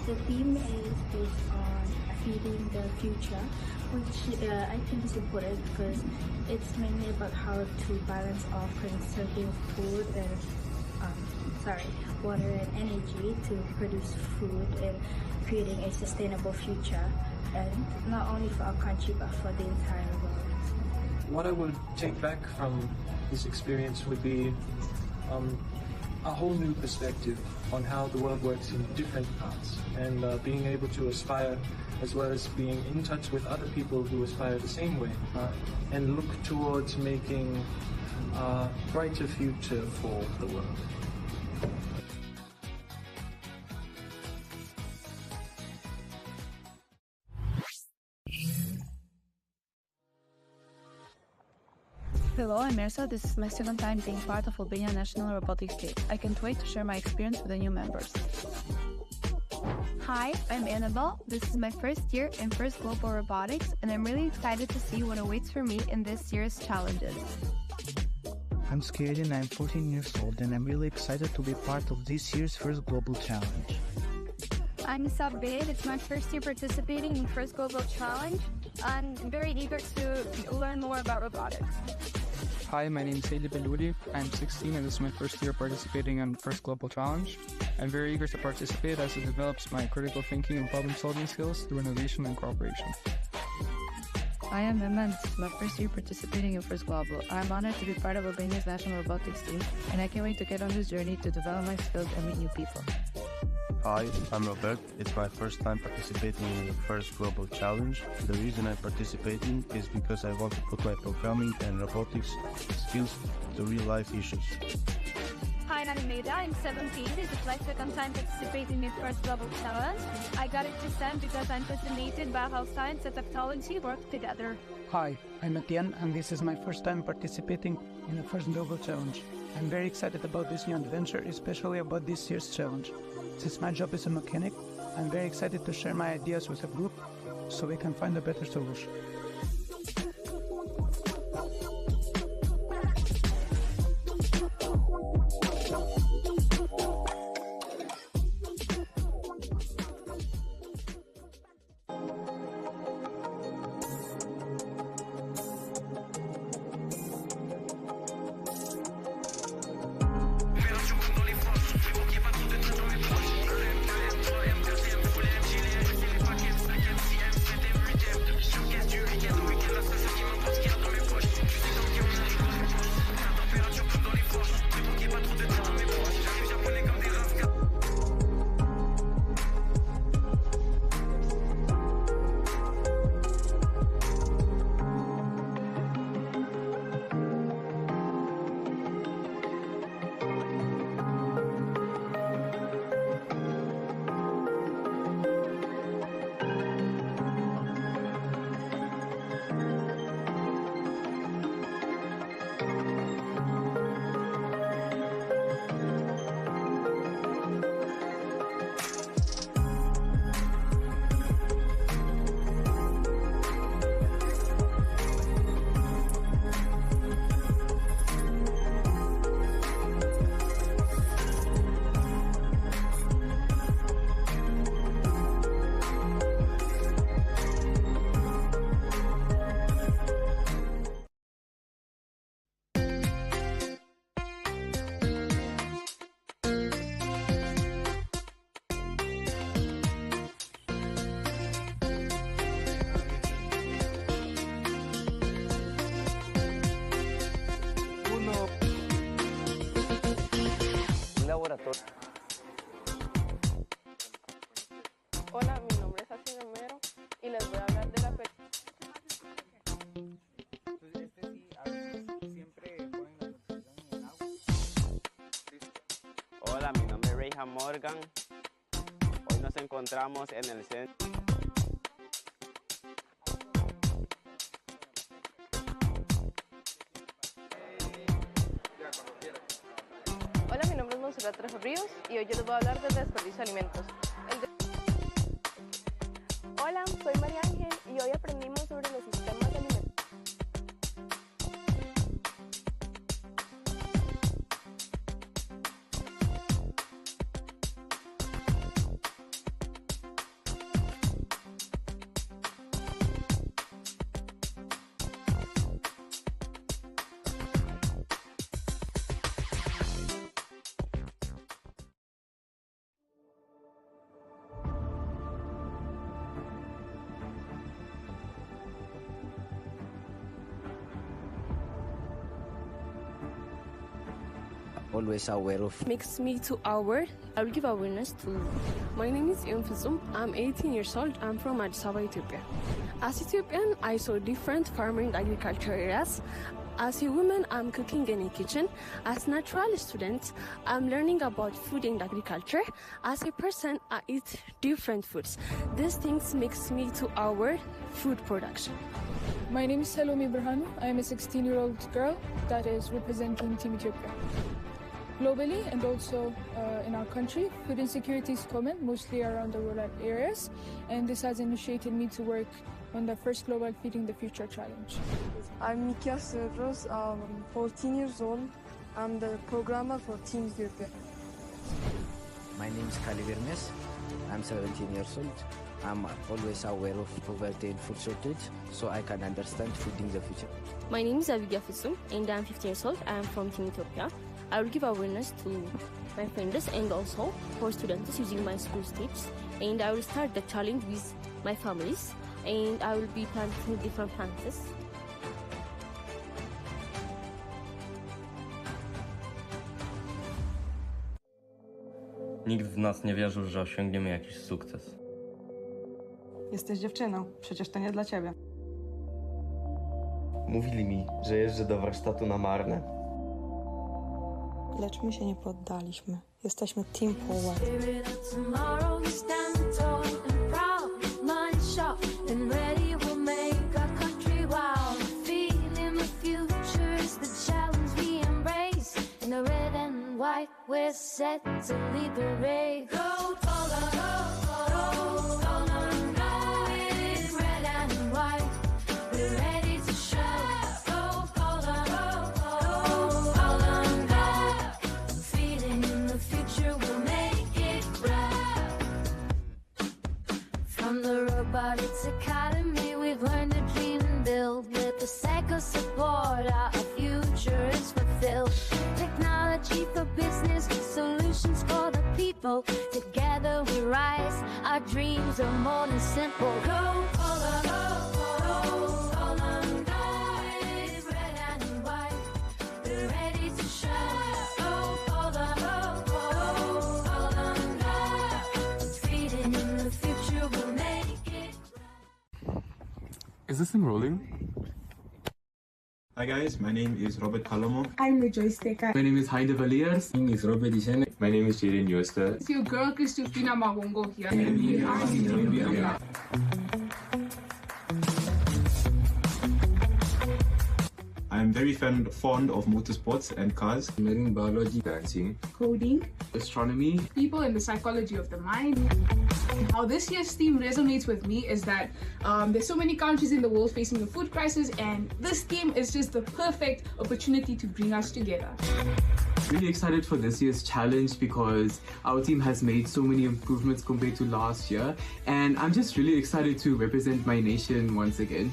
the theme is based on feeding the future, which I think is important because it's mainly about how to balance off conserving food and water and energy to produce food and creating a sustainable future, and not only for our country but for the entire world. What I would take back from this experience would be a whole new perspective on how the world works in different parts, and being able to aspire, as well as being in touch with other people who aspire the same way, and look towards making a brighter future for the world. Hello, I'm Mirza. This is my second time being part of Albania National Robotics Day. I can't wait to share my experience with the new members. Hi, I'm Annabelle. This is my first year in First Global Robotics, and I'm really excited to see what awaits for me in this year's challenges. I'm Skaden, I'm 14 years old, and I'm really excited to be part of this year's First Global Challenge. I'm Sabir. It's my first year participating in First Global Challenge. I'm very eager to learn more about robotics. Hi, my name is Haley Beloudi. I'm 16 and this is my first year participating in First Global Challenge. I'm very eager to participate as it develops my critical thinking and problem solving skills through innovation and cooperation. I am Emma, and this is my first year participating in First Global. I'm honored to be part of Albania's national robotics team, and I can't wait to get on this journey to develop my skills and meet new people. Hi, I'm Robert. It's my first time participating in the First Global Challenge. The reason I'm participating is because I want to put my programming and robotics skills to real-life issues. Hi, I'm Maida. I'm 17. This is my second time participating in First Global Challenge. I got it this time because I'm fascinated by how science and technology work together. Hi, I'm Etienne, and this is my first time participating in the First Global Challenge. I'm very excited about this new adventure, especially about this year's challenge. Since my job is a mechanic, I'm very excited to share my ideas with a group so we can find a better solution. hija Morgan. Hoy nos encontramos en el centro. Hola, mi nombre es Monserrat Trejo Ríos y hoy yo les voy a hablar del desperdicio de alimentos. Hola, soy María Ángel y hoy aprendimos sobre los sistemas de alimentos. Always aware of. Makes me to aware. I will give awareness to. My name is Vincent. I'm 18 years old. I'm from Addis Ababa, Ethiopia. As Ethiopian, I saw different farming and agriculture areas. As a woman, I'm cooking in a kitchen. As natural student, I'm learning about food and agriculture. As a person, I eat different foods. These things makes me to aware food production. My name is Salome Berhanu. I am a 16-year-old girl that is representing Team Ethiopia. Globally and also in our country, food insecurity is common, mostly around the rural areas, and this has initiated me to work on the first Global Feeding the Future Challenge. I'm Mikia Serros, I'm 14 years old. I'm the programmer for Team Ethiopia. My name is Khalid Irmes. I'm 17 years old. I'm always aware of poverty and food shortage, so I can understand feeding the future. My name is Abigail Fusum, and I'm 15 years old. I'm from Team Ethiopia. I will give awareness to my friends and also for students using my school states. And I will start the challenge with my families, and I will be planting different plants. Nikt z nas nie wierzył, że osiągniemy jakiś sukces. Jesteś dziewczyną, przecież to nie dla ciebie. Mówili mi, że jeżdżę do warsztatu na marne. Lecz my się nie poddaliśmy. Jesteśmy Team Power. We're set to lead the race. Go, Polar, go, go, it's red and white. We're ready to show. Go, Polar, go, go, feeding in the future, we'll make it right. From the Robotics Academy, we've learned to dream and build. With the psycho support, our future is fulfilled. Technology for business, solutions for the people. Together we rise, our dreams are more than simple. Go, Polar, go, Polar, go, it's red and white. We're ready to show. Go, Polar, go, Polar, go, feeding in the future, we'll make it right. Is this thing rolling? Hi guys, my name is Robert Palomo. I'm Rejoice Teka. My name is Heide Valiers. My name is Robert Dishene. My name is Jaden Yoster. It's your girl Christina Mawongo here. I'm very fond of motorsports and cars. Marine biology, dancing, coding, astronomy, people in the psychology of the mind. How this year's theme resonates with me is that there's so many countries in the world facing a food crisis, and this theme is just the perfect opportunity to bring us together. Really excited for this year's challenge because our team has made so many improvements compared to last year, and I'm just really excited to represent my nation once again.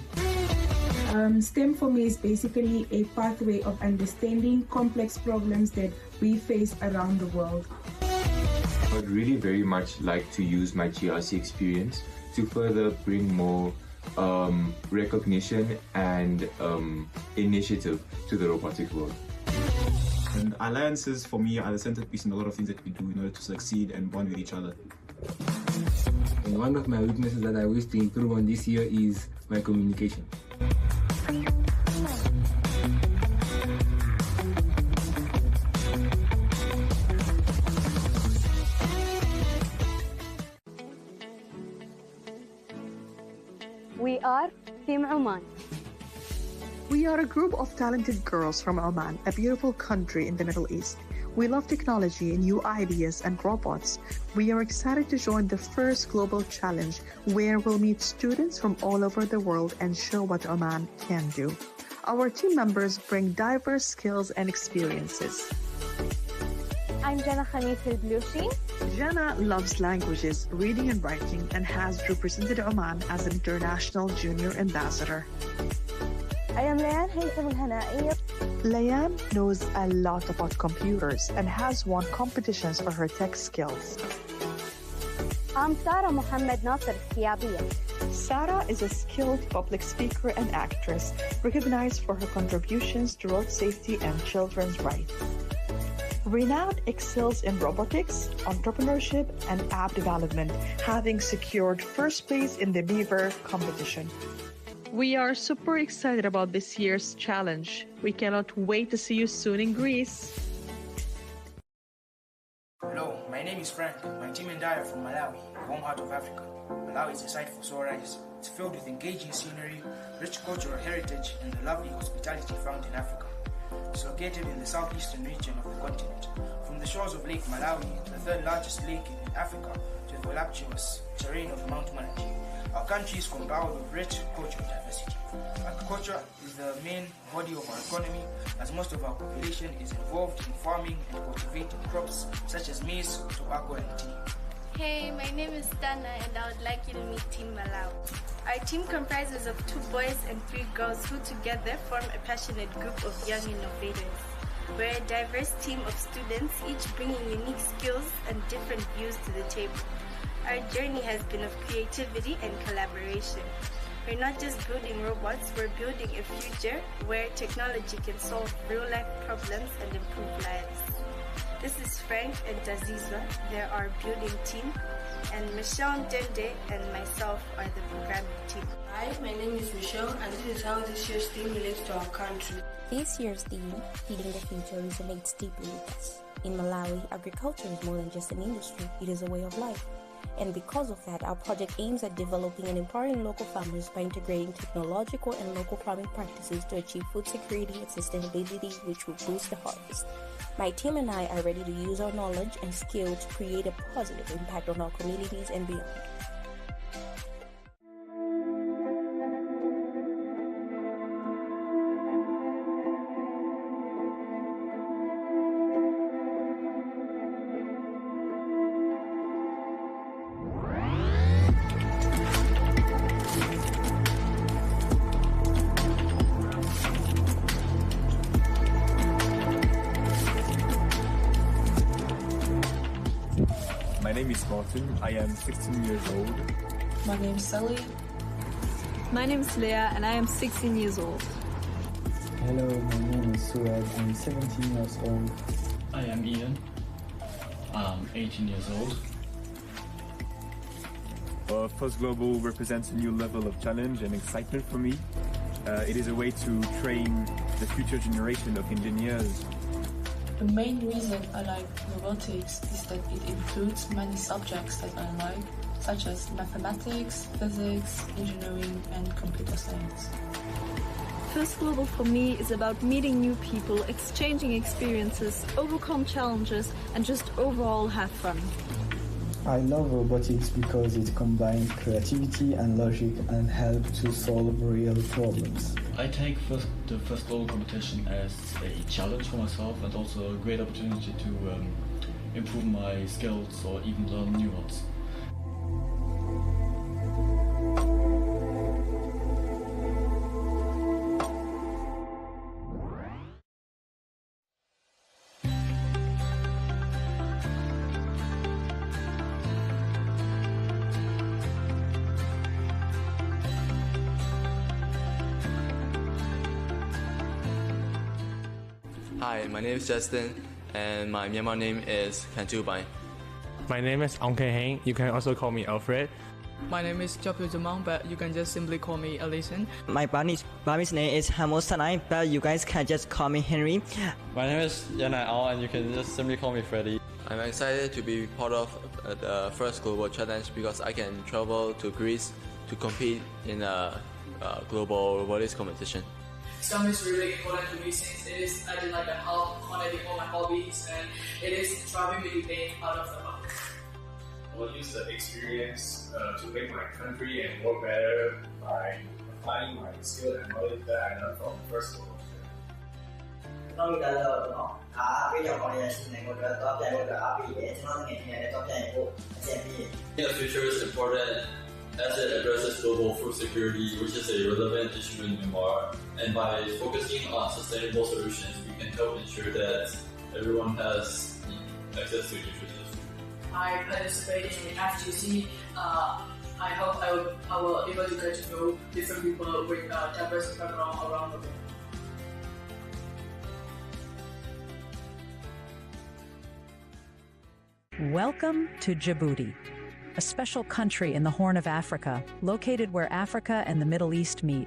STEM for me is basically a pathway of understanding complex problems that we face around the world. I would really very much like to use my GRC experience to further bring more recognition and initiative to the robotic world. And alliances for me are the centerpiece in a lot of things that we do in order to succeed and bond with each other. And one of my weaknesses that I wish to improve on this year is my communication. We are Team Oman. We are a group of talented girls from Oman, a beautiful country in the Middle East. We love technology, new ideas, and robots. We are excited to join the first global challenge, where we'll meet students from all over the world and show what Oman can do. Our team members bring diverse skills and experiences. I'm Jana Khamis al-Blushi. Jana loves languages, reading and writing, and has represented Oman as an international junior ambassador. I am Layan Haytham al-Hanai. Layan knows a lot about computers and has won competitions for her tech skills. I'm Sarah Mohammed Nasser Siabiya. Sarah is a skilled public speaker and actress, recognized for her contributions to road safety and children's rights. Renowned excels in robotics, entrepreneurship, and app development, having secured first place in the Beaver competition. We are super excited about this year's challenge. We cannot wait to see you soon in Greece. Hello, my name is Frank. My team and I are from Malawi, the home heart of Africa. Malawi is a site for sore eyes. It's filled with engaging scenery, rich cultural heritage, and the lovely hospitality found in Africa. It's located in the southeastern region of the continent, from the shores of Lake Malawi, the third largest lake in Africa, to the voluptuous terrain of Mount Malawi. Our country is compounded with rich cultural diversity. Agriculture is the main body of our economy, as most of our population is involved in farming and cultivating crops such as maize, tobacco, and tea. Hey, my name is Dana and I would like you to meet Team Malawi. Our team comprises of 2 boys and 3 girls who together form a passionate group of young innovators. We're a diverse team of students, each bringing unique skills and different views to the table. Our journey has been of creativity and collaboration. We're not just building robots, we're building a future where technology can solve real-life problems and improve lives. This is Frank and Tazizwa, they're our building team, and Michelle, Dende, and myself are the programming team. Hi, my name is Michelle, and this is how this year's theme relates to our country. This year's theme, Feeding the Future, resonates deeply with us. In Malawi, agriculture is more than just an industry, it is a way of life. And because of that, our project aims at developing and empowering local farmers by integrating technological and local farming practices to achieve food security and sustainability, which will boost the harvest. My team and I are ready to use our knowledge and skill to create a positive impact on our communities and beyond. My name is Martin. I am 16 years old. My name is Sally. My name is Leah and I am 16 years old. Hello, my name is Suraj. I'm 17 years old. I am Ian. I'm 18 years old. First Global represents a new level of challenge and excitement for me. It is a way to train the future generation of engineers. The main reason I like robotics is that it includes many subjects that I like, such as mathematics, physics, engineering, and computer science. First Global for me is about meeting new people, exchanging experiences, overcome challenges, and just overall have fun. I love robotics because it combines creativity and logic and helps to solve real problems. I take the First Global competition as a challenge for myself and also a great opportunity to improve my skills or even learn new ones. Hi, my name is Justin, and my Myanmar name is Kantubai. My name is Aung Kei Heng. You can also call me Alfred. My name is Jopil Jamang, but you can just simply call me Alison. My Burmese name is Hamos Sanai, but you guys can just call me Henry. My name is Yanai Ao, and you can just simply call me Freddy. I'm excited to be part of the First Global Challenge because I can travel to Greece to compete in a global robotics competition. STEM is really important to me since it is I did like a help connecting all my hobbies, and it is driving me to think out of the box. I will use the experience to make my country and work better by applying my skill and knowledge that I learned from the first world. The future is important as it addresses global food security, which is a relevant issue in Myanmar. And by focusing on sustainable solutions, we can help ensure that everyone has access to nutritious food. I participated in FGC. I hope I will be able to get to know different people with diverse backgrounds around the world. Welcome to Djibouti, a special country in the Horn of Africa, located where Africa and the Middle East meet.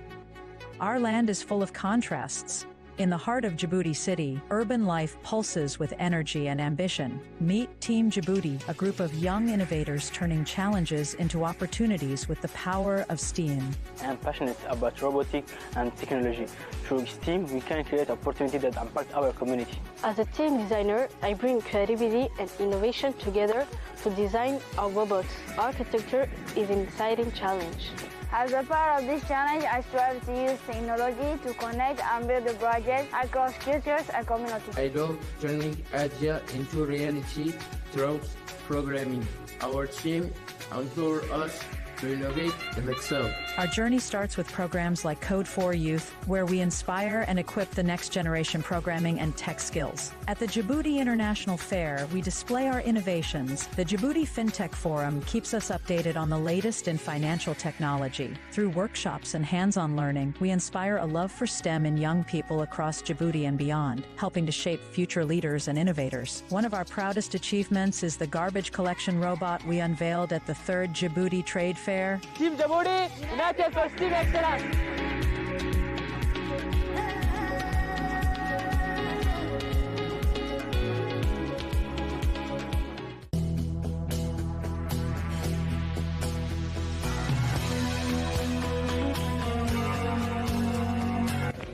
Our land is full of contrasts. In the heart of Djibouti City, urban life pulses with energy and ambition. Meet Team Djibouti, a group of young innovators turning challenges into opportunities with the power of STEAM. I'm passionate about robotics and technology. Through STEAM, we can create opportunities that impact our community. As a team designer, I bring creativity and innovation together to design our robots. Architecture is an exciting challenge. As a part of this challenge, I strive to use technology to connect and build the project across cultures and communities. I love turning ideas into reality through programming. Our team empowers us to innovate and excel. Our journey starts with programs like Code for Youth, where we inspire and equip the next generation programming and tech skills. At the Djibouti International Fair, we display our innovations. The Djibouti FinTech Forum keeps us updated on the latest in financial technology. Through workshops and hands-on learning, we inspire a love for STEM in young people across Djibouti and beyond, helping to shape future leaders and innovators. One of our proudest achievements is the garbage collection robot we unveiled at the 3rd Djibouti Trade Fair. Team Djibouti, united for STEAM excellence!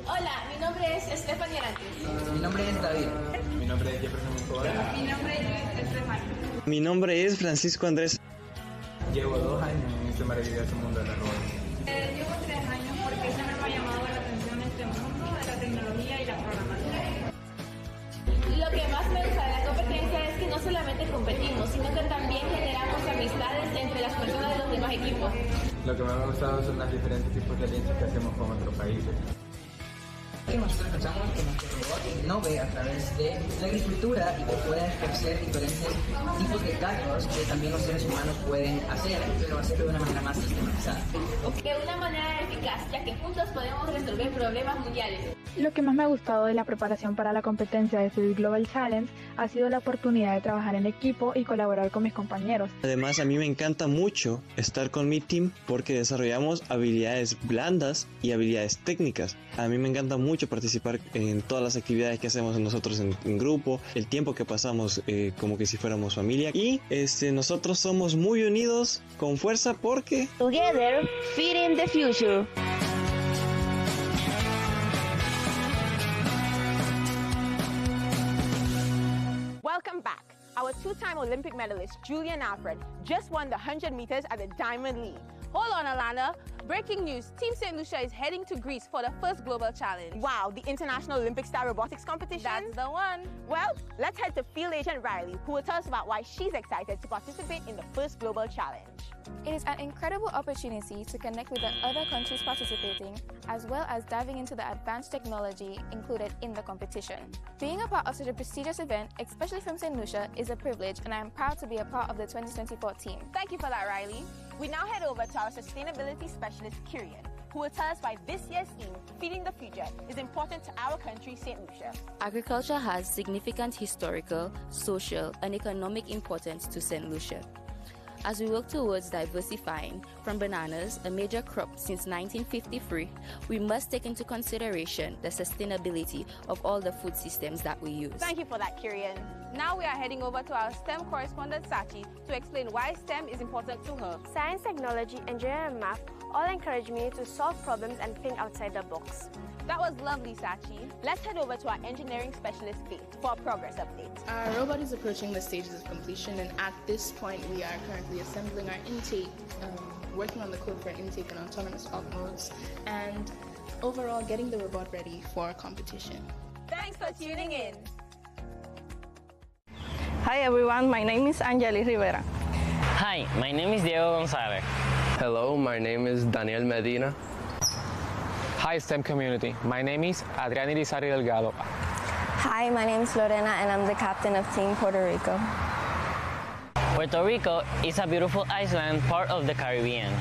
Hola, mi nombre es Stephanie Arantes. Mi nombre es David. Mi nombre es Jefferson Escobar. Mi nombre es Estefania. Mi nombre es Francisco Andrés. Llevo 2 años en este maravilloso mundo de la robotics. Llevo 3 años porque siempre me ha llamado la atención este mundo de la tecnología y la programación. Lo que más me gusta de la competencia es que no solamente competimos, sino que también generamos amistades entre las personas de los demás equipos. Lo que más me ha gustado son los diferentes tipos de alianzas que hacemos con otros países. Nosotros pensamos que nuestro robot innove a través de la agricultura y que pueda ejercer diferentes tipos de cargos que también los seres humanos pueden hacer, pero hacerlo de una manera más sistematizada. De una manera eficaz, ya que juntos podemos resolver problemas mundiales. Lo que más me ha gustado de la preparación para la competencia de Civil Global Challenge ha sido la oportunidad de trabajar en equipo y colaborar con mis compañeros. Además, a mí me encanta mucho estar con mi team porque desarrollamos habilidades blandas y habilidades técnicas. A mí me encanta mucho participar en todas las actividades que hacemos nosotros en grupo, el tiempo que pasamos como que si fuéramos familia, y nosotros somos muy unidos con fuerza porque Together, feeding the future. Welcome back. Our 2-time Olympic medalist, Julian Alfred, just won the 100 meters at the Diamond League. Hold on, Alana. Breaking news, Team St. Lucia is heading to Greece for the first global challenge. Wow, the International Olympic Style Robotics Competition? That's the one. Well, let's head to field agent Riley, who will tell us about why she's excited to participate in the first global challenge. It is an incredible opportunity to connect with the other countries participating, as well as diving into the advanced technology included in the competition. Being a part of such a prestigious event, especially from St. Lucia, is a privilege, and I am proud to be a part of the 2024 team. Thank you for that, Riley. We now head over to our sustainability specialist, Kirian, who will tell us why this year's theme, Feeding the Future, is important to our country, St. Lucia. Agriculture has significant historical, social, and economic importance to St. Lucia. As we work towards diversifying from bananas, a major crop since 1953, we must take into consideration the sustainability of all the food systems that we use. Thank you for that, Kirian. Now we are heading over to our STEM correspondent, Sachi, to explain why STEM is important to her. Science, technology, engineering, and math all encouraged me to solve problems and think outside the box. That was lovely, Sachi. Let's head over to our engineering specialist, Faith, for a progress update. Our robot is approaching the stages of completion, and at this point, we are currently assembling our intake, working on the code for intake and autonomous op modes, and overall getting the robot ready for competition. Thanks for tuning in. Hi everyone, my name is Angeli Rivera. Hi, my name is Diego Gonzalez. Hello, my name is Daniel Medina. Hi STEM community, my name is Adrián Irizarry Delgado. Hi, my name is Lorena and I'm the captain of Team Puerto Rico. Puerto Rico is a beautiful island, part of the Caribbean.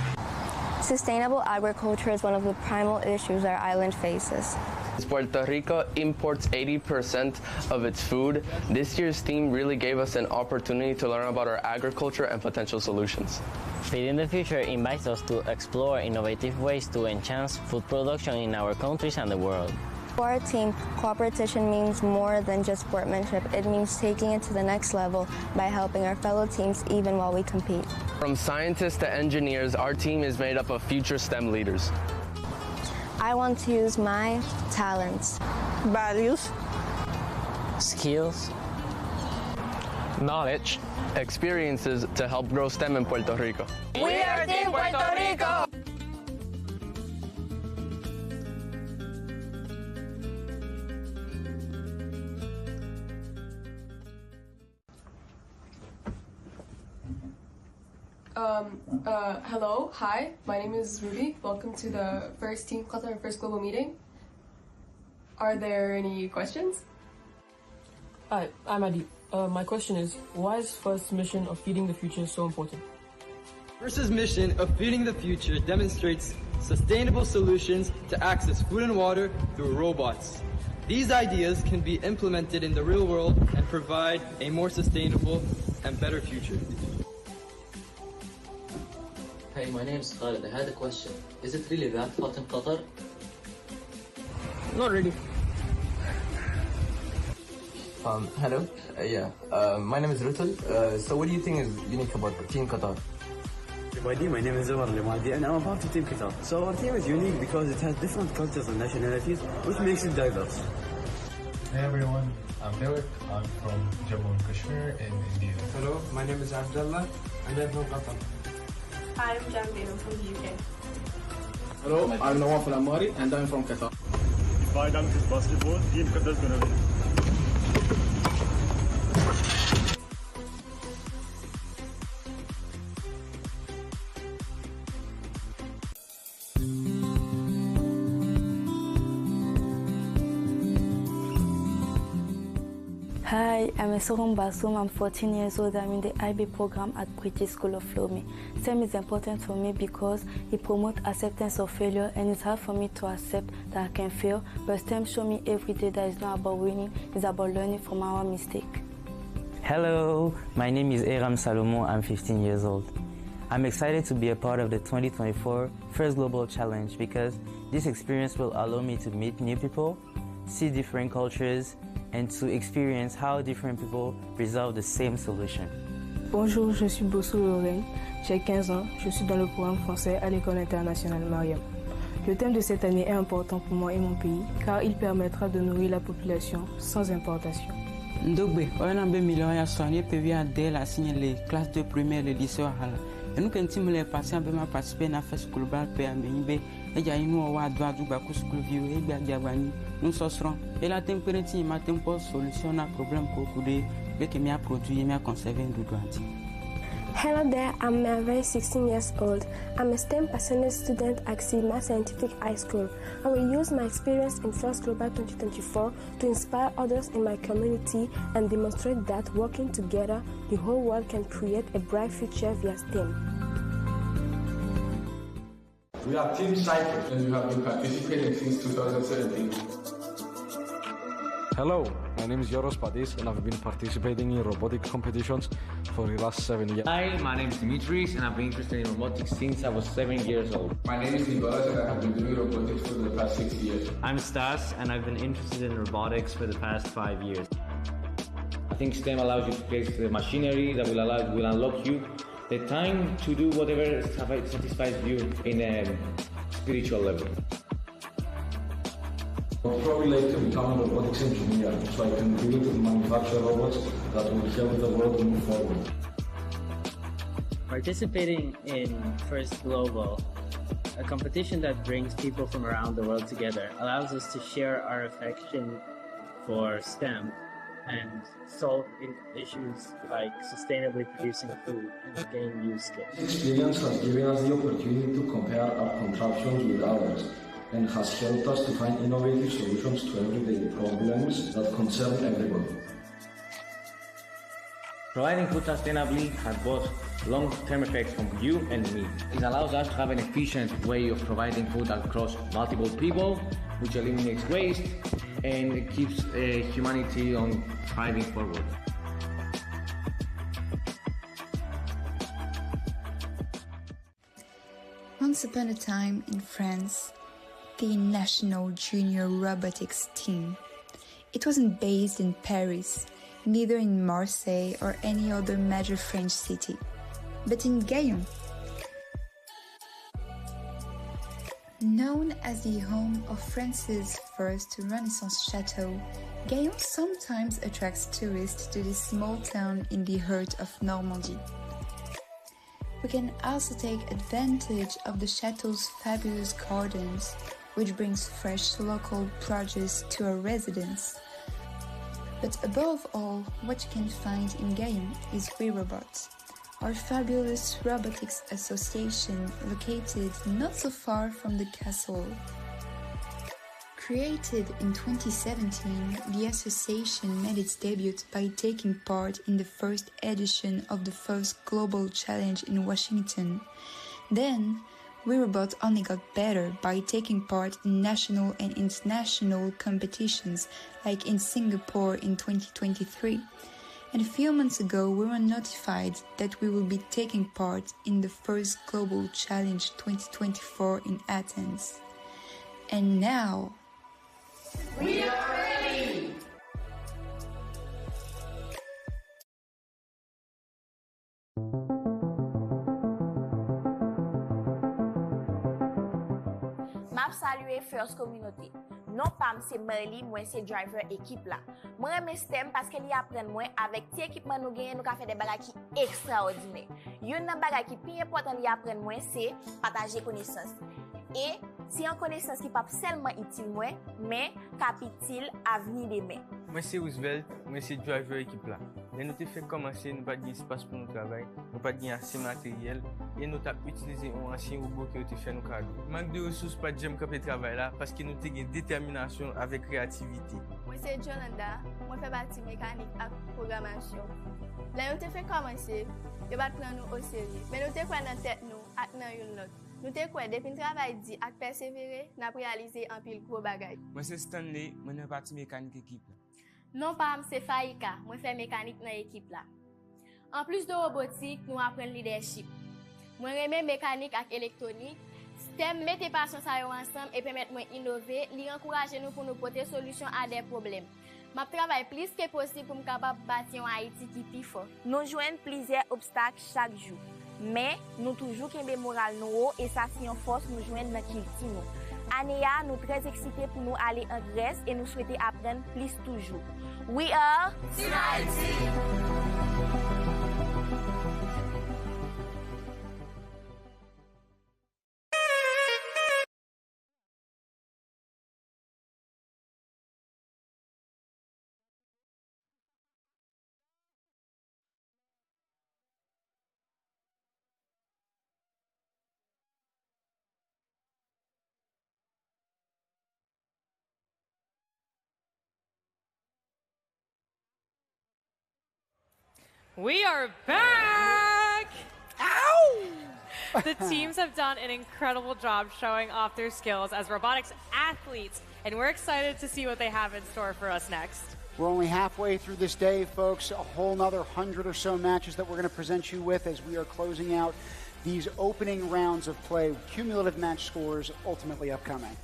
Sustainable agriculture is one of the primal issues our island faces. Puerto Rico imports 80% of its food. This year's theme really gave us an opportunity to learn about our agriculture and potential solutions. Feeding the Future invites us to explore innovative ways to enhance food production in our countries and the world. For our team, cooperation means more than just sportsmanship. It means taking it to the next level by helping our fellow teams even while we compete. From scientists to engineers, our team is made up of future STEM leaders. I want to use my talents, values, skills, knowledge, experiences to help grow STEM in Puerto Rico. We are Team Puerto Rico! Hello, hi, my name is Ruby. Welcome to the first Team Qatar, first global meeting. Are there any questions? Hi, I'm Adi. My question is, why is FIRST's mission of feeding the future so important? FIRST's mission of feeding the future demonstrates sustainable solutions to access food and water through robots. These ideas can be implemented in the real world and provide a more sustainable and better future. Hey, my name is Khalid. I had a question. Is it really that hot in Qatar? Not really. Hello. My name is Rutul. So what do you think is unique about Team Qatar? My name is Omar Limadi and I'm a part of Team Qatar. So our team is unique because it has different cultures and nationalities, which makes it diverse. Hey everyone, I'm Derek. I'm from Jammu and Kashmir in India. Hello, my name is Abdullah and I'm from Qatar. Hi, I'm Janvi. I'm from the UK. Hello, I'm Nawaf Al-Amari and I'm from Qatar. If I dunk this basketball, Team Qatar is going to win. Hi, I'm Sorum Basum. I'm 14 years old. I'm in the IB program at British School of Lomé. STEM is important for me because it promotes acceptance of failure, and it's hard for me to accept that I can fail. But STEM shows me every day that it's not about winning, it's about learning from our mistake. Hello, my name is Eram Salomon. I'm 15 years old. I'm excited to be a part of the 2024 First Global Challenge because this experience will allow me to meet new people, see different cultures, and to experience how different people resolve the same solution. Bonjour, je suis Bossou Lorraine, j'ai 15 ans, je suis dans le programme français à l'école internationale Mariam. Le thème de cette année est important pour moi et mon pays car il permettra de nourrir la population sans importation. Ndogbe, on a un million de soignés prévus à dès la signe les classes de première et lycée à Hala. Et nous continuons les patients à participer à la fête globale PMIB. Et il y a une nouvelle droit du bac school view et bien diabani. Nous serons et la température matin pour solutionner un problème pour couper et que m'y a produit et m'y a conservé du droit. Hello there, I'm Merve, 16 years old. I'm a STEM passionate student at Sigma Scientific High School. I will use my experience in First Global 2024 to inspire others in my community and demonstrate that working together, the whole world can create a bright future via STEM. We are Team Cyprus and we have been participating since 2017. Hello, my name is Yoros Padis and I've been participating in robotic competitions for the last 7 years. Hi, my name is Dimitris and I've been interested in robotics since I was 7 years old. My name is Nicolas and I have been doing robotics for the past 6 years. I'm Stas and I've been interested in robotics for the past 5 years. I think STEM allows you to create the machinery that will unlock you The time to do whatever satisfies you in a spiritual level. I would probably like to become a robotics engineer so I can build and manufacture robots that will help the world move forward. Participating in First Global, a competition that brings people from around the world together, allows us to share our affection for STEM and solve issues like sustainably producing food and gain new skills. This experience has given us the opportunity to compare our contraptions with others and has helped us to find innovative solutions to everyday problems that concern everybody. Providing food sustainably has both long-term effects on you and me. It allows us to have an efficient way of providing food across multiple people, which eliminates waste and it keeps humanity on thriving forward. Once upon a time in France, the national junior robotics team. It wasn't based in Paris, neither in Marseille or any other major French city, but in Gaillon. Known as the home of France's first Renaissance chateau, Gaillon sometimes attracts tourists to this small town in the heart of Normandy. We can also take advantage of the chateau's fabulous gardens, which brings fresh local produce to our residents. But above all, what you can find in Gaillon is WeRobot, our fabulous robotics association located not so far from the castle. Created in 2017, the association made its debut by taking part in the first edition of the first Global Challenge in Washington. Then, WeRobot only got better by taking part in national and international competitions like in Singapore in 2023. And a few months ago we were notified that we will be taking part in the first Global Challenge 2024 in Athens. And now... We are ready! Map salue First Communauté. Non pam se Marley, moi se driver équipe là. Moi remè STEM parce que li apprend moi avec ti équipement nou gen nou ka fè des bagages qui extraordinaire. Yon nan bagage qui pi important li apprend moi c'est partager connaissance. Et si en connaissance qui pas seulement utile moi, mais capital avenir demain. Moi c'est Roosevelt, moi c'est driver équipe là. Mais nous te fait commencer, nous pas d'espace pour nous travailler, nous pas assez matériel et nous t'a utilisé un ancien robot qui te fait nous cadeau. Manque de ressources pas de camper travail là parce que nous te une détermination avec créativité. Moi c'est Jonanda, moi fais partie mécanique et programmation. Là nous te fait commencer, et pas prendre nous au sérieux. Mais nous te quoi dans tête nous ak nan une note. Nous te quoi depuis travail dit ak persévérer, n'a réaliser un pile gros bagay. Moi c'est Stanley, moi fais partie mécanique équipe. Non pas c'est Faïka, moi fais mécanique dans l'équipe là. En plus de robotique, nous apprenons leadership. Moi remè mécanique et électronique. STEM mettez passion ça ensemble et permettre moi innover, li encourager nous pour nous porter solution à des problèmes. M'a travaille plus que possible pour me capable bâtir un Haïti qui plus fort. Nous joignons plusieurs obstacles chaque jour. Mais nous toujours kembe moral nous et ça c'est une force nous joindre dans culture nous. Anéa, nous très excités pour nous aller en Grèce et nous souhaiter apprendre plus toujours. We are Team Haïti. We are back! Ow! The teams have done an incredible job showing off their skills as robotics athletes, and we're excited to see what they have in store for us next. We're only halfway through this day, folks. A whole nother 100 or so matches that we're going to present you with as we are closing out these opening rounds of play. Cumulative match scores ultimately upcoming.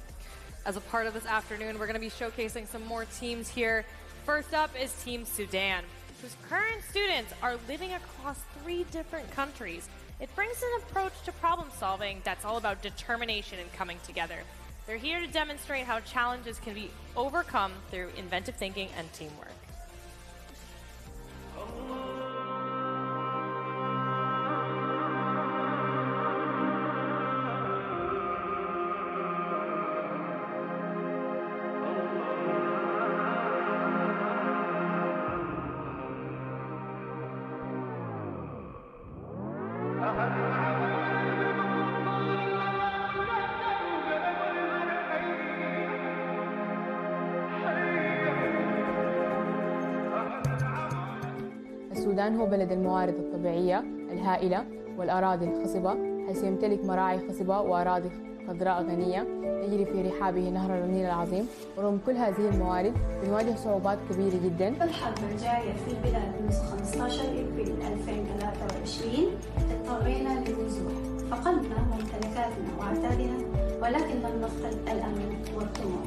As a part of this afternoon, we're going to be showcasing some more teams here. First up is Team Sudan, whose current students are living across 3 different countries. It brings an approach to problem solving that's all about determination and coming together. They're here to demonstrate how challenges can be overcome through inventive thinking and teamwork. السودان هو بلد الموارد الطبيعية الهائلة والأراضي الخصبة، حيث يمتلك مراعي خصبة وأراضي خضراء غنية يجري في رحابه نهر النيل العظيم. ورغم كل هذه الموارد بنواجه صعوبات كبيرة جدا. الحرب الجارية في البلاد منذ 15 أبريل 2023 اضطرينا للنزوح، فقدنا ممتلكاتنا وعتادنا، ولكن لم نفقد الأمل والطموح.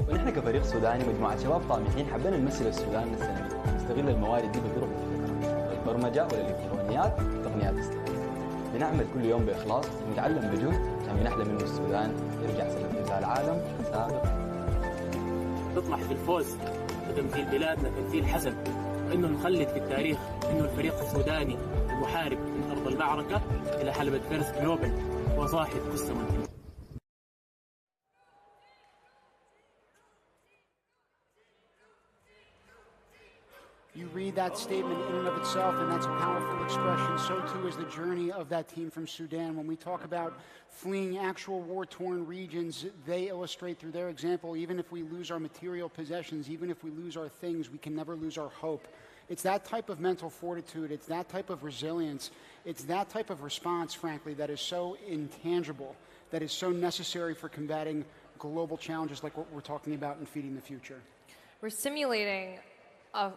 ونحن كفريق سوداني مجموعة شباب طامحين حبينا نمثل السودان السنة دي، نستغل الموارد دي بطرق مبتكرة، البرمجة والإلكترونيات والتقنيات الاستثمارية. بنعمل كل يوم بإخلاص ونتعلم بجهد عشان بنحلم إنه السودان يرجع سبب نزال العالم سابق. نطمح في الفوز وتمثيل بلادنا تمثيل حسن، وإنه نخلد في التاريخ إنه الفريق السوداني المحارب من أرض المعركة إلى حلبة فارس جلوبال وصاحب قصة منتهية. You read that statement in and of itself, and that's a powerful expression. So too is the journey of that team from Sudan. When we talk about fleeing actual war-torn regions, they illustrate through their example, even if we lose our material possessions, even if we lose our things, we can never lose our hope. It's that type of mental fortitude, it's that type of resilience, it's that type of response, frankly, that is so intangible, that is so necessary for combating global challenges like what we're talking about in Feeding the Future. We're simulating a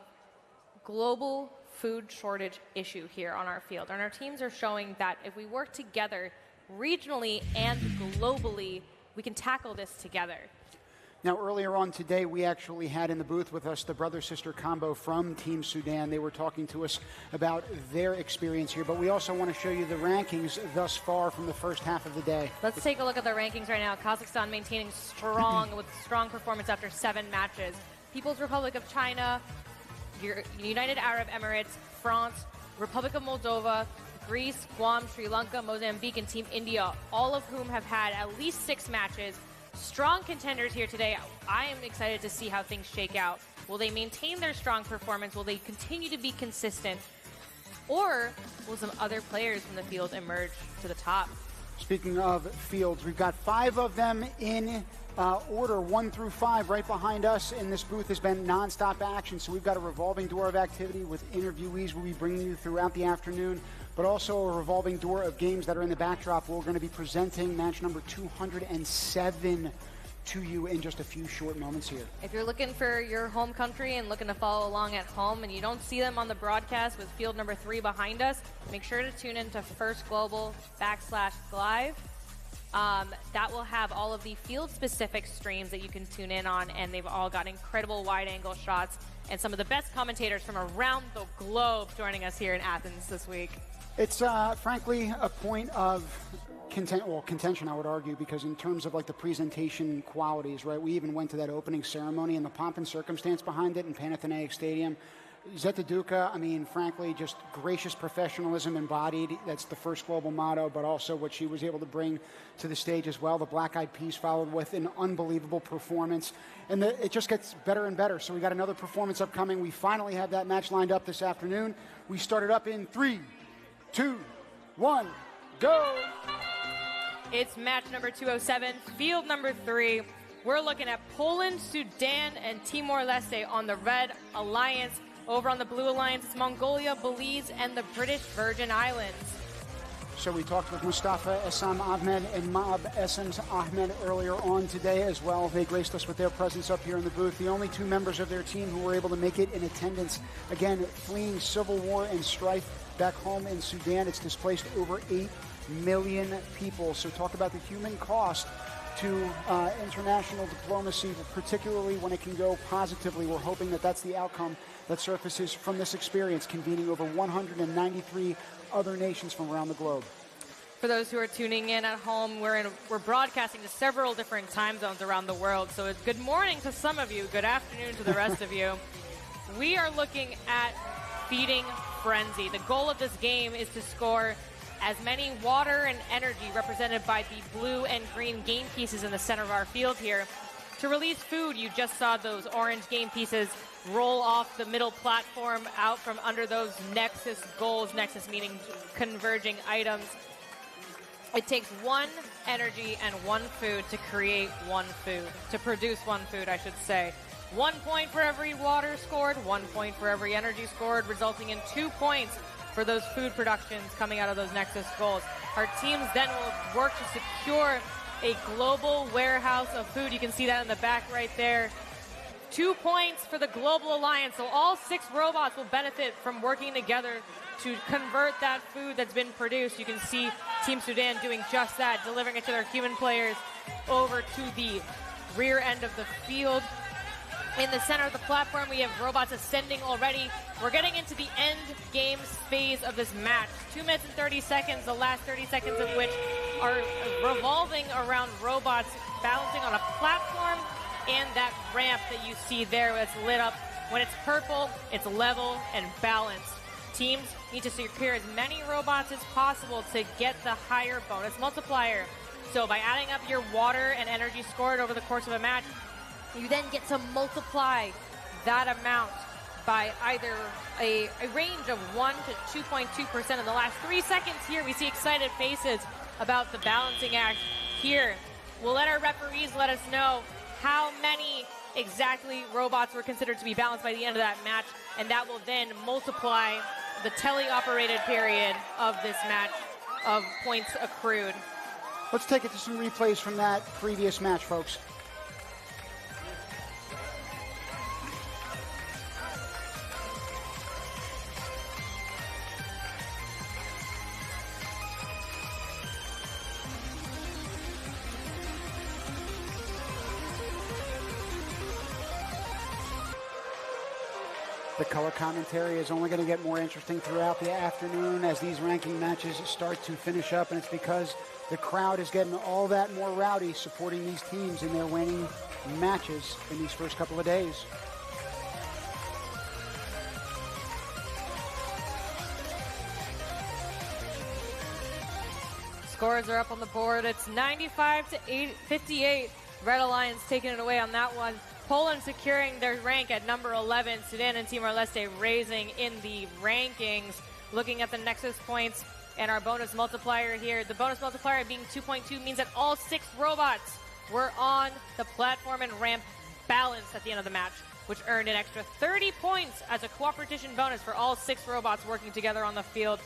global food shortage issue here on our field, and our teams are showing that if we work together regionally and globally, we can tackle this together. Now, earlier on today, we actually had in the booth with us the brother-sister combo from Team Sudan. They were talking to us about their experience here, but we also want to show you the rankings thus far from the first half of the day. Let's take a look at the rankings right now. Kazakhstan maintaining with strong performance after 7 matches. People's Republic of China, United Arab Emirates, France, Republic of Moldova, Greece, Guam, Sri Lanka, Mozambique, and Team India, all of whom have had at least 6 matches. Strong contenders here today. I am excited to see how things shake out. Will they maintain their strong performance? Will they continue to be consistent? Or will some other players from the field emerge to the top? Speaking of fields, we've got 5 of them in order 1 through 5 right behind us, and this booth has been non-stop action. So we've got a revolving door of activity with interviewees we'll be bringing you throughout the afternoon, but also a revolving door of games that are in the backdrop. We're going to be presenting match number 207 to you in just a few short moments here. If you're looking for your home country and looking to follow along at home and you don't see them on the broadcast with field number 3 behind us, make sure to tune in to firstglobal.com/live. That will have all of the field-specific streams that you can tune in on, and they've all got incredible wide-angle shots and some of the best commentators from around the globe joining us here in Athens this week. It's frankly a point of contention, I would argue, because in terms of like the presentation qualities, right? We even went to that opening ceremony and the pomp and circumstance behind it in Panathenaic Stadium. Zeta Duca, I mean, frankly, just gracious professionalism embodied. That's the First Global motto, but also what she was able to bring to the stage as well. The Black Eyed Peas followed with an unbelievable performance. And it just gets better and better. So we got another performance upcoming. We finally have that match lined up this afternoon. We started up in 3, 2, 1, go! It's match number 207, field number 3. We're looking at Poland, Sudan, and Timor-Leste on the Red Alliance. Over on the Blue Alliance, it's Mongolia, Belize, and the British Virgin Islands. So we talked with Mustafa Essam Ahmed and Maab Essam Ahmed earlier on today as well. They graced us with their presence up here in the booth. The only 2 members of their team who were able to make it in attendance. Again, fleeing civil war and strife back home in Sudan. It's displaced over 8 million people. So talk about the human cost to international diplomacy, particularly when it can go positively. We're hoping that that's the outcome that surfaces from this experience, convening over 193 other nations from around the globe. For those who are tuning in at home, we're broadcasting to several different time zones around the world. So it's good morning to some of you, good afternoon to the rest of you. We are looking at Feeding Frenzy. The goal of this game is to score as many water and energy represented by the blue and green game pieces in the center of our field here. To release food, you just saw those orange game pieces roll off the middle platform out from under those Nexus goals, Nexus meaning converging items. It takes one energy and one food to create one food, to produce one food, I should say. 1 point for every water scored, 1 point for every energy scored, resulting in 2 points for those food productions coming out of those Nexus goals. Our teams then will work to secure a global warehouse of food. You can see that in the back right there. 2 points for the Global Alliance. So all 6 robots will benefit from working together to convert that food that's been produced. You can see Team Sudan doing just that, delivering it to their human players over to the rear end of the field. In the center of the platform, we have robots ascending already. We're getting into the end game phase of this match. 2 minutes and 30 seconds, the last 30 seconds of which are revolving around robots balancing on a platform and that ramp that you see there that's lit up. When it's purple, it's level and balanced. Teams need to secure as many robots as possible to get the higher bonus multiplier. So by adding up your water and energy scored over the course of a match, you then get to multiply that amount by either a range of 1 to 2.2%. In the last 3 seconds here, we see excited faces about the balancing act here. We'll let our referees let us know how many exactly robots were considered to be balanced by the end of that match, and that will then multiply the tele-operated period of this match of points accrued. Let's take it to some replays from that previous match, folks. The color commentary is only going to get more interesting throughout the afternoon as these ranking matches start to finish up, and it's because the crowd is getting all that more rowdy supporting these teams in their winning matches in these first couple of days. Scores are up on the board. It's 95 to 58. Red Alliance taking it away on that one. Poland securing their rank at number 11. Sudan and Timor-Leste raising in the rankings. Looking at the Nexus points and our bonus multiplier here. The bonus multiplier being 2.2 means that all 6 robots were on the platform and ramp balanced at the end of the match, which earned an extra 30 points as a cooperation bonus for all 6 robots working together on the field.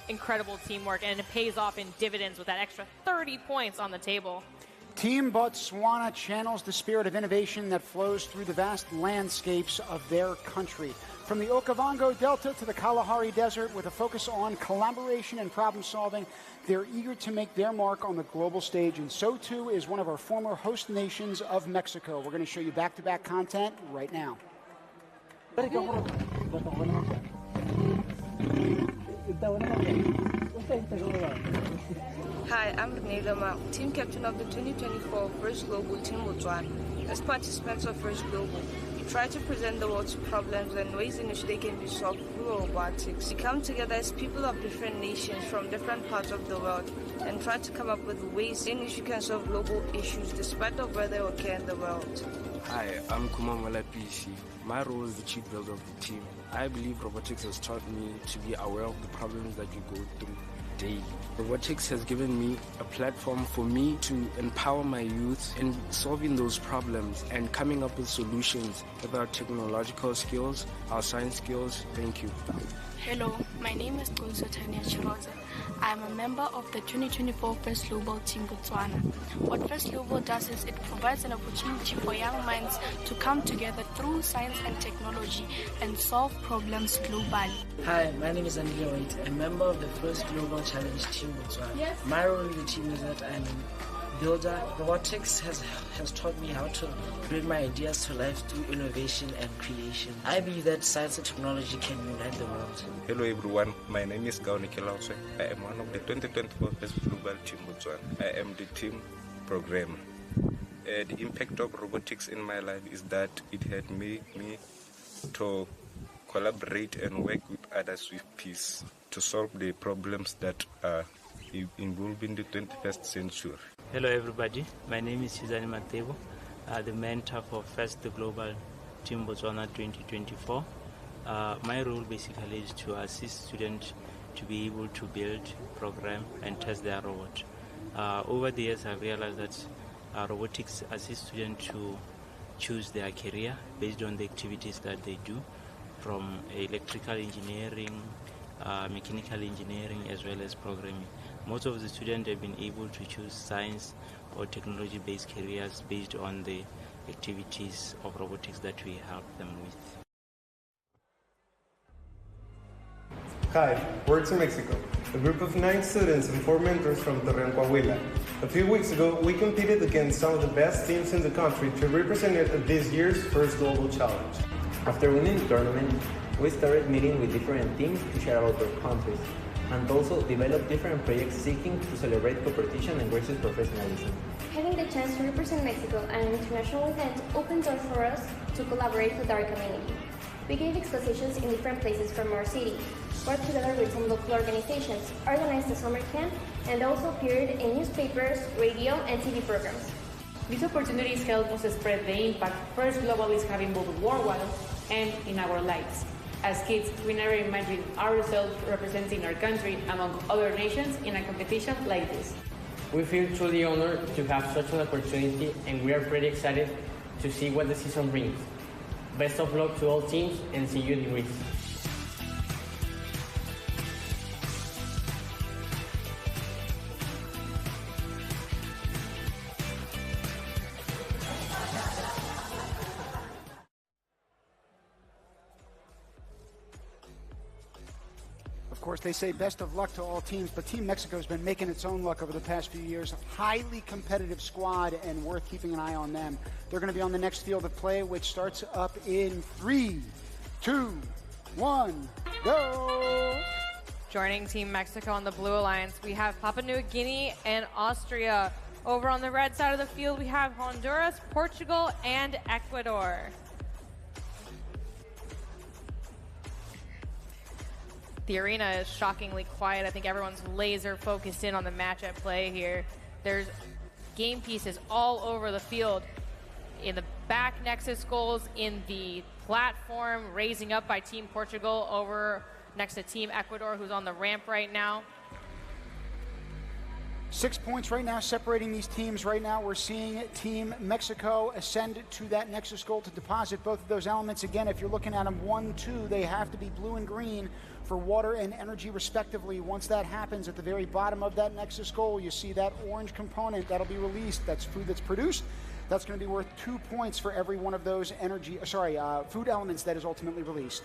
Incredible teamwork, and it pays off in dividends with that extra 30 points on the table. Team Botswana channels the spirit of innovation that flows through the vast landscapes of their country. From the Okavango Delta to the Kalahari Desert, with a focus on collaboration and problem solving, they're eager to make their mark on the global stage, and so too is one of our former host nations of Mexico. We're going to show you back-to-back content right now. Hi, I'm Grenada, team captain of the 2024 First Global Team Botswana. As participants of First Global, we try to present the world's problems and ways in which they can be solved through robotics. We come together as people of different nations from different parts of the world and try to come up with ways in which we can solve global issues despite of where they occur in the world. Hi, I'm Kumamala PC. My role is the chief builder of the team. I believe robotics has taught me to be aware of the problems that you go through daily. Robotics has given me a platform for me to empower my youth in solving those problems and coming up with solutions with our technological skills, our science skills. Thank you. Hello, my name is Tanya Chiroza. I am a member of the 2024 First Global Team Botswana. What First Global does is it provides an opportunity for young minds to come together through science and technology and solve problems globally. Hi, my name is Andrea White, a member of the First Global Challenge Team Botswana. Yes. My role in the team is that I'm builder, robotics has taught me how to bring my ideas to life through innovation and creation. I believe that science and technology can unite the world. Hello everyone, my name is Gauni Kelauswe. I am one of the 2024 Best Global Team Botswana. I am the team programmer. The impact of robotics in my life is that it had made me to collaborate and work with others with peace to solve the problems that are involving the 21st century. Hello everybody, my name is Sudan Matebo, the mentor for First Global Team Botswana 2024. My role basically is to assist students to be able to build, program and test their robot. Over the years I've realized that robotics assist students to choose their career based on the activities that they do, from electrical engineering, mechanical engineering as well as programming. Most of the students have been able to choose science or technology-based careers based on the activities of robotics that we help them with. Hi, we're to Mexico, a group of 9 students and 4 mentors from Torreon, Coahuila. A few weeks ago, we competed against some of the best teams in the country to represent it at this year's first Global Challenge. After winning the tournament, we started meeting with different teams to share about their countries, and also develop different projects seeking to celebrate competition and versus professionalism. Having the chance to represent Mexico at an international event opened doors for us to collaborate with our community. We gave expositions in different places from our city, worked together with some local organizations, organized a summer camp, and also appeared in newspapers, radio, and TV programs. These opportunities help us spread the impact First Global is having both worldwide and in our lives. As kids, we never imagined ourselves representing our country among other nations in a competition like this. We feel truly honored to have such an opportunity, and we are pretty excited to see what the season brings. Best of luck to all teams, and see you in Greece. Of course, they say best of luck to all teams, but Team Mexico has been making its own luck over the past few years. A highly competitive squad and worth keeping an eye on them. They're going to be on the next field of play, which starts up in 3, 2, 1, go! Joining Team Mexico on the Blue Alliance, we have Papua New Guinea and Austria. Over on the red side of the field, we have Honduras, Portugal, and Ecuador. The arena is shockingly quiet. I think everyone's laser focused in on the match at play here. There's game pieces all over the field. In the back Nexus goals, in the platform, raising up by Team Portugal over next to Team Ecuador, who's on the ramp right now. 6 points right now separating these teams. Right now we're seeing Team Mexico ascend to that Nexus goal to deposit both of those elements. Again, if you're looking at them 1-2, they have to be blue and green for water and energy respectively. Once that happens, at the very bottom of that Nexus goal, you see that orange component that'll be released. That's food that's produced. That's going to be worth 2 points for every one of those food elements that is ultimately released.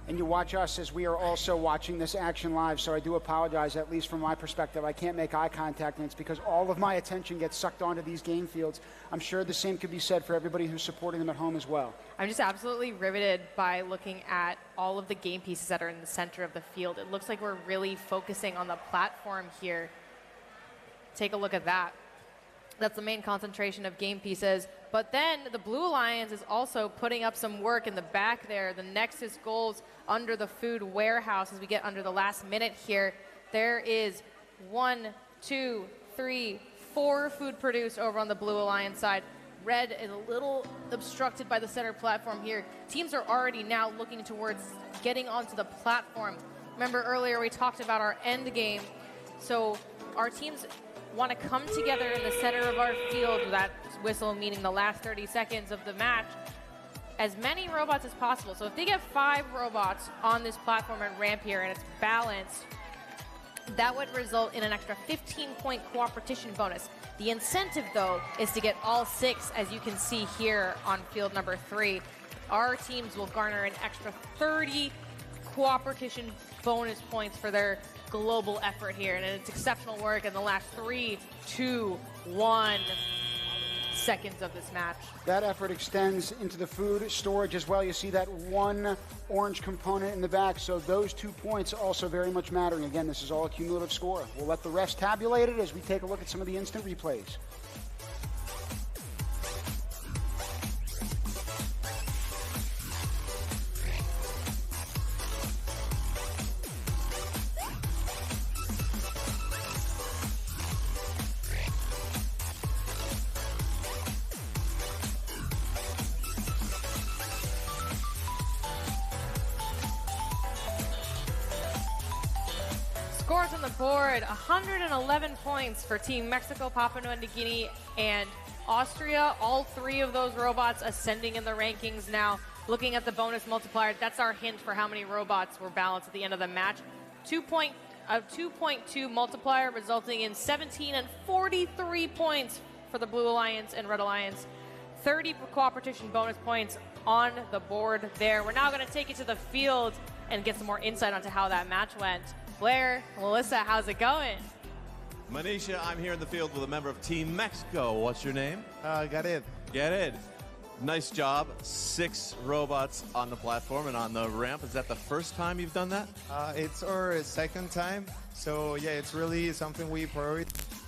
And you watch us as we are also watching this action live, so I do apologize, at least from my perspective. I can't make eye contact, and it's because all of my attention gets sucked onto these game fields. I'm sure the same could be said for everybody who's supporting them at home as well. I'm just absolutely riveted by looking at all of the game pieces that are in the center of the field. It looks like we're really focusing on the platform here. Take a look at that. That's the main concentration of game pieces. But then the Blue Alliance is also putting up some work in the back there. The Nexus goals under the food warehouse as we get under the last minute here. There is 1, 2, 3, 4 food produced over on the Blue Alliance side. Red is a little obstructed by the center platform here. Teams are already now looking towards getting onto the platform. Remember earlier we talked about our end game. So our teams want to come together in the center of our field, that whistle meaning the last 30 seconds of the match, as many robots as possible. So if they get 5 robots on this platform and ramp here and it's balanced, that would result in an extra 15-point cooperation bonus. The incentive, though, is to get all 6, as you can see here on field number 3. our teams will garner an extra 30 cooperation bonus points for their global effort here. And it's exceptional work in the last 3, 2, 1 seconds of this match. That effort extends into the food storage as well. You see that one orange component in the back, so those 2 points also very much mattering. Again, this is all a cumulative score. We'll let the refs tabulate it as we take a look at some of the instant replays. Scores on the board, 111 points for Team Mexico, Papua New Guinea, and Austria. All 3 of those robots ascending in the rankings now. Looking at the bonus multiplier, that's our hint for how many robots were balanced at the end of the match. 2.2 multiplier, resulting in 17 and 43 points for the Blue Alliance and Red Alliance. 30 cooperation bonus points on the board there. We're now going to take you to the field and get some more insight onto how that match went. Blair, Melissa, how's it going? Manisha, I'm here in the field with a member of Team Mexico. What's your name? Gared. Gared. Nice job. 6 robots on the platform and on the ramp. Is that the first time you've done that? It's our second time. So, yeah, it's really something we prioritize.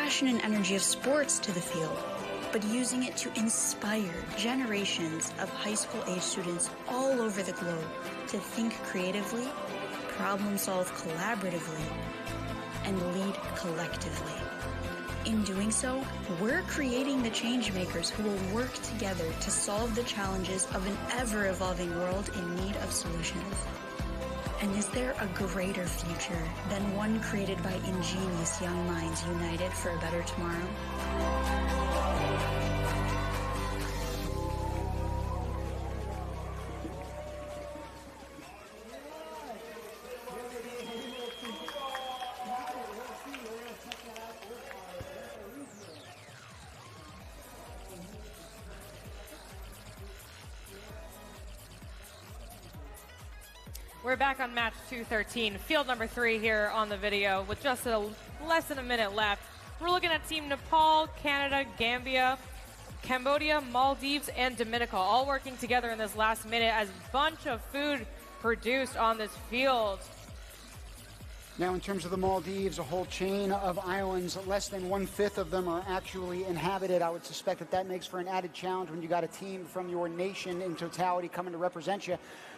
passion and energy of sports to the field, but using it to inspire generations of high school age students all over the globe to think creatively, problem solve collaboratively, and lead collectively. In doing so, we're creating the change makers who will work together to solve the challenges of an ever-evolving world in need of solutions. And is there a greater future than one created by ingenious young minds united for a better tomorrow? We're back on match 213, field number 3 here on the video with just less than a minute left. We're looking at Team Nepal, Canada, Gambia, Cambodia, Maldives, and Dominica all working together in this last minute as a bunch of food produced on this field. Now, in terms of the Maldives, a whole chain of islands, less than 1/5 of them are actually inhabited. I would suspect that that makes for an added challenge when you got a team from your nation in totality coming to represent you.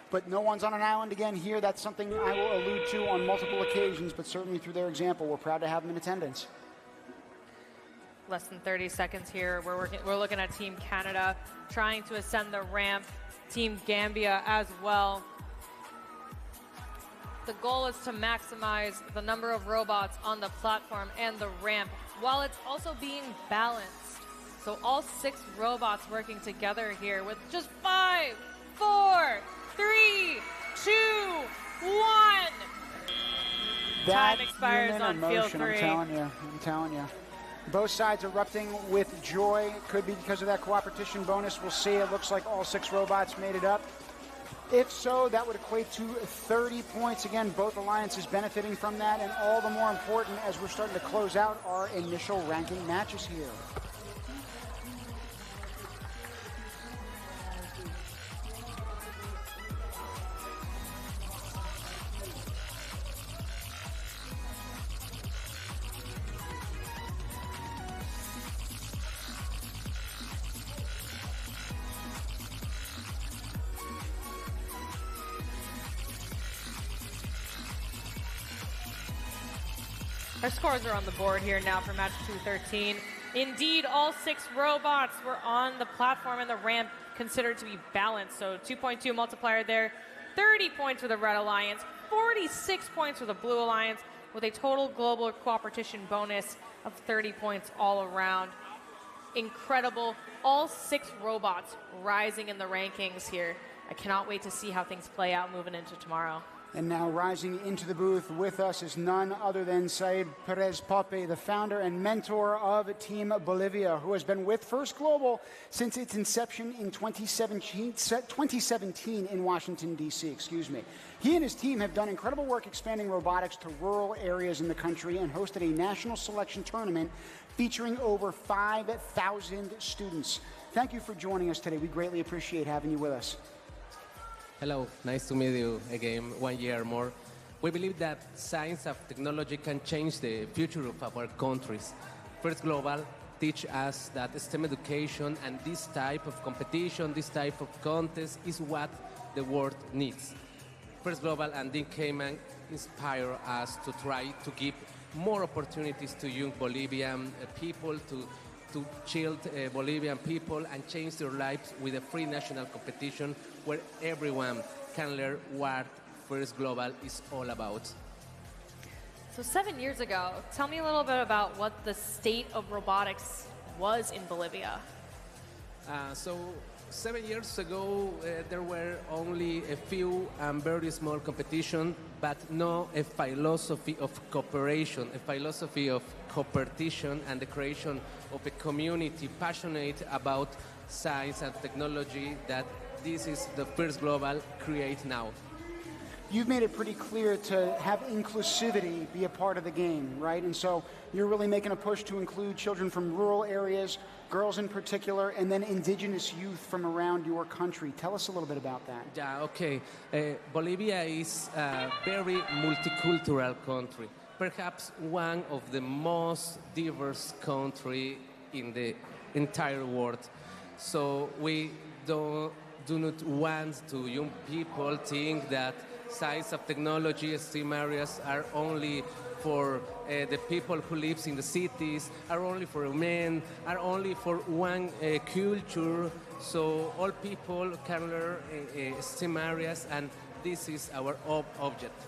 But no one's on an island again here. That's something I will allude to on multiple occasions, but certainly through their example, we're proud to have them in attendance. Less than 30 seconds here. We're looking at Team Canada trying to ascend the ramp. Team Gambia as well. The goal is to maximize the number of robots on the platform and the ramp while it's also being balanced. So all 6 robots working together here with just 5, 4, 3, 2, 1. Time expires on field 3. I'm telling you. Both sides erupting with joy. Could be because of that cooperation bonus. We'll see. It looks like all 6 robots made it up. If so, that would equate to 30 points. Again, both alliances benefiting from that, and all the more important as we're starting to close out our initial ranking matches here. Our scores are on the board here now for match 213. Indeed, all 6 robots were on the platform and the ramp considered to be balanced. So 2.2 multiplier there, 30 points for the Red Alliance, 46 points for the Blue Alliance, with a total global cooperation bonus of 30 points all around. Incredible. All 6 robots rising in the rankings here. I cannot wait to see how things play out moving into tomorrow. And now rising into the booth with us is none other than Said Perez Pope, the founder and mentor of Team Bolivia, who has been with First Global since its inception in 2017 in Washington, D.C. He and his team have done incredible work expanding robotics to rural areas in the country and hosted a national selection tournament featuring over 5,000 students. Thank you for joining us today. We greatly appreciate having you with us. Hello, nice to meet you again, 1 year more. We believe that science and technology can change the future of our countries. First Global teach us that STEM education and this type of competition, this type of contest is what the world needs. First Global and Dean Kamen inspire us to try to give more opportunities to young Bolivian people, to child Bolivian people, and change their lives with a free national competition where everyone can learn what First Global is all about. So 7 years ago, tell me a little bit about what the state of robotics was in Bolivia. So 7 years ago, there were only a few very small competitions, but no a philosophy of cooperation, a philosophy of competition and the creation of a community passionate about science and technology that this is the First Global create now. You've made it pretty clear to have inclusivity be a part of the game, right? And so you're really making a push to include children from rural areas, girls in particular, and then indigenous youth from around your country. Tell us a little bit about that. Yeah, okay. Bolivia is a very multicultural country. perhaps one of the most diverse countries in the entire world. So we do not want to young people think that science of technology STEM areas are only for the people who live in the cities, are only for men, are only for one culture. So all people can learn STEM areas, and this is our objective.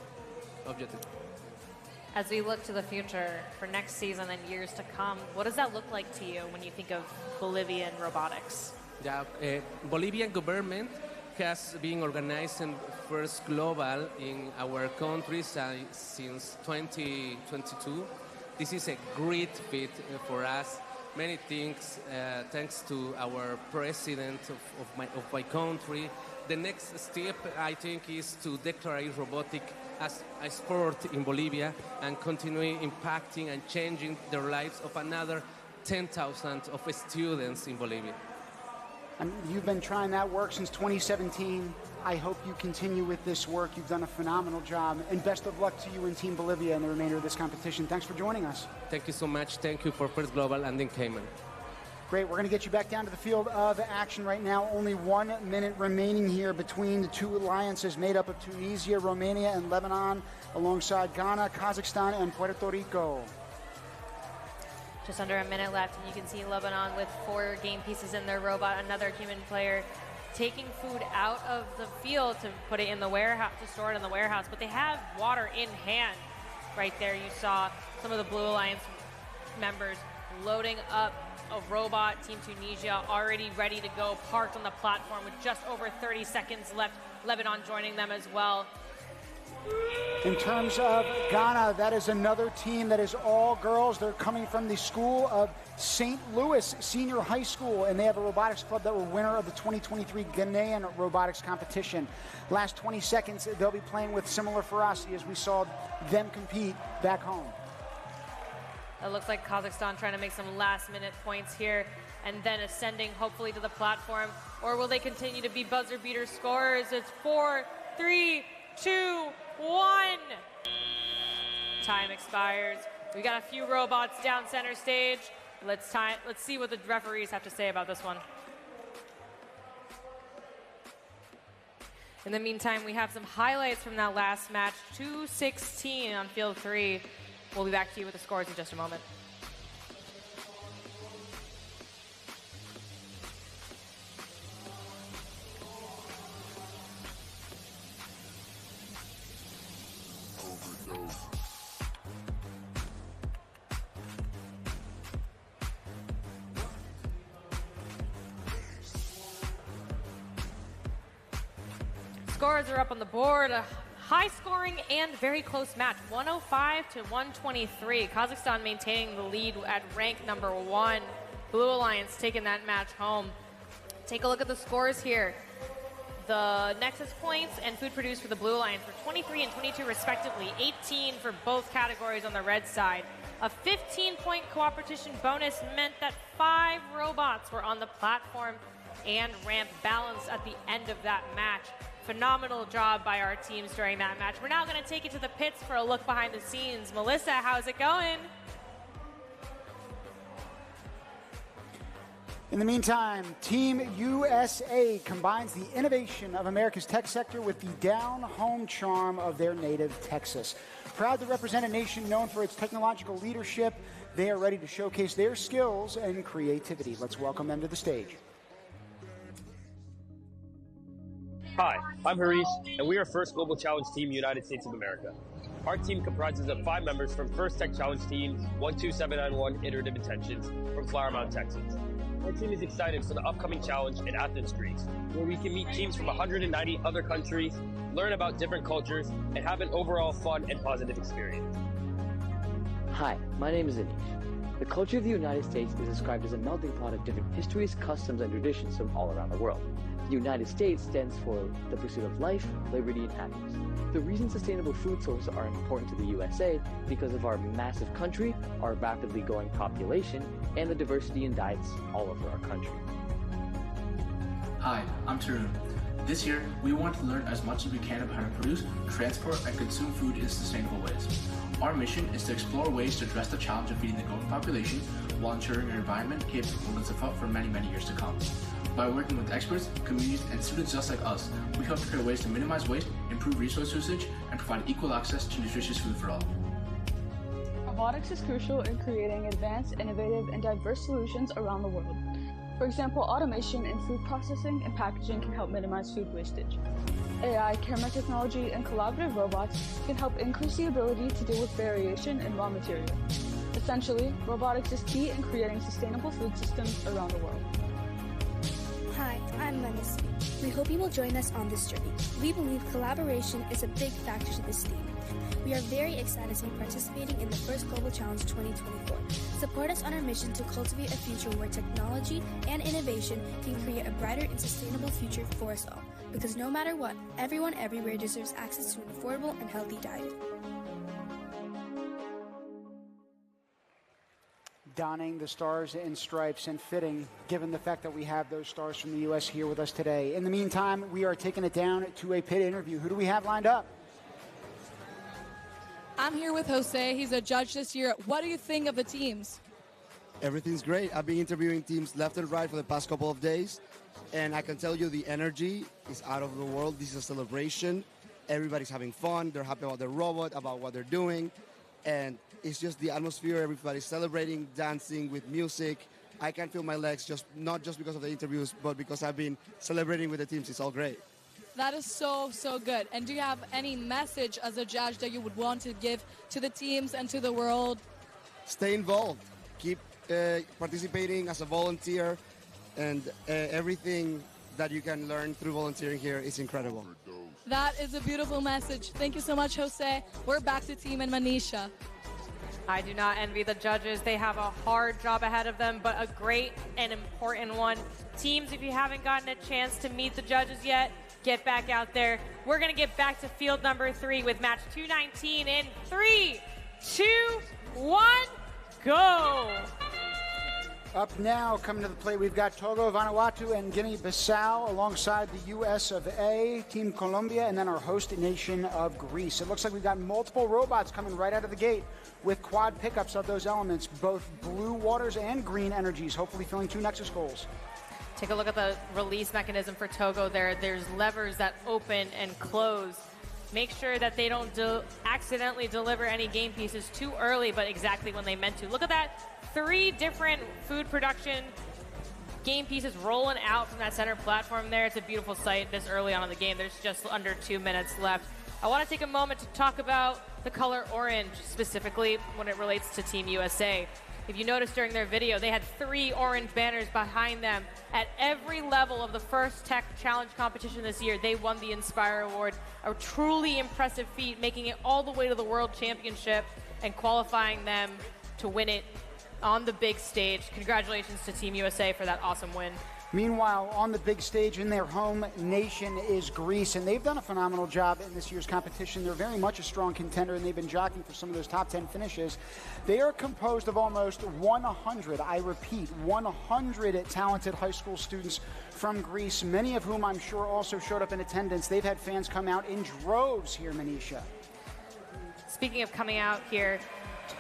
As we look to the future for next season and years to come, what does that look like to you when you think of Bolivian robotics? Yeah, Bolivian government has been organizing First Global in our country since 2022. This is a great fit for us. Many things thanks to our president of my country. The next step, I think, is to declare robotics as a sport in Bolivia and continue impacting and changing the lives of another 10,000 of students in Bolivia. And you've been trying that work since 2017. I hope you continue with this work. You've done a phenomenal job. And best of luck to you and Team Bolivia in the remainder of this competition. Thanks for joining us. Thank you so much. Thank you for First Global and then Cayman. Great. We're going to get you back down to the field of action right now. Only 1 minute remaining here between the two alliances made up of Tunisia, Romania, and Lebanon, alongside Ghana, Kazakhstan, and Puerto Rico. Just under a minute left, and you can see Lebanon with 4 game pieces in their robot, another human player taking food out of the field to put it in the warehouse, to store it in the warehouse, but they have water in hand. Right there, you saw some of the Blue Alliance members loading up a robot. Team Tunisia already ready to go, parked on the platform with just over 30 seconds left. Lebanon joining them as well. In terms of Ghana, that is another team that is all girls. They're coming from the school of St. Louis Senior High School, and they have a robotics club that were winner of the 2023 Ghanaian robotics competition. Last 20 seconds, they'll be playing with similar ferocity as we saw them compete back home. It looks like Kazakhstan trying to make some last-minute points here and then ascending hopefully to the platform. Or will they continue to be buzzer-beater scorers? It's 4, 3, 2, 1. Time expires. We got a few robots down center stage. Let's see what the referees have to say about this one. In the meantime, we have some highlights from that last match. 2-16 on field 3. We'll be back to you with the scores in just a moment. Scores are up on the board. A high-scoring and very close match, 105 to 123. Kazakhstan maintaining the lead at rank number 1. Blue Alliance taking that match home. Take a look at the scores here. The Nexus points and food produced for the Blue Alliance were 23 and 22 respectively, 18 for both categories on the red side. A 15-point cooperation bonus meant that 5 robots were on the platform and ramp balance at the end of that match. Phenomenal job by our teams during that match. We're now going to take it to the pits for a look behind the scenes. Melissa, how's it going? In the meantime, Team USA combines the innovation of America's tech sector with the down-home charm of their native Texas. Proud to represent a nation known for its technological leadership, they are ready to showcase their skills and creativity. Let's welcome them to the stage. Hi, I'm Harish, and we are First Global Challenge Team United States of America. Our team comprises of 5 members from First Tech Challenge Team 12791 Iterative Intentions from Flower Mound, Texas. Our team is excited for the upcoming challenge in Athens, Greece, where we can meet teams from 190 other countries, learn about different cultures, and have an overall fun and positive experience. Hi, my name is Anish. The culture of the United States is described as a melting pot of different histories, customs, and traditions from all around the world. The United States stands for the pursuit of life, liberty, and happiness. The reason sustainable food sources are important to the USA because of our massive country, our rapidly growing population, and the diversity in diets all over our country. Hi, I'm Tarun. This year, we want to learn as much as we can about how to produce, transport, and consume food in sustainable ways. Our mission is to explore ways to address the challenge of feeding the growing population while ensuring an environment capable of survival for many, many years to come. By working with experts, communities, and students just like us, we hope to create ways to minimize waste, improve resource usage, and provide equal access to nutritious food for all. Robotics is crucial in creating advanced, innovative, and diverse solutions around the world. For example, automation in food processing and packaging can help minimize food wastage. AI, camera technology, and collaborative robots can help increase the ability to deal with variation in raw material. Essentially, robotics is key in creating sustainable food systems around the world. Hi, I'm Manasvi. We hope you will join us on this journey. We believe collaboration is a big factor to this theme. We are very excited to be participating in the first Global Challenge 2024. Support us on our mission to cultivate a future where technology and innovation can create a brighter and sustainable future for us all. Because no matter what, everyone everywhere deserves access to an affordable and healthy diet. Donning the stars and stripes, and fitting given the fact that we have those stars from the U.S. here with us today. In the meantime, we are taking it down to a pit interview. Who do we have lined up? I'm here with Jose. He's a judge this year. What do you think of the teams? Everything's great. I've been interviewing teams left and right for the past couple of days, and I can tell you the energy is out of the world. This is a celebration. Everybody's having fun. They're happy about their robot, about what they're doing, and it's just the atmosphere. Everybody's celebrating, dancing with music. I can feel my legs, not just because of the interviews, but because I've been celebrating with the teams. It's all great. That is so, so good. And do you have any message as a judge that you would want to give to the teams and to the world? Stay involved. Keep participating as a volunteer, and everything that you can learn through volunteering here is incredible. That is a beautiful message. Thank you so much, Jose. We're back to Team in Manisha. I do not envy the judges. They have a hard job ahead of them, but a great and important one. Teams, if you haven't gotten a chance to meet the judges yet, get back out there. We're going to get back to field number 3 with match 219 in 3, 2, 1, go! Up now, coming to the plate, we've got Togo, Vanuatu, and Guinea-Bissau alongside the U.S. of A, Team Colombia, and then our host nation of Greece. It looks like we've got multiple robots coming right out of the gate with quad pickups of those elements, both blue waters and green energies, hopefully filling 2 Nexus goals. Take a look at the release mechanism for Togo there. There's levers that open and close. Make sure that they don't accidentally deliver any game pieces too early, but exactly when they meant to. Look at that. 3 different food production game pieces rolling out from that center platform there. It's a beautiful sight this early on in the game. There's just under 2 minutes left. I want to take a moment to talk about the color orange, specifically when it relates to Team USA. If you noticed during their video, they had 3 orange banners behind them. At every level of the first Tech Challenge competition this year, they won the Inspire Award, a truly impressive feat, making it all the way to the World Championship and qualifying them to win it on the big stage. Congratulations to Team USA for that awesome win. Meanwhile, on the big stage in their home nation is Greece, and they've done a phenomenal job in this year's competition. They're very much a strong contender, and they've been jockeying for some of those top 10 finishes. They are composed of almost 100, I repeat, 100 talented high school students from Greece, many of whom I'm sure also showed up in attendance. They've had fans come out in droves here in Manisha. Speaking of coming out here,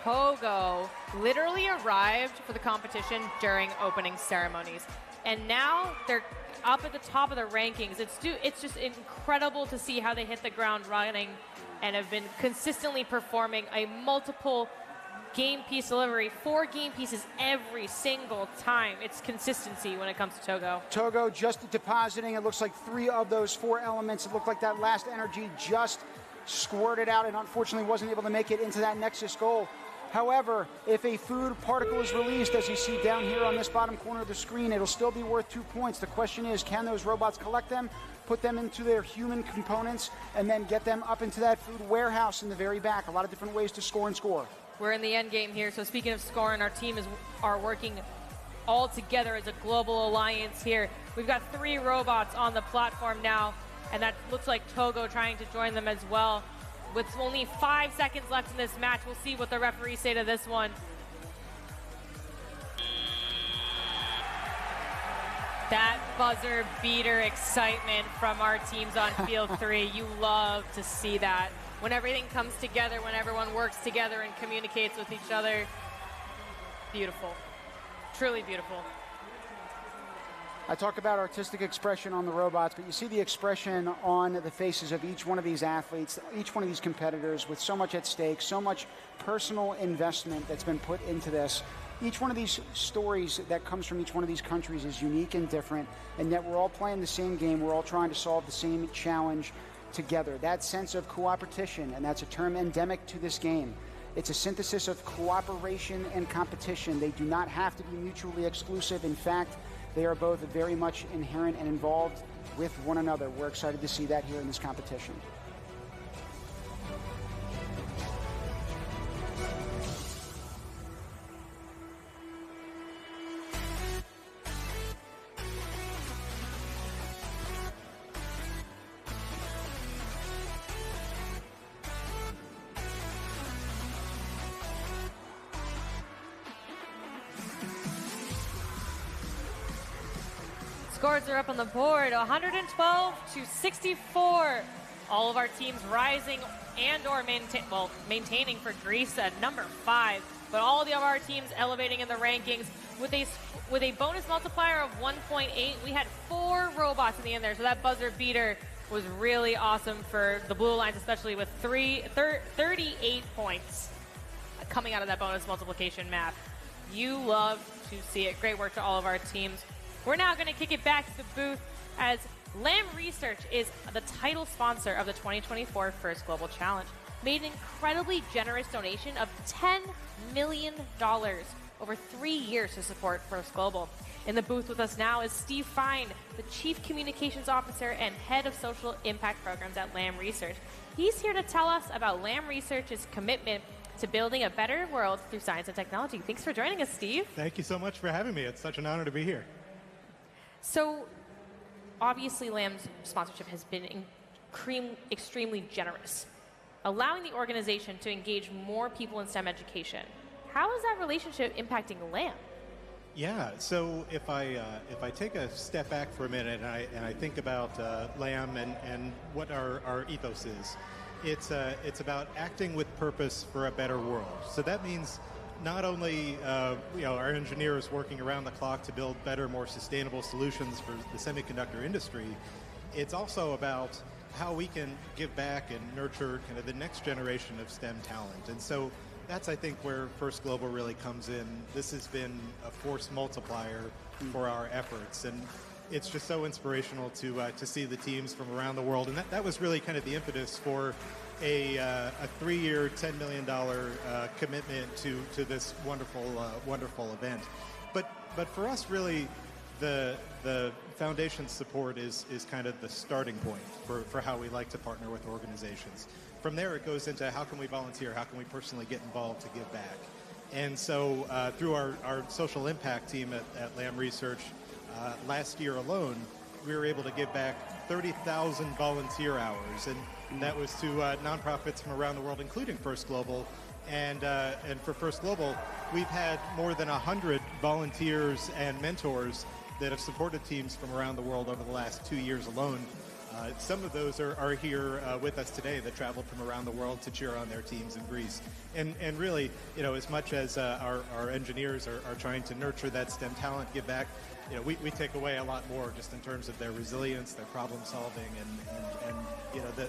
Togo literally arrived for the competition during opening ceremonies. And now they're up at the top of the rankings. It's just incredible to see how they hit the ground running and have been consistently performing a multiple game piece delivery, 4 game pieces every single time. It's consistency when it comes to Togo. Togo just depositing, it looks like 3 of those 4 elements. It looked like that last energy just squirted out and unfortunately wasn't able to make it into that Nexus goal. However, if a food particle is released, as you see down here on this bottom corner of the screen, it'll still be worth 2 points. The question is, can those robots collect them, put them into their human components, and then get them up into that food warehouse in the very back? A lot of different ways to score and score. We're in the end game here, so speaking of scoring, our team are working all together as a global alliance here. We've got 3 robots on the platform now, and that looks like Togo trying to join them as well. With only 5 seconds left in this match, we'll see what the referees say to this one. That buzzer beater excitement from our teams on field 3, you love to see that. When everything comes together, when everyone works together and communicates with each other, beautiful, truly beautiful. I talk about artistic expression on the robots, but you see the expression on the faces of each one of these athletes, each one of these competitors with so much at stake, so much personal investment that's been put into this. Each one of these stories that comes from each one of these countries is unique and different, and yet we're all playing the same game. We're all trying to solve the same challenge together. That sense of cooperation, and that's a term endemic to this game. It's a synthesis of cooperation and competition. They do not have to be mutually exclusive. In fact, they are both very much inherent and involved with one another. We're excited to see that here in this competition. Scores are up on the board, 112 to 64. All of our teams rising and or maintaining for Greece at number 5. But all of our teams elevating in the rankings with a bonus multiplier of 1.8. We had 4 robots in the end there, so that buzzer beater was really awesome for the Blue Alliance, especially with 38 points coming out of that bonus multiplication map. You love to see it. Great work to all of our teams. We're now going to kick it back to the booth as Lamb Research is the title sponsor of the 2024 First Global Challenge. Made an incredibly generous donation of $10 million over 3 years to support First Global. In the booth with us now is Steve Fine, the Chief Communications Officer and Head of Social Impact Programs at Lamb Research. He's here to tell us about Lamb Research's commitment to building a better world through science and technology. Thanks for joining us, Steve. Thank you so much for having me. It's such an honor to be here. So, obviously, Lamb's sponsorship has been extremely generous, allowing the organization to engage more people in STEM education. How is that relationship impacting Lamb? Yeah, so if I take a step back for a minute and I think about Lamb and what our ethos is, it's about acting with purpose for a better world. So that means not only our engineers working around the clock to build better, more sustainable solutions for the semiconductor industry, it's also about how we can give back and nurture kind of the next generation of STEM talent. And so that's, I think, where First Global really comes in. This has been a force multiplier for our efforts, and it's just so inspirational to see the teams from around the world. And that was really kind of the impetus for a 3-year, $10 million commitment to this wonderful event. But for us, really, the foundation support is kind of the starting point for how we like to partner with organizations. From there, it goes into how can we volunteer, how can we personally get involved to give back. And so through our social impact team at Lamb Research, last year alone, we were able to give back 30,000 volunteer hours, and that was to nonprofits from around the world, including First Global. And for First Global, we've had more than 100 volunteers and mentors that have supported teams from around the world over the last 2 years alone. Some of those are here with us today that traveled from around the world to cheer on their teams in Greece. And really, as much as our engineers are trying to nurture that STEM talent, give back, we take away a lot more just in terms of their resilience, their problem solving, and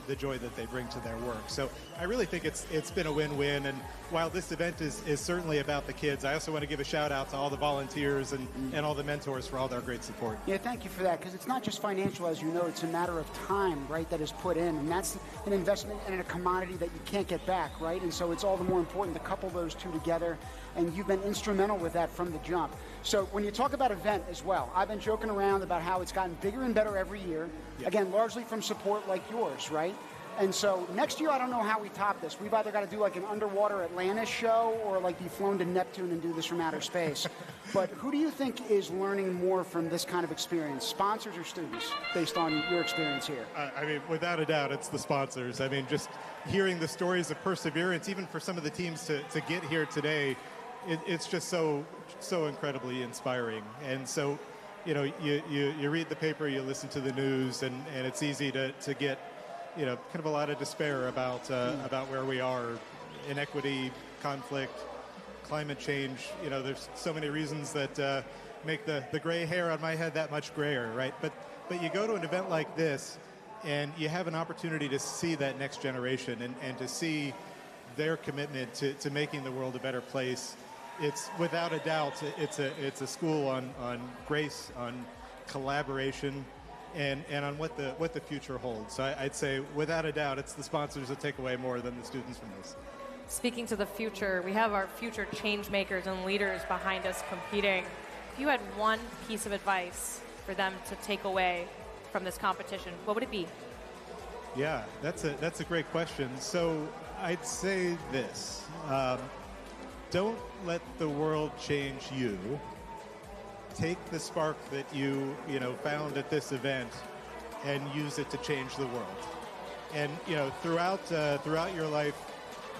the joy that they bring to their work. So I really think it's been a win-win. And while this event is certainly about the kids, I also want to give a shout out to all the volunteers and all the mentors for all their great support. Yeah, thank you for that, because it's not just financial, as you know, it's a matter of time, right, that is put in. And that's an investment in a commodity that you can't get back, right? And so it's all the more important to couple those two together. And you've been instrumental with that from the jump. So when you talk about event as well, I've been joking around about how it's gotten bigger and better every year. Yeah. Again, largely from support like yours, right? And so next year, I don't know how we top this. We've either got to do like an underwater Atlantis show or like be flown to Neptune and do this from outer space. But who do you think is learning more from this kind of experience, sponsors or students, based on your experience here? I mean, without a doubt, it's the sponsors. I mean, just hearing the stories of perseverance, even for some of the teams to get here today, it's just so incredibly inspiring. And so you read the paper, you listen to the news, and it's easy to get, kind of a lot of despair about where we are, inequity, conflict, climate change. There's so many reasons that make the gray hair on my head that much grayer, right? But you go to an event like this, and you have an opportunity to see that next generation and to see their commitment to making the world a better place. It's without a doubt, it's a school on grace, on collaboration, and on what the future holds. So I'd say without a doubt, it's the sponsors that take away more than the students from this. Speaking to the future, we have our future change makers and leaders behind us competing. If you had one piece of advice for them to take away from this competition, what would it be? Yeah, that's a great question. So I'd say this. Don't let the world change you. Take the spark that you found at this event and use it to change the world. And throughout your life,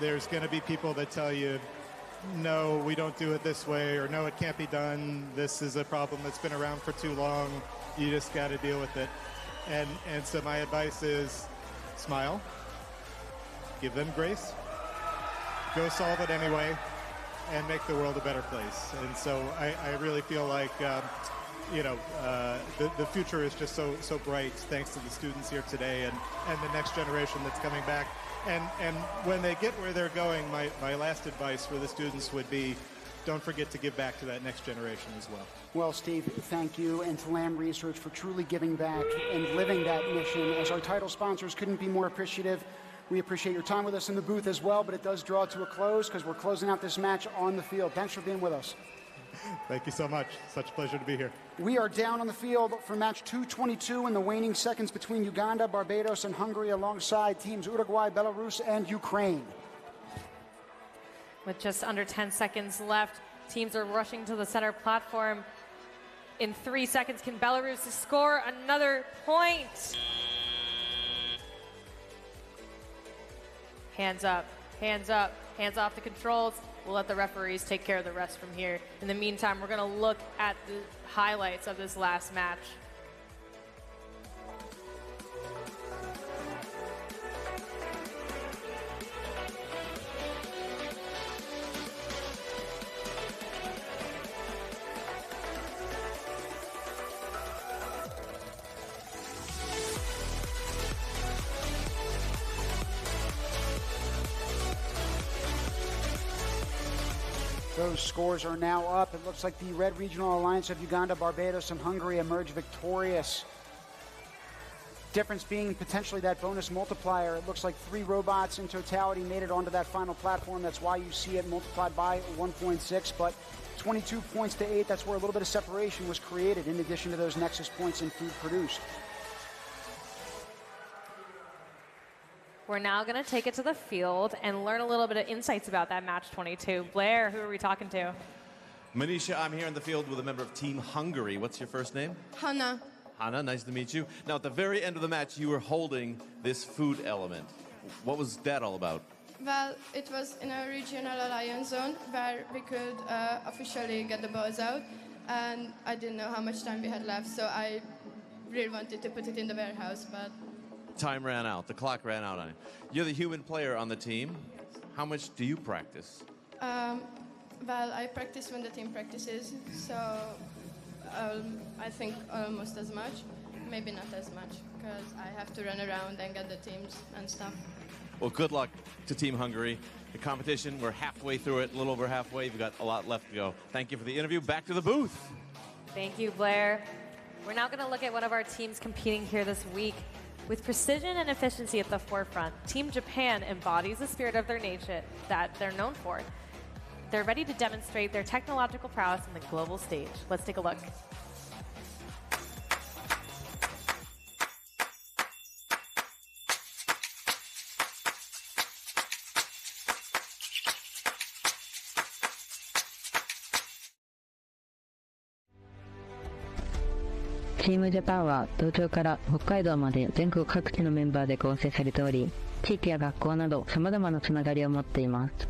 there's going to be people that tell you, no, we don't do it this way, or no, it can't be done. This is a problem that's been around for too long. You just got to deal with it. And so my advice is smile, give them grace, go solve it anyway, and make the world a better place. And so I really feel like, the future is just so bright thanks to the students here today and the next generation that's coming back. And when they get where they're going, my last advice for the students would be, don't forget to give back to that next generation as well. Well, Steve, thank you, and to Lamb Research for truly giving back and living that mission. As our title sponsors, couldn't be more appreciative. We appreciate your time with us in the booth as well, but it does draw to a close because we're closing out this match on the field. Thanks for being with us. Thank you so much. Such a pleasure to be here. We are down on the field for match 222 in the waning seconds between Uganda, Barbados, and Hungary alongside teams Uruguay, Belarus, and Ukraine. With just under 10 seconds left, teams are rushing to the center platform. In 3 seconds, can Belarus score another point? Hands up, hands up, hands off the controls. We'll let the referees take care of the rest from here. In the meantime, we're going to look at the highlights of this last match. Those scores are now up. It looks like the Red Regional Alliance of Uganda, Barbados, and Hungary emerged victorious. Difference being potentially that bonus multiplier. It looks like 3 robots in totality made it onto that final platform. That's why you see it multiplied by 1.6, but 22 points to 8, that's where a little bit of separation was created in addition to those Nexus points in food produced. We're now going to take it to the field and learn a little bit of insights about that match 22. Blair, who are we talking to? Manisha, I'm here in the field with a member of Team Hungary. What's your first name? Hannah. Hannah, nice to meet you. Now, at the very end of the match, you were holding this food element. What was that all about? Well, it was in a regional alliance zone where we could officially get the balls out, and I didn't know how much time we had left, so I really wanted to put it in the warehouse, but Time ran out. The clock ran out on you. You're the human player on the team. How much do you practice? Well, I practice when the team practices, so I think almost as much. Maybe not as much, because I have to run around and get the teams and stuff. Well, good luck to Team Hungary. The competition, we're halfway through it, a little over halfway. You've got a lot left to go. Thank you for the interview. Back to the booth. Thank you, Blair. We're now going to look at one of our teams competing here this week. With precision and efficiency at the forefront, Team Japan embodies the spirit of their nation that they're known for. They're ready to demonstrate their technological prowess on the global stage. Let's take a look.チームジャパンは東京から北海道まで全国各地のメンバーで構成されており、地域や学校など様々なつながりを持っています。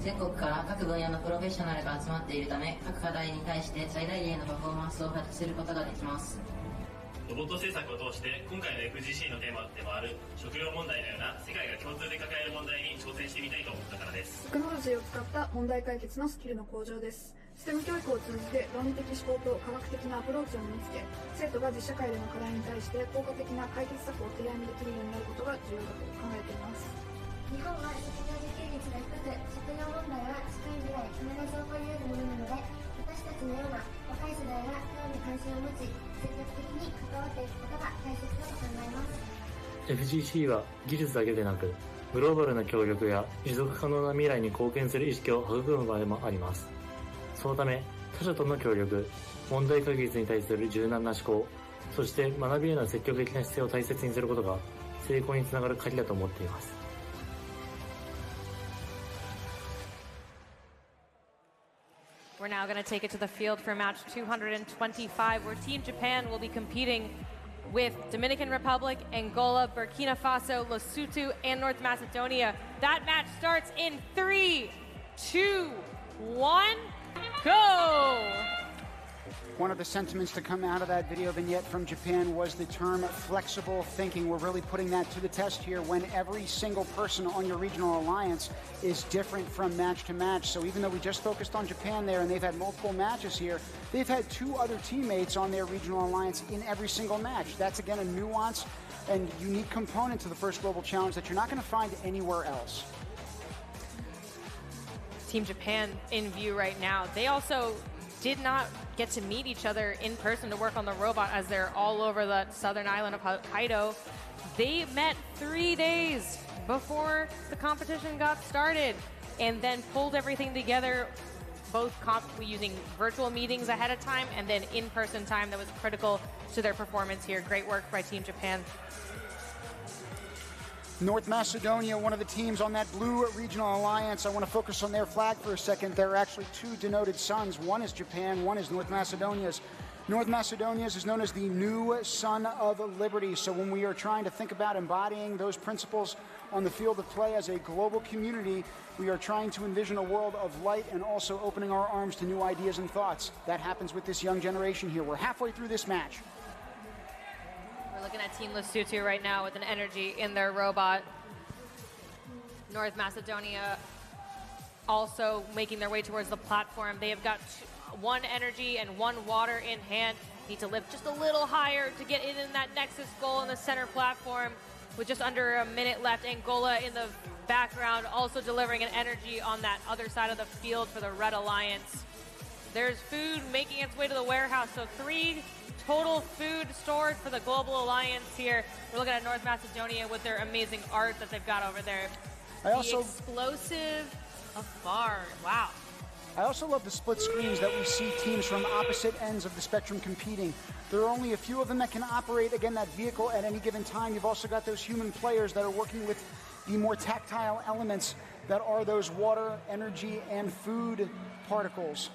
全国から各分野のプロフェッショナルが集まっているため、各課題に対して最大限のパフォーマンスを発揮することができます。ロボット政策を通して今回の FGC のテーマでもある食料問題のような世界が共通で抱える問題に挑戦してみたいと思ったからです。テクノロジーを使った問題解決のスキルの向上です。ステム教育を通じて論理的思考と科学的なアプローチを身につけ、生徒が実社会での課題に対して効果的な解決策を提案できるようになることが重要だと考えています。日本は食料自給率が低く、食料問題は近い未来必ず起こり得るものなので、私たちのような若い世代が興味関心を持ち、積極的に関わっていくことが大切だと考えます。 FGC は技術だけでなく、グローバルな協力や持続可能な未来に貢献する意識を育む場でもあります。そのため、他者との協力、問題解決に対する柔軟な思考、そして学びへの積極的な姿勢を大切にすることが成功につながる鍵だと思っています。We're now going to take it to the field for match 225, where Team Japan will be competing with Dominican Republic, Angola, Burkina Faso, Lesotho, and North Macedonia. That match starts in 3, 2, 1, go! One of the sentiments to come out of that video vignette from Japan was the term flexible thinking. We're really putting that to the test here when every single person on your regional alliance is different from match to match. So even though we just focused on Japan there and they've had multiple matches here, they've had 2 other teammates on their regional alliance in every single match. That's again a nuance and unique component to the first global challenge that you're not going to find anywhere else. Team Japan in view right now. They also did not get to meet each other in person to work on the robot, as they're all over the southern island of Hokkaido. They met 3 days before the competition got started and then pulled everything together, both using virtual meetings ahead of time and then in-person time that was critical to their performance here. Great work by Team Japan. North Macedonia, one of the teams on that blue regional alliance. I want to focus on their flag for a second. There are actually 2 denoted suns. One is Japan, one is North Macedonia's. North Macedonia's is known as the new sun of liberty. So when we are trying to think about embodying those principles on the field of play as a global community, we are trying to envision a world of light and also opening our arms to new ideas and thoughts. That happens with this young generation here. We're halfway through this match. We're looking at Team Lesotho right now with an energy in their robot. North Macedonia also making their way towards the platform. They have got 1 energy and 1 water in hand. Need to lift just a little higher to get in that Nexus goal in the center platform with just under a minute left. Angola in the background also delivering an energy on that other side of the field for the Red Alliance. There's food making its way to the warehouse, so 3 total food stored for the Global Alliance here. We're looking at North Macedonia with their amazing art that they've got over there. The explosive afar. Wow. I also love the split screens that we see teams from opposite ends of the spectrum competing. There are only a few of them that can operate, again, that vehicle at any given time. You've also got those human players that are working with the more tactile elements that are those water, energy, and food particles.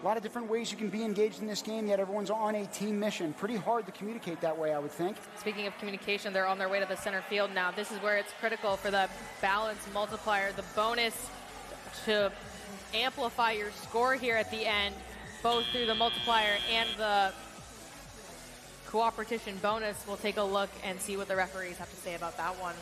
A lot of different ways you can be engaged in this game, yet everyone's on a team mission. Pretty hard to communicate that way, I would think. Speaking of communication, they're on their way to the center field now. This is where it's critical for the balance multiplier, the bonus to amplify your score here at the end, both through the multiplier and the cooperation bonus. We'll take a look and see what the referees have to say about that one.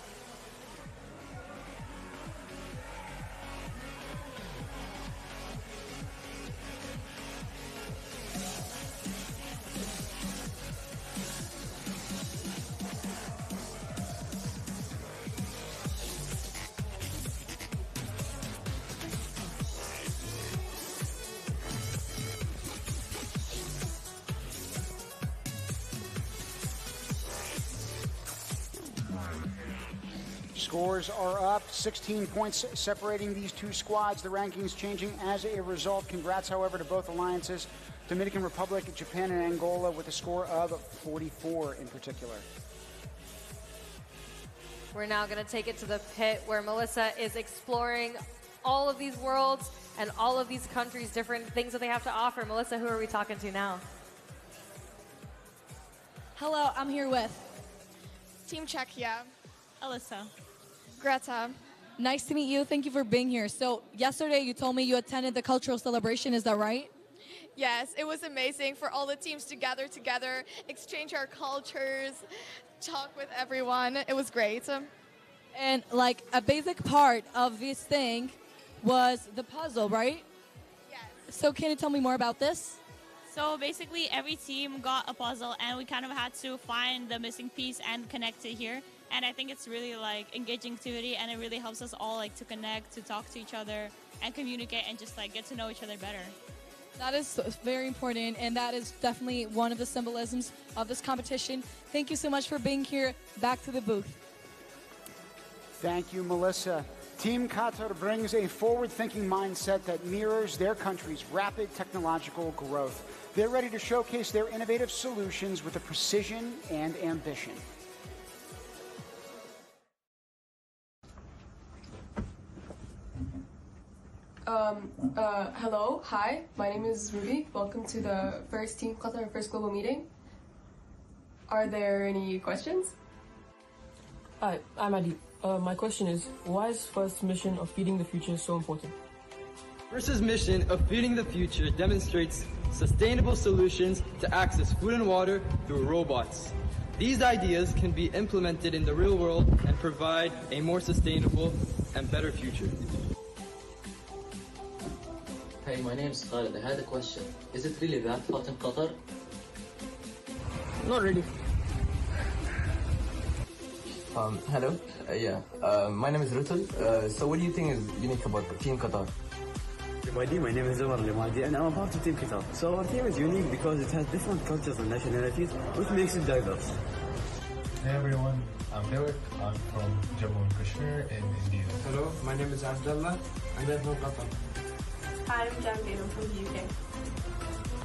Scores are up, 16 points separating these 2 squads. The rankings changing as a result. Congrats, however, to both alliances, Dominican Republic, Japan, and Angola, with a score of 44 in particular. We're now going to take it to the pit where Melissa is exploring all of these worlds and all of these countries, different things that they have to offer. Melissa, who are we talking to now? Hello, I'm here with Team Czechia, Alyssa, Greta, Nice to meet you. Thank you for being here. So yesterday you told me you attended the cultural celebration. Is that right? Yes, it was amazing for all the teams to gather together, exchange our cultures, talk with everyone. It was great. And like a basic part of this thing was the puzzle, right? Yes. So can you tell me more about this? So basically every team got a puzzle and we kind of had to find the missing piece and connect it here. And I think it's really like engaging activity and it really helps us all like to connect, to talk to each other and communicate and just like get to know each other better. That is very important, and that is definitely one of the symbolisms of this competition. Thank you so much for being here. Back to the booth. Thank you, Melissa. Team Qatar brings a forward-thinking mindset that mirrors their country's rapid technological growth. They're ready to showcase their innovative solutions with a precision and ambition. Hello, hi, my name is Ruby. Welcome to the first Team Qatar First Global Meeting. Are there any questions? Hi, I'm Adi. My question is, why is FIRST's mission of feeding the future so important? FIRST's mission of feeding the future demonstrates sustainable solutions to access food and water through robots. These ideas can be implemented in the real world and provide a more sustainable and better future. Hey, my name is Khalid. I had a question. Is it really that hot in Qatar? Not really. Hello. My name is Rutul. So what do you think is unique about Team Qatar? My name is Omar Limadi and I'm a part of Team Qatar. So our team is unique because it has different cultures and nationalities, which makes it diverse. Hey everyone, I'm Derek. I'm from Jammu and Kashmir in India. Hello, my name is Abdullah and I'm from Qatar. Hi, I'm Jamdeen. I'm from the UK.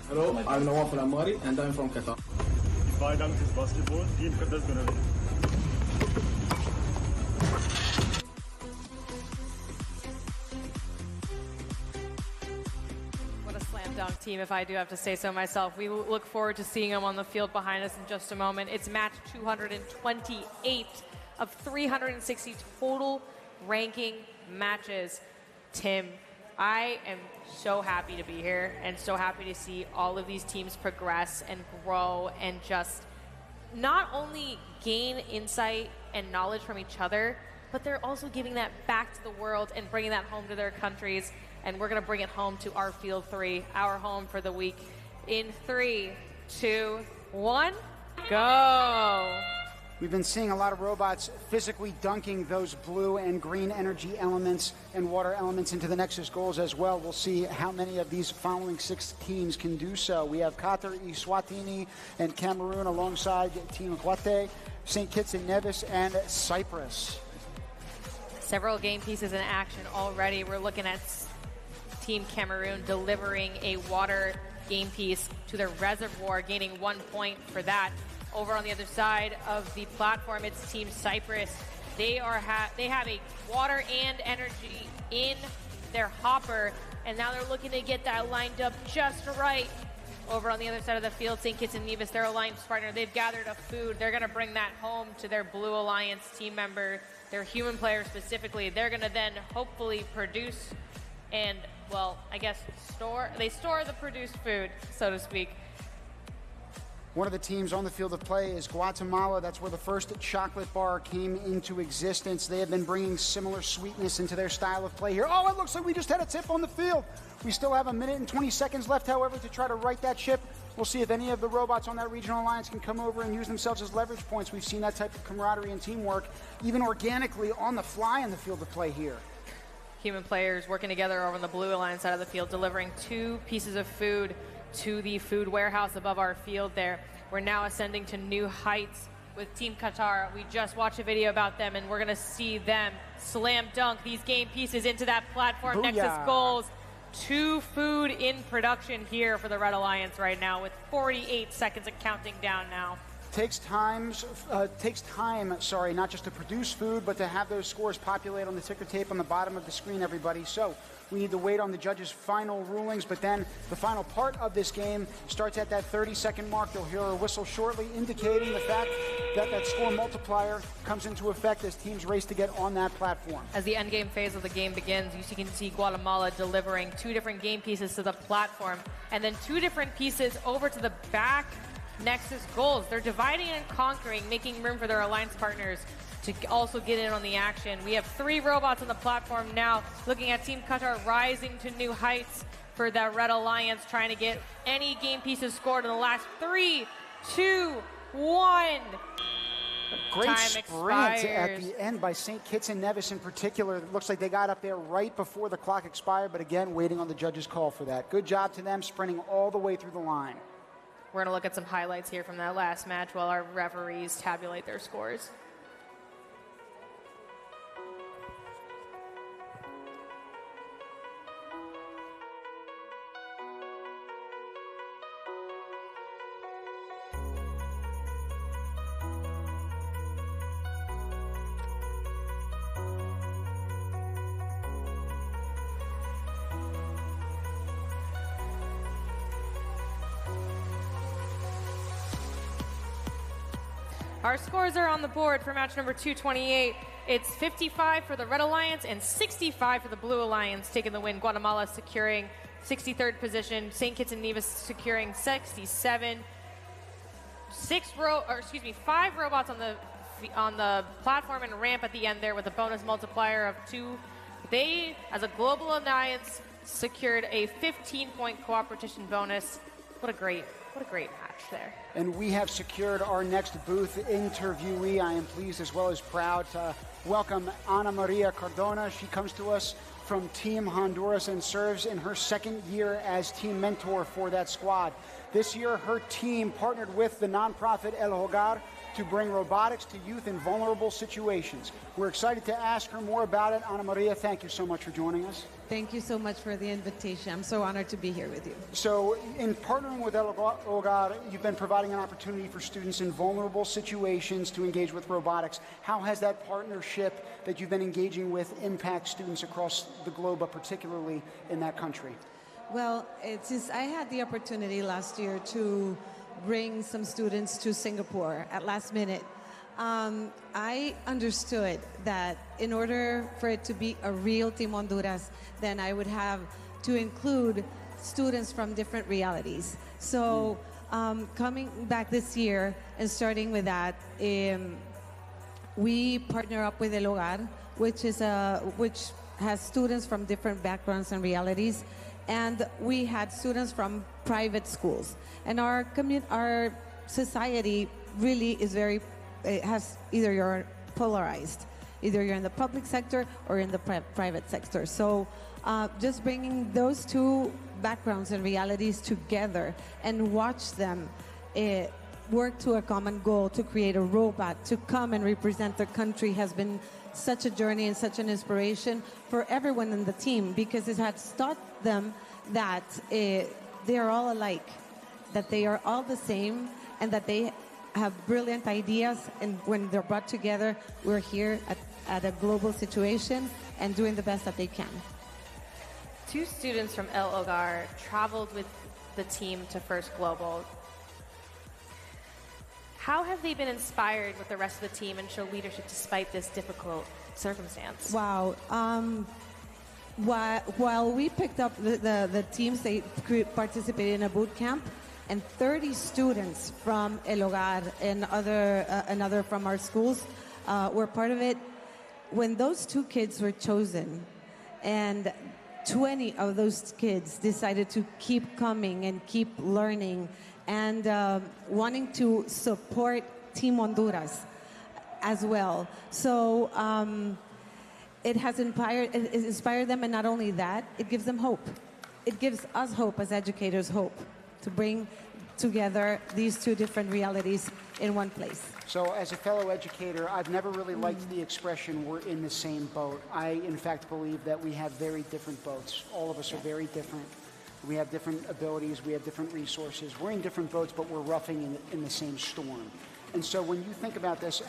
Hello, I'm Nawaf Al-Amari and I'm from Qatar. If I dunk this basketball, Team Qatar is gonna win. What a slam dunk team, if I do have to say so myself. We look forward to seeing them on the field behind us in just a moment. It's match 228 of 360 total ranking matches. Tim, I am so happy to be here and so happy to see all of these teams progress and grow and just not only gain insight and knowledge from each other, but they're also giving that back to the world and bringing that home to their countries. And we're going to bring it home to our Field 3, our home for the week. In 3, 2, 1, go! We've been seeing a lot of robots physically dunking those blue and green energy elements and water elements into the Nexus goals as well. We'll see how many of these following 6 teams can do so. We have Qatar, Eswatini, and Cameroon alongside Team Guate, St. Kitts and Nevis, and Cyprus. Several game pieces in action already. We're looking at Team Cameroon delivering a water game piece to the reservoir, gaining 1 point for that. Over on the other side of the platform, it's Team Cyprus. They have a water and energy in their hopper, and now they're looking to get that lined up just right. Over on the other side of the field, St. Kitts and Nevis, their alliance partner, they've gathered a food. They're going to bring that home to their Blue Alliance team member, their human player specifically. They're going to then hopefully produce and, well, I guess store the produced food, so to speak. One of the teams on the field of play is Guatemala. That's where the first chocolate bar came into existence. They have been bringing similar sweetness into their style of play here. Oh, it looks like we just had a tip on the field. We still have 1 minute and 20 seconds left, however, to try to right that ship. We'll see if any of the robots on that regional alliance can come over and use themselves as leverage points. We've seen that type of camaraderie and teamwork, even organically on the fly in the field of play here. Human players working together over on the Blue Alliance side of the field, delivering 2 pieces of food to the food warehouse above our field there. We're now ascending to new heights with Team Qatar. We just watched a video about them, and we're going to see them slam dunk these game pieces into that platform. Booyah. Nexus goals. 2 food in production here for the Red Alliance right now with 48 seconds of counting down now. Takes time, not just to produce food, but to have those scores populate on the ticker tape on the bottom of the screen, everybody. So we need to wait on the judges' final rulings, but then the final part of this game starts at that 30-second mark. You'll hear a whistle shortly indicating the fact that that score multiplier comes into effect as teams race to get on that platform. As the endgame phase of the game begins, you can see Guatemala delivering 2 different game pieces to the platform, and then 2 different pieces over to the back Nexus goals. They're dividing and conquering, making room for their alliance partners to also get in on the action. We have 3 robots on the platform now, looking at Team Qatar rising to new heights for that Red Alliance, trying to get any game pieces scored in the last 3, 2, 1. A great sprint at the end by St. Kitts and Nevis in particular. It looks like they got up there right before the clock expired, but again, waiting on the judges' call for that. Good job to them, sprinting all the way through the line. We're going to look at some highlights here from that last match while our referees tabulate their scores. Our scores are on the board for match number 228. It's 55 for the Red Alliance and 65 for the Blue Alliance, taking the win. Guatemala securing 63rd position. St. Kitts and Nevis securing 67. 5 robots on the platform and ramp at the end there with a bonus multiplier of 2. They, as a global alliance, secured a 15-point cooperation bonus. What a great match there. And we have secured our next booth interviewee. I am pleased as well as proud to welcome Ana Maria Cardona. She comes to us from Team Honduras and serves in her 2nd year as team mentor for that squad. This year, her team partnered with the nonprofit El Hogar to bring robotics to youth in vulnerable situations. We're excited to ask her more about it. Ana Maria, thank you so much for joining us. Thank you so much for the invitation. I'm so honored to be here with you. So in partnering with El Hogar, you've been providing an opportunity for students in vulnerable situations to engage with robotics. How has that partnership that you've been engaging with impact students across the globe, but particularly in that country? Well, I had the opportunity last year to bring some students to Singapore at last minute. I understood that in order for it to be a real Team Honduras, then I would have to include students from different realities. So coming back this year and starting with that, we partner up with El Hogar, which has students from different backgrounds and realities. And we had students from private schools. And our society really is has either you're polarized, either you're in the public sector or in the private sector. So just bringing those 2 backgrounds and realities together and watch them work to a common goal to create a robot to come and represent their country has been such a journey and such an inspiration for everyone in the team, because it has taught them that they are all alike, that they are all the same, and that they have brilliant ideas, and when they're brought together, we're here at a global situation and doing the best that they can. 2 students from El Hogar traveled with the team to First Global. How have they been inspired with the rest of the team and show leadership despite this difficult circumstance? Wow. While we picked up the teams, they participated in a boot camp, and 30 students from El Hogar and another from our schools were part of it. When those 2 kids were chosen, and 20 of those kids decided to keep coming and keep learning and wanting to support Team Honduras as well. So it has inspired them, and not only that, it gives them hope. It gives us hope as educators, hope to bring together these 2 different realities in one place. So as a fellow educator, I've never really liked the expression, we're in the same boat. I, in fact, believe that we have very different boats. All of us are very different. We have different abilities. We have different resources. We're in different boats, but we're roughing in the same storm. And so when you think about this,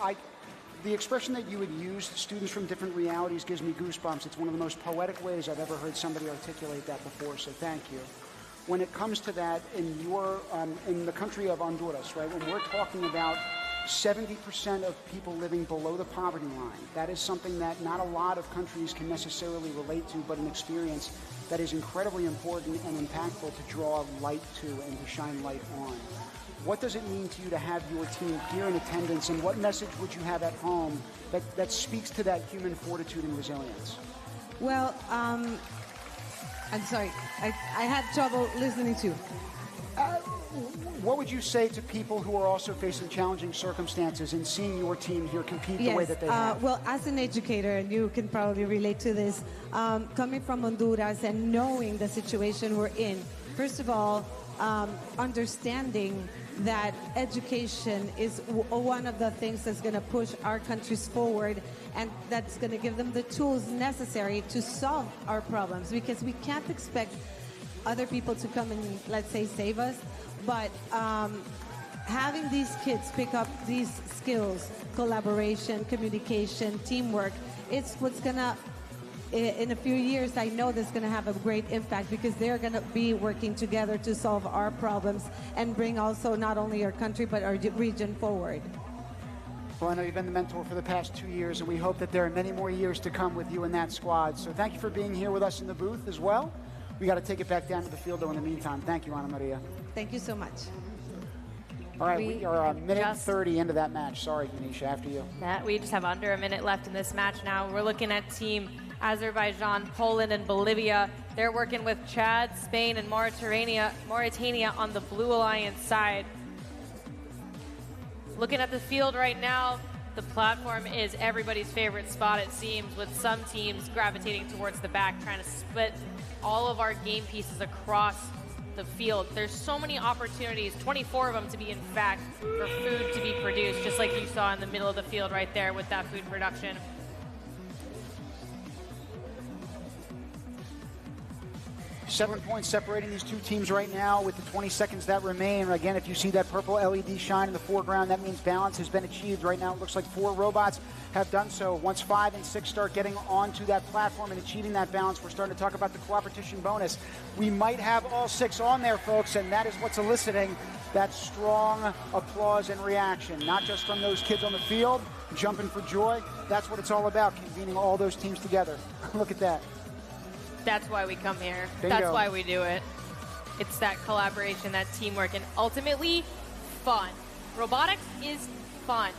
the expression that you would use, students from different realities, gives me goosebumps. It's one of the most poetic ways I've ever heard somebody articulate that before, so thank you. When it comes to that, in the country of Honduras, right, when we're talking about 70% of people living below the poverty line, that is something that not a lot of countries can necessarily relate to, but an experience that is incredibly important and impactful to draw light to and to shine light on. What does it mean to you to have your team here in attendance, and what message would you have at home that speaks to that human fortitude and resilience? Well, I'm sorry, I had trouble listening to you. What would you say to people who are also facing challenging circumstances and seeing your team here compete the way that they have? Well, as an educator, and you can probably relate to this, coming from Honduras and knowing the situation we're in, first of all, understanding that education is one of the things that's going to push our countries forward, and that's going to give them the tools necessary to solve our problems, because we can't expect other people to come and, let's say, save us, but having these kids pick up these skills, collaboration, communication, teamwork, it's what's going to, in a few years, I know that's going to have a great impact, because they're going to be working together to solve our problems and bring also not only our country but our region forward. Well, I know you've been the mentor for the past 2 years, and we hope that there are many more years to come with you and that squad. So thank you for being here with us in the booth as well. We got to take it back down to the field, though, in the meantime. Thank you, Ana Maria. Thank you so much. All right, we are a minute 30 into that match. Sorry, Ganesha, after you. We just have under a minute left in this match now. We're looking at Team Azerbaijan, Poland, and Bolivia. They're working with Chad, Spain, and Mauritania on the Blue Alliance side. Looking at the field right now, the platform is everybody's favorite spot, it seems, with some teams gravitating towards the back, trying to split all of our game pieces across the field. There's so many opportunities, 24 of them to be, in fact, for food to be produced, just like you saw in the middle of the field right there with that food production. 7 points separating these two teams right now with the 20 seconds that remain. Again, if you see that purple LED shine in the foreground, that means balance has been achieved. Right now, it looks like 4 robots have done so. Once 5 and 6 start getting onto that platform and achieving that balance, we're starting to talk about the cooperation bonus. We might have all 6 on there, folks, and that is what's eliciting that strong applause and reaction, not just from those kids on the field jumping for joy. That's what it's all about, convening all those teams together. Look at that. That's why we come here. Bingo. That's why we do it. It's that collaboration, that teamwork, and ultimately fun. Robotics is fun.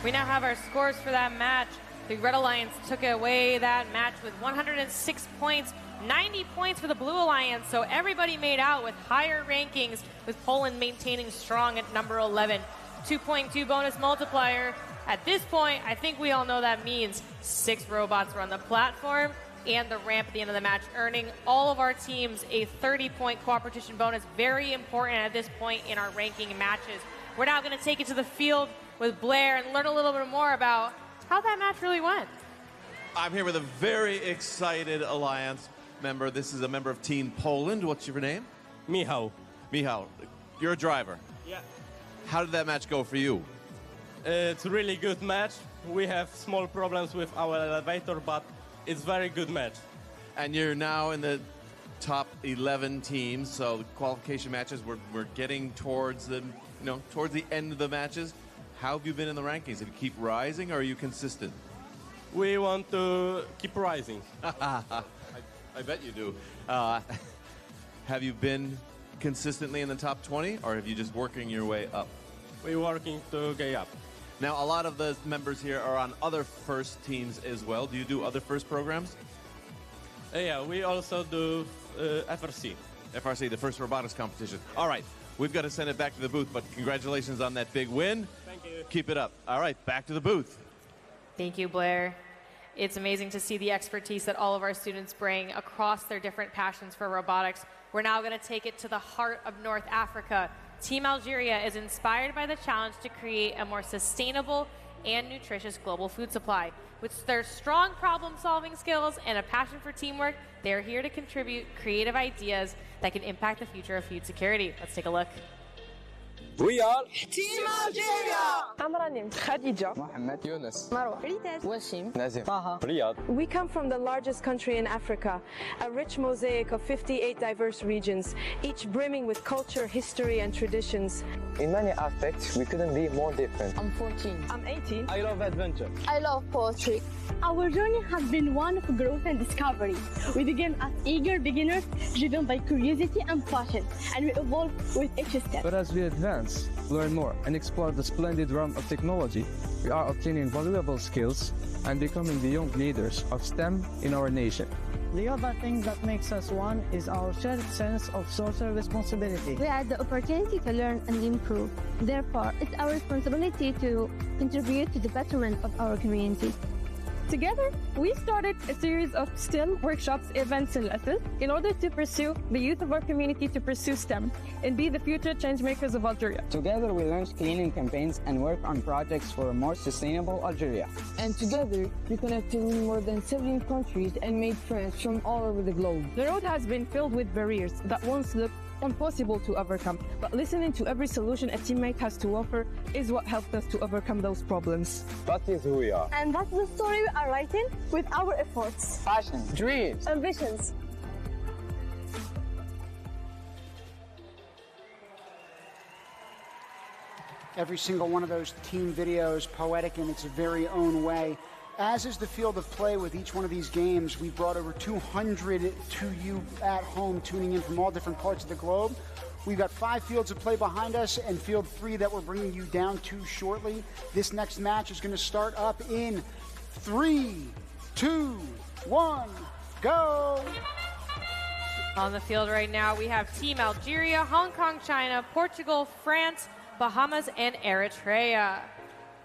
We now have our scores for that match. The Red Alliance took away that match with 106 points, 90 points for the Blue Alliance. So everybody made out with higher rankings, with Poland maintaining strong at number 11. 2.2 bonus multiplier. At this point, I think we all know that means 6 robots were on the platform and the ramp at the end of the match, earning all of our teams a 30-point cooperation bonus. Very important at this point in our ranking matches. We're now going to take it to the field with Blair and learn a little bit more about how that match really went. I'm here with a very excited Alliance member. This is a member of Team Poland. What's your name? Michał. Michał, you're a driver. Yeah. How did that match go for you? It's a really good match. We have small problems with our elevator, but it's very good match. And you're now in the top 11 teams, so the qualification matches, we're getting towards the, towards the end of the matches. How have you been in the rankings? Have you keep rising, or are you consistent? We want to keep rising. I bet you do. Have you been consistently in the top 20, or have you just working your way up? We're working to get up. Now, a lot of the members here are on other FIRST teams as well. Do you do other FIRST programs? Yeah, we also do FRC. FRC, the First Robotics Competition. All right. We've got to send it back to the booth, but congratulations on that big win. Thank you. Keep it up. All right, back to the booth. Thank you, Blair. It's amazing to see the expertise that all of our students bring across their different passions for robotics. We're now going to take it to the heart of North Africa. Team Algeria is inspired by the challenge to create a more sustainable and nutritious global food supply. With their strong problem-solving skills and a passion for teamwork, they're here to contribute creative ideas that can impact the future of food security. Let's take a look. We are Team Algeria! Amranim, Khadija, Mohammed, Yunus, Marwa, Ritas, Wasim, Nazim, Taha, Riyad. We come from the largest country in Africa, a rich mosaic of 58 diverse regions, each brimming with culture, history, and traditions. In many aspects, we couldn't be more different. I'm 14. I'm 18. I love adventure. I love poetry. Our journey has been one of growth and discovery. We began as eager beginners, driven by curiosity and passion, and we evolved with each step. But as we advance, learn more, and explore the splendid realm of technology, we are obtaining valuable skills and becoming the young leaders of STEM in our nation. The other thing that makes us one is our shared sense of social responsibility. We had the opportunity to learn and improve. Therefore, it's our responsibility to contribute to the betterment of our community. Together, we started a series of STEM workshops, events, and lessons in order to pursue the youth of our community to pursue STEM and be the future changemakers of Algeria. Together, we launched cleaning campaigns and worked on projects for a more sustainable Algeria. And together, we connected with more than 17 countries and made friends from all over the globe. The road has been filled with barriers that once looked impossible to overcome, but listening to every solution a teammate has to offer is what helped us to overcome those problems. That is who we are. And that's the story we are writing with our efforts, passion, dreams, ambitions. Every single one of those team videos poetic in its very own way. As is the field of play with each one of these games, we've brought over 200 to you at home tuning in from all different parts of the globe. We've got 5 fields of play behind us and field 3 that we're bringing you down to shortly. This next match is going to start up in 3, 2, 1, go! On the field right now, we have Team Algeria, Hong Kong, China, Portugal, France, Bahamas, and Eritrea.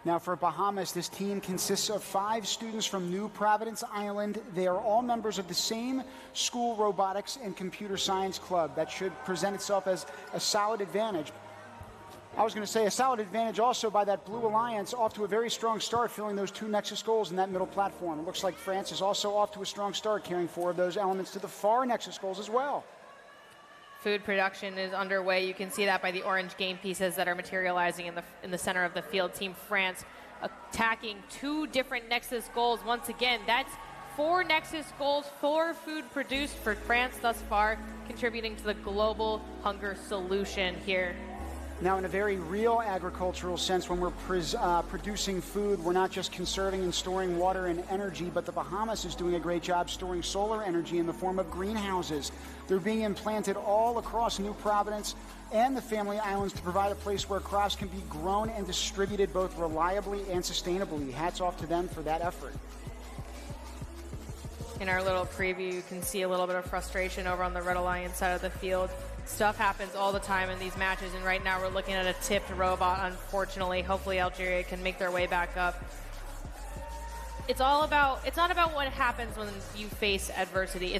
Now for Bahamas, this team consists of 5 students from New Providence Island. They are all members of the same school robotics and computer science club. That should present itself as a solid advantage. I was going to say a solid advantage also by that Blue Alliance, off to a very strong start, filling those 2 Nexus goals in that middle platform. It looks like France is also off to a strong start, carrying 4 of those elements to the far Nexus goals as well. Food production is underway. You can see that by the orange game pieces that are materializing in the center of the field. Team France attacking 2 different Nexus goals. Once again, that's 4 Nexus goals, 4 food produced for France thus far, contributing to the global hunger solution here. Now, in a very real agricultural sense, when we're producing food, we're not just conserving and storing water and energy, but the Bahamas is doing a great job storing solar energy in the form of greenhouses. They're being implanted all across New Providence and the Family Islands to provide a place where crops can be grown and distributed both reliably and sustainably. Hats off to them for that effort. In our little preview, you can see a little bit of frustration over on the Red Alliance side of the field. Stuff happens all the time in these matches, and right now we're looking at a tipped robot, unfortunately. Hopefully Algeria can make their way back up. It's not about what happens when you face adversity.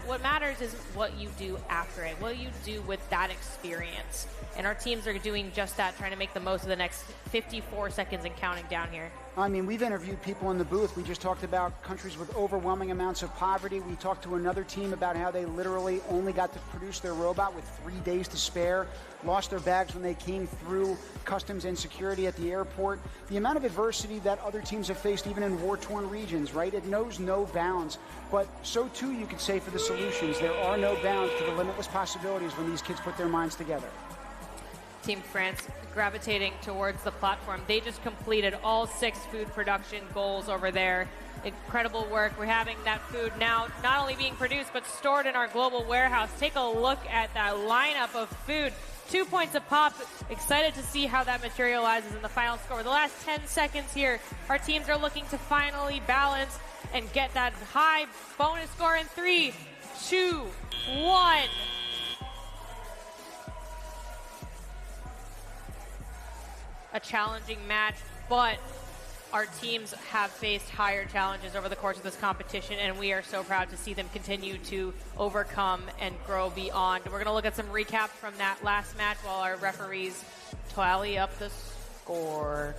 What matters is what you do after it, what you do with that experience. And our teams are doing just that, trying to make the most of the next 54 seconds and counting down here. I mean, we've interviewed people in the booth. We just talked about countries with overwhelming amounts of poverty. We talked to another team about how they literally only got to produce their robot with 3 days to spare, lost their bags when they came through customs and security at the airport. The amount of adversity that other teams have faced, even in war-torn regions, right? It knows no bounds. But so, too, you could say for the solutions, there are no bounds to the limitless possibilities when these kids put their minds together. Team France gravitating towards the platform. They just completed all 6 food production goals over there. Incredible work. We're having that food now not only being produced, but stored in our global warehouse. Take a look at that lineup of food. 2 points a pop. Excited to see how that materializes in the final score. The last 10 seconds here, our teams are looking to finally balance and get that high bonus score in 3, 2, 1. a challenging match, but our teams have faced higher challenges over the course of this competition, and we are so proud to see them continue to overcome and grow beyond. We're going to look at some recaps from that last match while our referees tally up the score.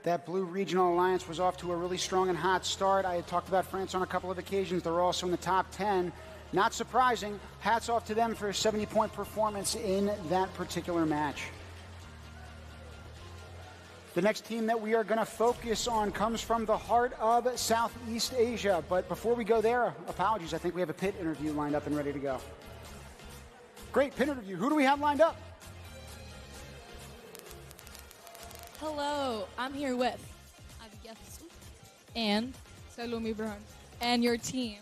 That Blue Regional Alliance was off to a really strong and hot start. I had talked about France on a couple of occasions. They're also in the top 10. Not surprising. Hats off to them for a 70-point performance in that particular match. The next team that we are going to focus on comes from the heart of Southeast Asia. But before we go there, apologies, I think we have a pit interview lined up and ready to go. Great pit interview. Who do we have lined up? Hello, I'm here with Abigail and Salome Ibrahim. And your team?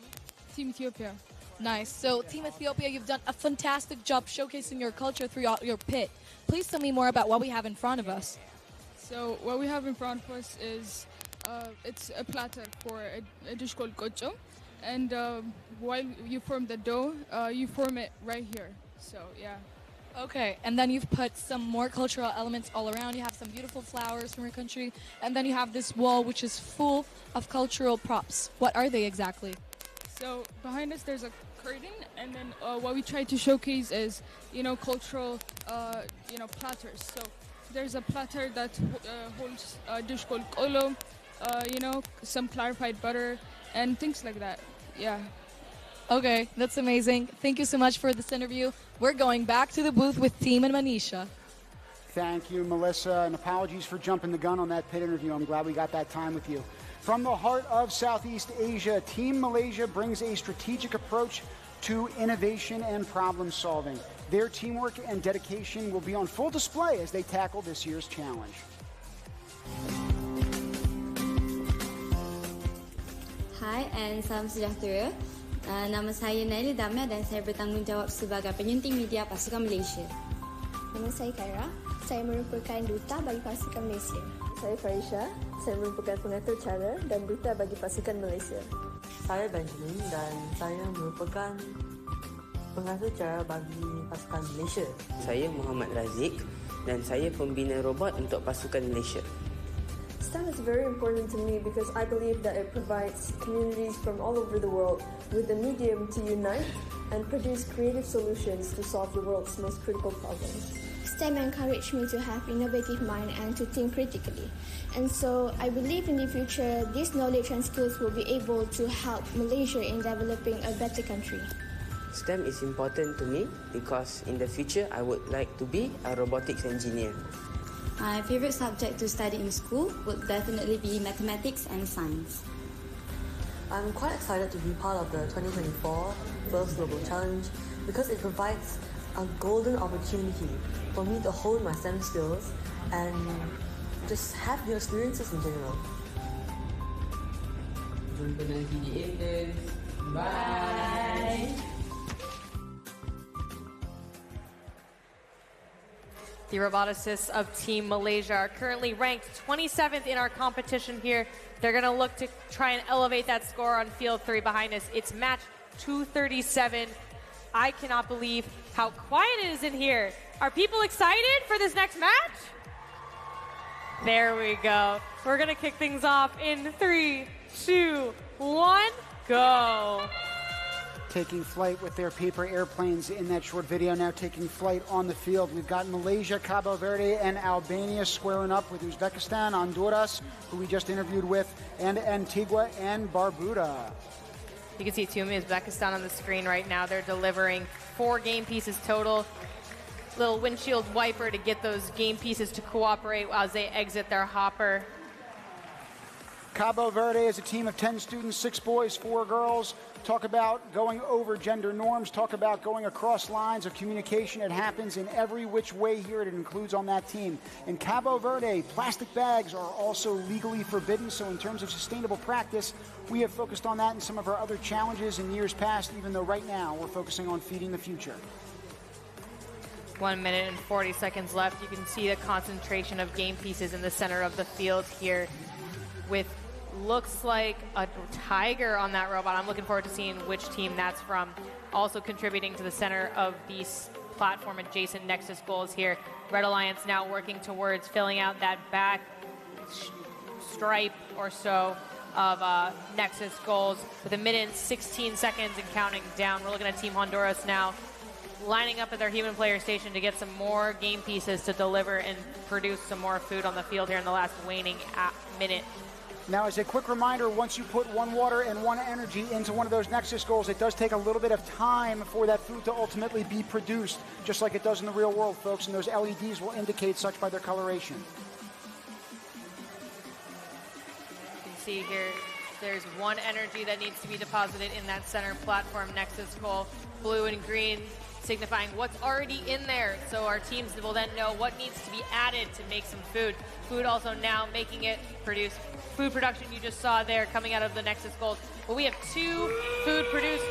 Team Ethiopia. Nice. So, Team Ethiopia, you've done a fantastic job showcasing your culture throughout your pit. Please tell me more about what we have in front of us. So, what we have in front of us is it's a platter for a dish called kocho. And while you form the dough, you form it right here. So, yeah. Okay, and then you've put some more cultural elements all around. You have some beautiful flowers from your country, and then you have this wall which is full of cultural props. What are they exactly? So behind us there's a curtain, and then what we try to showcase is, cultural, platters. So there's a platter that holds a dish called kolo, some clarified butter, and things like that. Yeah. Okay, that's amazing. Thank you so much for this interview. We're going back to the booth with Team and Manisha. Thank you, Melissa, and apologies for jumping the gun on that pit interview. I'm glad we got that time with you. From the heart of Southeast Asia, Team Malaysia brings a strategic approach to innovation and problem solving. Their teamwork and dedication will be on full display as they tackle this year's challenge. Hi and salam sejahtera. Nama saya Naila Damia dan saya bertanggungjawab sebagai penyunting media pasukan Malaysia. Nama saya Kaira, saya merupakan duta bagi pasukan Malaysia. Saya Farisha, saya merupakan pengatur cara dan duta bagi pasukan Malaysia. Saya Benjamin dan saya merupakan pengatur cara bagi pasukan Malaysia. Saya Muhammad Razik dan saya pembina robot untuk pasukan Malaysia. STEM is very important to me because I believe that it provides communities from all over the world with a medium to unite and produce creative solutions to solve the world's most critical problems. STEM encouraged me to have innovative mind and to think critically. And so I believe in the future, this knowledge and skills will be able to help Malaysia in developing a better country. STEM is important to me because in the future I would like to be a robotics engineer. My favorite subject to study in school would definitely be mathematics and science. I'm quite excited to be part of the 2024 First Global Challenge because it provides a golden opportunity for me to hone my STEM skills and just have new experiences in general. Jumpa nanti di Endgame. Bye. The roboticists of Team Malaysia are currently ranked 27th in our competition here. They're going to look to try and elevate that score on field 3 behind us. It's match 237. I cannot believe how quiet it is in here. Are people excited for this next match? There we go. We're going to kick things off in 3, 2, 1, go. Taking flight with their paper airplanes in that short video, now taking flight on the field. We've got Malaysia, Cabo Verde, and Albania squaring up with Uzbekistan, Honduras, who we just interviewed with, and Antigua and Barbuda. You can see Team Uzbekistan on the screen right now. They're delivering 4 game pieces total. Little windshield wiper to get those game pieces to cooperate as they exit their hopper. Cabo Verde is a team of 10 students, 6 boys, 4 girls. Talk about going over gender norms. Talk about going across lines of communication. It happens in every which way here. It includes on that team. In Cabo Verde, plastic bags are also legally forbidden. So in terms of sustainable practice, we have focused on that in some of our other challenges in years past, even though right now we're focusing on feeding the future. 1 minute and 40 seconds left. You can see the concentration of game pieces in the center of the field here with looks like a tiger on that robot. I'm looking forward to seeing which team that's from. Also contributing to the center of the platform adjacent Nexus goals here. Red Alliance now working towards filling out that back stripe or so of Nexus goals with 1 minute and 16 seconds and counting down. We're looking at Team Honduras now lining up at their human player station to get some more game pieces to deliver and produce some more food on the field here in the last waning minute. Now, as a quick reminder, once you put 1 water and 1 energy into one of those Nexus goals, it does take a little bit of time for that food to ultimately be produced, just like it does in the real world, folks, and those LEDs will indicate such by their coloration. You can see here, there's 1 energy that needs to be deposited in that center platform Nexus goal. Blue and green signifying what's already in there, so our teams will then know what needs to be added to make some food. Food also now making it produce. Food production you just saw there coming out of the Nexus goals. But we have 2 food produced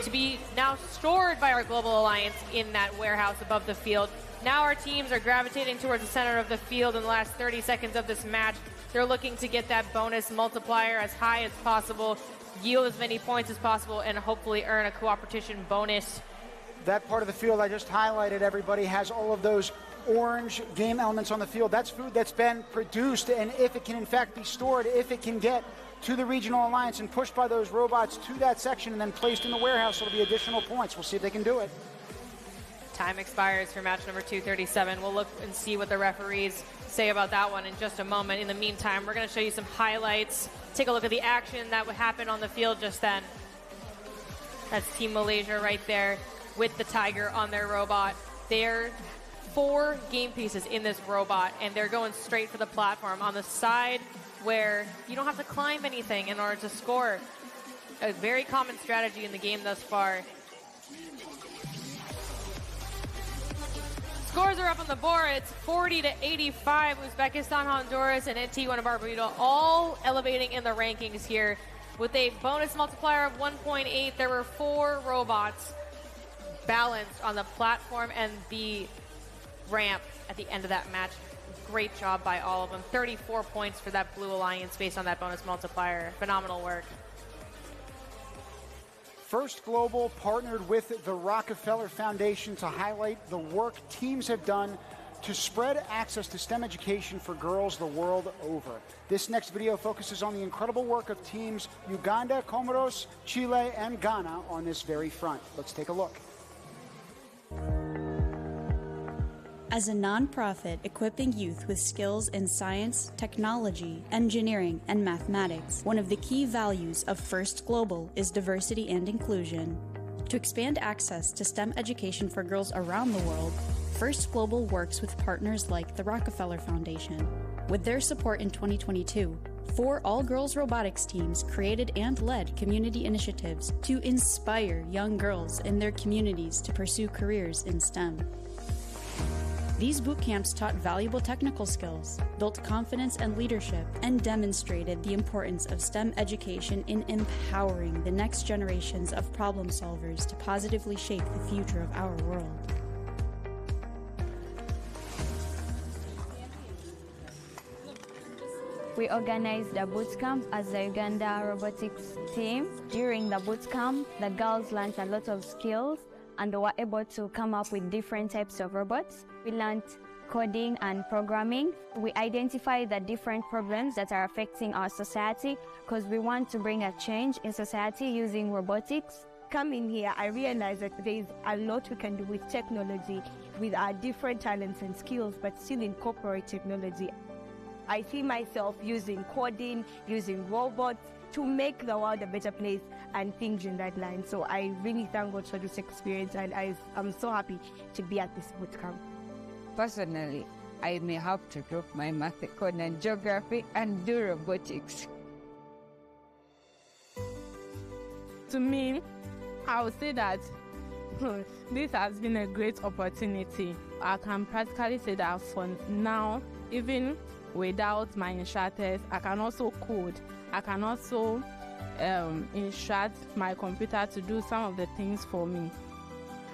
to be now stored by our Global Alliance in that warehouse above the field. Now our teams are gravitating towards the center of the field in the last 30 seconds of this match. They're looking to get that bonus multiplier as high as possible, yield as many points as possible, and hopefully earn a cooperation bonus. That part of the field I just highlighted, everybody, has all of those orange game elements on the field. That's food that's been produced, and if it can in fact be stored, if it can get to the Regional Alliance and pushed by those robots to that section and then placed in the warehouse, it'll be additional points. We'll see if they can do it. Time expires for match number 237. We'll look and see what the referees say about that one in just a moment. In the meantime, we're going to show you some highlights. Take a look at the action that would happen on the field just then. That's Team Malaysia right there with the tiger on their robot. They're 4 game pieces in this robot, and they're going straight for the platform on the side where you don't have to climb anything in order to score. A very common strategy in the game thus far. Scores are up on the board. It's 40-85. Uzbekistan, Honduras, and Antigua and Barbuda all elevating in the rankings here. With a bonus multiplier of 1.8, there were 4 robots balanced on the platform and the ramp at the end of that match. Great job by all of them. 34 points for that Blue Alliance based on that bonus multiplier. Phenomenal work. First Global partnered with the Rockefeller Foundation to highlight the work teams have done to spread access to STEM education for girls the world over. This next video focuses on the incredible work of teams Uganda, Comoros, Chile, and Ghana on this very front. Let's take a look. As a nonprofit equipping youth with skills in science, technology, engineering, and mathematics, one of the key values of First Global is diversity and inclusion. To expand access to STEM education for girls around the world, First Global works with partners like the Rockefeller Foundation. With their support in 2022, 4 all-girls robotics teams created and led community initiatives to inspire young girls in their communities to pursue careers in STEM. These boot camps taught valuable technical skills, built confidence and leadership, and demonstrated the importance of STEM education in empowering the next generations of problem solvers to positively shape the future of our world. We organized a boot camp as the Uganda robotics team. During the boot camp, the girls learned a lot of skills and were able to come up with different types of robots. We learned coding and programming. We identified the different problems that are affecting our society because we want to bring a change in society using robotics. Coming here, I realized that there is a lot we can do with technology, with our different talents and skills, but still incorporate technology. I see myself using coding, using robots to make the world a better place and things in that line. So I really thank God for this experience, and I'm so happy to be at this bootcamp. Personally, I may have to drop my math, code, and geography and do robotics. to me, I would say that this has been a great opportunity. I can practically say that for now, even without my instructors, I can also code. I can also instruct my computer to do some of the things for me.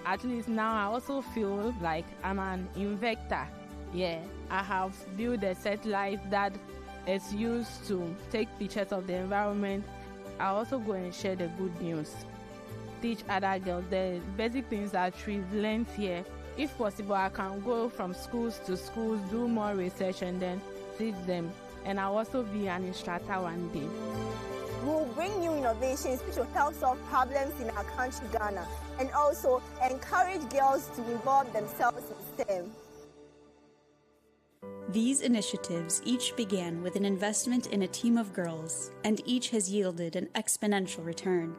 At least now I also feel like I'm an inventor. Yeah, I have built a satellite that is used to take pictures of the environment. I also go and share the good news. Teach other girls the basic things that we've learned here. If possible, I can go from schools to schools, do more research, and then teach them. And I'll also be an instructor one day. We'll bring new innovations which will help solve problems in our country, Ghana, and also encourage girls to involve themselves in STEM. These initiatives each began with an investment in a team of girls, and each has yielded an exponential return.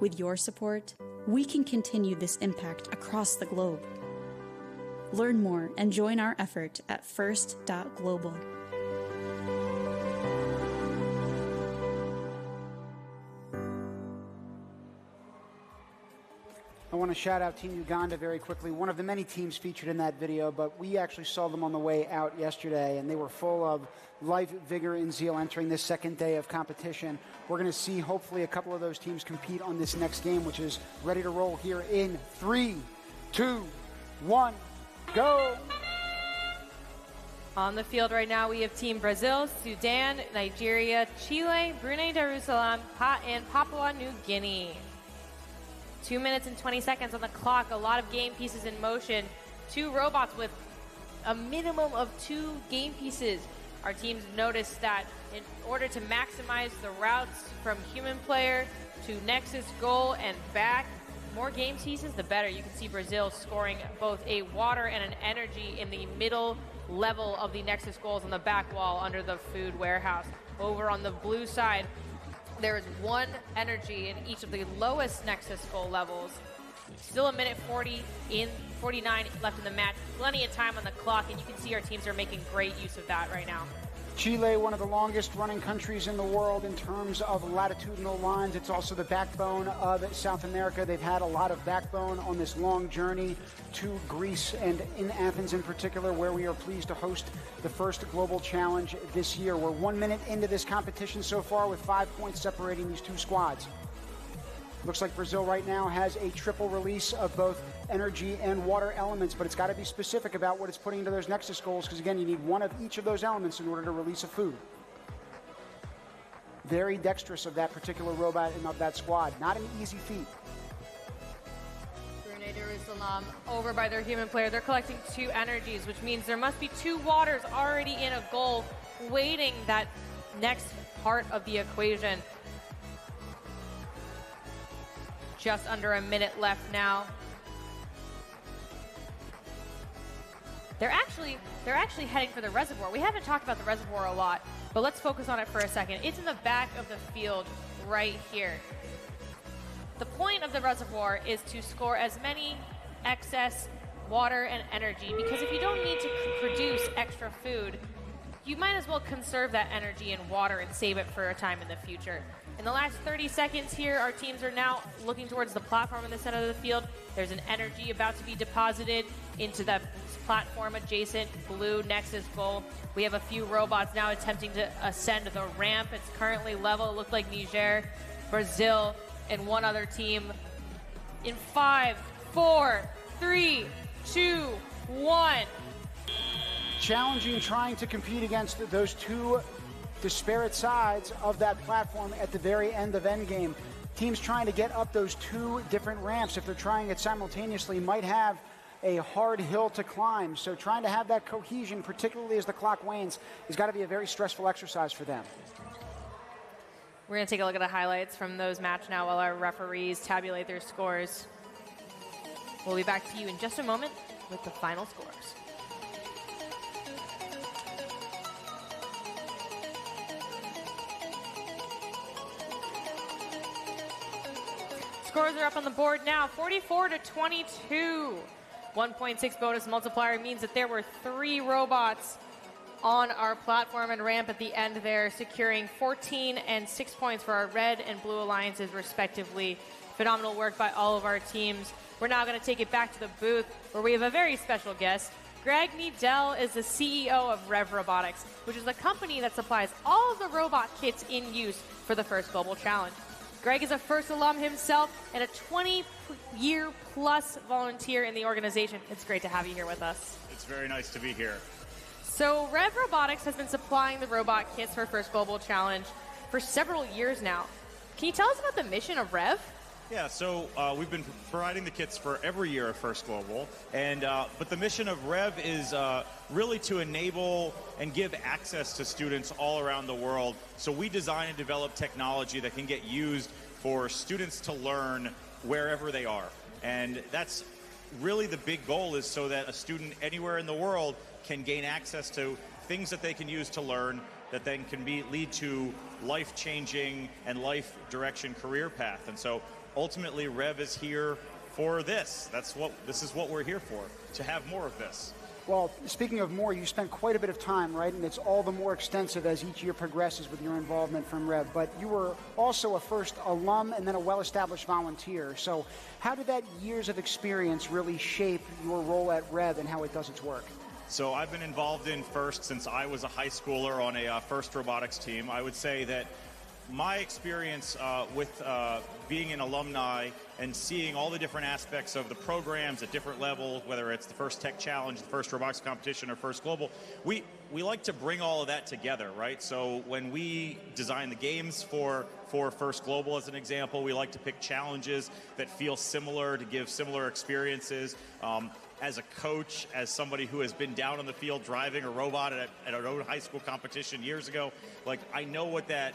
With your support, we can continue this impact across the globe. Learn more and join our effort at first.global. I want to shout out Team Uganda very quickly, one of the many teams featured in that video, but we actually saw them on the way out yesterday, and they were full of life, vigor, and zeal entering this second day of competition. We're going to see, hopefully, a couple of those teams compete on this next game, which is ready to roll here in 3, 2, 1, go! On the field right now, we have Team Brazil, Sudan, Nigeria, Chile, Brunei Darussalam, and Papua New Guinea. 2 minutes and 20 seconds on the clock, a lot of game pieces in motion. 2 robots with a minimum of 2 game pieces. Our teams noticed that in order to maximize the routes from human player to Nexus goal and back, more game pieces, the better. You can see Brazil scoring both a water and an energy in the middle level of the Nexus goals on the back wall under the food warehouse. Over on the blue side, there is 1 energy in each of the lowest Nexus goal levels. Still a minute 49 left in the match. Plenty of time on the clock, and you can see our teams are making great use of that right now. Chile, one of the longest running countries in the world in terms of latitudinal lines. It's also the backbone of South America. They've had a lot of backbone on this long journey to Greece and in Athens in particular, where we are pleased to host the first global challenge this year. We're 1 minute into this competition so far with 5 points separating these 2 squads. Looks like Brazil right now has a triple release of both energy and water elements, but it's got to be specific about what it's putting into those Nexus goals, because again, you need 1 of each of those elements in order to release a food. Very dexterous of that particular robot and of that squad. Not an easy feat. Brunei Darussalam over by their human player. They're collecting 2 energies, which means there must be 2 waters already in a goal, waiting that next part of the equation. Just under a minute left now. They're actually heading for the reservoir. We haven't talked about the reservoir a lot, but let's focus on it for a second. It's in the back of the field right here. The point of the reservoir is to score as many excess water and energy, because if you don't need to produce extra food, you might as well conserve that energy and water and save it for a time in the future. In the last 30 seconds here, our teams are now looking towards the platform in the center of the field. There's an energy about to be deposited into the platform adjacent blue Nexus goal. We have a few robots now attempting to ascend the ramp. It's currently level. It looked like Niger, Brazil, and 1 other team. In 5, 4, 3, 2, 1. Challenging, trying to compete against those 2 disparate sides of that platform at the very end of Endgame. Teams trying to get up those 2 different ramps, if they're trying it simultaneously, might have a hard hill to climb. So trying to have that cohesion, particularly as the clock wanes, has got to be a very stressful exercise for them. We're going to take a look at the highlights from those match now while our referees tabulate their scores. We'll be back to you in just a moment with the final scores. Scores are up on the board now, 44-22. 1.6 bonus multiplier means that there were 3 robots on our platform and ramp at the end there, securing 14 and 6 points for our red and blue alliances, respectively. Phenomenal work by all of our teams. We're now going to take it back to the booth where we have a very special guest. Greg Needell is the CEO of Rev Robotics, which is a company that supplies all of the robot kits in use for the First Global Challenge. Greg is a FIRST alum himself and a 20-year-plus volunteer in the organization. It's great to have you here with us. It's very nice to be here. So Rev Robotics has been supplying the robot kits for First Global Challenge for several years now. Can you tell us about the mission of Rev? Yeah, so we've been providing the kits for every year at First Global, and but the mission of Rev is really to enable and give access to students all around the world. So we design and develop technology that can get used for students to learn wherever they are. And that's really the big goal, is so that a student anywhere in the world can gain access to things that they can use to learn that then can lead to life-changing and life-direction career path. And so ultimately, Rev is here for this. This is what we're here for, to have more of this. Well, speaking of more, you spent quite a bit of time, right? And it's all the more extensive as each year progresses with your involvement from Rev. But you were also a FIRST alum and then a well-established volunteer. So how did that years of experience really shape your role at Rev and how it does its work? So I've been involved in FIRST since I was a high schooler on a FIRST robotics team. I would say that my experience with being an alumni and seeing all the different aspects of the programs at different levels, whether it's the First Tech Challenge, the First Robotics Competition, or First Global, we like to bring all of that together, right? So when we design the games for First Global, as an example, we like to pick challenges that feel similar, to give similar experiences. As a coach, as somebody who has been down on the field driving a robot at our own high school competition years ago, like, I know what that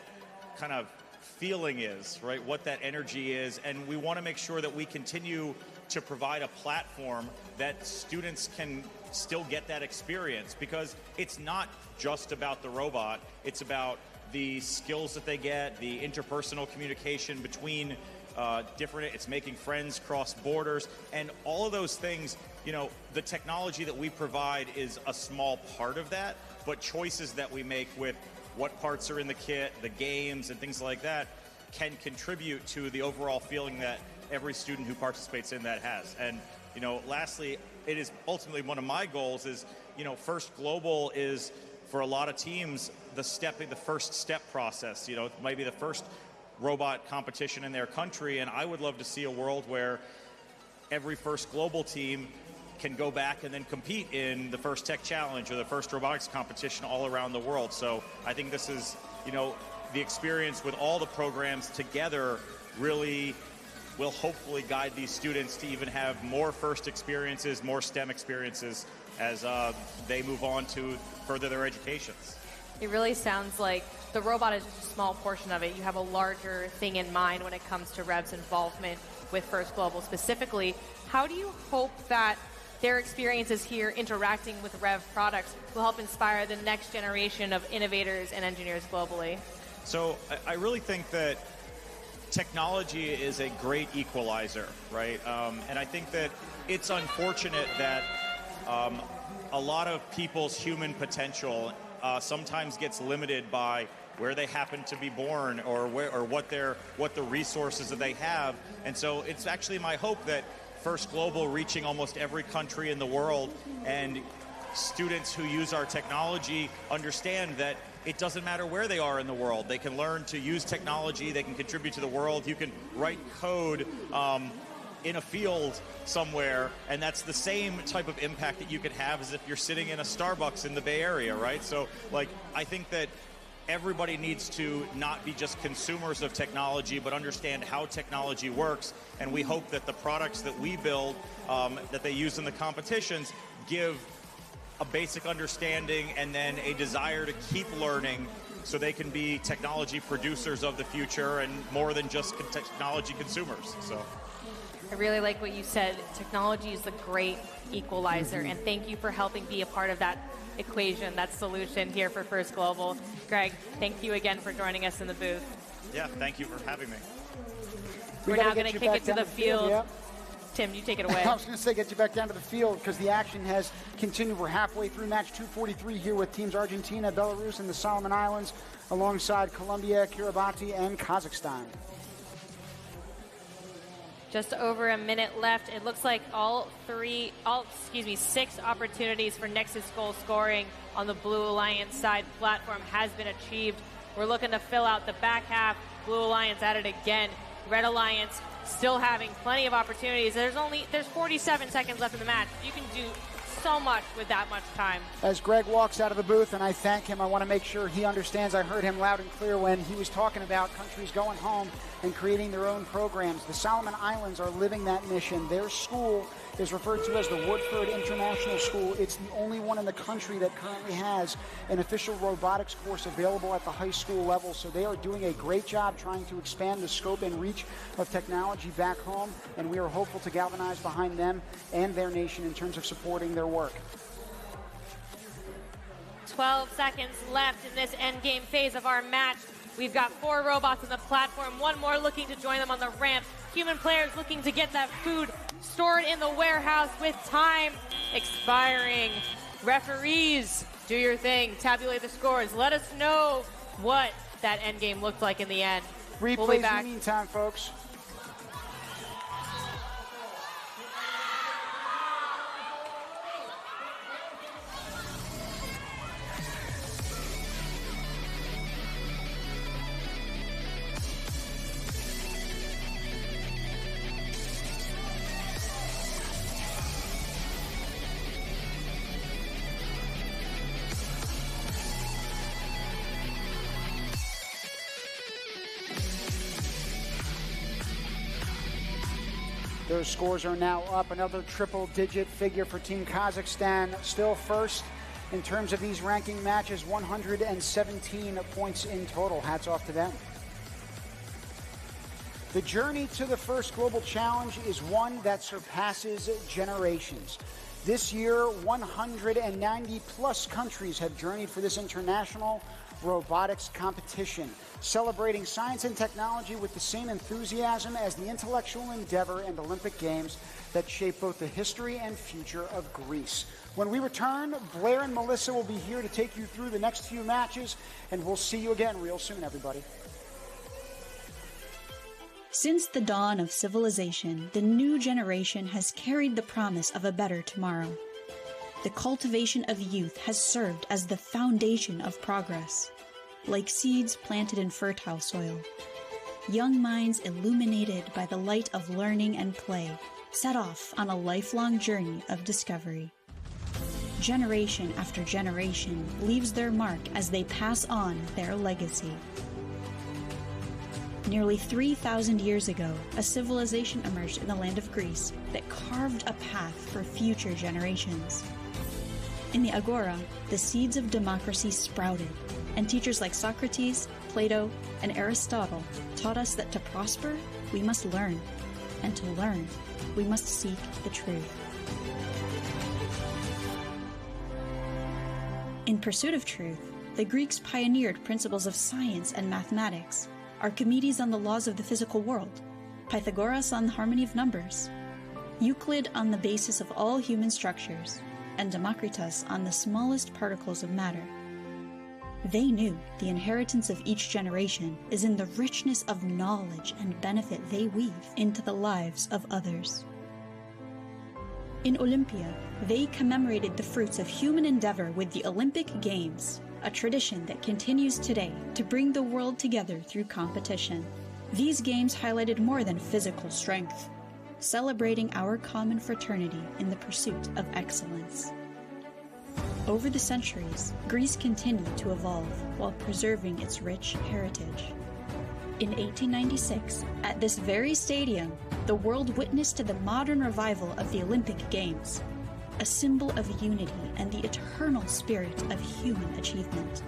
kind of feeling is, right? What that energy is, and we want to make sure that we continue to provide a platform that students can still get that experience, because it's not just about the robot, it's about the skills that they get, the interpersonal communication between it's making friends cross borders, and all of those things. You know, the technology that we provide is a small part of that, but choices that we make with what parts are in the kit, the games, and things like that can contribute to the overall feeling that every student who participates in that has. And, you know, lastly, it is ultimately one of my goals is, you know, First Global is, for a lot of teams, the first step process. You know, it might be the first robot competition in their country, and I would love to see a world where every First Global team can go back and then compete in the First Tech Challenge or the First Robotics Competition all around the world. So I think this is, you know, the experience with all the programs together really will hopefully guide these students to even have more FIRST experiences, more STEM experiences as they move on to further their educations. It really sounds like the robot is just a small portion of it. You have a larger thing in mind when it comes to Rev's involvement with First Global specifically. How do you hope that their experiences here interacting with Rev products will help inspire the next generation of innovators and engineers globally? So I really think that technology is a great equalizer, right? And I think that it's unfortunate that a lot of people's human potential sometimes gets limited by where they happen to be born or what the resources that they have. And so it's actually my hope that First Global reaching almost every country in the world, and students who use our technology understand that it doesn't matter where they are in the world. They can learn to use technology, they can contribute to the world. You can write code in a field somewhere, and that's the same type of impact that you could have as if you're sitting in a Starbucks in the Bay Area, right? So, like, I think that everybody needs to not be just consumers of technology, but understand how technology works. And we hope that the products that we build, that they use in the competitions, give a basic understanding and then a desire to keep learning so they can be technology producers of the future and more than just technology consumers. So I really like what you said. Technology is a great equalizer, and thank you for helping be a part of that equation, that solution here for First Global. Greg, thank you again for joining us in the booth. Yeah, thank you for having me. We're now going to kick it to the field Tim, you take it away. I was going to say, get you back down to the field because the action has continued. We're halfway through match 243 here with teams Argentina, Belarus, and the Solomon Islands, alongside Colombia, Kiribati, and Kazakhstan. Just over a minute left. It looks like six opportunities for Nexus goal scoring on the Blue Alliance side platform has been achieved. We're looking to fill out the back half. Blue Alliance at it again. Red Alliance still having plenty of opportunities. There's 47 seconds left in the match. You can do so much with that much time. As Greg walks out of the booth, and I thank him, I want to make sure he understands. I heard him loud and clear when he was talking about countries going home and creating their own programs. The Solomon Islands are living that mission. Their school is referred to as the Woodford International School. It's the only one in the country that currently has an official robotics course available at the high school level. So they are doing a great job trying to expand the scope and reach of technology back home, and we are hopeful to galvanize behind them and their nation in terms of supporting their work. 12 seconds left in this endgame phase of our match. We've got 4 robots on the platform, one more looking to join them on the ramp. Human players looking to get that food stored in the warehouse with time expiring. Referees, do your thing. Tabulate the scores. Let us know what that endgame looked like in the end. Replays we'll be back. In the meantime, folks. Those scores are now up. Another triple-digit figure for Team Kazakhstan. Still first in terms of these ranking matches, 117 points in total. Hats off to them. The journey to the first global challenge is one that surpasses generations. This year, 190-plus countries have journeyed for this international robotics competition, celebrating science and technology with the same enthusiasm as the intellectual endeavor and Olympic Games that shape both the history and future of Greece. When we return, Blair and Melissa will be here to take you through the next few matches, and we'll see you again real soon, everybody. Since the dawn of civilization, the new generation has carried the promise of a better tomorrow. The cultivation of youth has served as the foundation of progress, like seeds planted in fertile soil. Young minds illuminated by the light of learning and play set off on a lifelong journey of discovery. Generation after generation leaves their mark as they pass on their legacy. Nearly 3,000 years ago, a civilization emerged in the land of Greece that carved a path for future generations. In the Agora, the seeds of democracy sprouted, and teachers like Socrates, Plato, and Aristotle taught us that to prosper, we must learn, and to learn, we must seek the truth. In pursuit of truth, the Greeks pioneered principles of science and mathematics, Archimedes on the laws of the physical world, Pythagoras on the harmony of numbers, Euclid on the basis of all human structures, and Democritus on the smallest particles of matter. They knew the inheritance of each generation is in the richness of knowledge and benefit they weave into the lives of others. In Olympia, they commemorated the fruits of human endeavor with the Olympic Games, a tradition that continues today to bring the world together through competition. These games highlighted more than physical strength, celebrating our common fraternity in the pursuit of excellence. Over the centuries, Greece continued to evolve while preserving its rich heritage. In 1896, at this very stadium, the world witnessed the modern revival of the Olympic Games, a symbol of unity and the eternal spirit of human achievement.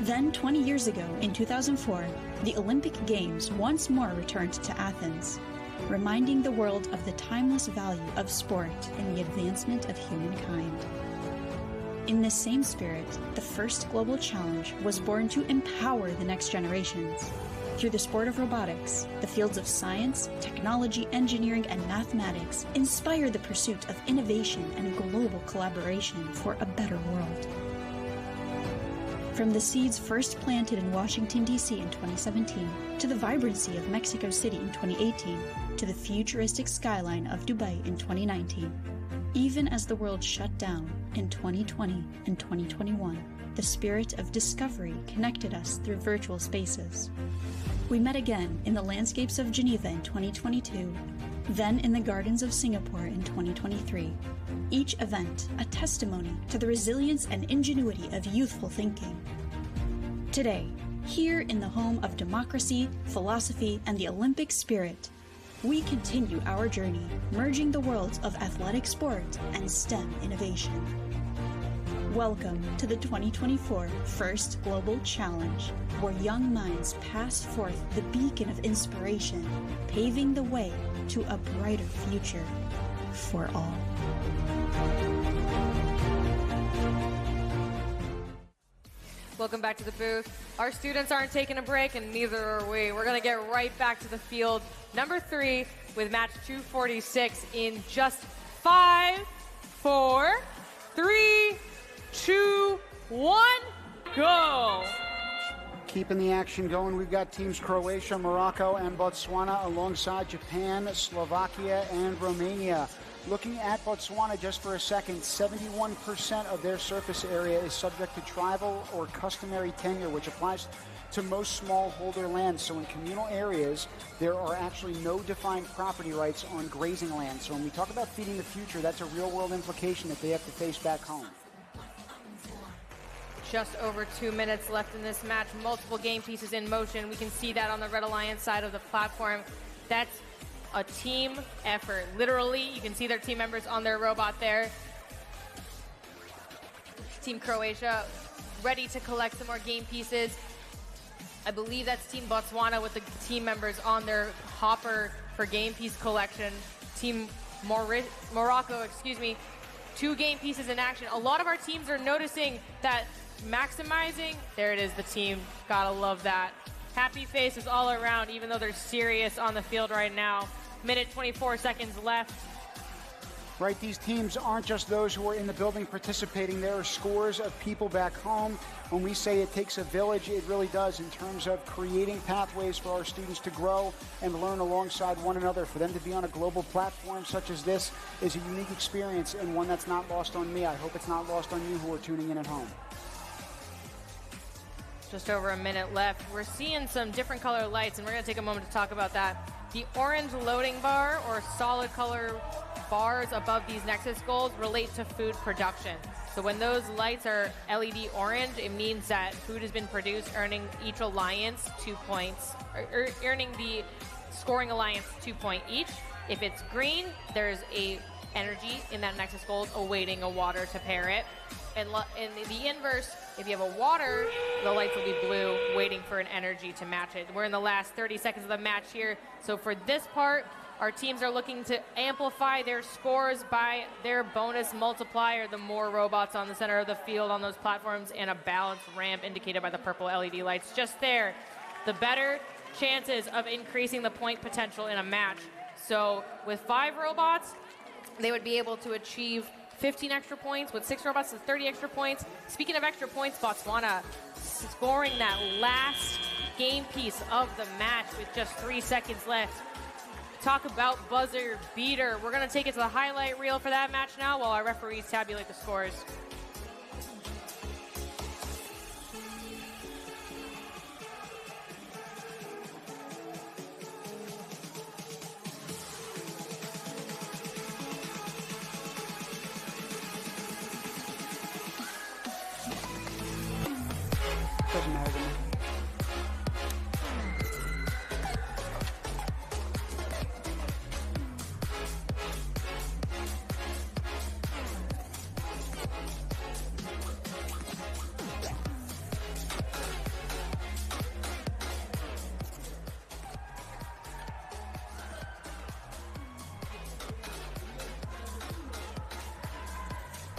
Then, 20 years ago, in 2004, the Olympic Games once more returned to Athens, reminding the world of the timeless value of sport in the advancement of humankind. In this same spirit, the first global challenge was born to empower the next generations, Through the sport of robotics, the fields of science, technology, engineering, and mathematics inspire the pursuit of innovation and global collaboration for a better world. From the seeds first planted in Washington, D.C. in 2017, to the vibrancy of Mexico City in 2018, to the futuristic skyline of Dubai in 2019. Even as the world shut down in 2020 and 2021, the spirit of discovery connected us through virtual spaces. We met again in the landscapes of Geneva in 2022, then in the gardens of Singapore in 2023. Each event a testimony to the resilience and ingenuity of youthful thinking. Today, here in the home of democracy, philosophy, and the Olympic spirit, we continue our journey, merging the worlds of athletic sport and STEM innovation. Welcome to the 2024 First Global Challenge, where young minds pass forth the beacon of inspiration, paving the way to a brighter future for all. Welcome back to the booth. Our students aren't taking a break, and neither are we. We're going to get right back to the field. Number 3 with match 246 in just 5, 4, 3, 2, 1, go! Keeping the action going, we've got teams Croatia, Morocco, and Botswana alongside Japan, Slovakia, and Romania. Looking at Botswana just for a second, 71% of their surface area is subject to tribal or customary tenure, which applies to most smallholder lands. So in communal areas, there are actually no defined property rights on grazing land. So when we talk about feeding the future, that's a real-world implication that they have to face back home. Just over 2 minutes left in this match. Multiple game pieces in motion. We can see that on the Red Alliance side of the platform. That's a team effort. Literally, you can see their team members on their robot there. Team Croatia ready to collect some more game pieces. I believe that's Team Botswana with the team members on their hopper for game piece collection. Team Morocco, 2 game pieces in action. A lot of our teams are noticing that maximizing, there it is, the team. Gotta love that. Happy faces all around, even though they're serious on the field right now. Minute 24 seconds left. Right, these teams aren't just those who are in the building participating. There are scores of people back home. When we say it takes a village, it really does in terms of creating pathways for our students to grow and learn alongside one another. For them to be on a global platform such as this is a unique experience and one that's not lost on me. I hope it's not lost on you who are tuning in at home. Just over a minute left. We're seeing some different color lights, and we're going to take a moment to talk about that. The orange loading bar or solid color bars above these Nexus goals relate to food production. So when those lights are LED orange, it means that food has been produced, earning each alliance 2 points, or earning the scoring alliance 2 points each. If it's green, there's a energy in that Nexus gold awaiting a water to pair it. And in the inverse, if you have a water, the lights will be blue, waiting for an energy to match it. We're in the last 30 seconds of the match here. So for this part, our teams are looking to amplify their scores by their bonus multiplier, the more robots on the center of the field on those platforms, and a balanced ramp indicated by the purple LED lights just there. The better chances of increasing the point potential in a match. So with 5 robots, they would be able to achieve 15 extra points. With 6 robots, it's 30 extra points. Speaking of extra points, Botswana scoring that last game piece of the match with just 3 seconds left. Talk about buzzer beater. We're going to take it to the highlight reel for that match now while our referees tabulate the scores. Doesn't matter to me.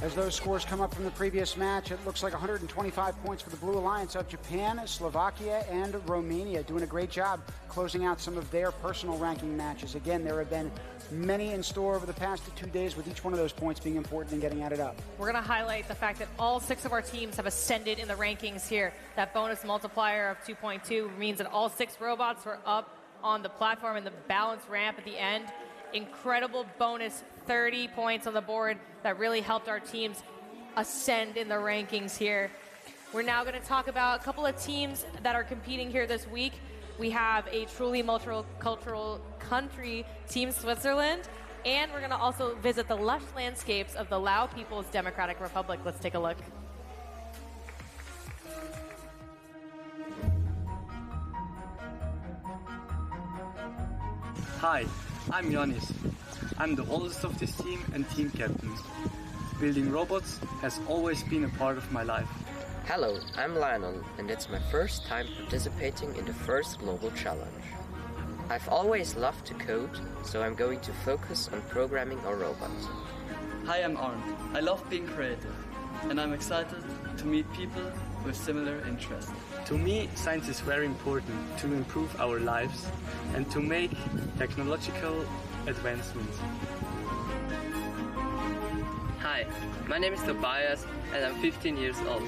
As those scores come up from the previous match, it looks like 125 points for the Blue Alliance of Japan, Slovakia, and Romania, doing a great job closing out some of their personal ranking matches. Again, there have been many in store over the past 2 days, with each one of those points being important in getting added up. We're going to highlight the fact that all 6 of our teams have ascended in the rankings here. That bonus multiplier of 2.2 means that all 6 robots were up on the platform and the balance ramp at the end. Incredible bonus, 30 points on the board that really helped our teams ascend in the rankings here. We're now going to talk about a couple of teams that are competing here this week. We have a truly multicultural country, Team Switzerland, and we're going to also visit the lush landscapes of the Lao People's Democratic Republic. Let's take a look. Hi, I'm Yanis. I'm the oldest of this team and team captain. Building robots has always been a part of my life. Hello, I'm Lionel, and it's my first time participating in the first global challenge. I've always loved to code, so I'm going to focus on programming our robots. Hi, I'm Arnd. I love being creative, and I'm excited to meet people with similar interests. To me, science is very important to improve our lives and to make technological advancements. Hi, my name is Tobias and I'm 15 years old.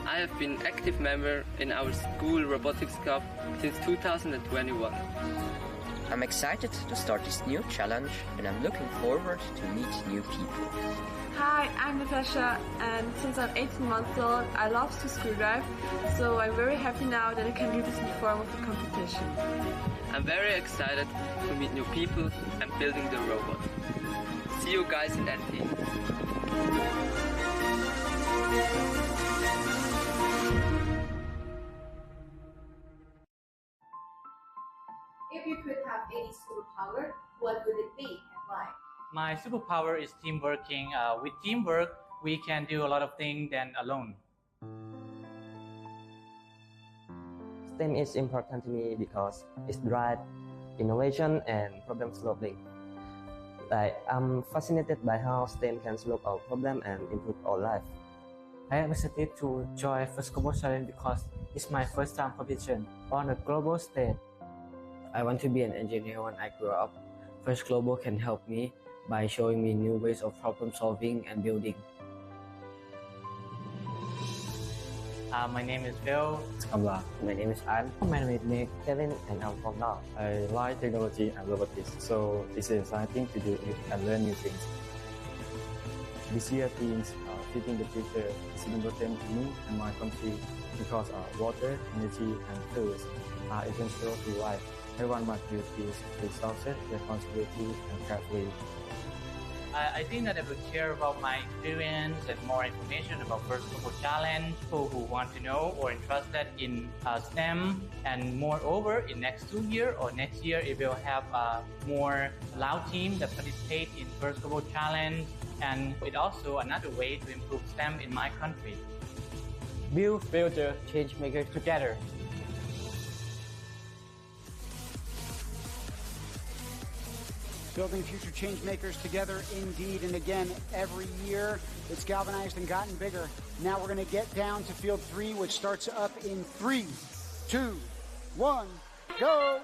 I have been an active member in our school robotics club since 2021. I'm excited to start this new challenge and I'm looking forward to meet new people. Hi, I'm Natasha, and since I'm 18 months old, I love to school drive, so I'm very happy now that I can do this in the form of a competition. I'm very excited to meet new people and building the robot. See you guys in that team. If you could have any superpower, what would it be and why? My superpower is teamworking. With teamwork, we can do a lot of things than alone. STEM is important to me because it drives innovation and problem solving. I'm fascinated by how STEM can solve our problem and improve our life. I am excited to join First Global Challenge because it's my first time competition on a global stage. I want to be an engineer when I grow up. First Global can help me by showing me new ways of problem solving and building. My name is Bill. My name is An. My name is Nick, Kevin, and I'm from Laos. I like technology and robotics, so it's exciting to do it and learn new things. This year, themes Feeding the Future is important to me and my country because water, energy, and food are essential to life. Everyone must use these resources responsibly and carefully. I think that I would share about my experience and more information about First Global Challenge. People who want to know or interested in STEM, and moreover, in next 2 years or next year, it will have more Lao team that participate in First Global Challenge, and it's also another way to improve STEM in my country. Build future change makers together. Building future change makers together, indeed. And again, every year it's galvanized and gotten bigger. Now we're going to get down to field 3, which starts up in 3, 2, 1, go!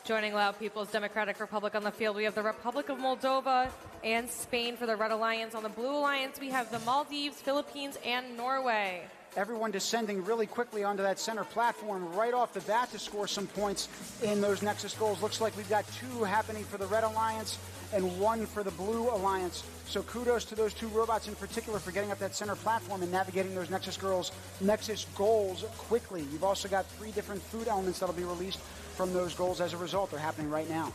Joining Lao People's Democratic Republic on the field, we have the Republic of Moldova and Spain for the Red Alliance. On the Blue Alliance, we have the Maldives, Philippines, and Norway. Everyone descending really quickly onto that center platform right off the bat to score some points in those Nexus goals. Looks like we've got 2 happening for the Red Alliance and 1 for the Blue Alliance. So kudos to those 2 robots in particular for getting up that center platform and navigating those Nexus goals quickly. You've also got 3 different food elements that'll be released from those goals as a result. They're happening right now.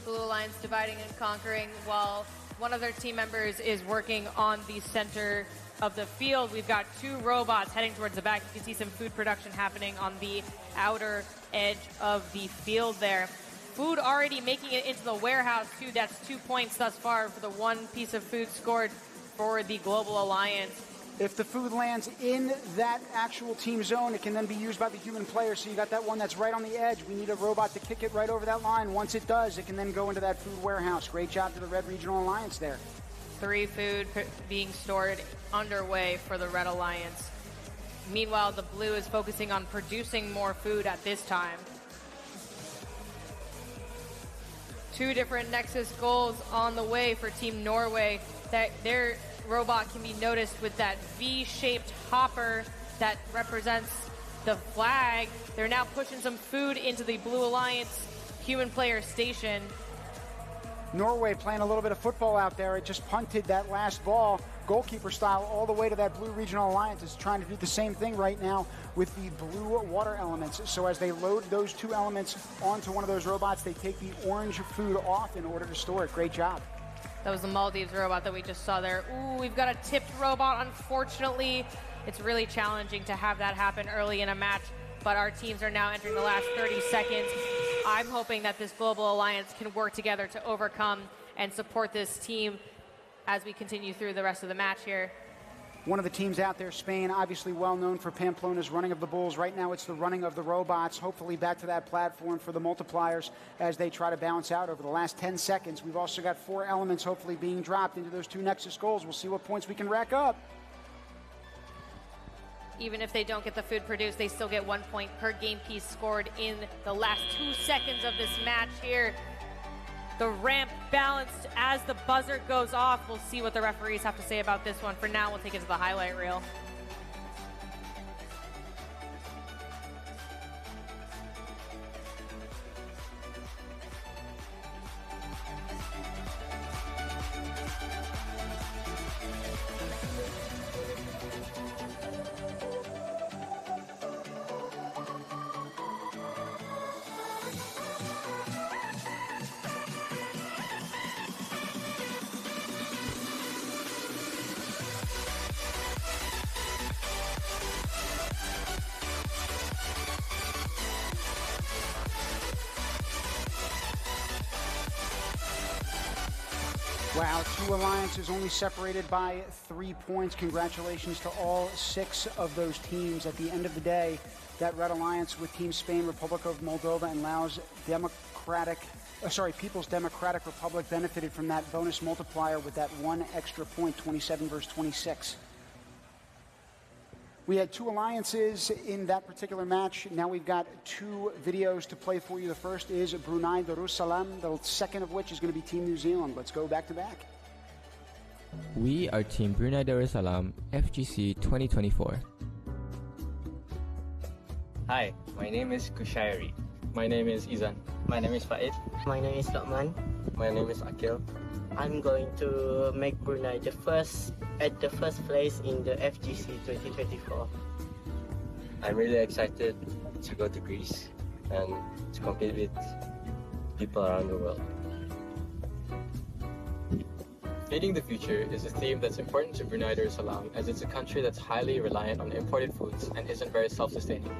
Blue Alliance dividing and conquering while one of their team members is working on the center of the field. We've got 2 robots heading towards the back. You can see some food production happening on the outer edge of the field there. Food already making it into the warehouse too. That's 2 points thus far for the 1 piece of food scored for the Global Alliance. If the food lands in that actual team zone, it can then be used by the human player. So you got that one that's right on the edge. We need a robot to kick it right over that line. Once it does, it can then go into that food warehouse. Great job to the Red Regional Alliance there. 3 food being stored underway for the Red Alliance. Meanwhile, the blue is focusing on producing more food at this time. 2 different Nexus goals on the way for Team Norway. That their robot can be noticed with that V-shaped hopper that represents the flag. They're now pushing some food into the Blue Alliance human player station. Norway playing a little bit of football out there. It just punted that last ball, goalkeeper style, all the way to that Blue Regional Alliance. Is trying to do the same thing right now with the blue water elements. So as they load those 2 elements onto one of those robots, they take the orange food off in order to store it. Great job. That was the Maldives robot that we just saw there. Ooh, we've got a tipped robot, unfortunately. It's really challenging to have that happen early in a match, but our teams are now entering the last 30 seconds. I'm hoping that this Global Alliance can work together to overcome and support this team as we continue through the rest of the match here. One of the teams out there, Spain, obviously well known for Pamplona's running of the bulls. Right now it's the running of the robots. Hopefully back to that platform for the multipliers as they try to balance out over the last 10 seconds. We've also got 4 elements hopefully being dropped into those 2 Nexus goals. We'll see what points we can rack up. Even if they don't get the food produced, they still get 1 point per game piece scored in the last 2 seconds of this match here. The ramp balanced as the buzzer goes off. We'll see what the referees have to say about this one. For now, we'll take it to the highlight reel. Wow, 2 alliances only separated by 3 points. Congratulations to all 6 of those teams. At the end of the day, that Red Alliance with Team Spain, Republic of Moldova, and Laos People's Democratic Republic benefited from that bonus multiplier with that 1 extra point, 27 versus 26. We had 2 alliances in that particular match. Now we've got 2 videos to play for you. The first is Brunei Darussalam, the second of which is going to be Team New Zealand. Let's go back to back. We are Team Brunei Darussalam, FGC 2024. Hi, my name is Kushairi. My name is Izan. My name is Faid. My name is Lokman. My name is Akil. I'm going to make Brunei at the first place in the FGC 2024. I'm really excited to go to Greece and to compete with people around the world. Feeding the future is a theme that's important to Brunei Darussalam as it's a country that's highly reliant on imported foods and isn't very self-sustaining.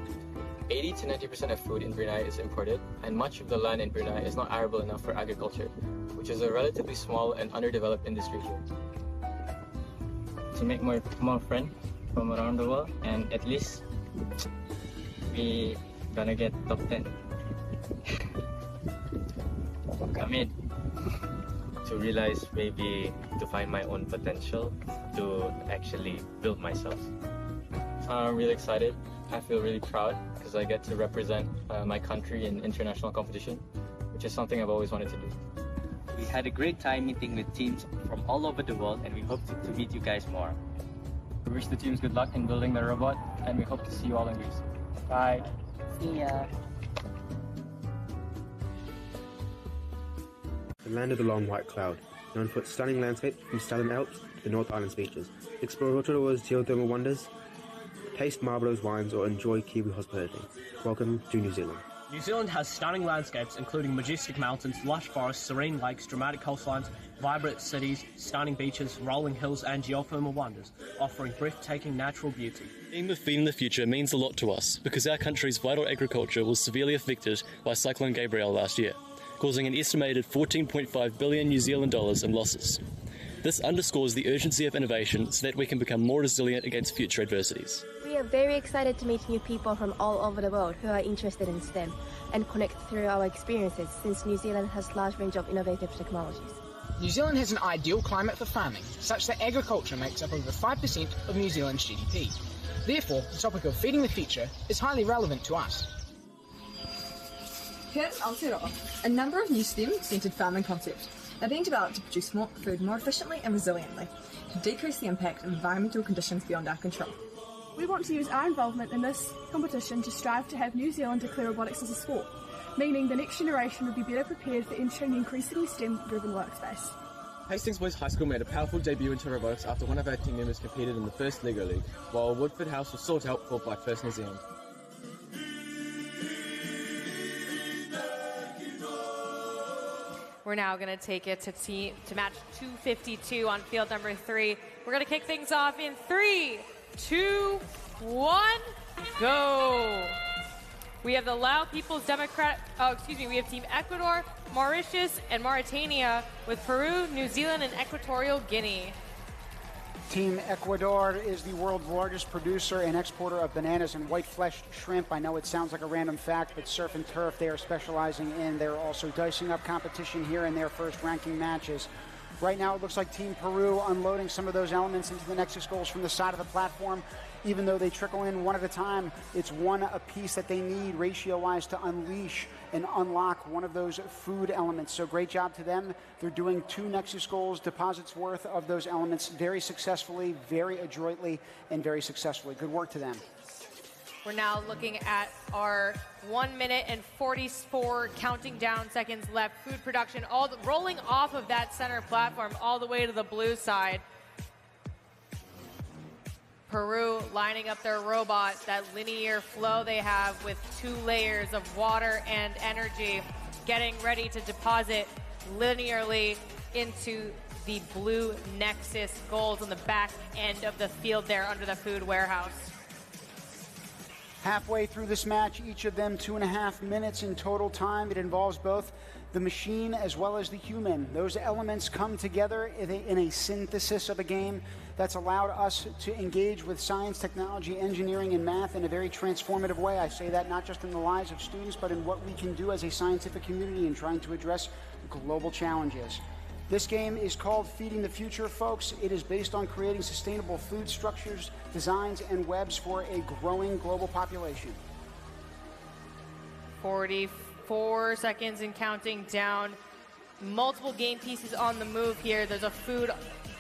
80 to 90% of food in Brunei is imported, and much of the land in Brunei is not arable enough for agriculture, which is a relatively small and underdeveloped industry here. To make more friends from around the world, and at least we gonna get top 10. I mean, to realize, maybe to find my own potential, to actually build myself. I'm really excited. I feel really proud because I get to represent my country in international competition, which is something I've always wanted to do. We had a great time meeting with teams from all over the world, and we hope to meet you guys more. We wish the teams good luck in building their robot, and we hope to see you all in Greece. Bye. See ya. The land of the long white cloud, known for its stunning landscape from Southern Alps to the North Island beaches. Explore Rotorua's geothermal wonders, taste Marlboro's wines, or enjoy Kiwi hospitality. Welcome to New Zealand. New Zealand has stunning landscapes including majestic mountains, lush forests, serene lakes, dramatic coastlines, vibrant cities, stunning beaches, rolling hills and geothermal wonders, offering breathtaking natural beauty. The theme of Feeding the Future means a lot to us because our country's vital agriculture was severely affected by Cyclone Gabrielle last year, causing an estimated $14.5 billion New Zealand dollars in losses. This underscores the urgency of innovation so that we can become more resilient against future adversities. We are very excited to meet new people from all over the world who are interested in STEM and connect through our experiences since New Zealand has a large range of innovative technologies. New Zealand has an ideal climate for farming, such that agriculture makes up over 5% of New Zealand's GDP. Therefore, the topic of feeding the future is highly relevant to us. Here in Aotearoa, a number of new STEM-centred farming concepts are being developed to produce more food more efficiently and resiliently, to decrease the impact of environmental conditions beyond our control. We want to use our involvement in this competition to strive to have New Zealand declare robotics as a sport, meaning the next generation will be better prepared for entering the increasingly STEM-driven workspace. Hastings Boys High School made a powerful debut into robotics after one of our team members competed in the first LEGO League, while Woodford House was sought out for by First New Zealand. We're now going to take it to match 252 on field number 3. We're going to kick things off in 3, 2, 1, go! We have the Lao People's Democrat, we have Team Ecuador, Mauritius, and Mauritania with Peru, New Zealand, and Equatorial Guinea. Team Ecuador is the world's largest producer and exporter of bananas and white-fleshed shrimp. I know it sounds like a random fact, but surf and turf they are specializing in. They're also dicing up competition here in their first ranking matches. Right now it looks like Team Peru unloading some of those elements into the Nexus goals from the side of the platform. Even though they trickle in one at a time, it's one apiece that they need ratio-wise to unleash and unlock one of those food elements. So great job to them. They're doing 2 Nexus goals, deposits worth of those elements very successfully, very adroitly, and very successfully. Good work to them. We're now looking at our 1 minute and 44 counting down seconds left. Food production rolling off of that center platform all the way to the blue side. Peru lining up their robot, that linear flow they have with 2 layers of water and energy, getting ready to deposit linearly into the blue Nexus goals on the back end of the field there under the food warehouse. Halfway through this match, each of them 2.5 minutes in total time. It involves both the machine as well as the human. Those elements come together in a synthesis of a game that's allowed us to engage with science, technology, engineering, and math in a very transformative way. I say that not just in the lives of students, but in what we can do as a scientific community in trying to address global challenges. This game is called Feeding the Future, folks. It is based on creating sustainable food structures, designs, and webs for a growing global population. 44 seconds and counting down. Multiple game pieces on the move here. There's a food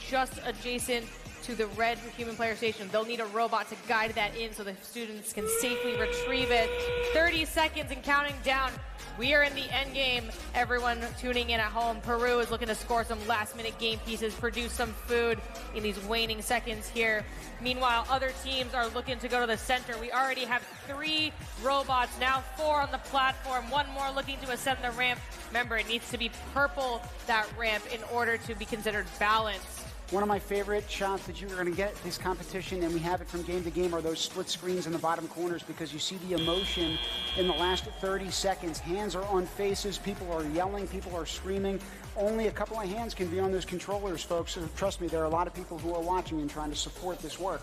just adjacent to the red human player station. They'll need a robot to guide that in so the students can safely retrieve it. 30 seconds and counting down. We are in the end game. Everyone tuning in at home, Peru is looking to score some last-minute game pieces, produce some food in these waning seconds here. Meanwhile, other teams are looking to go to the center. We already have 3 robots, now 4 on the platform, 1 more looking to ascend the ramp. Remember, it needs to be purple, that ramp, in order to be considered balanced. One of my favorite shots that you're going to get at this competition, and we have it from game to game, are those split screens in the bottom corners, because you see the emotion in the last 30 seconds. Hands are on faces, people are yelling, people are screaming. Only a couple of hands can be on those controllers, folks. So trust me, there are a lot of people who are watching and trying to support this work.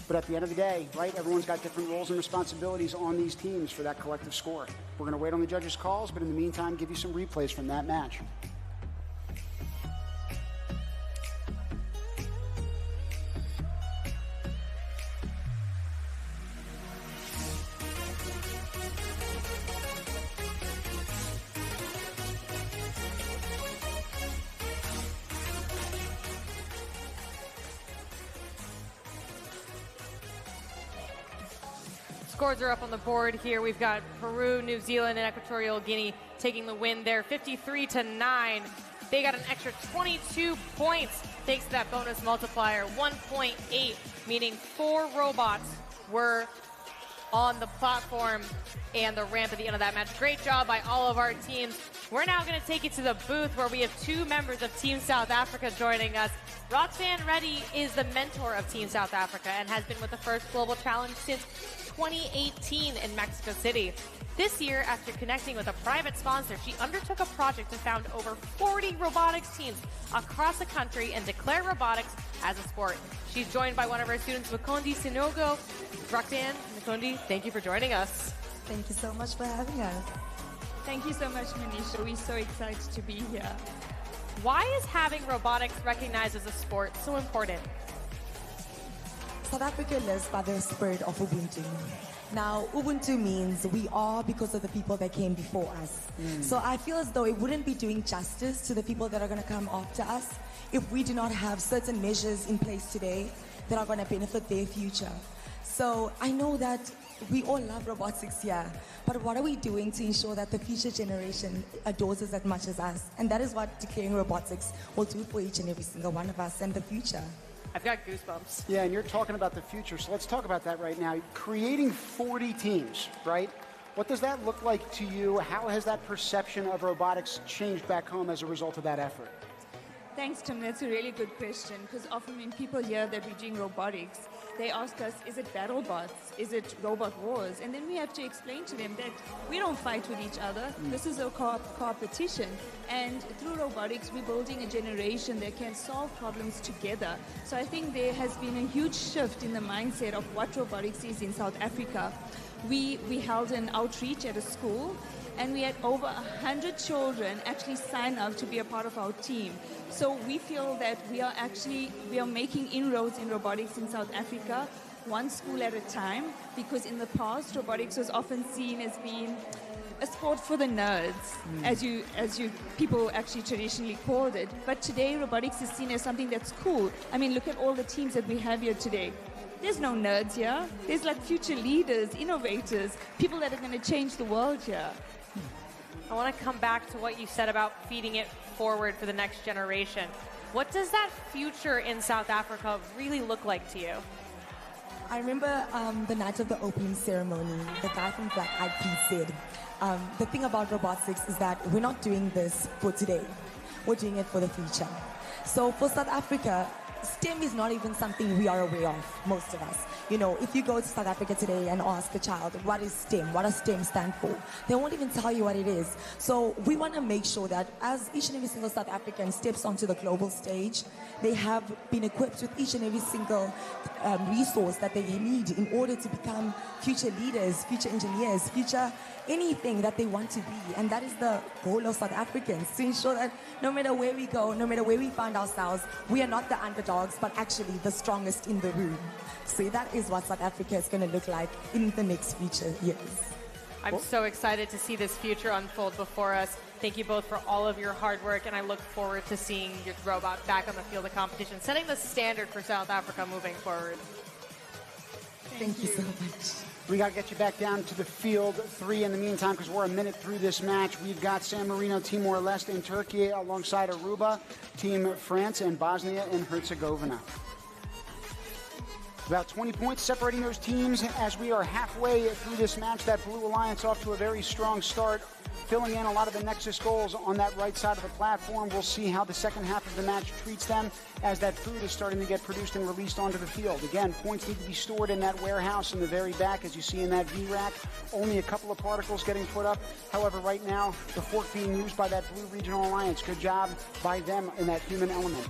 But at the end of the day, right, everyone's got different roles and responsibilities on these teams for that collective score. We're going to wait on the judges' calls, but in the meantime, give you some replays from that match. Scores are up on the board here. We've got Peru, New Zealand, and Equatorial Guinea taking the win there, 53-9. They got an extra 22 points thanks to that bonus multiplier, 1.8, meaning 4 robots were on the platform and the ramp at the end of that match. Great job by all of our teams. We're now going to take you to the booth where we have 2 members of Team South Africa joining us. Roxanne Reddy is the mentor of Team South Africa and has been with the first Global Challenge since 2018 in Mexico City. This year, after connecting with a private sponsor, she undertook a project to found over 40 robotics teams across the country and declare robotics as a sport. She's joined by one of our students, Makondi Sinogo. Roxanne, Makondi, thank you for joining us. Thank you so much for having us. Thank you so much, Manisha. We're so excited to be here. Why is having robotics recognized as a sport so important? South Africa lives by the spirit of Ubuntu. Now, Ubuntu means we are because of the people that came before us. So I feel as though it wouldn't be doing justice to the people that are going to come after us if we do not have certain measures in place today that are going to benefit their future. So I know that we all love robotics here, but what are we doing to ensure that the future generation adores us as much as us? And that is what declaring robotics will do for each and every single one of us and the future. I've got goosebumps. Yeah, and you're talking about the future, so let's talk about that right now. Creating 40 teams, right? What does that look like to you? How has that perception of robotics changed back home as a result of that effort? Thanks, Tim. That's a really good question, because often when people hear that we're doing robotics, they ask us, is it battle bots? Is it robot wars? And then we have to explain to them that we don't fight with each other. This is a competition. And through robotics, we're building a generation that can solve problems together. So I think there has been a huge shift in the mindset of what robotics is in South Africa. We held an outreach at a school, and we had over 100 children actually sign up to be a part of our team. So we feel that we are making inroads in robotics in South Africa, one school at a time, because in the past, robotics was often seen as being a sport for the nerds, as you people actually traditionally called it. But today, robotics is seen as something that's cool. I mean, look at all the teams that we have here today. There's no nerds here. There's like future leaders, innovators, people that are going to change the world here. I want to come back to what you said about feeding it forward for the next generation. What does that future in South Africa really look like to you? I remember the night of the opening ceremony, the guy from Black Eyed Peas said, the thing about robotics is that we're not doing this for today. We're doing it for the future. So for South Africa, STEM is not even something we are aware of, most of us. You know, if you go to South Africa today and ask a child, what is STEM? What does STEM stand for? They won't even tell you what it is. So we want to make sure that as each and every single South African steps onto the global stage, they have been equipped with each and every single resource that they need in order to become future leaders, future engineers, future anything that they want to be. And that is the goal of South Africans, to ensure that no matter where we go, no matter where we find ourselves, we are not the underdogs, but actually the strongest in the room. So that is what South Africa is going to look like in the next future years. I'm so excited to see this future unfold before us. Thank you both for all of your hard work, and I look forward to seeing your robot back on the field of competition, setting the standard for South Africa moving forward. Thank you so much. We got to get you back down to the field 3 in the meantime, because we're a minute through this match. We've got San Marino, Timor-Leste, and Turkey alongside Aruba, Team France, and Bosnia and Herzegovina. About 20 points separating those teams as we are halfway through this match. That Blue Alliance off to a very strong start, filling in a lot of the Nexus goals on that right side of the platform. We'll see how the second half of the match treats them as that food is starting to get produced and released onto the field. Again, points need to be stored in that warehouse in the very back, as you see in that V-rack. Only a couple of particles getting put up. However, right now, the fork being used by that Blue Regional Alliance. Good job by them in that human element.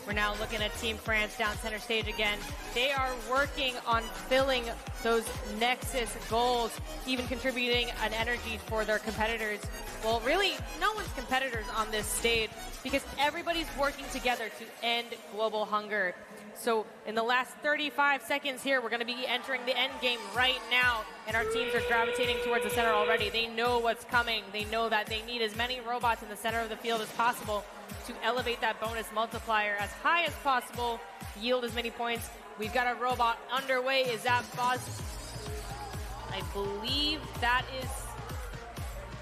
We're now looking at Team France down center stage again. They are working on filling those Nexus goals, even contributing an energy for their competitors. Well, really, no one's competitors on this stage because everybody's working together to end global hunger. So in the last 35 seconds here, we're going to be entering the end game right now, and our teams are gravitating towards the center already. They know what's coming. They know that they need as many robots in the center of the field as possible to elevate that bonus multiplier as high as possible, yield as many points. We've got a robot underway. Is that Boz? I believe that is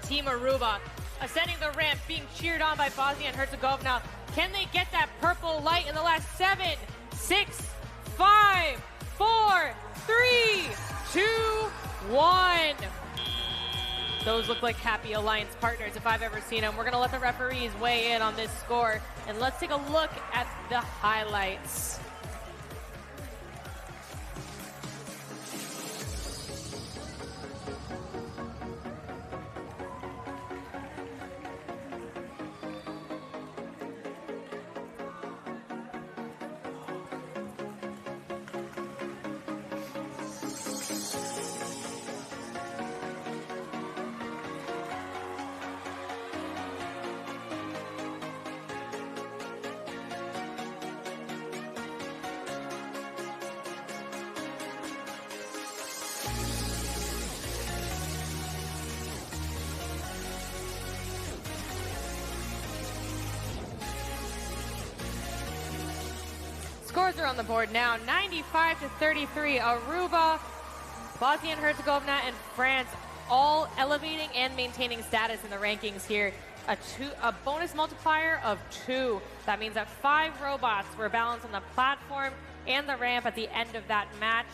Team Aruba. Ascending the ramp, being cheered on by Bosnia and Herzegovina. Can they get that purple light in the last 7, 6, 5, 4, 3, 2, 1. Those look like happy alliance partners if I've ever seen them. We're going to let the referees weigh in on this score, and let's take a look at the highlights. Scores are on the board now, 95-33. Aruba, Bosnia and Herzegovina, and France all elevating and maintaining status in the rankings here. A bonus multiplier of 2. That means that 5 robots were balanced on the platform and the ramp at the end of that match.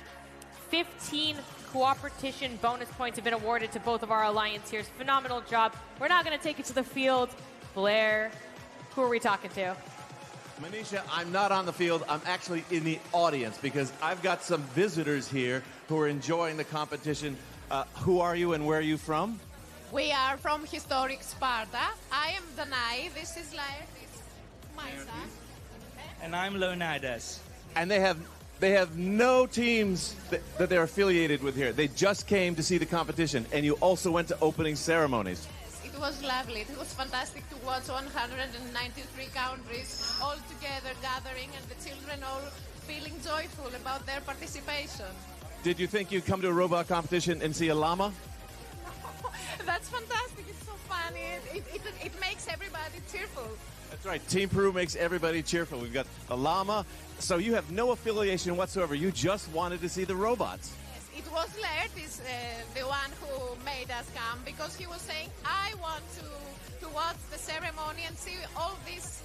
15 cooperation bonus points have been awarded to both of our alliances. Phenomenal job. We're now going to take it to the field. Blair, who are we talking to? Manisha, I'm not on the field. I'm actually in the audience because I've got some visitors here who are enjoying the competition. Who are you and where are you from? We are from historic Sparta. I am Danai. This is Laertes, my son. And I'm Leonidas. And they have no teams that they're affiliated with here. They just came to see the competition, and you also went to opening ceremonies. It was lovely. It was fantastic to watch 193 countries all together gathering and the children all feeling joyful about their participation. Did you think you'd come to a robot competition and see a llama? That's fantastic. It's so funny. It makes everybody cheerful. That's right. Team Peru makes everybody cheerful. We've got a llama. So you have no affiliation whatsoever. You just wanted to see the robots. Yes, it was Laertes, the one who made us come, because he was saying, I want to watch the ceremony and see all these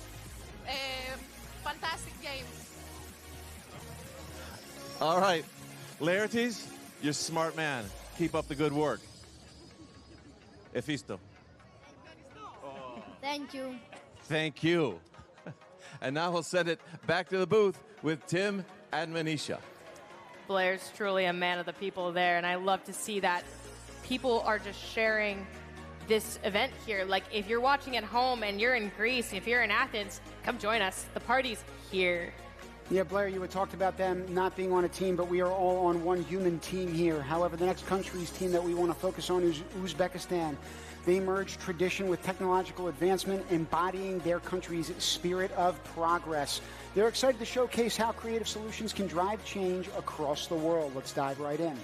fantastic games. All right. Laertes, you're a smart man. Keep up the good work. Efisto. Thank you. Thank you. And now we'll send it back to the booth with Tim and Manisha. Blair's truly a man of the people there, and I love to see that people are just sharing this event here. Like, if you're watching at home and you're in Greece, if you're in Athens, come join us. The party's here. Yeah, Blair, you had talked about them not being on a team, but we are all on one human team here. However, the next country's team that we want to focus on is Uzbekistan. They merge tradition with technological advancement, embodying their country's spirit of progress. They're excited to showcase how creative solutions can drive change across the world. Let's dive right in.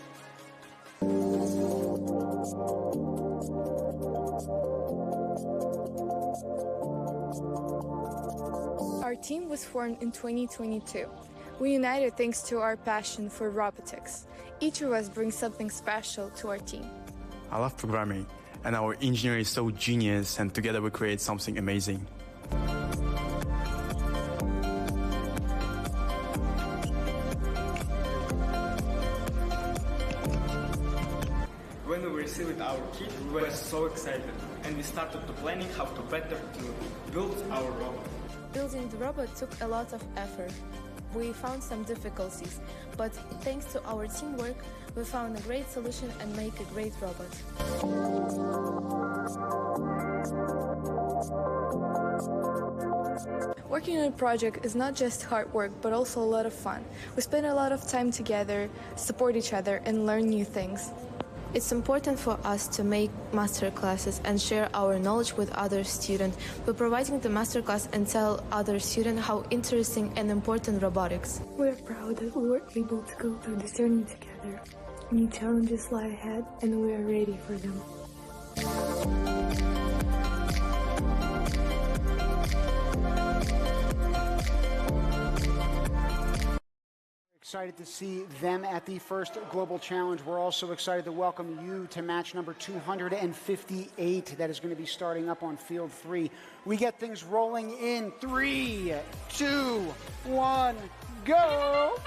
Our team was formed in 2022. We united thanks to our passion for robotics. Each of us brings something special to our team. I love programming, and our engineer is so genius, and together we create something amazing. When we received our kit, we were so excited, and we started to planning how to better to build our robot. Building the robot took a lot of effort. We found some difficulties, but thanks to our teamwork, we found a great solution and make a great robot. Working on a project is not just hard work, but also a lot of fun. We spend a lot of time together, support each other, and learn new things. It's important for us to make master classes and share our knowledge with other students by providing the master class and tell other students how interesting and important robotics. We're proud that we were able to go through this journey together. New challenges lie ahead, and we are ready for them. Excited to see them at the first Global Challenge. We're also excited to welcome you to match number 258 that is going to be starting up on Field 3. We get things rolling in 3, 2, 1, go!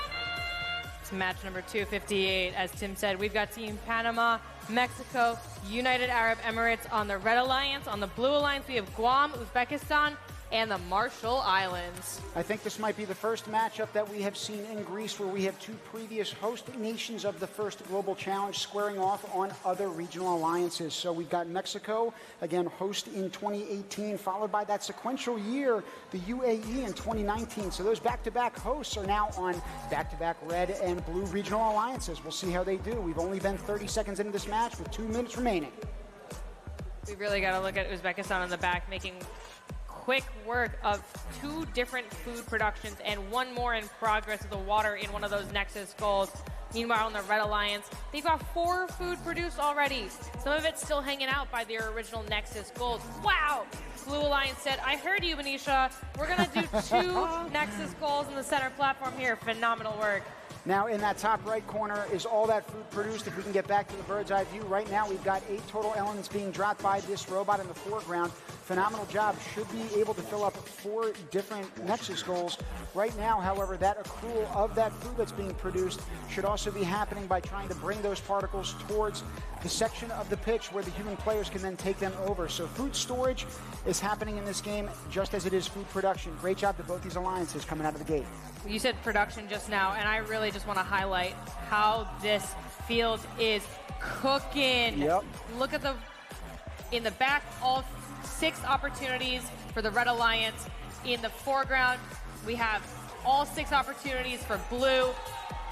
It's match number 258. As Tim said, we've got Team Panama, Mexico, United Arab Emirates on the Red Alliance. On the Blue Alliance, we have Guam, Uzbekistan, and the Marshall Islands. I think this might be the first matchup that we have seen in Greece where we have two previous host nations of the first Global Challenge squaring off on other regional alliances. So we've got Mexico, again, host in 2018, followed by that sequential year, the UAE in 2019. So those back-to-back hosts are now on back-to-back red and blue regional alliances. We'll see how they do. We've only been 30 seconds into this match with 2 minutes remaining. We've really got to look at Uzbekistan on the back, making quick work of 2 different food productions and 1 more in progress of the water in one of those Nexus goals. Meanwhile, in the Red Alliance, they've got 4 food produced already. Some of it's still hanging out by their original Nexus goals. Wow! Blue Alliance said, I heard you, Manisha. We're going to do 2 Nexus goals in the center platform here. Phenomenal work. Now, in that top right corner is all that food produced. If we can get back to the bird's eye view, right now we've got 8 total elements being dropped by this robot in the foreground. Phenomenal job. Should be able to fill up 4 different Nexus goals. Right now, however, that accrual of that food that's being produced should also be happening by trying to bring those particles towards the section of the pitch where the human players can then take them over. So food storage is happening in this game just as it is food production. Great job to both these alliances coming out of the gate. You said production just now, and I really just want to highlight how this field is cooking. Yep. Look at in the back, all 6 opportunities for the Red Alliance. In the foreground, we have all 6 opportunities for blue.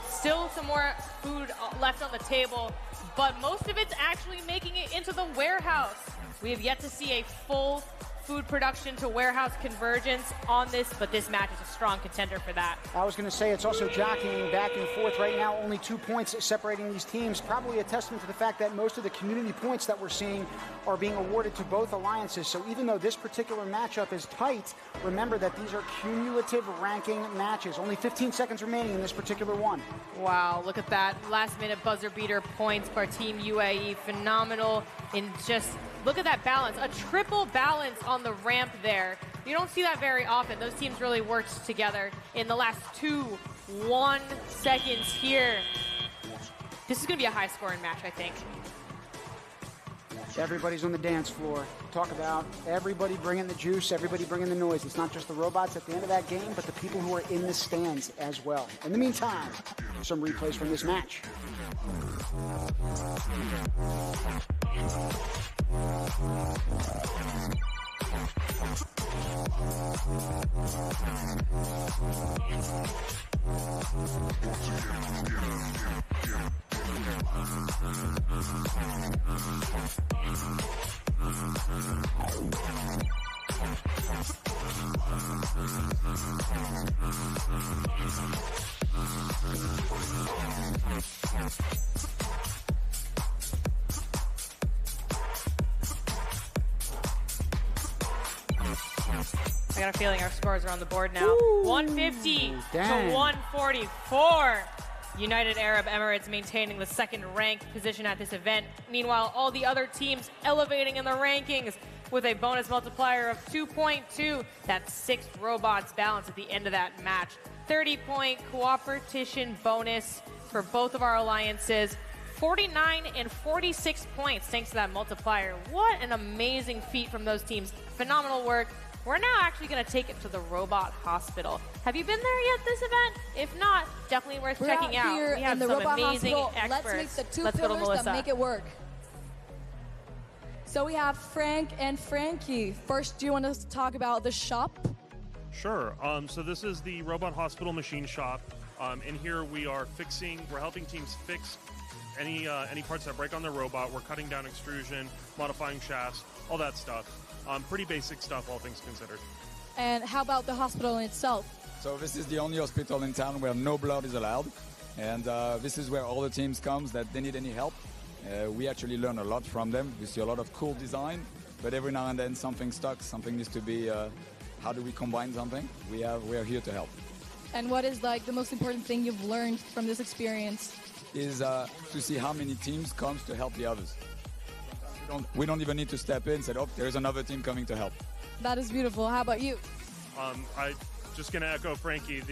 Still some more food left on the table, but most of it's actually making it into the warehouse. We have yet to see a full food production to warehouse convergence on this, but this match is a strong contender for that. I was going to say it's also jockeying back and forth right now. Only 2 points separating these teams. Probably a testament to the fact that most of the community points that we're seeing are being awarded to both alliances. So even though this particular matchup is tight, remember that these are cumulative ranking matches. Only 15 seconds remaining in this particular one. Wow, look at that. Last minute buzzer beater points for Team UAE. Phenomenal in just... Look at that balance, a triple balance on the ramp there. You don't see that very often. Those teams really worked together in the last 1 seconds here. This is going to be a high-scoring match, I think. Everybody's on the dance floor. Talk about everybody bringing the juice, everybody bringing the noise. It's not just the robots at the end of that game, but the people who are in the stands as well. In the meantime, some replays from this match. I got a feeling our scores are on the board now. 150 dang. to 144. United Arab Emirates maintaining the 2nd ranked position at this event. Meanwhile, all the other teams elevating in the rankings with a bonus multiplier of 2.2. That's 6 robots balance at the end of that match. 30-point cooperation bonus for both of our alliances. 49 and 46 points thanks to that multiplier. What an amazing feat from those teams. Phenomenal work. We're now actually going to take it to the Robot Hospital. Have you been there yet this event? If not, definitely worth checking out. Here we have in the some Robot amazing Hospital. experts. Let's meet the 2 Let's go to pillars Melissa. that make it work. So we have Frank and Frankie. First, do you want to talk about the shop? Sure. So this is the Robot Hospital machine shop. In here we're helping teams fix any parts that break on their robot. We're cutting down extrusion, modifying shafts, all that stuff. Pretty basic stuff, all things considered. And how about the hospital in itself? So this is the only hospital in town where no blood is allowed. And this is where all the teams come that they need any help. We actually learn a lot from them. We see a lot of cool design, but every now and then something stuck, something needs to be, how do we combine something? We are here to help. And what is like the most important thing you've learned from this experience? Is to see how many teams comes to help the others. We don't even need to step in and say, oh, there's another team coming to help. That is beautiful. How about you? I just going to echo Frankie.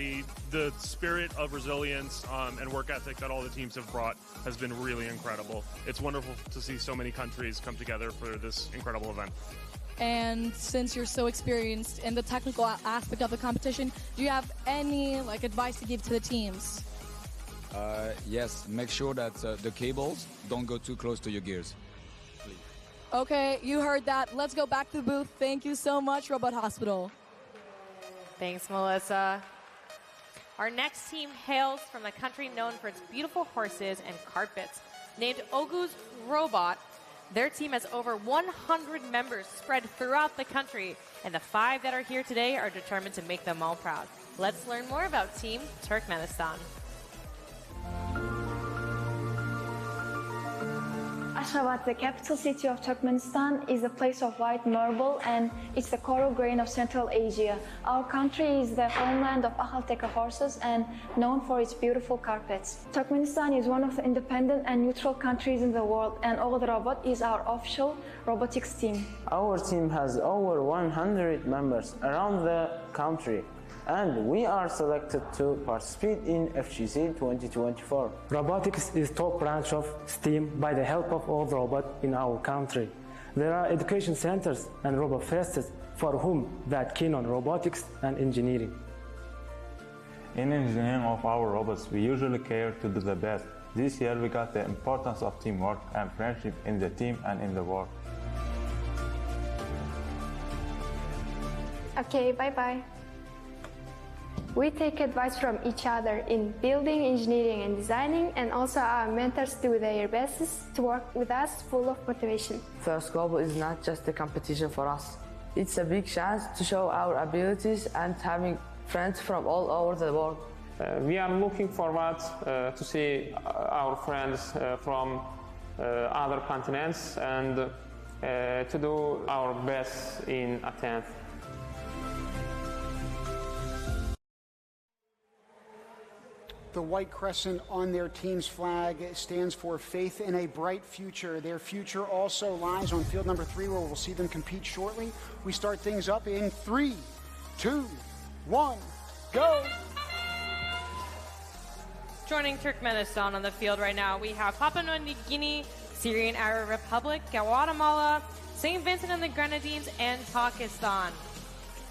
The spirit of resilience and work ethic that all the teams have brought has been really incredible. It's wonderful to see so many countries come together for this incredible event. And since you're so experienced in the technical aspect of the competition, do you have any advice to give to the teams? Yes, make sure that the cables don't go too close to your gears. Please. Okay, you heard that. Let's go back to the booth. Thank you so much, Robot Hospital. Thanks, Melissa. Our next team hails from the country known for its beautiful horses and carpets. Named Ogu's Robot, their team has over 100 members spread throughout the country, and the 5 that are here today are determined to make them all proud. Let's learn more about Team Turkmenistan. Ashgabat, the capital city of Turkmenistan, is a place of white marble and it's the coral grain of Central Asia. Our country is the homeland of Akhalteka horses and known for its beautiful carpets. Turkmenistan is one of the independent and neutral countries in the world, and All the Robot is our official robotics team. Our team has over 100 members around the country, and we are selected to participate in FGC 2024. Robotics is top branch of STEAM by the help of All the Robot in our country. There are education centers and robot fairs for whom that keen on robotics and engineering. In engineering of our robots, we usually care to do the best. This year we got the importance of teamwork and friendship in the team and in the work. Okay, bye-bye. We take advice from each other in building, engineering, and designing, and also our mentors do their best to work with us full of motivation. First Global is not just a competition for us. It's a big chance to show our abilities and having friends from all over the world. We are looking forward to see our friends from other continents and to do our best in Athens. The white crescent on their team's flag stands for faith in a bright future. Their future also lies on field number 3, where we'll see them compete shortly. We start things up in 3, 2, 1, go! Joining Turkmenistan on the field right now, we have Papua New Guinea, Syrian Arab Republic, Guatemala, St. Vincent and the Grenadines, and Pakistan.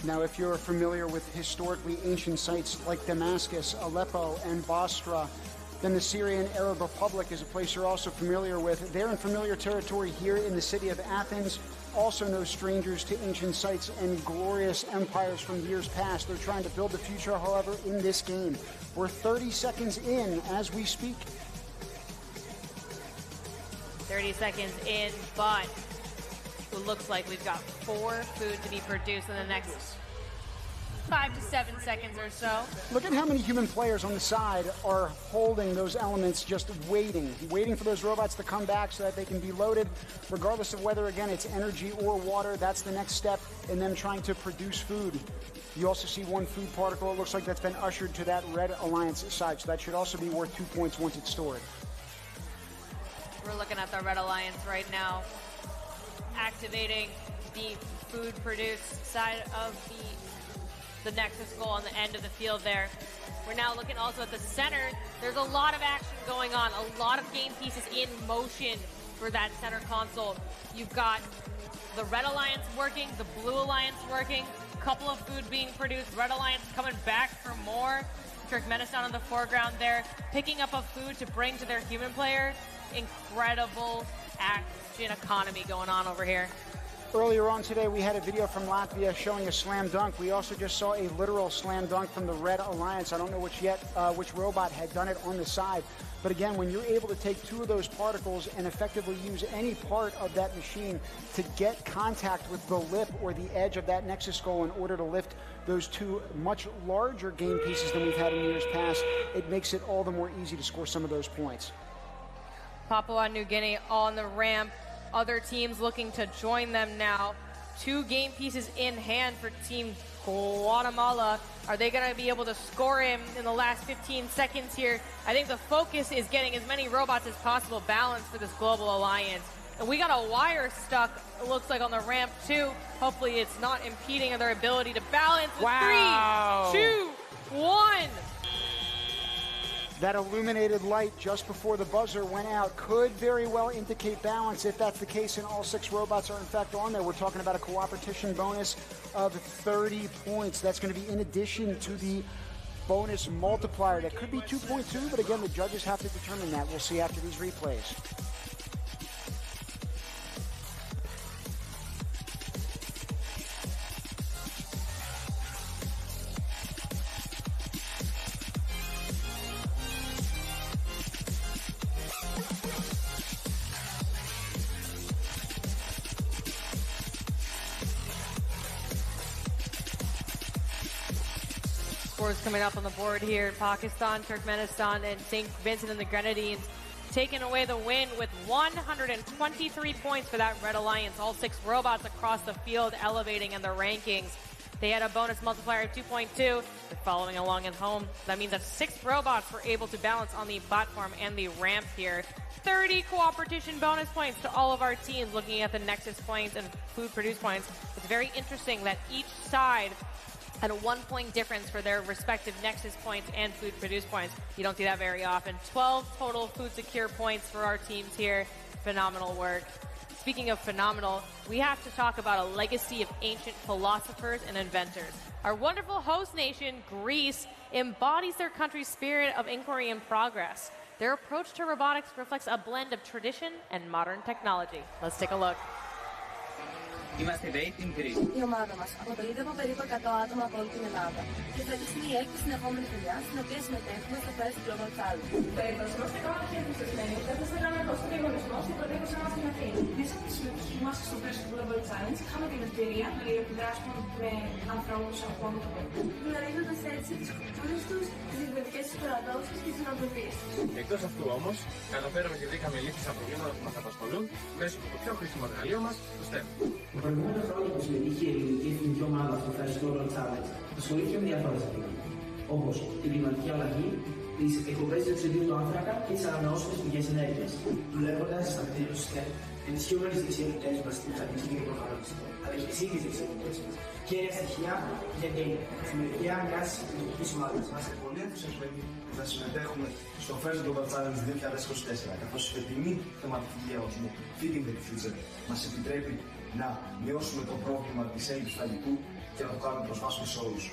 Now, if you're familiar with historically ancient sites like Damascus, Aleppo, and Basra, then the Syrian Arab Republic is a place you're also familiar with. They're in familiar territory here in the city of Athens, also no strangers to ancient sites and glorious empires from years past. They're trying to build the future, however, in this game. We're 30 seconds in as we speak. 30 seconds in, but it looks like we've got 4 food to be produced in the next 5 to 7 seconds or so. Look at how many human players on the side are holding those elements, just waiting for those robots to come back so that they can be loaded, regardless of whether, again, it's energy or water. That's the next step in them trying to produce food. You also see 1 food particle. It looks like that's been ushered to that Red Alliance side, so that should also be worth 2 points once it's stored. We're looking at the Red Alliance right now, activating the food produced side of the Nexus goal on the end of the field there. We're now looking also at the center. There's a lot of action going on, a lot of game pieces in motion for that center console. You've got the Red Alliance working, the Blue Alliance working, a couple of food being produced, Red Alliance coming back for more. Turkmenistan in the foreground there, picking up a food to bring to their human player. Incredible action economy going on over here. Earlier on today, we had a video from Latvia showing a slam dunk. We also just saw a literal slam dunk from the Red Alliance. I don't know which robot had done it on the side. But again, when you're able to take 2 of those particles and effectively use any part of that machine to get contact with the lip or the edge of that Nexus skull in order to lift those 2 much larger game pieces than we've had in years past, it makes it all the more easy to score some of those points. Papua New Guinea on the ramp. Other teams looking to join them now. 2 game pieces in hand for Team Guatemala. Are they going to be able to score him in the last 15 seconds here? I think the focus is getting as many robots as possible balanced for this global alliance. And we got a wire stuck, it looks like, on the ramp too. Hopefully it's not impeding their ability to balance. Wow. 3, 2, 1. That illuminated light just before the buzzer went out could very well indicate balance. If that's the case and all 6 robots are in fact on there, we're talking about a cooperation bonus of 30 points. That's going to be in addition to the bonus multiplier. That could be 2.2, but again, the judges have to determine that. We'll see after these replays. Scores coming up on the board here. Pakistan, Turkmenistan, and St. Vincent and the Grenadines taking away the win with 123 points for that Red Alliance. All 6 robots across the field elevating in the rankings. They had a bonus multiplier of 2.2. They're following along at home. That means that 6 robots were able to balance on the platform and the ramp here. 30 cooperation bonus points to all of our teams. Looking at the Nexus points and food produce points, it's very interesting that each side had a 1-point difference for their respective Nexus points and food produce points. You don't see that very often. 12 total food secure points for our teams here. Phenomenal work. Speaking of phenomenal, we have to talk about a legacy of ancient philosophers and inventors. Our wonderful host nation, Greece, embodies their country's spirit of inquiry and progress. Their approach to robotics reflects a blend of tradition and modern technology. Let's take a look. Είμαστε η Dating Greece. Η ομάδα μας αποτελείται από περίπου 100 άτομα από όλη την Ελλάδα και φέτος είναι η έκτη συνεχόμενη δουλειά στην οποία συμμετέχουμε στο First Global Challenge. Περίπτωση μας είναι ακόμα πιο ενθουσιασμένοι καθώς θέλαμε να δώσουμε διαγωνισμό στην πρωτεύουσα μας στην Αθήνα. Μέσα από τη συμμετοχή μας στο First Global Challenge είχαμε την ευκαιρία να επιδράσουμε με ανθρώπους από όλο τον κόσμο. Γνωρίζοντας έτσι τις κουλτούρες τους, τις διαφορετικές τους παραδόσεις και τις νοοτροπίες τους. Εκτός αυτού όμως, καταφέραμε και βρήκαμε λύσεις στα προβλήματα που μας απασχολούν μέσω από το πιο χρήσιμο εργαλείο μας, το STEM. Τα προηγούμενα χρόνια που συμμετείχε η ελληνική εθνική ομάδα στο First Global Challenge ασχολήθηκε με διάφορα ζητήματα, όπως την κλιματική αλλαγή, τις εκπομπές διοξειδίου του άνθρακα και τις ανανεώσιμες πηγές ενέργειας. Δουλεύοντας στα κτίρια του STEM, ενισχύουμε τις δεξιότητες μας στην μηχανική και την προγραμματιστή, αλλά και εσύ τις δεξιότητες μας. Κέρια στοιχεία για την δημιουργία μιας συμμετοχικής ομάδας. Είμαστε πολύ ενθουσιασμένοι που θα συμμετέχουμε στο First Global Challenge 2024, καθώς η φετινή θεματική διαγωνισμού Feeding the Future μας επιτρέπει να μειώσουμε το πρόβλημα της έλλειψης φαγητού και να το κάνουμε προσβάσιμο σε όλους.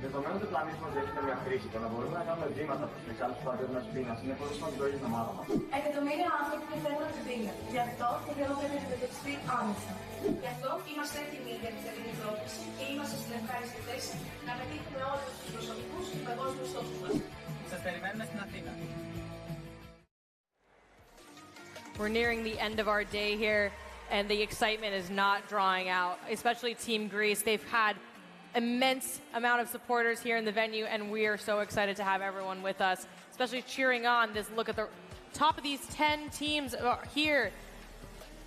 Δεδομένου ότι ο πλανήτης μας διέχει μια κρίση, το να μπορούμε να κάνουμε βήματα προς την εξάλληψη του παγκόσμιας πείνας είναι πολύ σημαντικό για την ομάδα μας. Εκατομμύρια άνθρωποι πεθαίνουν από την πείνα. Γι' αυτό το θέμα πρέπει να αντιμετωπιστεί άμεσα. Γι' αυτό είμαστε έτοιμοι για την θερινή πρόκληση και είμαστε στην ευχάριστη θέση να πετύχουμε όλους τους προσωπικούς και παγκόσμιους στόχους μας. Σας περιμένουμε στην Αθήνα. We're nearing the end of our day here, and the excitement is not drawing out, especially Team Greece. They've had immense amount of supporters here in the venue, and we are so excited to have everyone with us, especially cheering on this look at the top of these 10 teams here.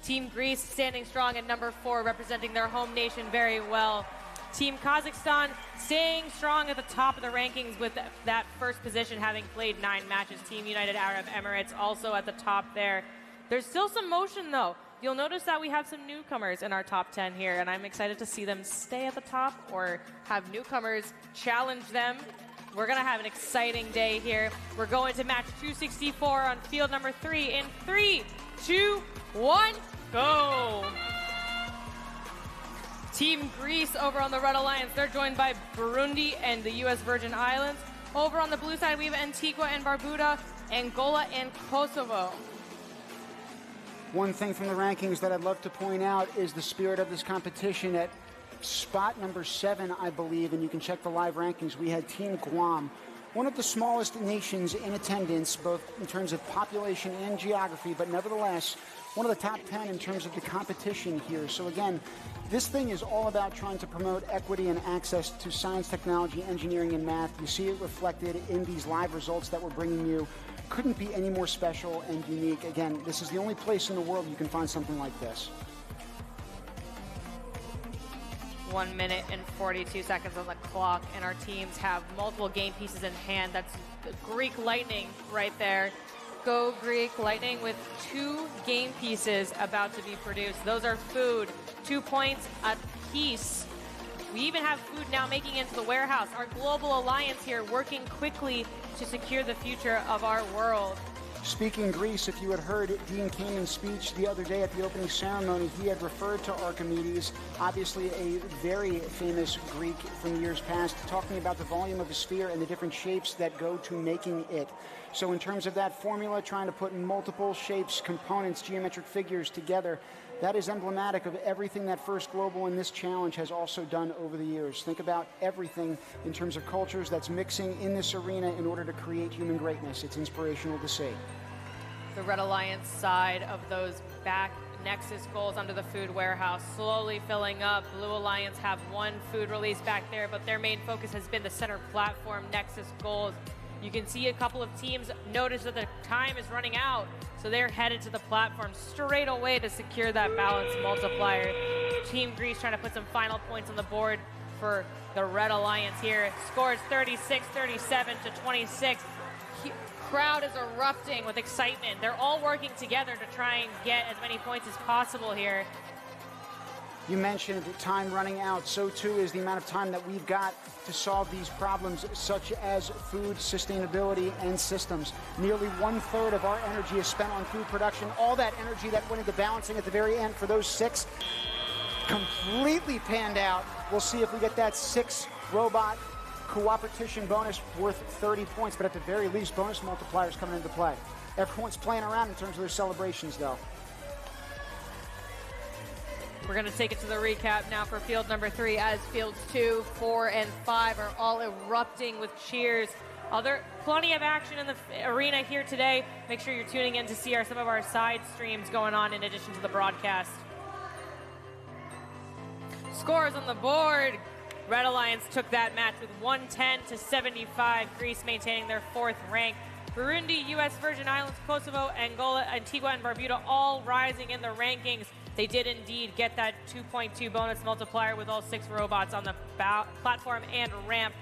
Team Greece standing strong at number 4, representing their home nation very well. Team Kazakhstan staying strong at the top of the rankings with that first position, having played 9 matches. Team United Arab Emirates also at the top there. There's still some motion, though. You'll notice that we have some newcomers in our top 10 here, and I'm excited to see them stay at the top or have newcomers challenge them. We're going to have an exciting day here. We're going to match 264 on field number 3 in 3, 2, 1, go! Team Greece over on the Red Alliance, they're joined by Burundi and the U.S. Virgin Islands. Over on the blue side, we have Antigua and Barbuda, Angola and Kosovo. One thing from the rankings that I'd love to point out is the spirit of this competition. At spot number 7, I believe, and you can check the live rankings, we had Team Guam, one of the smallest nations in attendance, both in terms of population and geography, but nevertheless, one of the top 10 in terms of the competition here. So again, this thing is all about trying to promote equity and access to science, technology, engineering, and math. You see it reflected in these live results that we're bringing you. Couldn't be any more special and unique. Again, this is the only place in the world you can find something like this. 1 minute and 42 seconds on the clock, and our teams have multiple game pieces in hand. That's the Greek Lightning right there. Go Greek Lightning with 2 game pieces about to be produced. Those are food, 2 points a piece. We even have food now making it into the warehouse. Our global alliance here working quickly to secure the future of our world. Speaking Greece, if you had heard Dean Kamen's speech the other day at the opening ceremony, he had referred to Archimedes, obviously a very famous Greek from years past, talking about the volume of a sphere and the different shapes that go to making it. So in terms of that formula, trying to put multiple shapes, components, geometric figures together, that is emblematic of everything that First Global in this challenge has also done over the years. Think about everything in terms of cultures that's mixing in this arena in order to create human greatness. It's inspirational to see. The Red Alliance side of those back Nexus goals under the food warehouse slowly filling up. Blue Alliance have 1 food release back there, but their main focus has been the center platform Nexus goals. You can see a couple of teams notice that the time is running out, so they're headed to the platform straight away to secure that balance multiplier. Team Greece trying to put some final points on the board for the Red Alliance here. Scores 36-37 to 26. Crowd is erupting with excitement. They're all working together to try and get as many points as possible here. You mentioned time running out. So too is the amount of time that we've got to solve these problems, such as food sustainability and systems. Nearly 1/3 of our energy is spent on food production. All that energy that went into balancing at the very end for those 6 completely panned out. We'll see if we get that 6 robot cooperation bonus worth 30 points, but at the very least, bonus multipliers coming into play. Everyone's playing around in terms of their celebrations, though. We're going to take it to the recap now for field number 3, as fields 2, 4, and 5 are all erupting with cheers. Plenty of action in the arena here today. Make sure you're tuning in to see some of our side streams going on in addition to the broadcast. Scores on the board. Red Alliance took that match with 110-75. Greece maintaining their 4th rank. Burundi, U.S. Virgin Islands, Kosovo, Angola, Antigua, and Barbuda all rising in the rankings. They did indeed get that 2.2 bonus multiplier with all 6 robots on the platform and ramp.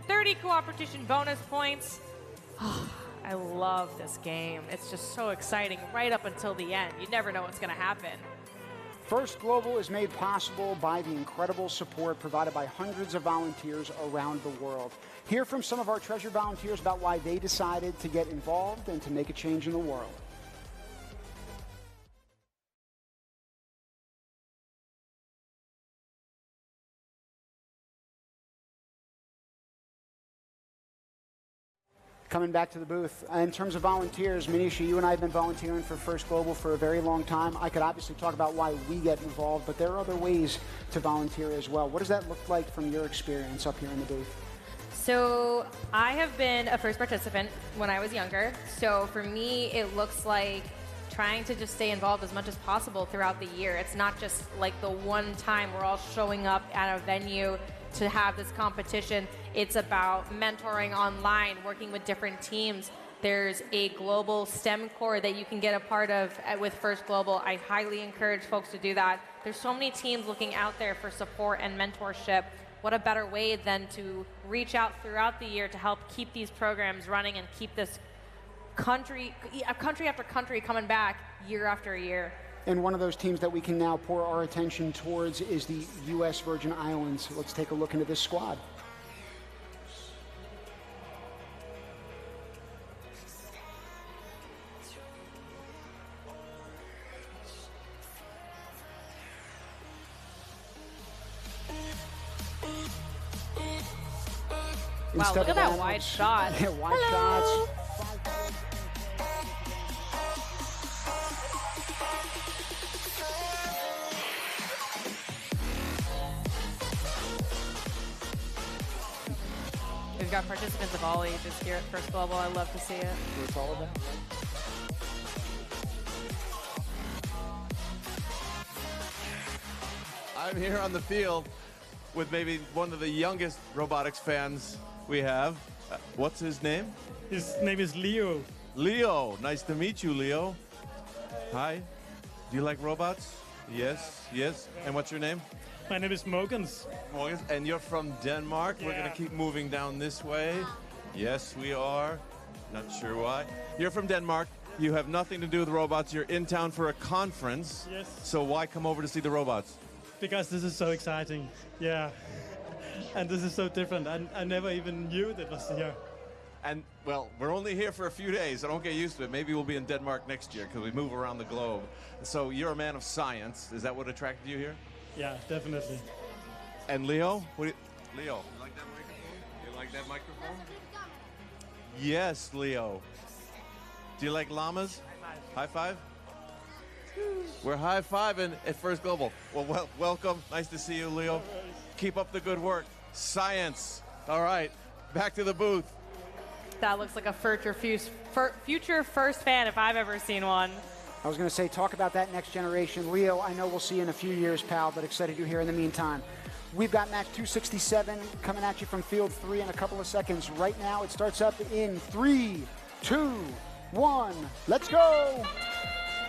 30 cooperation bonus points. Oh, I love this game. It's just so exciting right up until the end. You never know what's going to happen. First Global is made possible by the incredible support provided by hundreds of volunteers around the world. Hear from some of our treasured volunteers about why they decided to get involved and to make a change in the world. Coming back to the booth, in terms of volunteers, Manisha, you and I have been volunteering for First Global for a very long time. I could obviously talk about why we get involved, but there are other ways to volunteer as well. What does that look like from your experience up here in the booth? So I have been a first participant when I was younger. So for me, it looks like trying to just stay involved as much as possible throughout the year. It's not just like the one time we're all showing up at a venue to have this competition. It's about mentoring online, working with different teams. There's a global STEM core that you can get a part of with First Global. I highly encourage folks to do that. There's so many teams looking out there for support and mentorship. What a better way than to reach out throughout the year to help keep these programs running and keep this country after country coming back year after year. And one of those teams that we can now pour our attention towards is the U.S. Virgin Islands. Let's take a look into this squad. Wow, look at that wide shot. Yeah, wide shots. We've got participants of all ages here at First Global. I love to see it. It's all about, I'm here on the field with maybe one of the youngest robotics fans we have. What's his name? His name is Leo. Leo, nice to meet you, Leo. Hi. Do you like robots? Yes, yes. And what's your name? My name is Mogens. Mogens, and you're from Denmark. Yeah. We're going to keep moving down this way. Yes, we are. Not sure why. You're from Denmark. You have nothing to do with robots. You're in town for a conference. Yes. So why come over to see the robots? Because this is so exciting. Yeah. And this is so different. I never even knew that was here. And, well, we're only here for a few days, so don't get used to it. Maybe we'll be in Denmark next year because we move around the globe. So you're a man of science. Is that what attracted you here? Yeah, definitely. And Leo? Leo, you like that microphone? You like that microphone? Yes, Leo. Do you like llamas? High five. We're high-fiving at First Global. Well, welcome. Nice to see you, Leo. Keep up the good work. Science. All right, back to the booth. That looks like a future first fan if I've ever seen one. I was going to say, talk about that next generation. Leo, I know we'll see you in a few years, pal, but excited you're here in the meantime. We've got match 267 coming at you from field 3 in a couple of seconds. Right now, it starts up in 3, 2, 1. Let's go!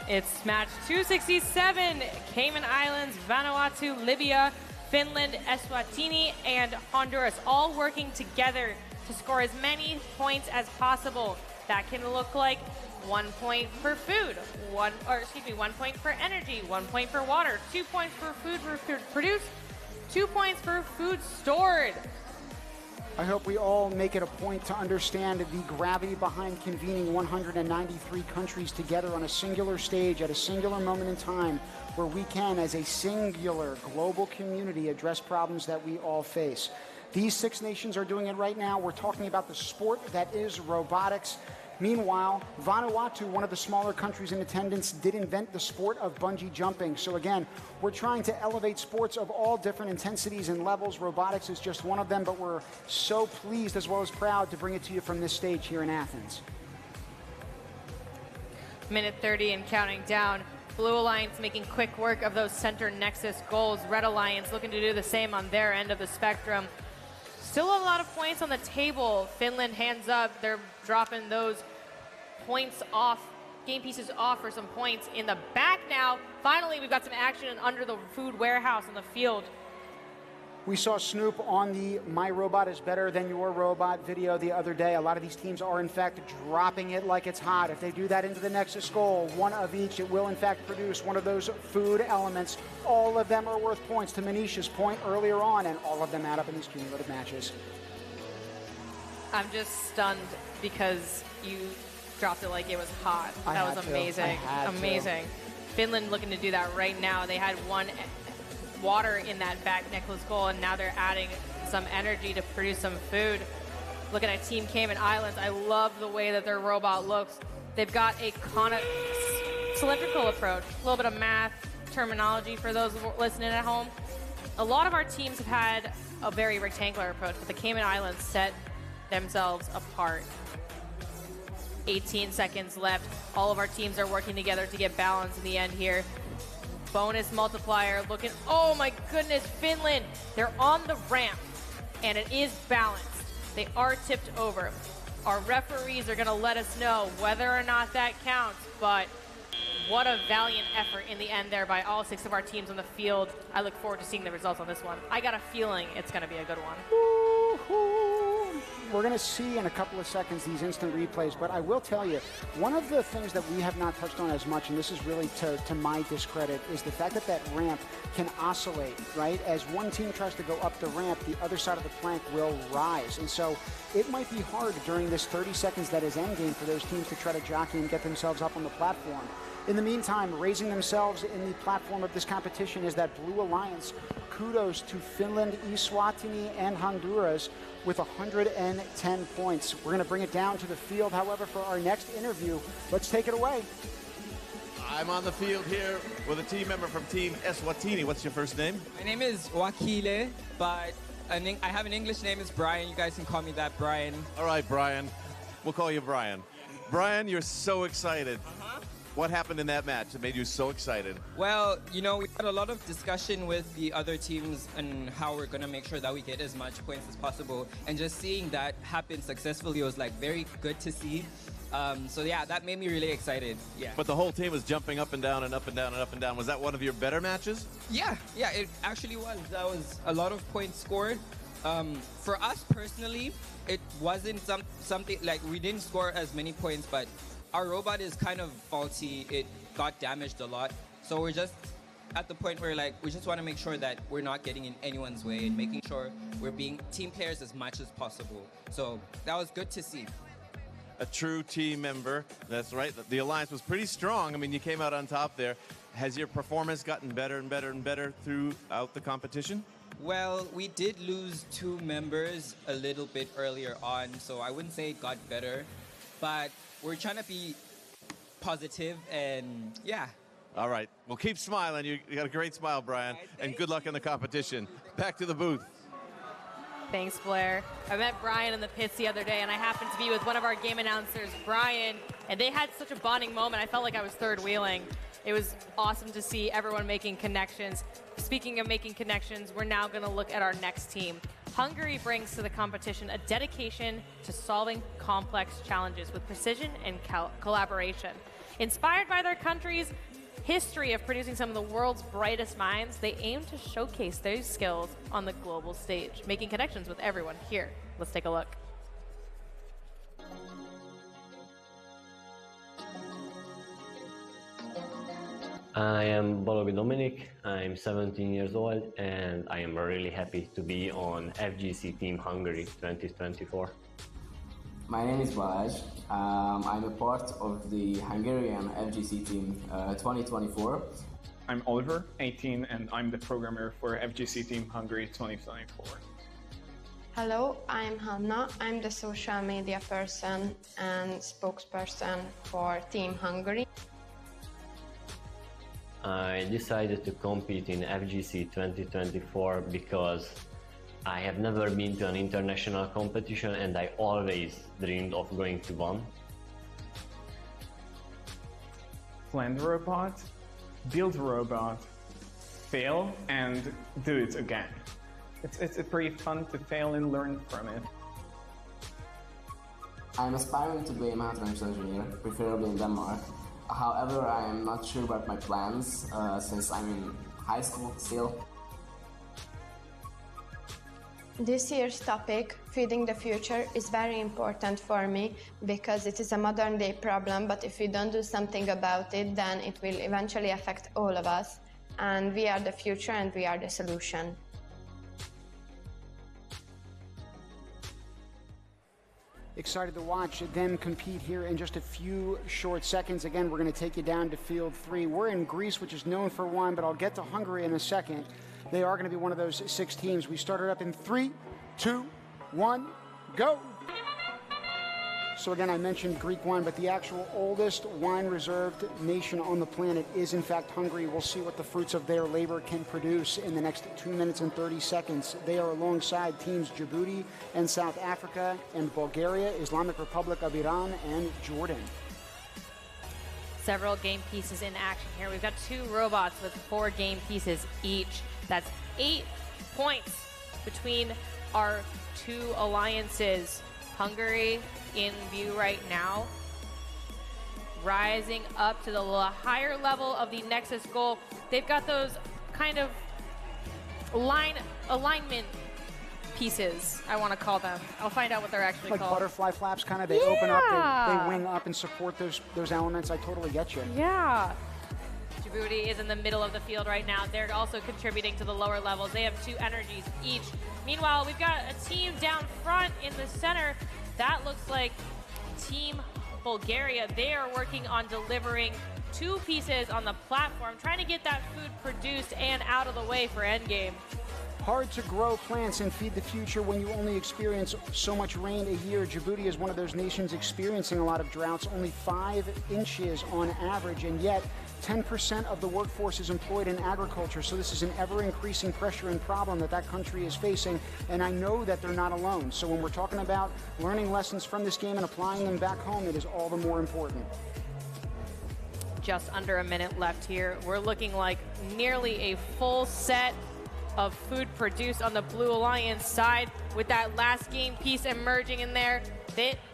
It's match 267, Cayman Islands, Vanuatu, Libya, Finland, Eswatini, and Honduras, all working together to score as many points as possible. That can look like 1 point for food, 1 point for energy, 1 point for water, 2 points for food produced, 2 points for food stored. I hope we all make it a point to understand the gravity behind convening 193 countries together on a singular stage at a singular moment in time where we can, as a singular global community, address problems that we all face. These 6 nations are doing it right now. We're talking about the sport that is robotics. Meanwhile, Vanuatu, one of the smaller countries in attendance, did invent the sport of bungee jumping. So again, we're trying to elevate sports of all different intensities and levels. Robotics is just one of them, but we're so pleased as well as proud to bring it to you from this stage here in Athens. Minute 30 and counting down. Blue Alliance making quick work of those center nexus goals. Red Alliance looking to do the same on their end of the spectrum. Still a lot of points on the table. Finland hands up. They're dropping those points off, game pieces off for some points in the back now. Finally, we've got some action under the food warehouse on the field. We saw Snoop on the My Robot is Better Than Your Robot video the other day. A lot of these teams are, in fact, dropping it like it's hot. If they do that into the Nexus goal, one of each, it will, in fact, produce one of those food elements. All of them are worth points, to Manisha's point earlier on, and all of them add up in these cumulative matches. I'm just stunned because you dropped it like it was hot. That was amazing. Amazing. Finland looking to do that right now. They had one water in that back necklace goal, and now they're adding some energy to produce some food. Looking at Team Cayman Islands, I love the way that their robot looks. They've got a cylindrical approach, a little bit of math terminology for those listening at home. A lot of our teams have had a very rectangular approach, but the Cayman Islands set themselves apart. 18 seconds left. All of our teams are working together to get balance in the end here. Bonus multiplier looking, oh my goodness, Finland, they're on the ramp, and it is balanced. They are tipped over. Our referees are gonna let us know whether or not that counts, but what a valiant effort in the end there by all 6 of our teams on the field. I look forward to seeing the results on this one. I got a feeling it's gonna be a good one. We're going to see in a couple of seconds these instant replays, but I will tell you, one of the things that we have not touched on as much, and this is really to my discredit, is the fact that that ramp can oscillate, right? As one team tries to go up the ramp, the other side of the plank will rise. And so it might be hard during this 30 seconds that is endgame for those teams to try to jockey and get themselves up on the platform. In the meantime, raising themselves in the platform of this competition is that Blue Alliance. Kudos to Finland, Eswatini, and Honduras with 110 points. We're going to bring it down to the field, however, for our next interview. Let's take it away. I'm on the field here with a team member from Team Eswatini. What's your first name? My name is Wakile, but I have an English name. It's Brian. You guys can call me that, Brian. All right, Brian. We'll call you Brian. Yeah. Brian, you're so excited. What happened in that match that made you so excited? Well, you know, we had a lot of discussion with the other teams and how we're going to make sure that we get as much points as possible. And just seeing that happen successfully was like very good to see. So yeah, that made me really excited. Yeah. But the whole team was jumping up and down and up and down and up and down. Was that one of your better matches? Yeah, it actually was. That was a lot of points scored. For us personally, it wasn't something like we didn't score as many points, but our robot is kind of faulty. It got damaged a lot. So we're just at the point where like we just want to make sure that we're not getting in anyone's way and making sure we're being team players as much as possible. So that was good to see. A true team member. That's right. The alliance was pretty strong. I mean, you came out on top there. Has your performance gotten better and better and better throughout the competition? Well, we did lose 2 members a little bit earlier on, so I wouldn't say it got better, but we're trying to be positive and yeah. All right. Well, keep smiling. You got a great smile, Brian, and good luck in the competition. Back to the booth. Thanks, Blair. I met Brian in the pits the other day, and I happened to be with one of our game announcers, Brian. And they had such a bonding moment. I felt like I was third wheeling. It was awesome to see everyone making connections. Speaking of making connections, we're now going to look at our next team. Hungary brings to the competition a dedication to solving complex challenges with precision and collaboration. Inspired by their country's history of producing some of the world's brightest minds, they aim to showcase those skills on the global stage, making connections with everyone here. Let's take a look. I am Balogi Dominic, I'm 17 years old, and I am really happy to be on FGC Team Hungary 2024. My name is Balázs. I'm a part of the Hungarian FGC Team 2024. I'm Oliver, 18, and I'm the programmer for FGC Team Hungary 2024. Hello, I'm Hanna. I'm the social media person and spokesperson for Team Hungary. I decided to compete in FGC 2024 because I have never been to an international competition and I always dreamed of going to one. Plan the robot, build a robot, fail, and do it again. It's pretty fun to fail and learn from it. I'm aspiring to be a maintenance engineer, preferably in Denmark. However, I am not sure about my plans since I'm in high school still. This year's topic, Feeding the Future, is very important for me because it is a modern day problem, but if we don't do something about it, then it will eventually affect all of us. And we are the future and we are the solution. Excited to watch them compete here in just a few short seconds. Again, we're going to take you down to field 3. We're in Greece, which is known for wine, but I'll get to Hungary in a second. They are going to be one of those 6 teams. We started up in 3, 2, 1, go! So again, I mentioned Greek wine, but the actual oldest wine-reserved nation on the planet is in fact Hungary. We'll see what the fruits of their labor can produce in the next 2 minutes and 30 seconds. They are alongside teams Djibouti and South Africa and Bulgaria, Islamic Republic of Iran, and Jordan. Several game pieces in action here. We've got 2 robots with 4 game pieces each. That's 8 points between our 2 alliances. Hungary in view right now, rising up to the higher level of the Nexus goal. They've got those kind of alignment pieces, I want to call them. I'll find out what they're actually like called. Like butterfly flaps, kind of. They open up, they wing up and support those elements. I totally get you. Yeah. Djibouti is in the middle of the field right now. They're also contributing to the lower levels. They have 2 energies each. Meanwhile, we've got a team down front in the center. That looks like Team Bulgaria. They are working on delivering 2 pieces on the platform, trying to get that food produced and out of the way for Endgame. Hard to grow plants and feed the future when you only experience so much rain a year. Djibouti is one of those nations experiencing a lot of droughts, only 5 inches on average, and yet 10% of the workforce is employed in agriculture, so this is an ever-increasing pressure and problem that country is facing, and I know that they're not alone. So when we're talking about learning lessons from this game and applying them back home, it is all the more important. Just under a minute left here. We're looking like nearly a full set of food produced on the Blue Alliance side with that last game piece emerging in there.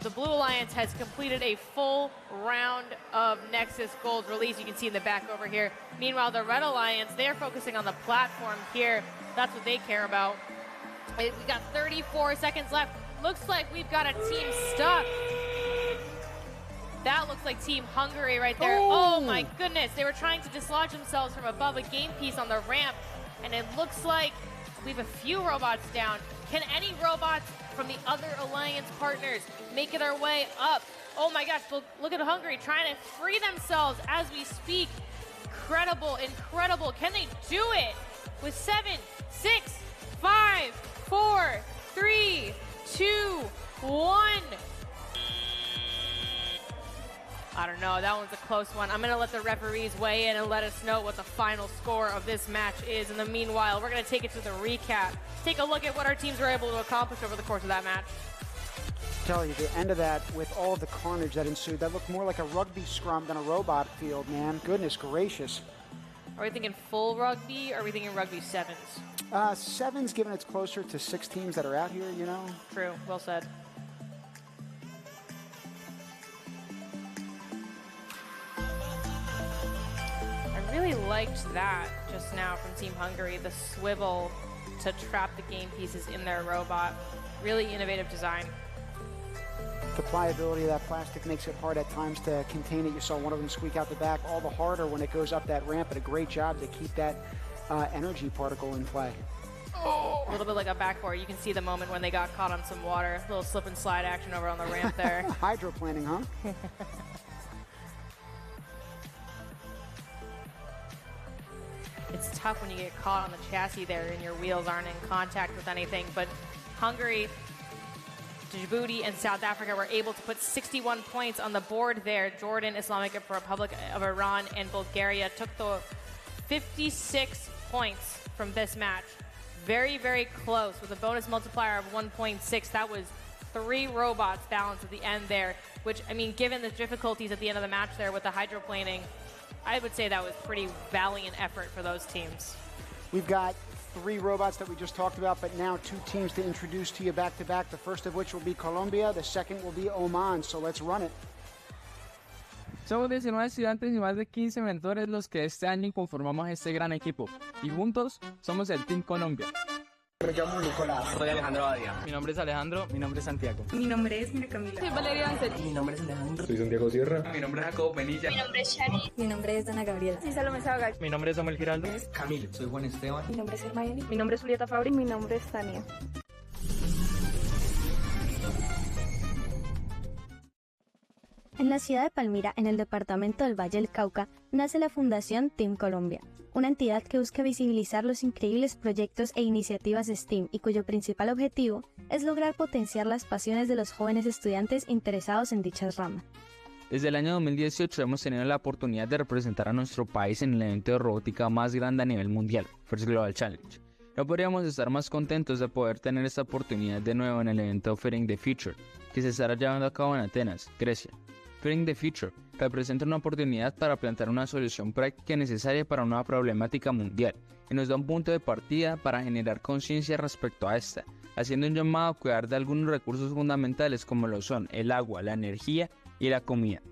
The Blue Alliance has completed a full round of Nexus goals release. You can see in the back over here. Meanwhile, the Red Alliance, they're focusing on the platform here. That's what they care about. We got 34 seconds left. Looks like we've got a team stuck. That looks like Team Hungary right there. Oh my goodness. They were trying to dislodge themselves from above a game piece on the ramp. And it looks like we have a few robots down. Can any robots from the other alliance partners make their way up? Oh my gosh, look at Hungary trying to free themselves as we speak. Incredible, incredible. Can they do it? With 7, 6, 5, 4, 3, 2, 1. I don't know, that one's a close one. I'm gonna let the referees weigh in and let us know what the final score of this match is. In the meanwhile, we're gonna take it to the recap. Take a look at what our teams were able to accomplish over the course of that match. Tell you, the end of that with all of the carnage that ensued, that looked more like a rugby scrum than a robot field, man. Goodness gracious. Are we thinking full rugby, or are we thinking rugby sevens? Sevens, given it's closer to 6 teams that are out here, you know? True, well said. I really liked that just now from Team Hungary, the swivel to trap the game pieces in their robot. Really innovative design. The pliability of that plastic makes it hard at times to contain it. You saw one of them squeak out the back, all the harder when it goes up that ramp, but a great job to keep that energy particle in play. A little bit like a backboard. You can see the moment when they got caught on some water. A little slip and slide action over on the ramp there. Hydroplaning, huh? It's tough when you get caught on the chassis there and your wheels aren't in contact with anything, but Hungary, Djibouti, and South Africa were able to put 61 points on the board there. Jordan, Islamic Republic of Iran, and Bulgaria took the 56 points from this match. Very, very close with a bonus multiplier of 1.6. That was 3 robots balanced at the end there, which, I mean, given the difficulties at the end of the match there with the hydroplaning, I would say that was pretty valiant effort for those teams. We've got 3 robots that we just talked about, but now 2 teams to introduce to you back-to-back. The first of which will be Colombia, the second will be Oman, so let's run it. Somos 19 estudiantes y más de 15 mentores los que este año conformamos este gran equipo. Y juntos somos el Team Colombia. Me llamo Nicolás. Soy Alejandro Badia. Mi nombre es Alejandro. Mi nombre es Santiago. Mi nombre es Mira Camila. Soy Valeria Vincent. Mi nombre es Alejandro. Soy Santiago Sierra. Mi nombre es Jacobo Penilla. Mi nombre es Shani. Mi nombre es Dana Gabriela. Soy Salomé Sabagal. Mi nombre es Samuel Giraldo. Mi nombre es Camilo. Soy Juan Esteban. Mi nombre es Hermione. Mi nombre es Julieta Fabri. Mi nombre es Tania. En la ciudad de Palmira, en el departamento del Valle del Cauca, nace la Fundación Team Colombia, una entidad que busca visibilizar los increíbles proyectos e iniciativas STEAM y cuyo principal objetivo es lograr potenciar las pasiones de los jóvenes estudiantes interesados en dichas ramas. Desde el año 2018 hemos tenido la oportunidad de representar a nuestro país en el evento de robótica más grande a nivel mundial, First Global Challenge. No podríamos estar más contentos de poder tener esta oportunidad de nuevo en el evento Feeding the Future, que se estará llevando a cabo en Atenas, Grecia. Feeding the Future representa una oportunidad para plantear una solución práctica necesaria para una problemática mundial y nos da un punto de partida para generar conciencia respecto a esta, haciendo un llamado a cuidar de algunos recursos fundamentales como lo son el agua, la energía y la comida.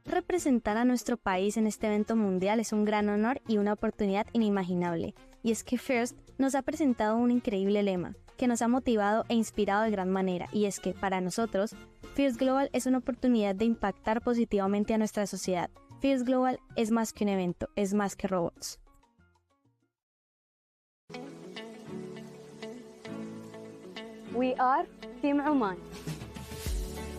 Representar a nuestro país en este evento mundial es un gran honor y una oportunidad inimaginable, y es que FIRST nos ha presentado un increíble lema, que nos ha motivado e inspirado de gran manera, y es que, para nosotros, FIRST Global es una oportunidad de impactar positivamente a nuestra sociedad. FIRST Global es más que un evento, es más que robots. We are Team Oman.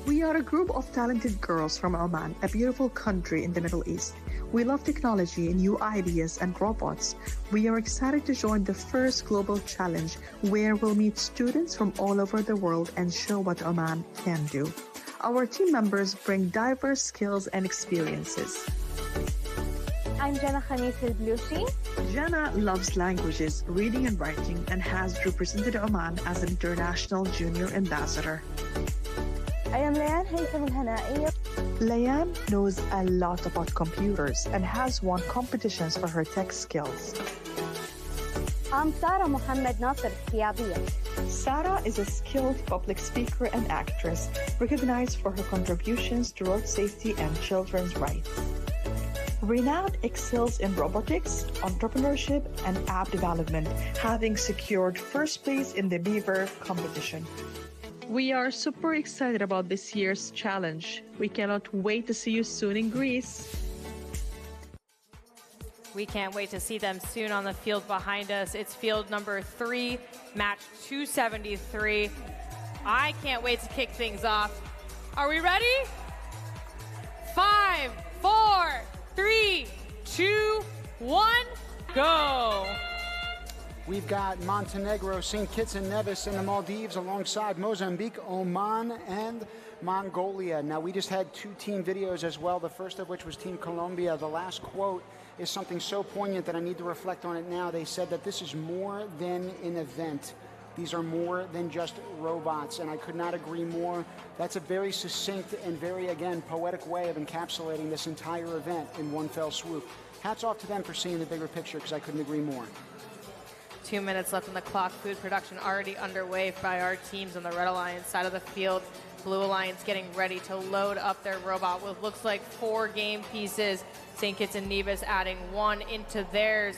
We are a group of talented girls from Oman, a beautiful country in the Middle East. We love technology, new ideas, and robots. We are excited to join the first global challenge, where we'll meet students from all over the world and show what Oman can do. Our team members bring diverse skills and experiences. I'm Jana Khamis al-Blushi. Jana loves languages, reading and writing, and has represented Oman as an international junior ambassador. I am Layan Haytham al-Hanai. Layan knows a lot about computers and has won competitions for her tech skills. I'm Sarah Mohammed Nasser Siabiya. Sarah is a skilled public speaker and actress, recognized for her contributions to road safety and children's rights. Renowned excels in robotics, entrepreneurship, and app development, having secured first place in the Beaver competition. We are super excited about this year's challenge. We cannot wait to see you soon in Greece. We can't wait to see them soon on the field behind us. It's field number 3, match 273. I can't wait to kick things off. Are we ready? 5, 4, 3, 2, 1, go! We've got Montenegro, St. Kitts and Nevis, and the Maldives alongside Mozambique, Oman, and Mongolia. Now, we just had 2 team videos as well, the first of which was Team Colombia. The last quote is something so poignant that I need to reflect on it now. They said that this is more than an event. These are more than just robots, and I could not agree more. That's a very succinct and very, again, poetic way of encapsulating this entire event in one fell swoop. Hats off to them for seeing the bigger picture, because I couldn't agree more. 2 minutes left on the clock. Food production already underway by our teams on the Red Alliance side of the field. Blue Alliance getting ready to load up their robot with looks like 4 game pieces. St. Kitts and Nevis adding 1 into theirs,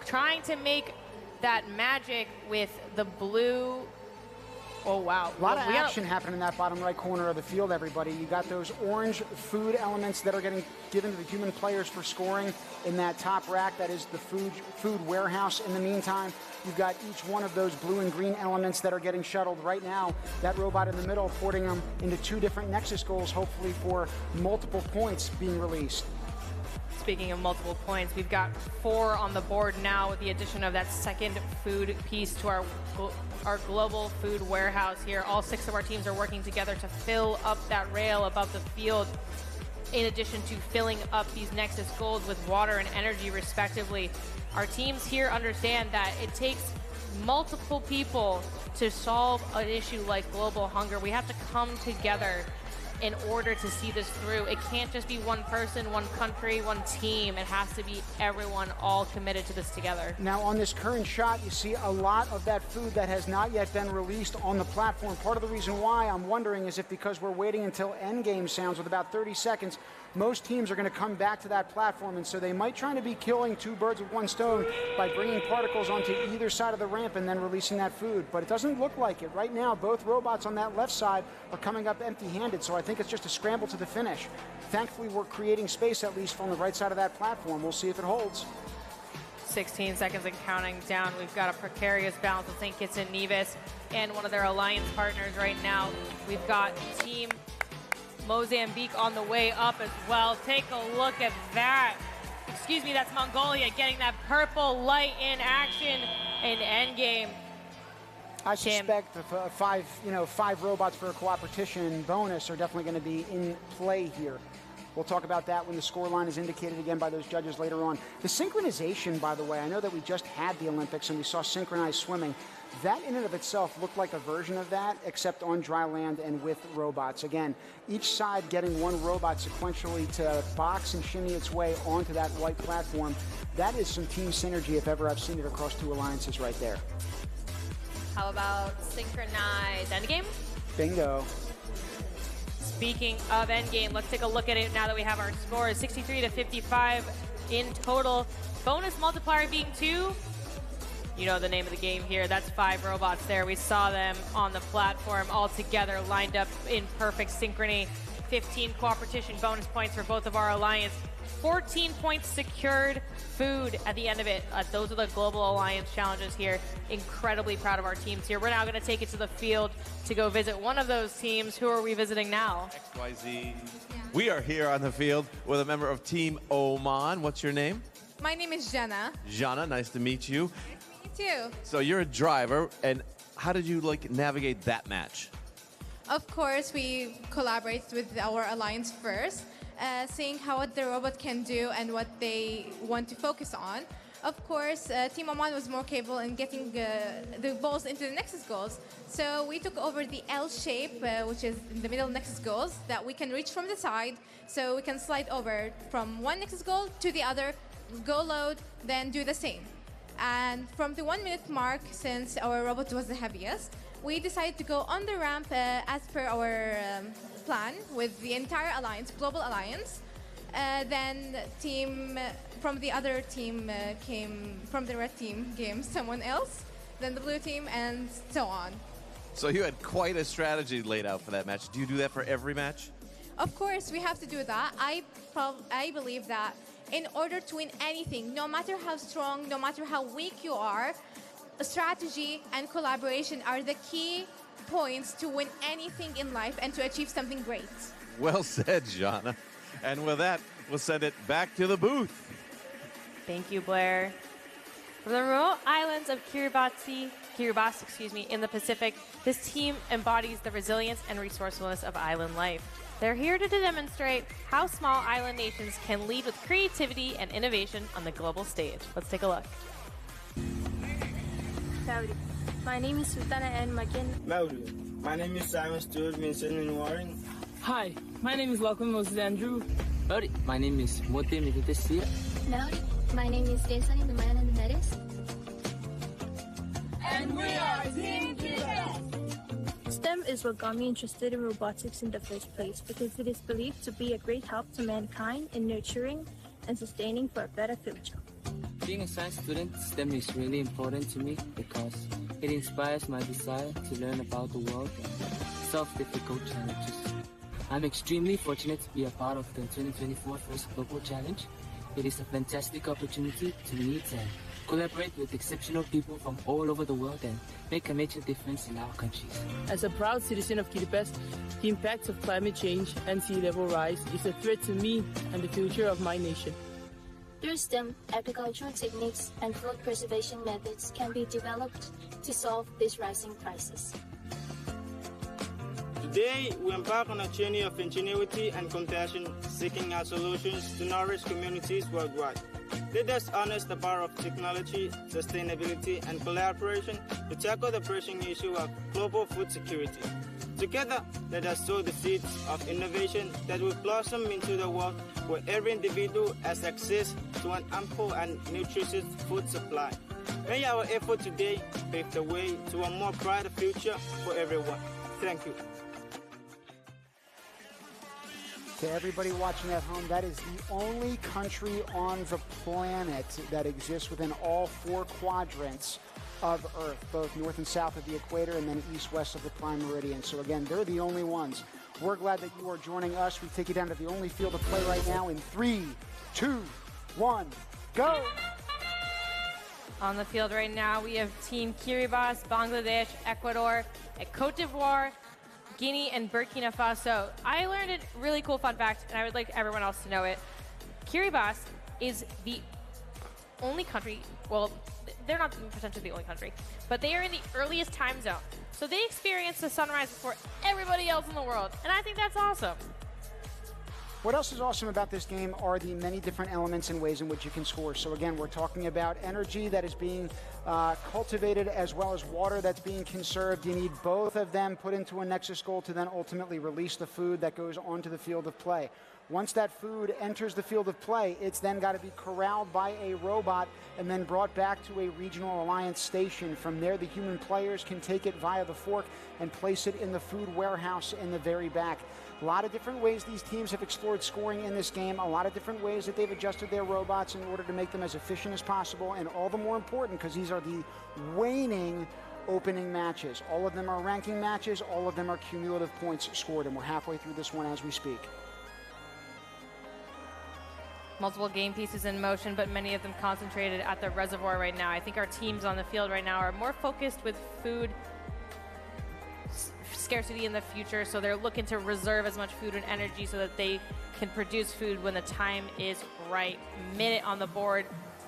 trying to make that magic with the blue. Oh, wow. A lot of action happening in that bottom right corner of the field, everybody. You got those orange food elements that are getting given to the human players for scoring in that top rack. That is the food warehouse. In the meantime, you've got each one of those blue and green elements that are getting shuttled right now. That robot in the middle porting them into 2 different Nexus goals, hopefully for multiple points being released. Speaking of multiple points, we've got 4 on the board now with the addition of that second food piece to our global food warehouse here. All 6 of our teams are working together to fill up that rail above the field, in addition to filling up these Nexus goals with water and energy respectively. Our teams here understand that it takes multiple people to solve an issue like global hunger. We have to come together in order to see this through. It can't just be one person, one country, one team. It has to be everyone all committed to this together. Now on this current shot, you see a lot of that food that has not yet been released on the platform. Part of the reason why I'm wondering is if because we're waiting until Endgame sounds with about 30 seconds, most teams are going to come back to that platform, and so they might try to be killing 2 birds with 1 stone by bringing particles onto either side of the ramp and then releasing that food. But it doesn't look like it. Right now, both robots on that left side are coming up empty-handed, so I think it's just a scramble to the finish. Thankfully, we're creating space, at least from the right side of that platform. We'll see if it holds. 16 seconds and counting down. We've got a precarious balance with St. Kitts and Nevis and one of their alliance partners right now. We've got Team Mozambique on the way up as well. Take a look at that. Excuse me, that's Mongolia getting that purple light in action in Endgame. I suspect 5 robots for a cooperation bonus are definitely going to be in play here. We'll talk about that when the scoreline is indicated again by those judges later on. The synchronization, by the way, I know that we just had the Olympics and we saw synchronized swimming. That in and of itself looked like a version of that, except on dry land and with robots. Again, each side getting 1 robot sequentially to box and shimmy its way onto that white platform. That is some team synergy if ever I've seen it across 2 alliances right there. How about synchronized Endgame? Bingo. Speaking of Endgame, let's take a look at it now that we have our scores. 63 to 55 in total. Bonus multiplier being 2. You know the name of the game here. That's 5 robots there. We saw them on the platform all together, lined up in perfect synchrony. 15 cooperation bonus points for both of our alliance. 14 points secured. Food at the end of it. Those are the Global Alliance challenges here. Incredibly proud of our teams here. We're now going to take it to the field to go visit one of those teams. Who are we visiting now? XYZ. We are here on the field with a member of Team Oman. What's your name? My name is Jana. Jana, nice to meet you. Me too. So you're a driver, and how did you navigate that match? Of course, we collaborate with our alliance first, seeing what the robot can do and what they want to focus on. Of course, Team Oman was more capable in getting the balls into the Nexus goals. So we took over the L shape, which is in the middle Nexus goals, that we can reach from the side. So we can slide over from one Nexus goal to the other, go load, then do the same. And from the 1 minute mark, since our robot was the heaviest, we decided to go on the ramp as per our plan with the entire alliance, Global Alliance. Then team from the other team came, from the red team came someone else, then the blue team, and so on. So you had quite a strategy laid out for that match. Do you do that for every match? Of course, we have to do that. I believe that in order to win anything, no matter how strong, no matter how weak you are, strategy and collaboration are the key points to win anything in life and to achieve something great. Well said, Jana. And with that, we'll send it back to the booth. Thank you, Blair. From the remote islands of Kiribati, in the Pacific, this team embodies the resilience and resourcefulness of island life. They're here to demonstrate how small island nations can lead with creativity and innovation on the global stage. Let's take a look. My name is Sultana N. Makin. Mauro. My name is Simon Stewart Vincent and Warren. Hi, my name is Lachlan Moses Andrew. Howdy, my name is Mote Meditesira. Howdy, my name is Jason the Man and the Metis. And we are Team QS. STEM is what got me interested in robotics in the first place because it is believed to be a great help to mankind in nurturing and sustaining for a better future. Being a science student, STEM is really important to me because it inspires my desire to learn about the world and solve difficult challenges. I'm extremely fortunate to be a part of the 2024 First Global Challenge. It is a fantastic opportunity to meet and collaborate with exceptional people from all over the world and make a major difference in our countries. As a proud citizen of Kiribati, the impacts of climate change and sea level rise is a threat to me and the future of my nation. Through STEM, agricultural techniques and food preservation methods can be developed to solve this rising crisis. Today, we embark on a journey of ingenuity and compassion, seeking out solutions to nourish communities worldwide. Let us harness the power of technology, sustainability, and collaboration to tackle the pressing issue of global food security. Together, let us sow the seeds of innovation that will blossom into the world where every individual has access to an ample and nutritious food supply. May our effort today pave the way to a more brighter future for everyone. Thank you. To everybody watching at home, that is the only country on the planet that exists within all four quadrants of Earth, both north and south of the equator and then east-west of the prime meridian. So again, they're the only ones. We're glad that you are joining us. We take you down to the only field of play right now in 3, 2, 1, go! On the field right now, we have Team Kiribati, Bangladesh, Ecuador, and Cote d'Ivoire, Guinea, and Burkina Faso. I learned a really cool fun fact, and I would like everyone else to know it. Kiribati is the only country, well, they're not potentially the only country, but they are in the earliest time zone. So they experience the sunrise before everybody else in the world, and I think that's awesome. What else is awesome about this game are the many different elements and ways in which you can score. So again, we're talking about energy that is being cultivated as well as water that's being conserved. You need both of them put into a Nexus goal to then ultimately release the food that goes onto the field of play. Once that food enters the field of play, it's then got to be corralled by a robot and then brought back to a regional alliance station. From there, the human players can take it via the fork and place it in the food warehouse in the very back. A lot of different ways these teams have explored scoring in this game, a lot of different ways that they've adjusted their robots in order to make them as efficient as possible, and all the more important because these are the waning opening matches. All of them are ranking matches, all of them are cumulative points scored, and we're halfway through this one as we speak. Multiple game pieces in motion, but many of them concentrated at the reservoir right now. I think our teams on the field right now are more focused with food scarcity in the future, so they're looking to reserve as much food and energy so that they can produce food when the time is right. Minute on the board,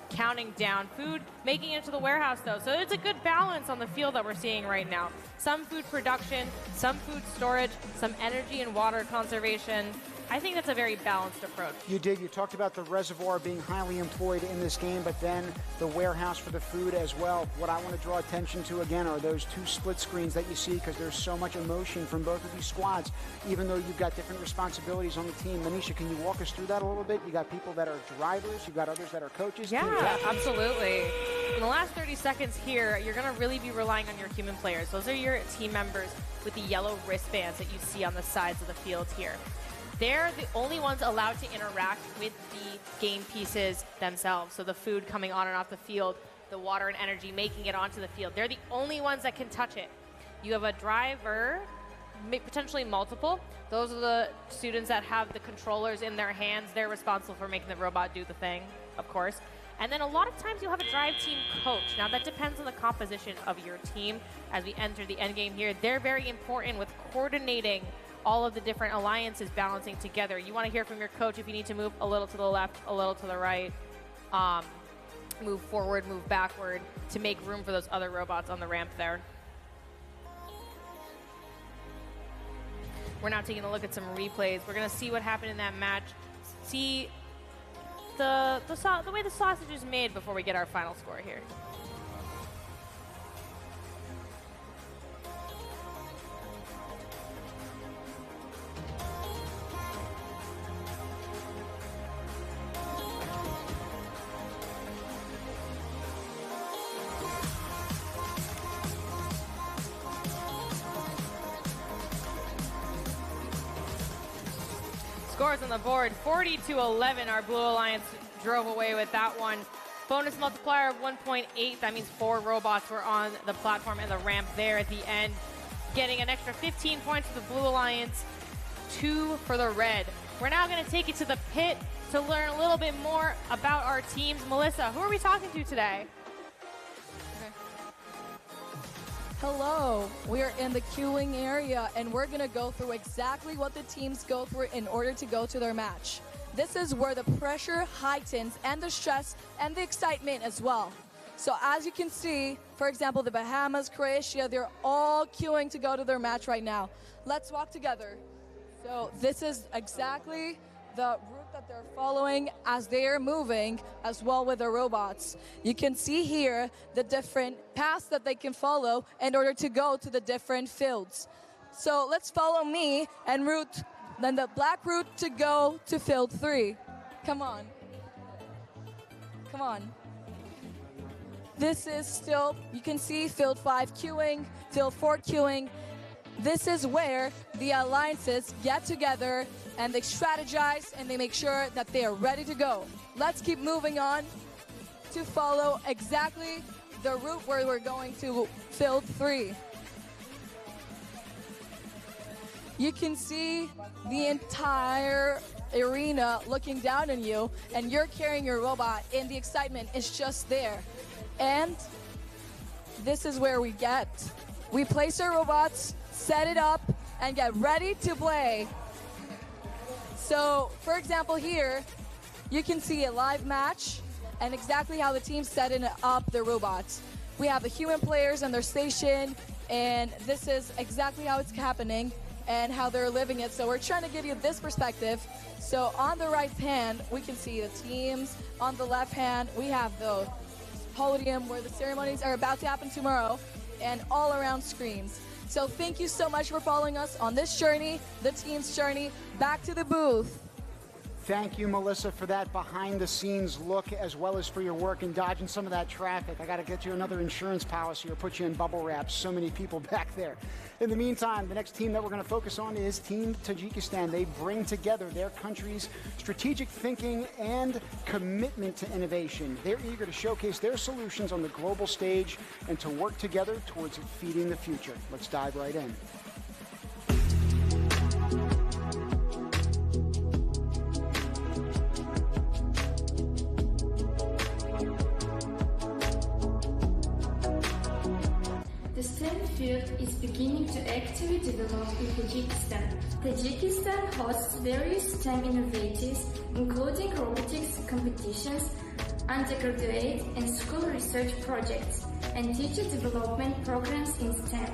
counting down food, making it to the warehouse though. So it's a good balance on the field that we're seeing right now. Some food production, some food storage, some energy and water conservation. I think that's a very balanced approach. You did. You talked about the reservoir being highly employed in this game, but then the warehouse for the food as well. What I want to draw attention to again are those two split screens that you see because there's so much emotion from both of these squads, even though you've got different responsibilities on the team. Manisha, can you walk us through that a little bit? You got people that are drivers, you've got others that are coaches. Yeah, absolutely. In the last 30 seconds here, you're going to really be relying on your human players. Those are your team members with the yellow wristbands that you see on the sides of the field here. They're the only ones allowed to interact with the game pieces themselves. So the food coming on and off the field, the water and energy making it onto the field. They're the only ones that can touch it. You have a driver, potentially multiple. Those are the students that have the controllers in their hands. They're responsible for making the robot do the thing, of course. And then a lot of times you'll have a drive team coach. Now that depends on the composition of your team. As we enter the end game here, they're very important with coordinating all of the different alliances balancing together. You want to hear from your coach if you need to move a little to the left, a little to the right, move forward, move backward to make room for those other robots on the ramp there. We're now taking a look at some replays. We're going to see what happened in that match, see the way the sausage is made before we get our final score here. scores on the board. 40-11, our Blue Alliance drove away with that one. Bonus multiplier of 1.8. That means 4 robots were on the platform and the ramp there at the end, getting an extra 15 points for the Blue Alliance, 2 for the Red. We're now going to take you to the pit to learn a little bit more about our teams. Melissa, who are we talking to today? Hello, we're in the queuing area and we're going to go through exactly what the teams go through in order to go to their match. This is where the pressure heightens and the stress and the excitement as well. So as you can see, for example, the Bahamas, Croatia, they're all queuing to go to their match right now. Let's walk together. So this is exactly the route that they're following as they're moving as well with the robots. You can see here the different paths that they can follow in order to go to the different fields. So let's follow me and route, then the black route to go to field 3. Come on. Come on. This is still, you can see field 5 queuing, field 4 queuing. This is where the alliances get together and they strategize and they make sure that they are ready to go. Let's keep moving on to follow exactly the route where we're going to field 3. You can see the entire arena looking down on you and you're carrying your robot and the excitement is just there. And this is where we place our robots, set it up, and get ready to play. So, for example, here, you can see a live match and exactly how the team's setting up their robots. We have the human players on their station, and this is exactly how it's happening and how they're living it. So we're trying to give you this perspective. So on the right hand, we can see the teams. On the left hand, we have the podium where the ceremonies are about to happen tomorrow, and all around screens. So thank you so much for following us on this journey, the team's journey, back to the booth. Thank you, Melissa, for that behind-the-scenes look, as well as for your work in dodging some of that traffic. I got to get you another insurance policy or put you in bubble wrap. So many people back there. In the meantime, the next team that we're going to focus on is Team Tajikistan. They bring together their country's strategic thinking and commitment to innovation. They're eager to showcase their solutions on the global stage and to work together towards feeding the future. Let's dive right in. The STEM field is beginning to actively develop in Tajikistan. Tajikistan hosts various STEM innovatives, including robotics competitions, undergraduate and school research projects, and teacher development programs in STEM.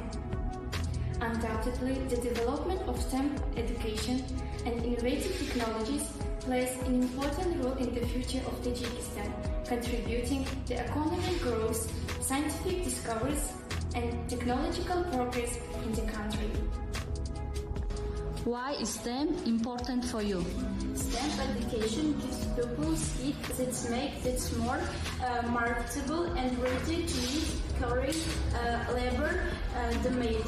Undoubtedly, the development of STEM education and innovative technologies plays an important role in the future of Tajikistan, contributing to economic growth, scientific discoveries, and technological progress in the country. Why is STEM important for you? STEM education gives people skills that make it more marketable and ready to leave career labor domain.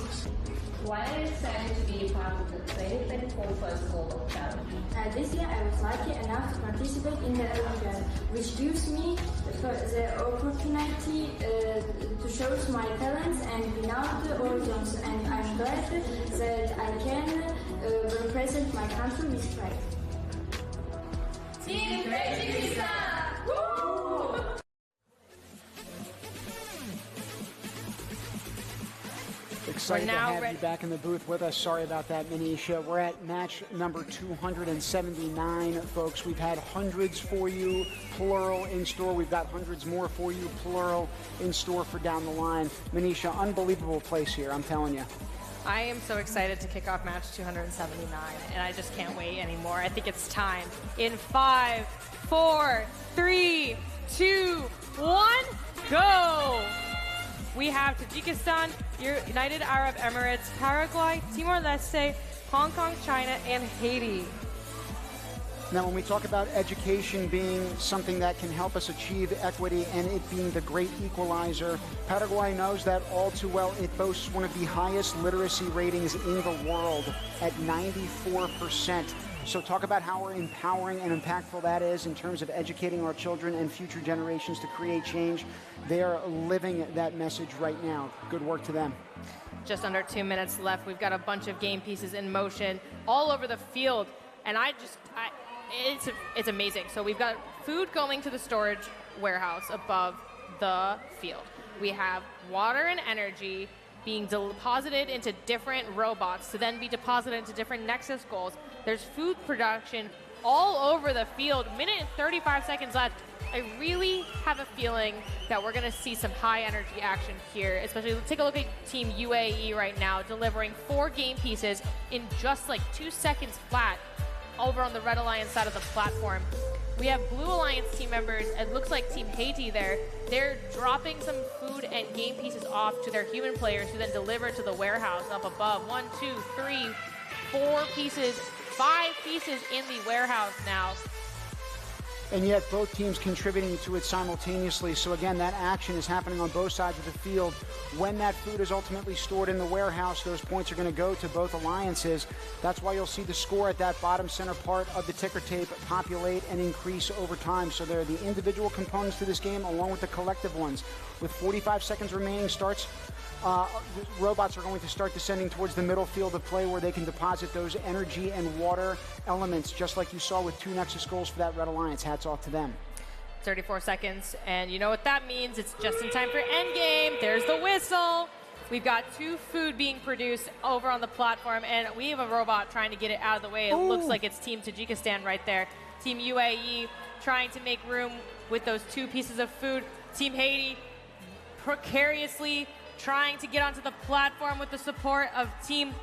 Why are you excited to be a part of the 2024 First Global Challenge? This year I was lucky enough to participate in the Olympiad, which gives me the opportunity to show my talents and beyond the horizons, and I'm glad that I can represent my country with pride. Team Tajikistan! Woo! Excited to have you back in the booth with us. Sorry about that, Manisha. We're at match number 279, folks. We've had hundreds for you, plural, in store. We've got hundreds more for you, plural, in store for down the line. Manisha, unbelievable place here, I'm telling you. I am so excited to kick off match 279, and I just can't wait anymore. I think it's time. In 5, 4, 3, 2, 1, go! We have Tajikistan, United Arab Emirates, Paraguay, Timor-Leste, Hong Kong, China, and Haiti. Now, when we talk about education being something that can help us achieve equity and it being the great equalizer, Paraguay knows that all too well. It boasts one of the highest literacy ratings in the world at 94%. So talk about how empowering and impactful that is in terms of educating our children and future generations to create change. They are living that message right now. Good work to them. Just under 2 minutes left. We've got a bunch of game pieces in motion all over the field. And it's amazing. So we've got food going to the storage warehouse above the field. We have water and energy being deposited into different robots to then be deposited into different Nexus goals. There's food production all over the field. Minute and 35 seconds left. I really have a feeling that we're going to see some high energy action here, especially take a look at Team UAE right now, delivering 4 game pieces in just like 2 seconds flat over on the Red Alliance side of the platform. We have Blue Alliance team members. It looks like Team Haiti there. They're dropping some food and game pieces off to their human players who then deliver to the warehouse up above. 1, 2, 3, 4 pieces, 5 pieces in the warehouse now. And yet both teams contributing to it simultaneously. So again, that action is happening on both sides of the field. When that food is ultimately stored in the warehouse, those points are going to go to both alliances. That's why you'll see the score at that bottom center part of the ticker tape populate and increase over time. So there are the individual components to this game along with the collective ones. With 45 seconds remaining, robots are going to start descending towards the middle field of play where they can deposit those energy and water elements, just like you saw with 2 Nexus goals for that Red Alliance. Hats off to them. 34 seconds, and you know what that means. It's just in time for Endgame. There's the whistle. We've got 2 food being produced over on the platform, and we have a robot trying to get it out of the way. It looks like it's Team Tajikistan right there. Team UAE trying to make room with those 2 pieces of food. Team Haiti precariously trying to get onto the platform with the support of Team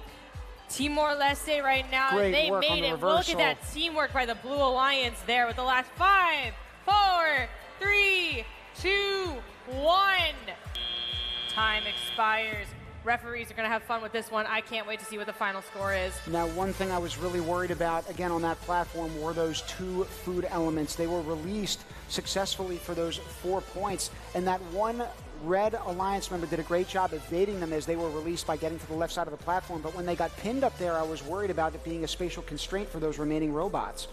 Timor-Leste right now. They made it. Look at that teamwork by the Blue Alliance there with the last 5, 4, 3, 2, 1. Time expires. Referees are going to have fun with this one. I can't wait to see what the final score is. Now, one thing I was really worried about, again, on that platform were those 2 food elements. They were released successfully for those 4 points, and that one Red Alliance member did a great job evading them as they were released by getting to the left side of the platform. But when they got pinned up there, I was worried about it being a spatial constraint for those remaining robots.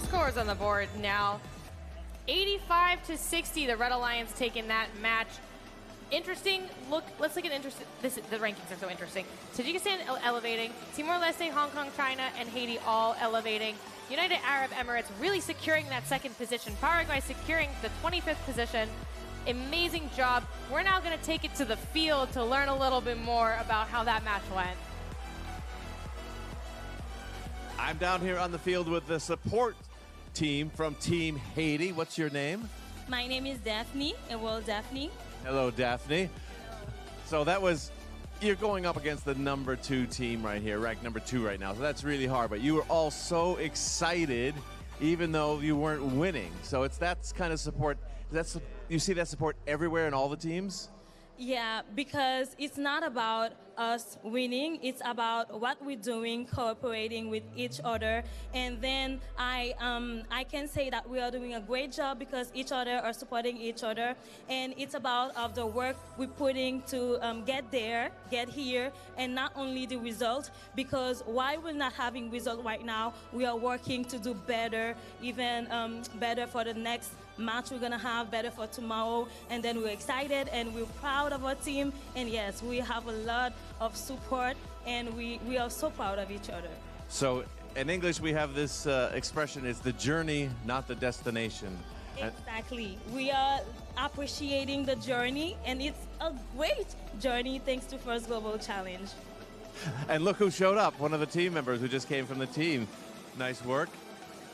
Scores on the board now. 85-60, the Red Alliance taking that match. Interesting look. Let's look at the rankings are so interesting. Tajikistan elevating, Timor-Leste, Hong Kong, China, and Haiti all elevating. United Arab Emirates really securing that 2nd position. Paraguay securing the 25th position. Amazing job. We're now going to take it to the field to learn a little bit more about how that match went. I'm down here on the field with the support team from Team Haiti. What's your name? My name is Daphne, Daphne. Hello, Daphne. So you're going up against the number 2 team right here, ranked number 2 right now. So that's really hard, but you were all so excited even though you weren't winning. So that's kind of support. You see that support everywhere in all the teams? Yeah, because it's not about us winning, it's about what we're doing, cooperating with each other. And then I can say that we are doing a great job because each other are supporting each other. And it's about the work we're putting to get here, and not only the result, because while we're not having result right now, we are working to do better, even better for the next match we're going to have, better for tomorrow. And then we're excited and we're proud of our team. And yes, we have a lot of support and we are so proud of each other. So in English, we have this expression, it's the journey, not the destination. Exactly. We are appreciating the journey, and it's a great journey thanks to First Global Challenge. And look who showed up, one of the team members who just came from the team. Nice work.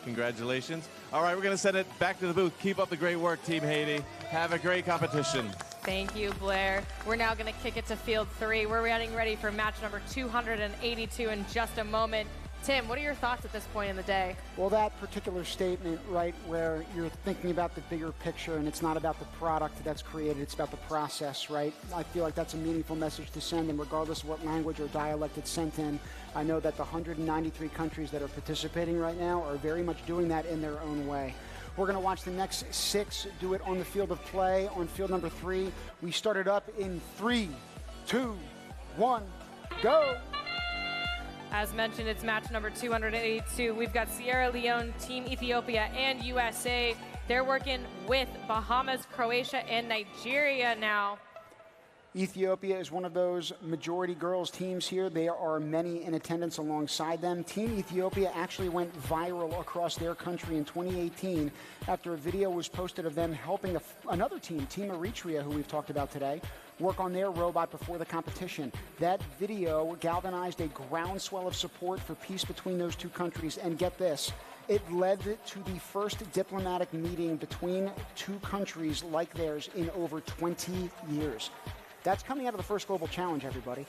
Congratulations. All right, we're going to send it back to the booth. Keep up the great work, Team Haiti. Have a great competition. Thank you, Blair. We're now going to kick it to field 3. We're getting ready for match number 282 in just a moment. Tim, what are your thoughts at this point in the day? Well, that particular statement, right, where you're thinking about the bigger picture and it's not about the product that's created, it's about the process, right? I feel like that's a meaningful message to send, and regardless of what language or dialect it's sent in, I know that the 193 countries that are participating right now are very much doing that in their own way. We're going to watch the next 6 do it on the field of play. On field number 3, we started up in 3, 2, 1, go! As mentioned, it's match number 282. We've got Sierra Leone, Team Ethiopia, and USA. They're working with Bahamas, Croatia, and Nigeria now. Ethiopia is one of those majority girls teams here. There are many in attendance alongside them. Team Ethiopia actually went viral across their country in 2018 after a video was posted of them helping another team, Team Eritrea, who we've talked about today, work on their robot before the competition. That video galvanized a groundswell of support for peace between those two countries, and get this, it led to the first diplomatic meeting between two countries like theirs in over 20 years. That's coming out of the First Global Challenge, everybody.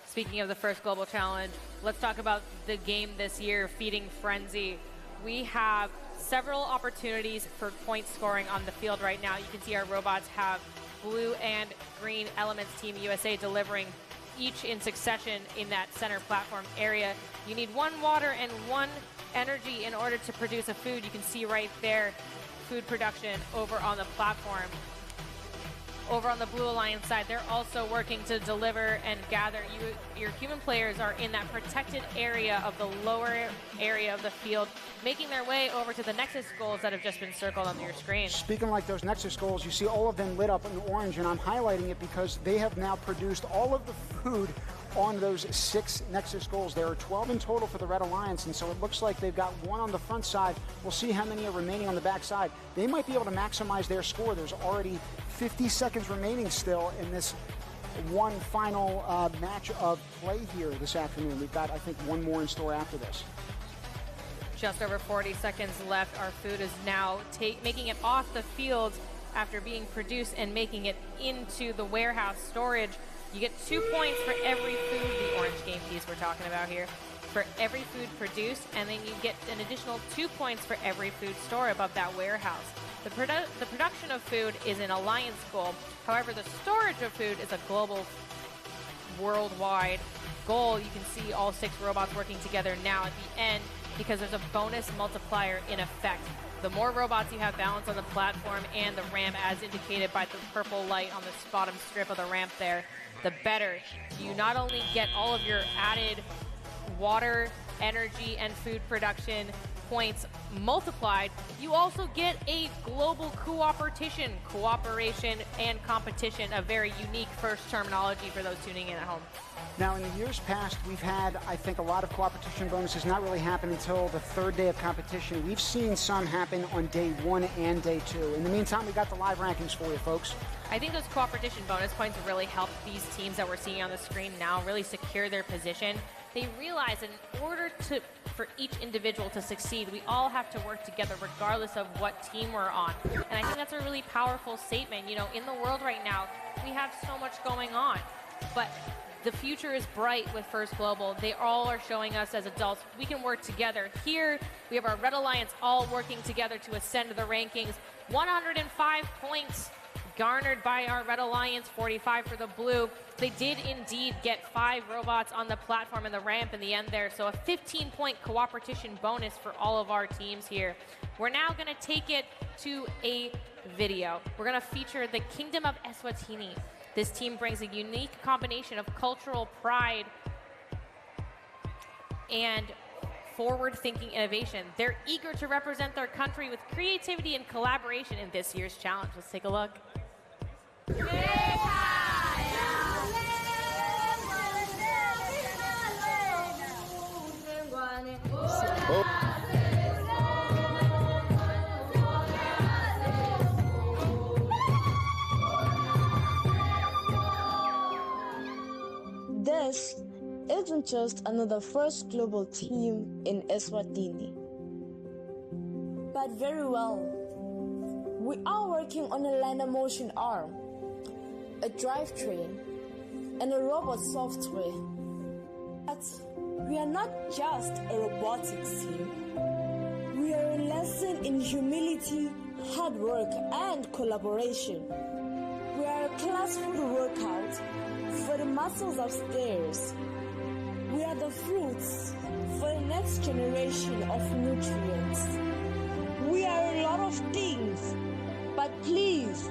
Speaking of the First Global Challenge, let's talk about the game this year, Feeding Frenzy. We have several opportunities for point scoring on the field right now. You can see our robots have blue and green elements, Team USA delivering each in succession in that center platform area. You need 1 water and 1 energy in order to produce a food. You can see right there, food production over on the platform. Over on the Blue Alliance side, they're also working to deliver and gather. Your human players are in that protected area of the lower area of the field, making their way over to the Nexus goals that have just been circled on your screen. Speaking like those Nexus goals, you see all of them lit up in orange, and I'm highlighting it because they have now produced all of the food on those 6 Nexus goals. There are 12 in total for the Red Alliance, and so it looks like they've got 1 on the front side. We'll see how many are remaining on the back side. They might be able to maximize their score. There's already 50 seconds remaining still in this one final match of play here this afternoon. We've got, I think, 1 more in store after this. Just over 40 seconds left. Our food is now making it off the field after being produced and making it into the warehouse storage. You get 2 points for every food, the orange game piece we're talking about here, for every food produced, and then you get an additional 2 points for every food store above that warehouse. The production of food is an alliance goal. However, the storage of food is a global, worldwide goal. You can see all 6 robots working together now at the end because there's a bonus multiplier in effect. The more robots you have balanced on the platform and the ramp, as indicated by the purple light on the bottom strip of the ramp there, the better. You not only get all of your added water, energy, and food production points multiplied, you also get a global cooperation and competition, a very unique first terminology for those tuning in at home. Now, in the years past, we've had, I think, a lot of cooperation bonuses not really happen until the 3rd day of competition. We've seen some happen on day 1 and day 2. In the meantime, we got the live rankings for you, folks. I think those cooperation bonus points really help these teams that we're seeing on the screen now really secure their position. They realize that in order for each individual to succeed, we all have to work together regardless of what team we're on. And I think that's a really powerful statement. You know, in the world right now, we have so much going on, but the future is bright with First Global. They all are showing us as adults we can work together. Here, we have our Red Alliance all working together to ascend to the rankings. 105 points garnered by our Red Alliance, 45 for the Blue. They did indeed get 5 robots on the platform and the ramp in the end there, so a 15-point cooperation bonus for all of our teams here. We're now going to take it to a video. We're going to feature the Kingdom of Eswatini. This team brings a unique combination of cultural pride and forward-thinking innovation. They're eager to represent their country with creativity and collaboration in this year's challenge. Let's take a look. This isn't just another first global team in Eswatini, but very well. We are working on a lander motion arm, a drivetrain, and a robot software. But we are not just a robotics team. We are a lesson in humility, hard work, and collaboration. We are a class for the workout, for the muscles upstairs. We are the fruits for the next generation of nutrients. We are a lot of things, but please,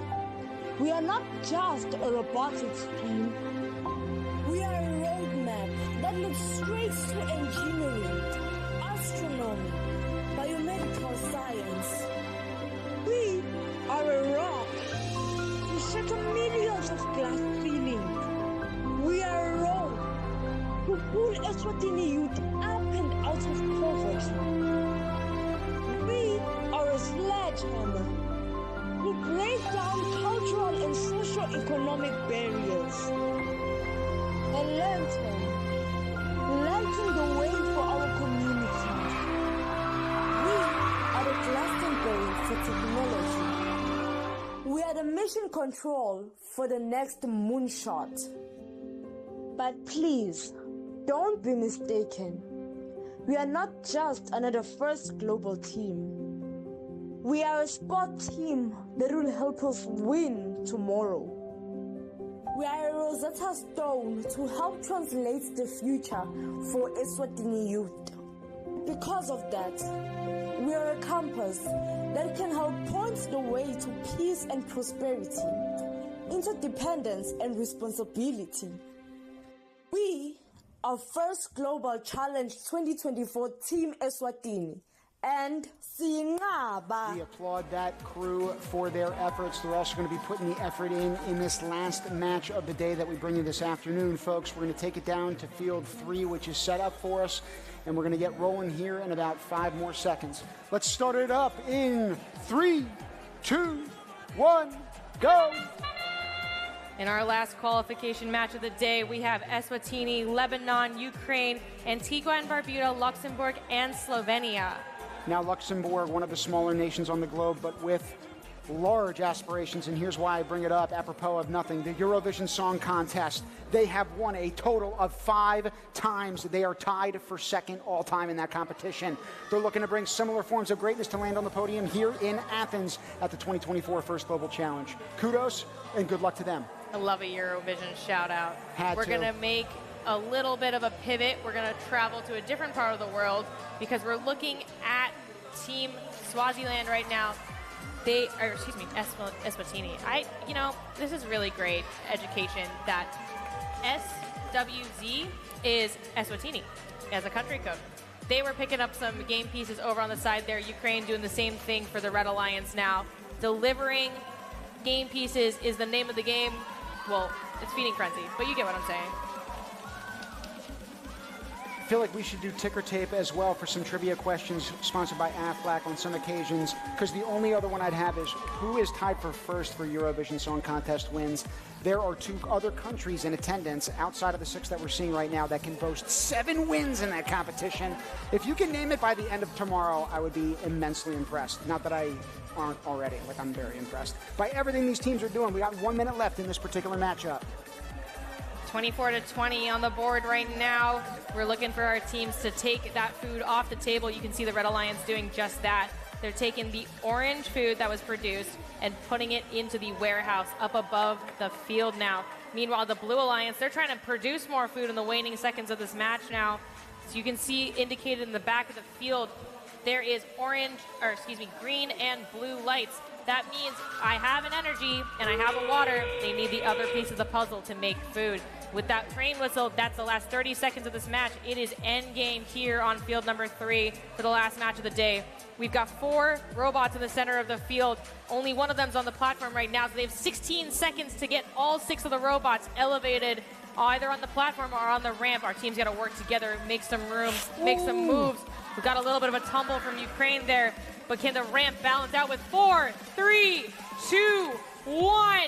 we are not just a robotics team. We are a roadmap that looks straight to engineering, astronomy, biomedical science. We are a rock to shatter millions of glass ceilings. We are a road to pull Eswatini youth up and out of poverty. We are a sledgehammer to break down cultural and socio-economic barriers. A lantern the way for our communities. We are the Glastonbury for technology. We are the mission control for the next moonshot. But please, don't be mistaken. We are not just another first global team. We are a sport team that will help us win tomorrow. We are a Rosetta Stone to help translate the future for Eswatini youth. Because of that, we are a compass that can help point the way to peace and prosperity, interdependence and responsibility. We are First Global Challenge 2024 Team Eswatini and Singaba. We applaud that crew for their efforts. They're also going to be putting the effort in this last match of the day that we bring you this afternoon, folks. We're going to take it down to field 3, which is set up for us, and we're going to get rolling here in about 5 more seconds. Let's start it up in 3, 2, 1, go! In our last qualification match of the day, we have Eswatini, Lebanon, Ukraine, Antigua and Barbuda, Luxembourg, and Slovenia. Now Luxembourg, one of the smaller nations on the globe, but with large aspirations, and here's why I bring it up apropos of nothing. The Eurovision Song Contest, they have won a total of 5 times. They are tied for second all-time in that competition. They're looking to bring similar forms of greatness to land on the podium here in Athens at the 2024 First Global Challenge. Kudos and good luck to them. I love a Eurovision shout-out. We're going to make a little bit of a pivot. We're going to travel to a different part of the world because we're looking at Team Swaziland right now. Eswatini. This is really great education that SWZ is Eswatini as a country code. They were picking up some game pieces over on the side there. Ukraine doing the same thing for the Red Alliance now. Delivering game pieces is the name of the game. Well, it's feeding frenzy, but you get what I'm saying. I feel like we should do ticker tape as well for some trivia questions sponsored by Aflac on some occasions, because the only other one I'd have is who is tied for first for Eurovision Song Contest wins. There are 2 other countries in attendance outside of the 6 that we're seeing right now that can boast 7 wins in that competition. If you can name it by the end of tomorrow, I would be immensely impressed. Not that I aren't already. I'm very impressed by everything these teams are doing. We got 1 minute left in this particular matchup. 24-20 on the board right now. We're looking for our teams to take that food off the table. You can see the Red Alliance doing just that. They're taking the orange food that was produced and putting it into the warehouse up above the field now. Meanwhile, the Blue Alliance, they're trying to produce more food in the waning seconds of this match now. So you can see indicated in the back of the field, there is green and blue lights That means I have an energy and I have a water. They need the other piece of the puzzle to make food. With that train whistle, that's the last 30 seconds of this match. It is endgame here on field number 3 for the last match of the day. We've got 4 robots in the center of the field. Only one of them's on the platform right now, so they have 16 seconds to get all 6 of the robots elevated either on the platform or on the ramp. Our team's got to work together, make some room, make some moves. We've got a little bit of a tumble from Ukraine there, but can the ramp balance out with 4, 3, 2, 1?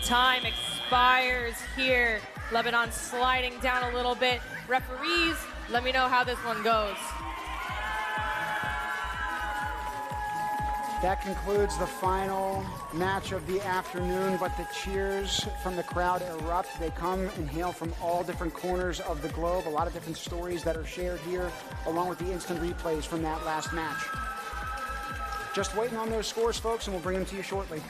Time expires here. Lebanon sliding down a little bit. Referees, let me know how this one goes. That concludes the final match of the afternoon, but the cheers from the crowd erupt. They come and hail from all different corners of the globe. A lot of different stories that are shared here, along with the instant replays from that last match. Just waiting on those scores, folks, and we'll bring them to you shortly.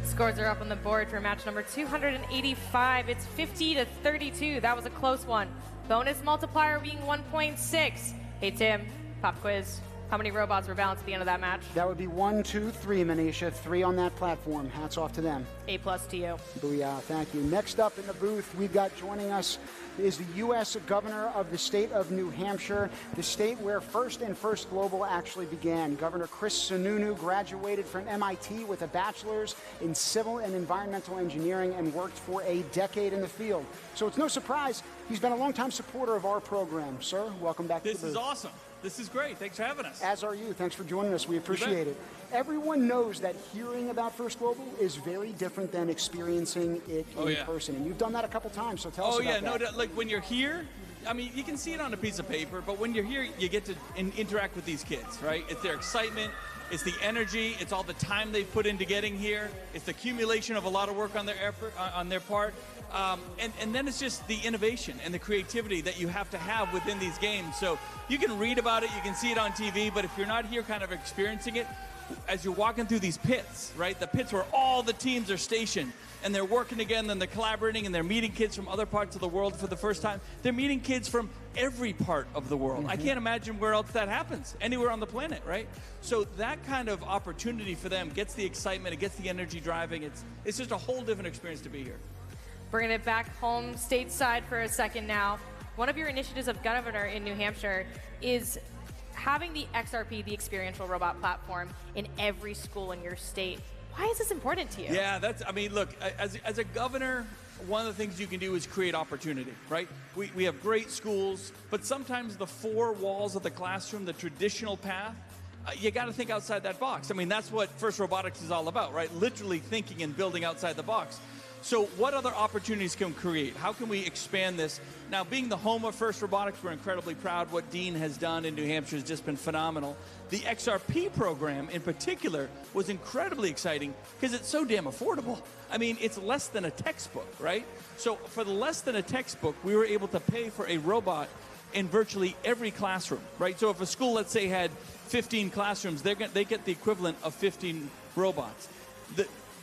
Scores are up on the board for match number 285. It's 50-32. That was a close one. Bonus multiplier being 1.6. Hey, Tim, pop quiz. How many robots were balanced at the end of that match? That would be 1, 2, 3, Manisha. 3 on that platform. Hats off to them. A+ to you. Booyah, thank you. Next up in the booth, we've got joining us is the U.S. Governor of the state of New Hampshire, the state where First Global actually began. Governor Chris Sununu graduated from MIT with a bachelor's in civil and environmental engineering and worked for a decade in the field. So it's no surprise he's been a longtime supporter of our program. Sir, welcome back to the booth. This is awesome. This is great. Thanks for having us. As are you. Thanks for joining us. We appreciate it. Everyone knows that hearing about First Global is very different than experiencing it in person. And you've done that a couple times, so tell us about that. No, like when you're here, I mean, you can see it on a piece of paper, but when you're here, you get to interact with these kids, right? It's their excitement. It's the energy. It's all the time they've put into getting here. It's the accumulation of a lot of work on their effort, on their part. And then it's just the innovation and the creativity that you have to have within these games. So you can read about it, you can see it on TV, but if you're not here kind of experiencing it, as you're walking through these pits, right? The pits where all the teams are stationed and they're working together and they're collaborating and they're meeting kids from other parts of the world for the first time. They're meeting kids from every part of the world. I can't imagine where else that happens, anywhere on the planet, right? So that kind of opportunity for them gets the excitement, it gets the energy driving. It's just a whole different experience to be here. Bringing it back home stateside for a second now. One of your initiatives of governor in New Hampshire is having the XRP, the experiential robot platform, in every school in your state. Why is this important to you? Yeah, I mean, look, as a governor, one of the things you can do is create opportunity, right? We have great schools, but sometimes the 4 walls of the classroom, the traditional path, you got to think outside that box. I mean, that's what First Robotics is all about, right? Literally thinking and building outside the box. So what other opportunities can we create? How can we expand this? Now, being the home of First Robotics, we're incredibly proud. What Dean has done in New Hampshire has just been phenomenal. The XRP program in particular was incredibly exciting because it's so damn affordable. I mean, it's less than a textbook, right? So for the less than a textbook, we were able to pay for a robot in virtually every classroom, right? So if a school, let's say, had 15 classrooms, they get the equivalent of 15 robots.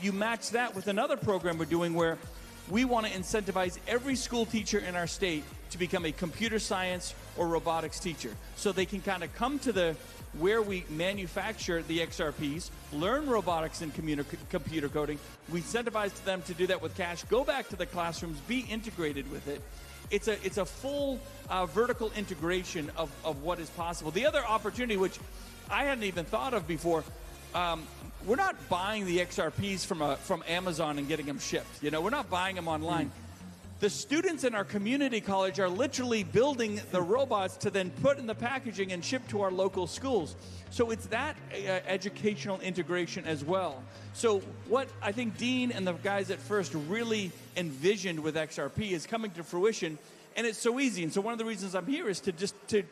You match that with another program we're doing where we want to incentivize every school teacher in our state to become a computer science or robotics teacher. So they can kind of come to where we manufacture the XRPs, learn robotics and computer coding. We incentivize them to do that with cash, go back to the classrooms, be integrated with it. It's a full vertical integration of what is possible. The other opportunity, which I hadn't even thought of before, we're not buying the XRPs from Amazon and getting them shipped. You know, we're not buying them online. The students in our community college are literally building the robots to then put in the packaging and ship to our local schools. So it's that educational integration as well. So what I think Dean and the guys at First really envisioned with XRP is coming to fruition. And it's so easy. And so one of the reasons I'm here is to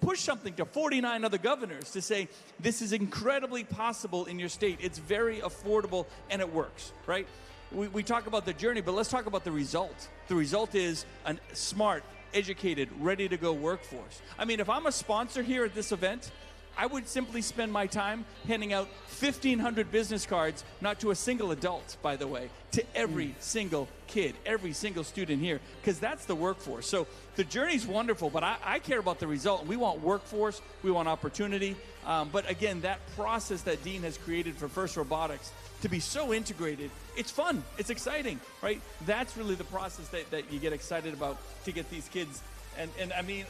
push something to 49 other governors to say, this is incredibly possible in your state. It's very affordable and it works, right? we talk about the journey, but let's talk about the result. The result is a smart, educated, ready-to-go workforce. I mean, if I'm a sponsor here at this event, I would simply spend my time handing out 1,500 business cards, not to a single adult, by the way, to every single kid, every single student here, because that's the workforce. So the journey's wonderful, but I care about the result. We want workforce, we want opportunity. But again, that process that Dean has created for FIRST Robotics to be so integrated, it's fun, it's exciting, right? That's really the process that you get excited about to get these kids. And I mean,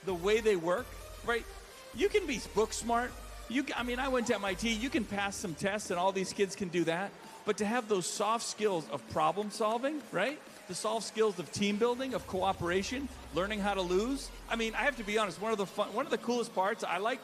the way they work, right? You can be book smart. I mean, I went to MIT. You can pass some tests, and all these kids can do that. But to have those soft skills of problem solving, right? The soft skills of team building, of cooperation, learning how to lose. I mean, I have to be honest. One of the coolest parts I like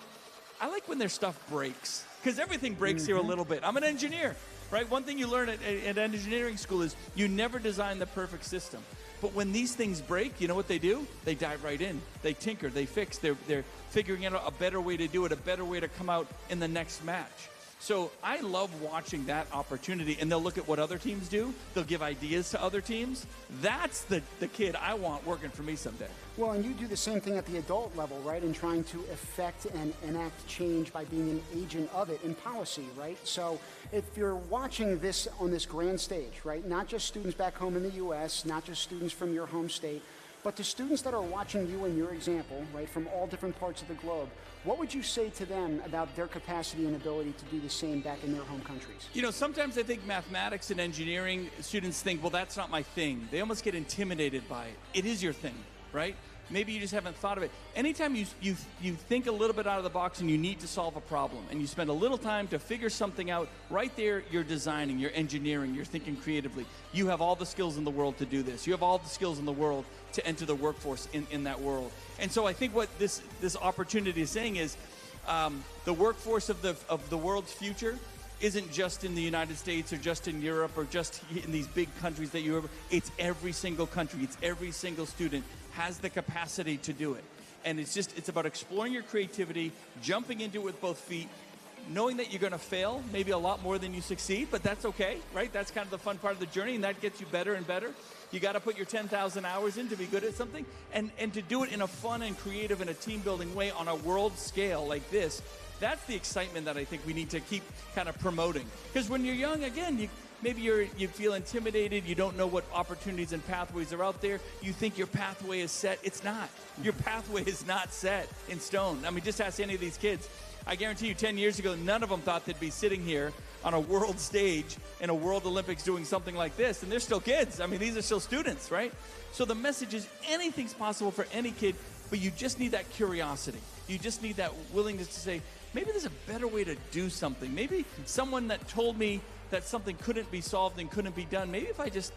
when their stuff breaks, because everything breaks here a little bit. I'm an engineer, right? One thing you learn at engineering school is you never design the perfect system. But when these things break, you know what they do? They dive right in. They tinker, they fix. They're figuring out a better way to do it, a better way to come out in the next match. So I love watching that opportunity, and they'll look at what other teams do. They'll give ideas to other teams. That's the kid I want working for me someday. Well, and you do the same thing at the adult level, right, in trying to affect and enact change by being an agent of it in policy, right? So if you're watching this on this grand stage, right, not just students back home in the U.S., not just students from your home state, but the students that are watching you and your example, right, from all different parts of the globe, what would you say to them about their capacity and ability to do the same back in their home countries? You know, sometimes I think mathematics and engineering students think, well, that's not my thing. They almost get intimidated by it. It is your thing, right? Maybe you just haven't thought of it. Anytime you think a little bit out of the box and you need to solve a problem and you spend a little time to figure something out, right there you're designing, you're engineering, you're thinking creatively. You have all the skills in the world to do this. You have all the skills in the world to enter the workforce in that world. And so I think what this opportunity is saying is the workforce of the world's future isn't just in the United States or just in Europe or just in these big countries that it's every single country, it's every single student has the capacity to do it. And it's about exploring your creativity, jumping into it with both feet, knowing that you're going to fail, maybe a lot more than you succeed, but that's okay, right? That's kind of the fun part of the journey, and that gets you better and better. You got to put your 10,000 hours in to be good at something, and to do it in a fun and creative and a team-building way on a world scale like this. That's the excitement that I think we need to keep kind of promoting. Because when you're young, again, maybe you feel intimidated, you don't know what opportunities and pathways are out there, you think your pathway is set. It's not. Your pathway is not set in stone. I mean, just ask any of these kids. I guarantee you 10 years ago, none of them thought they'd be sitting here on a world stage in a World Olympics doing something like this, and they're still kids. I mean, these are still students, right? So the message is anything's possible for any kid, but you just need that curiosity. You just need that willingness to say, maybe there's a better way to do something. Maybe someone that told me that something couldn't be solved and couldn't be done, maybe if I just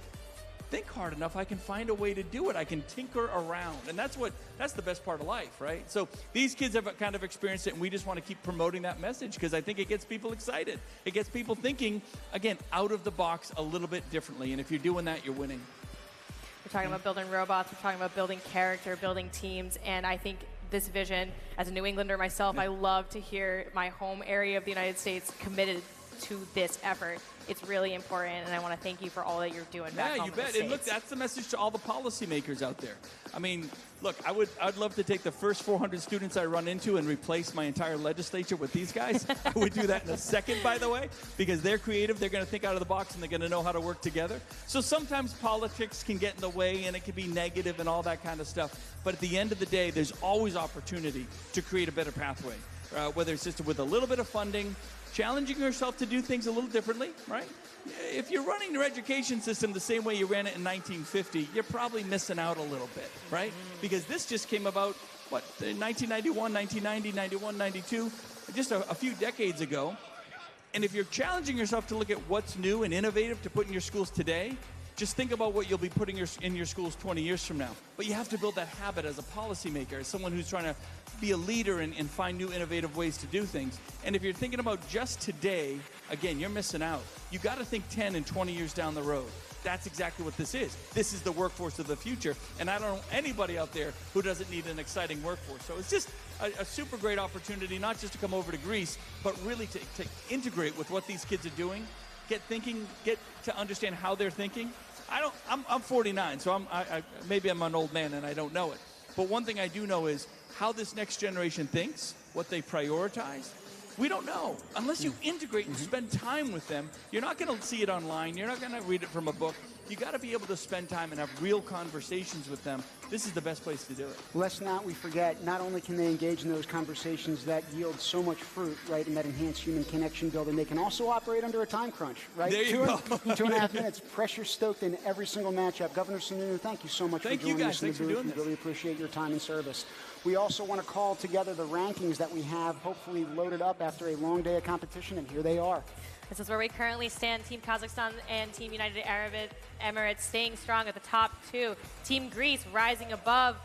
think hard enough, I can find a way to do it. I can tinker around. And that's the best part of life, right? So these kids have kind of experienced it, and we just want to keep promoting that message because I think it gets people excited. It gets people thinking, again, out of the box a little bit differently. And if you're doing that, you're winning. We're talking about building robots. We're talking about building character, building teams. And I think this vision, as a New Englander myself, I love to hear my home area of the United States committed to this effort. It's really important, and I want to thank you for all that you're doing back home. Yeah, you bet. And look, that's the message to all the policymakers out there. I mean, look, I'd love to take the first 400 students I run into and replace my entire legislature with these guys. I would do that in a second, by the way, because they're creative, they're going to think out of the box, and they're going to know how to work together. So sometimes politics can get in the way, and it can be negative and all that kind of stuff. But at the end of the day, there's always opportunity to create a better pathway, whether it's just with a little bit of funding, challenging yourself to do things a little differently, right? If you're running your education system the same way you ran it in 1950, you're probably missing out a little bit, right? Because this just came about, 1991, 1990, 91, 92, just a few decades ago. And if you're challenging yourself to look at what's new and innovative to put in your schools today, just think about what you'll be putting in your schools 20 years from now. But you have to build that habit as a policymaker, as someone who's trying to be a leader and find new innovative ways to do things. And if you're thinking about just today, again, you're missing out. You got to think 10 and 20 years down the road. That's exactly what this is. This is the workforce of the future. And I don't know anybody out there who doesn't need an exciting workforce. So it's just a super great opportunity, not just to come over to Greece, but really to integrate with what these kids are doing get to understand how they're thinking. I'm 49, so maybe I'm an old man and I don't know it. But one thing I do know is how this next generation thinks, what they prioritize. We don't know. Unless you integrate and spend time with them, you're not going to see it online. You're not going to read it from a book. You got to be able to spend time and have real conversations with them. This is the best place to do it. Let's not we forget, not only can they engage in those conversations that yield so much fruit, right, and that enhance human connection building, they can also operate under a time crunch, right? There you go. 2.5 minutes, pressure stoked in every single matchup. Governor Sununu, thank you so much for joining us in the booth. We really appreciate your time and service. We also want to call together the rankings that we have hopefully loaded up after a long day of competition, and here they are. This is where we currently stand. Team Kazakhstan and Team United Arab Emirates staying strong at the top two. Team Greece rising above.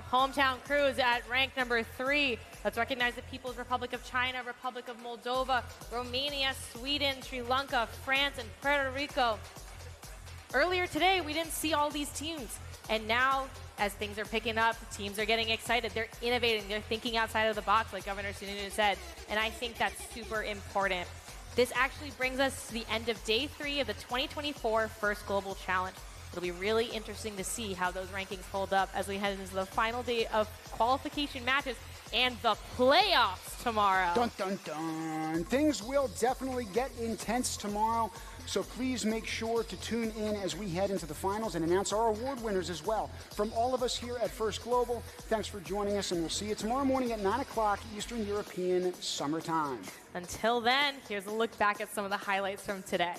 Hometown Crews at rank number 3. Let's recognize the People's Republic of China, Republic of Moldova, Romania, Sweden, Sri Lanka, France, and Puerto Rico. Earlier today, we didn't see all these teams. And now, as things are picking up, teams are getting excited. They're innovating. They're thinking outside of the box, like Governor Sununu said. And I think that's super important. This actually brings us to the end of day 3 of the 2024 First Global Challenge. It'll be really interesting to see how those rankings hold up as we head into the final day of qualification matches and the playoffs tomorrow. Dun, dun, dun. Things will definitely get intense tomorrow, so please make sure to tune in as we head into the finals and announce our award winners as well. From all of us here at First Global, thanks for joining us, and we'll see you tomorrow morning at 9 o'clock Eastern European Summer Time. Until then, here's a look back at some of the highlights from today.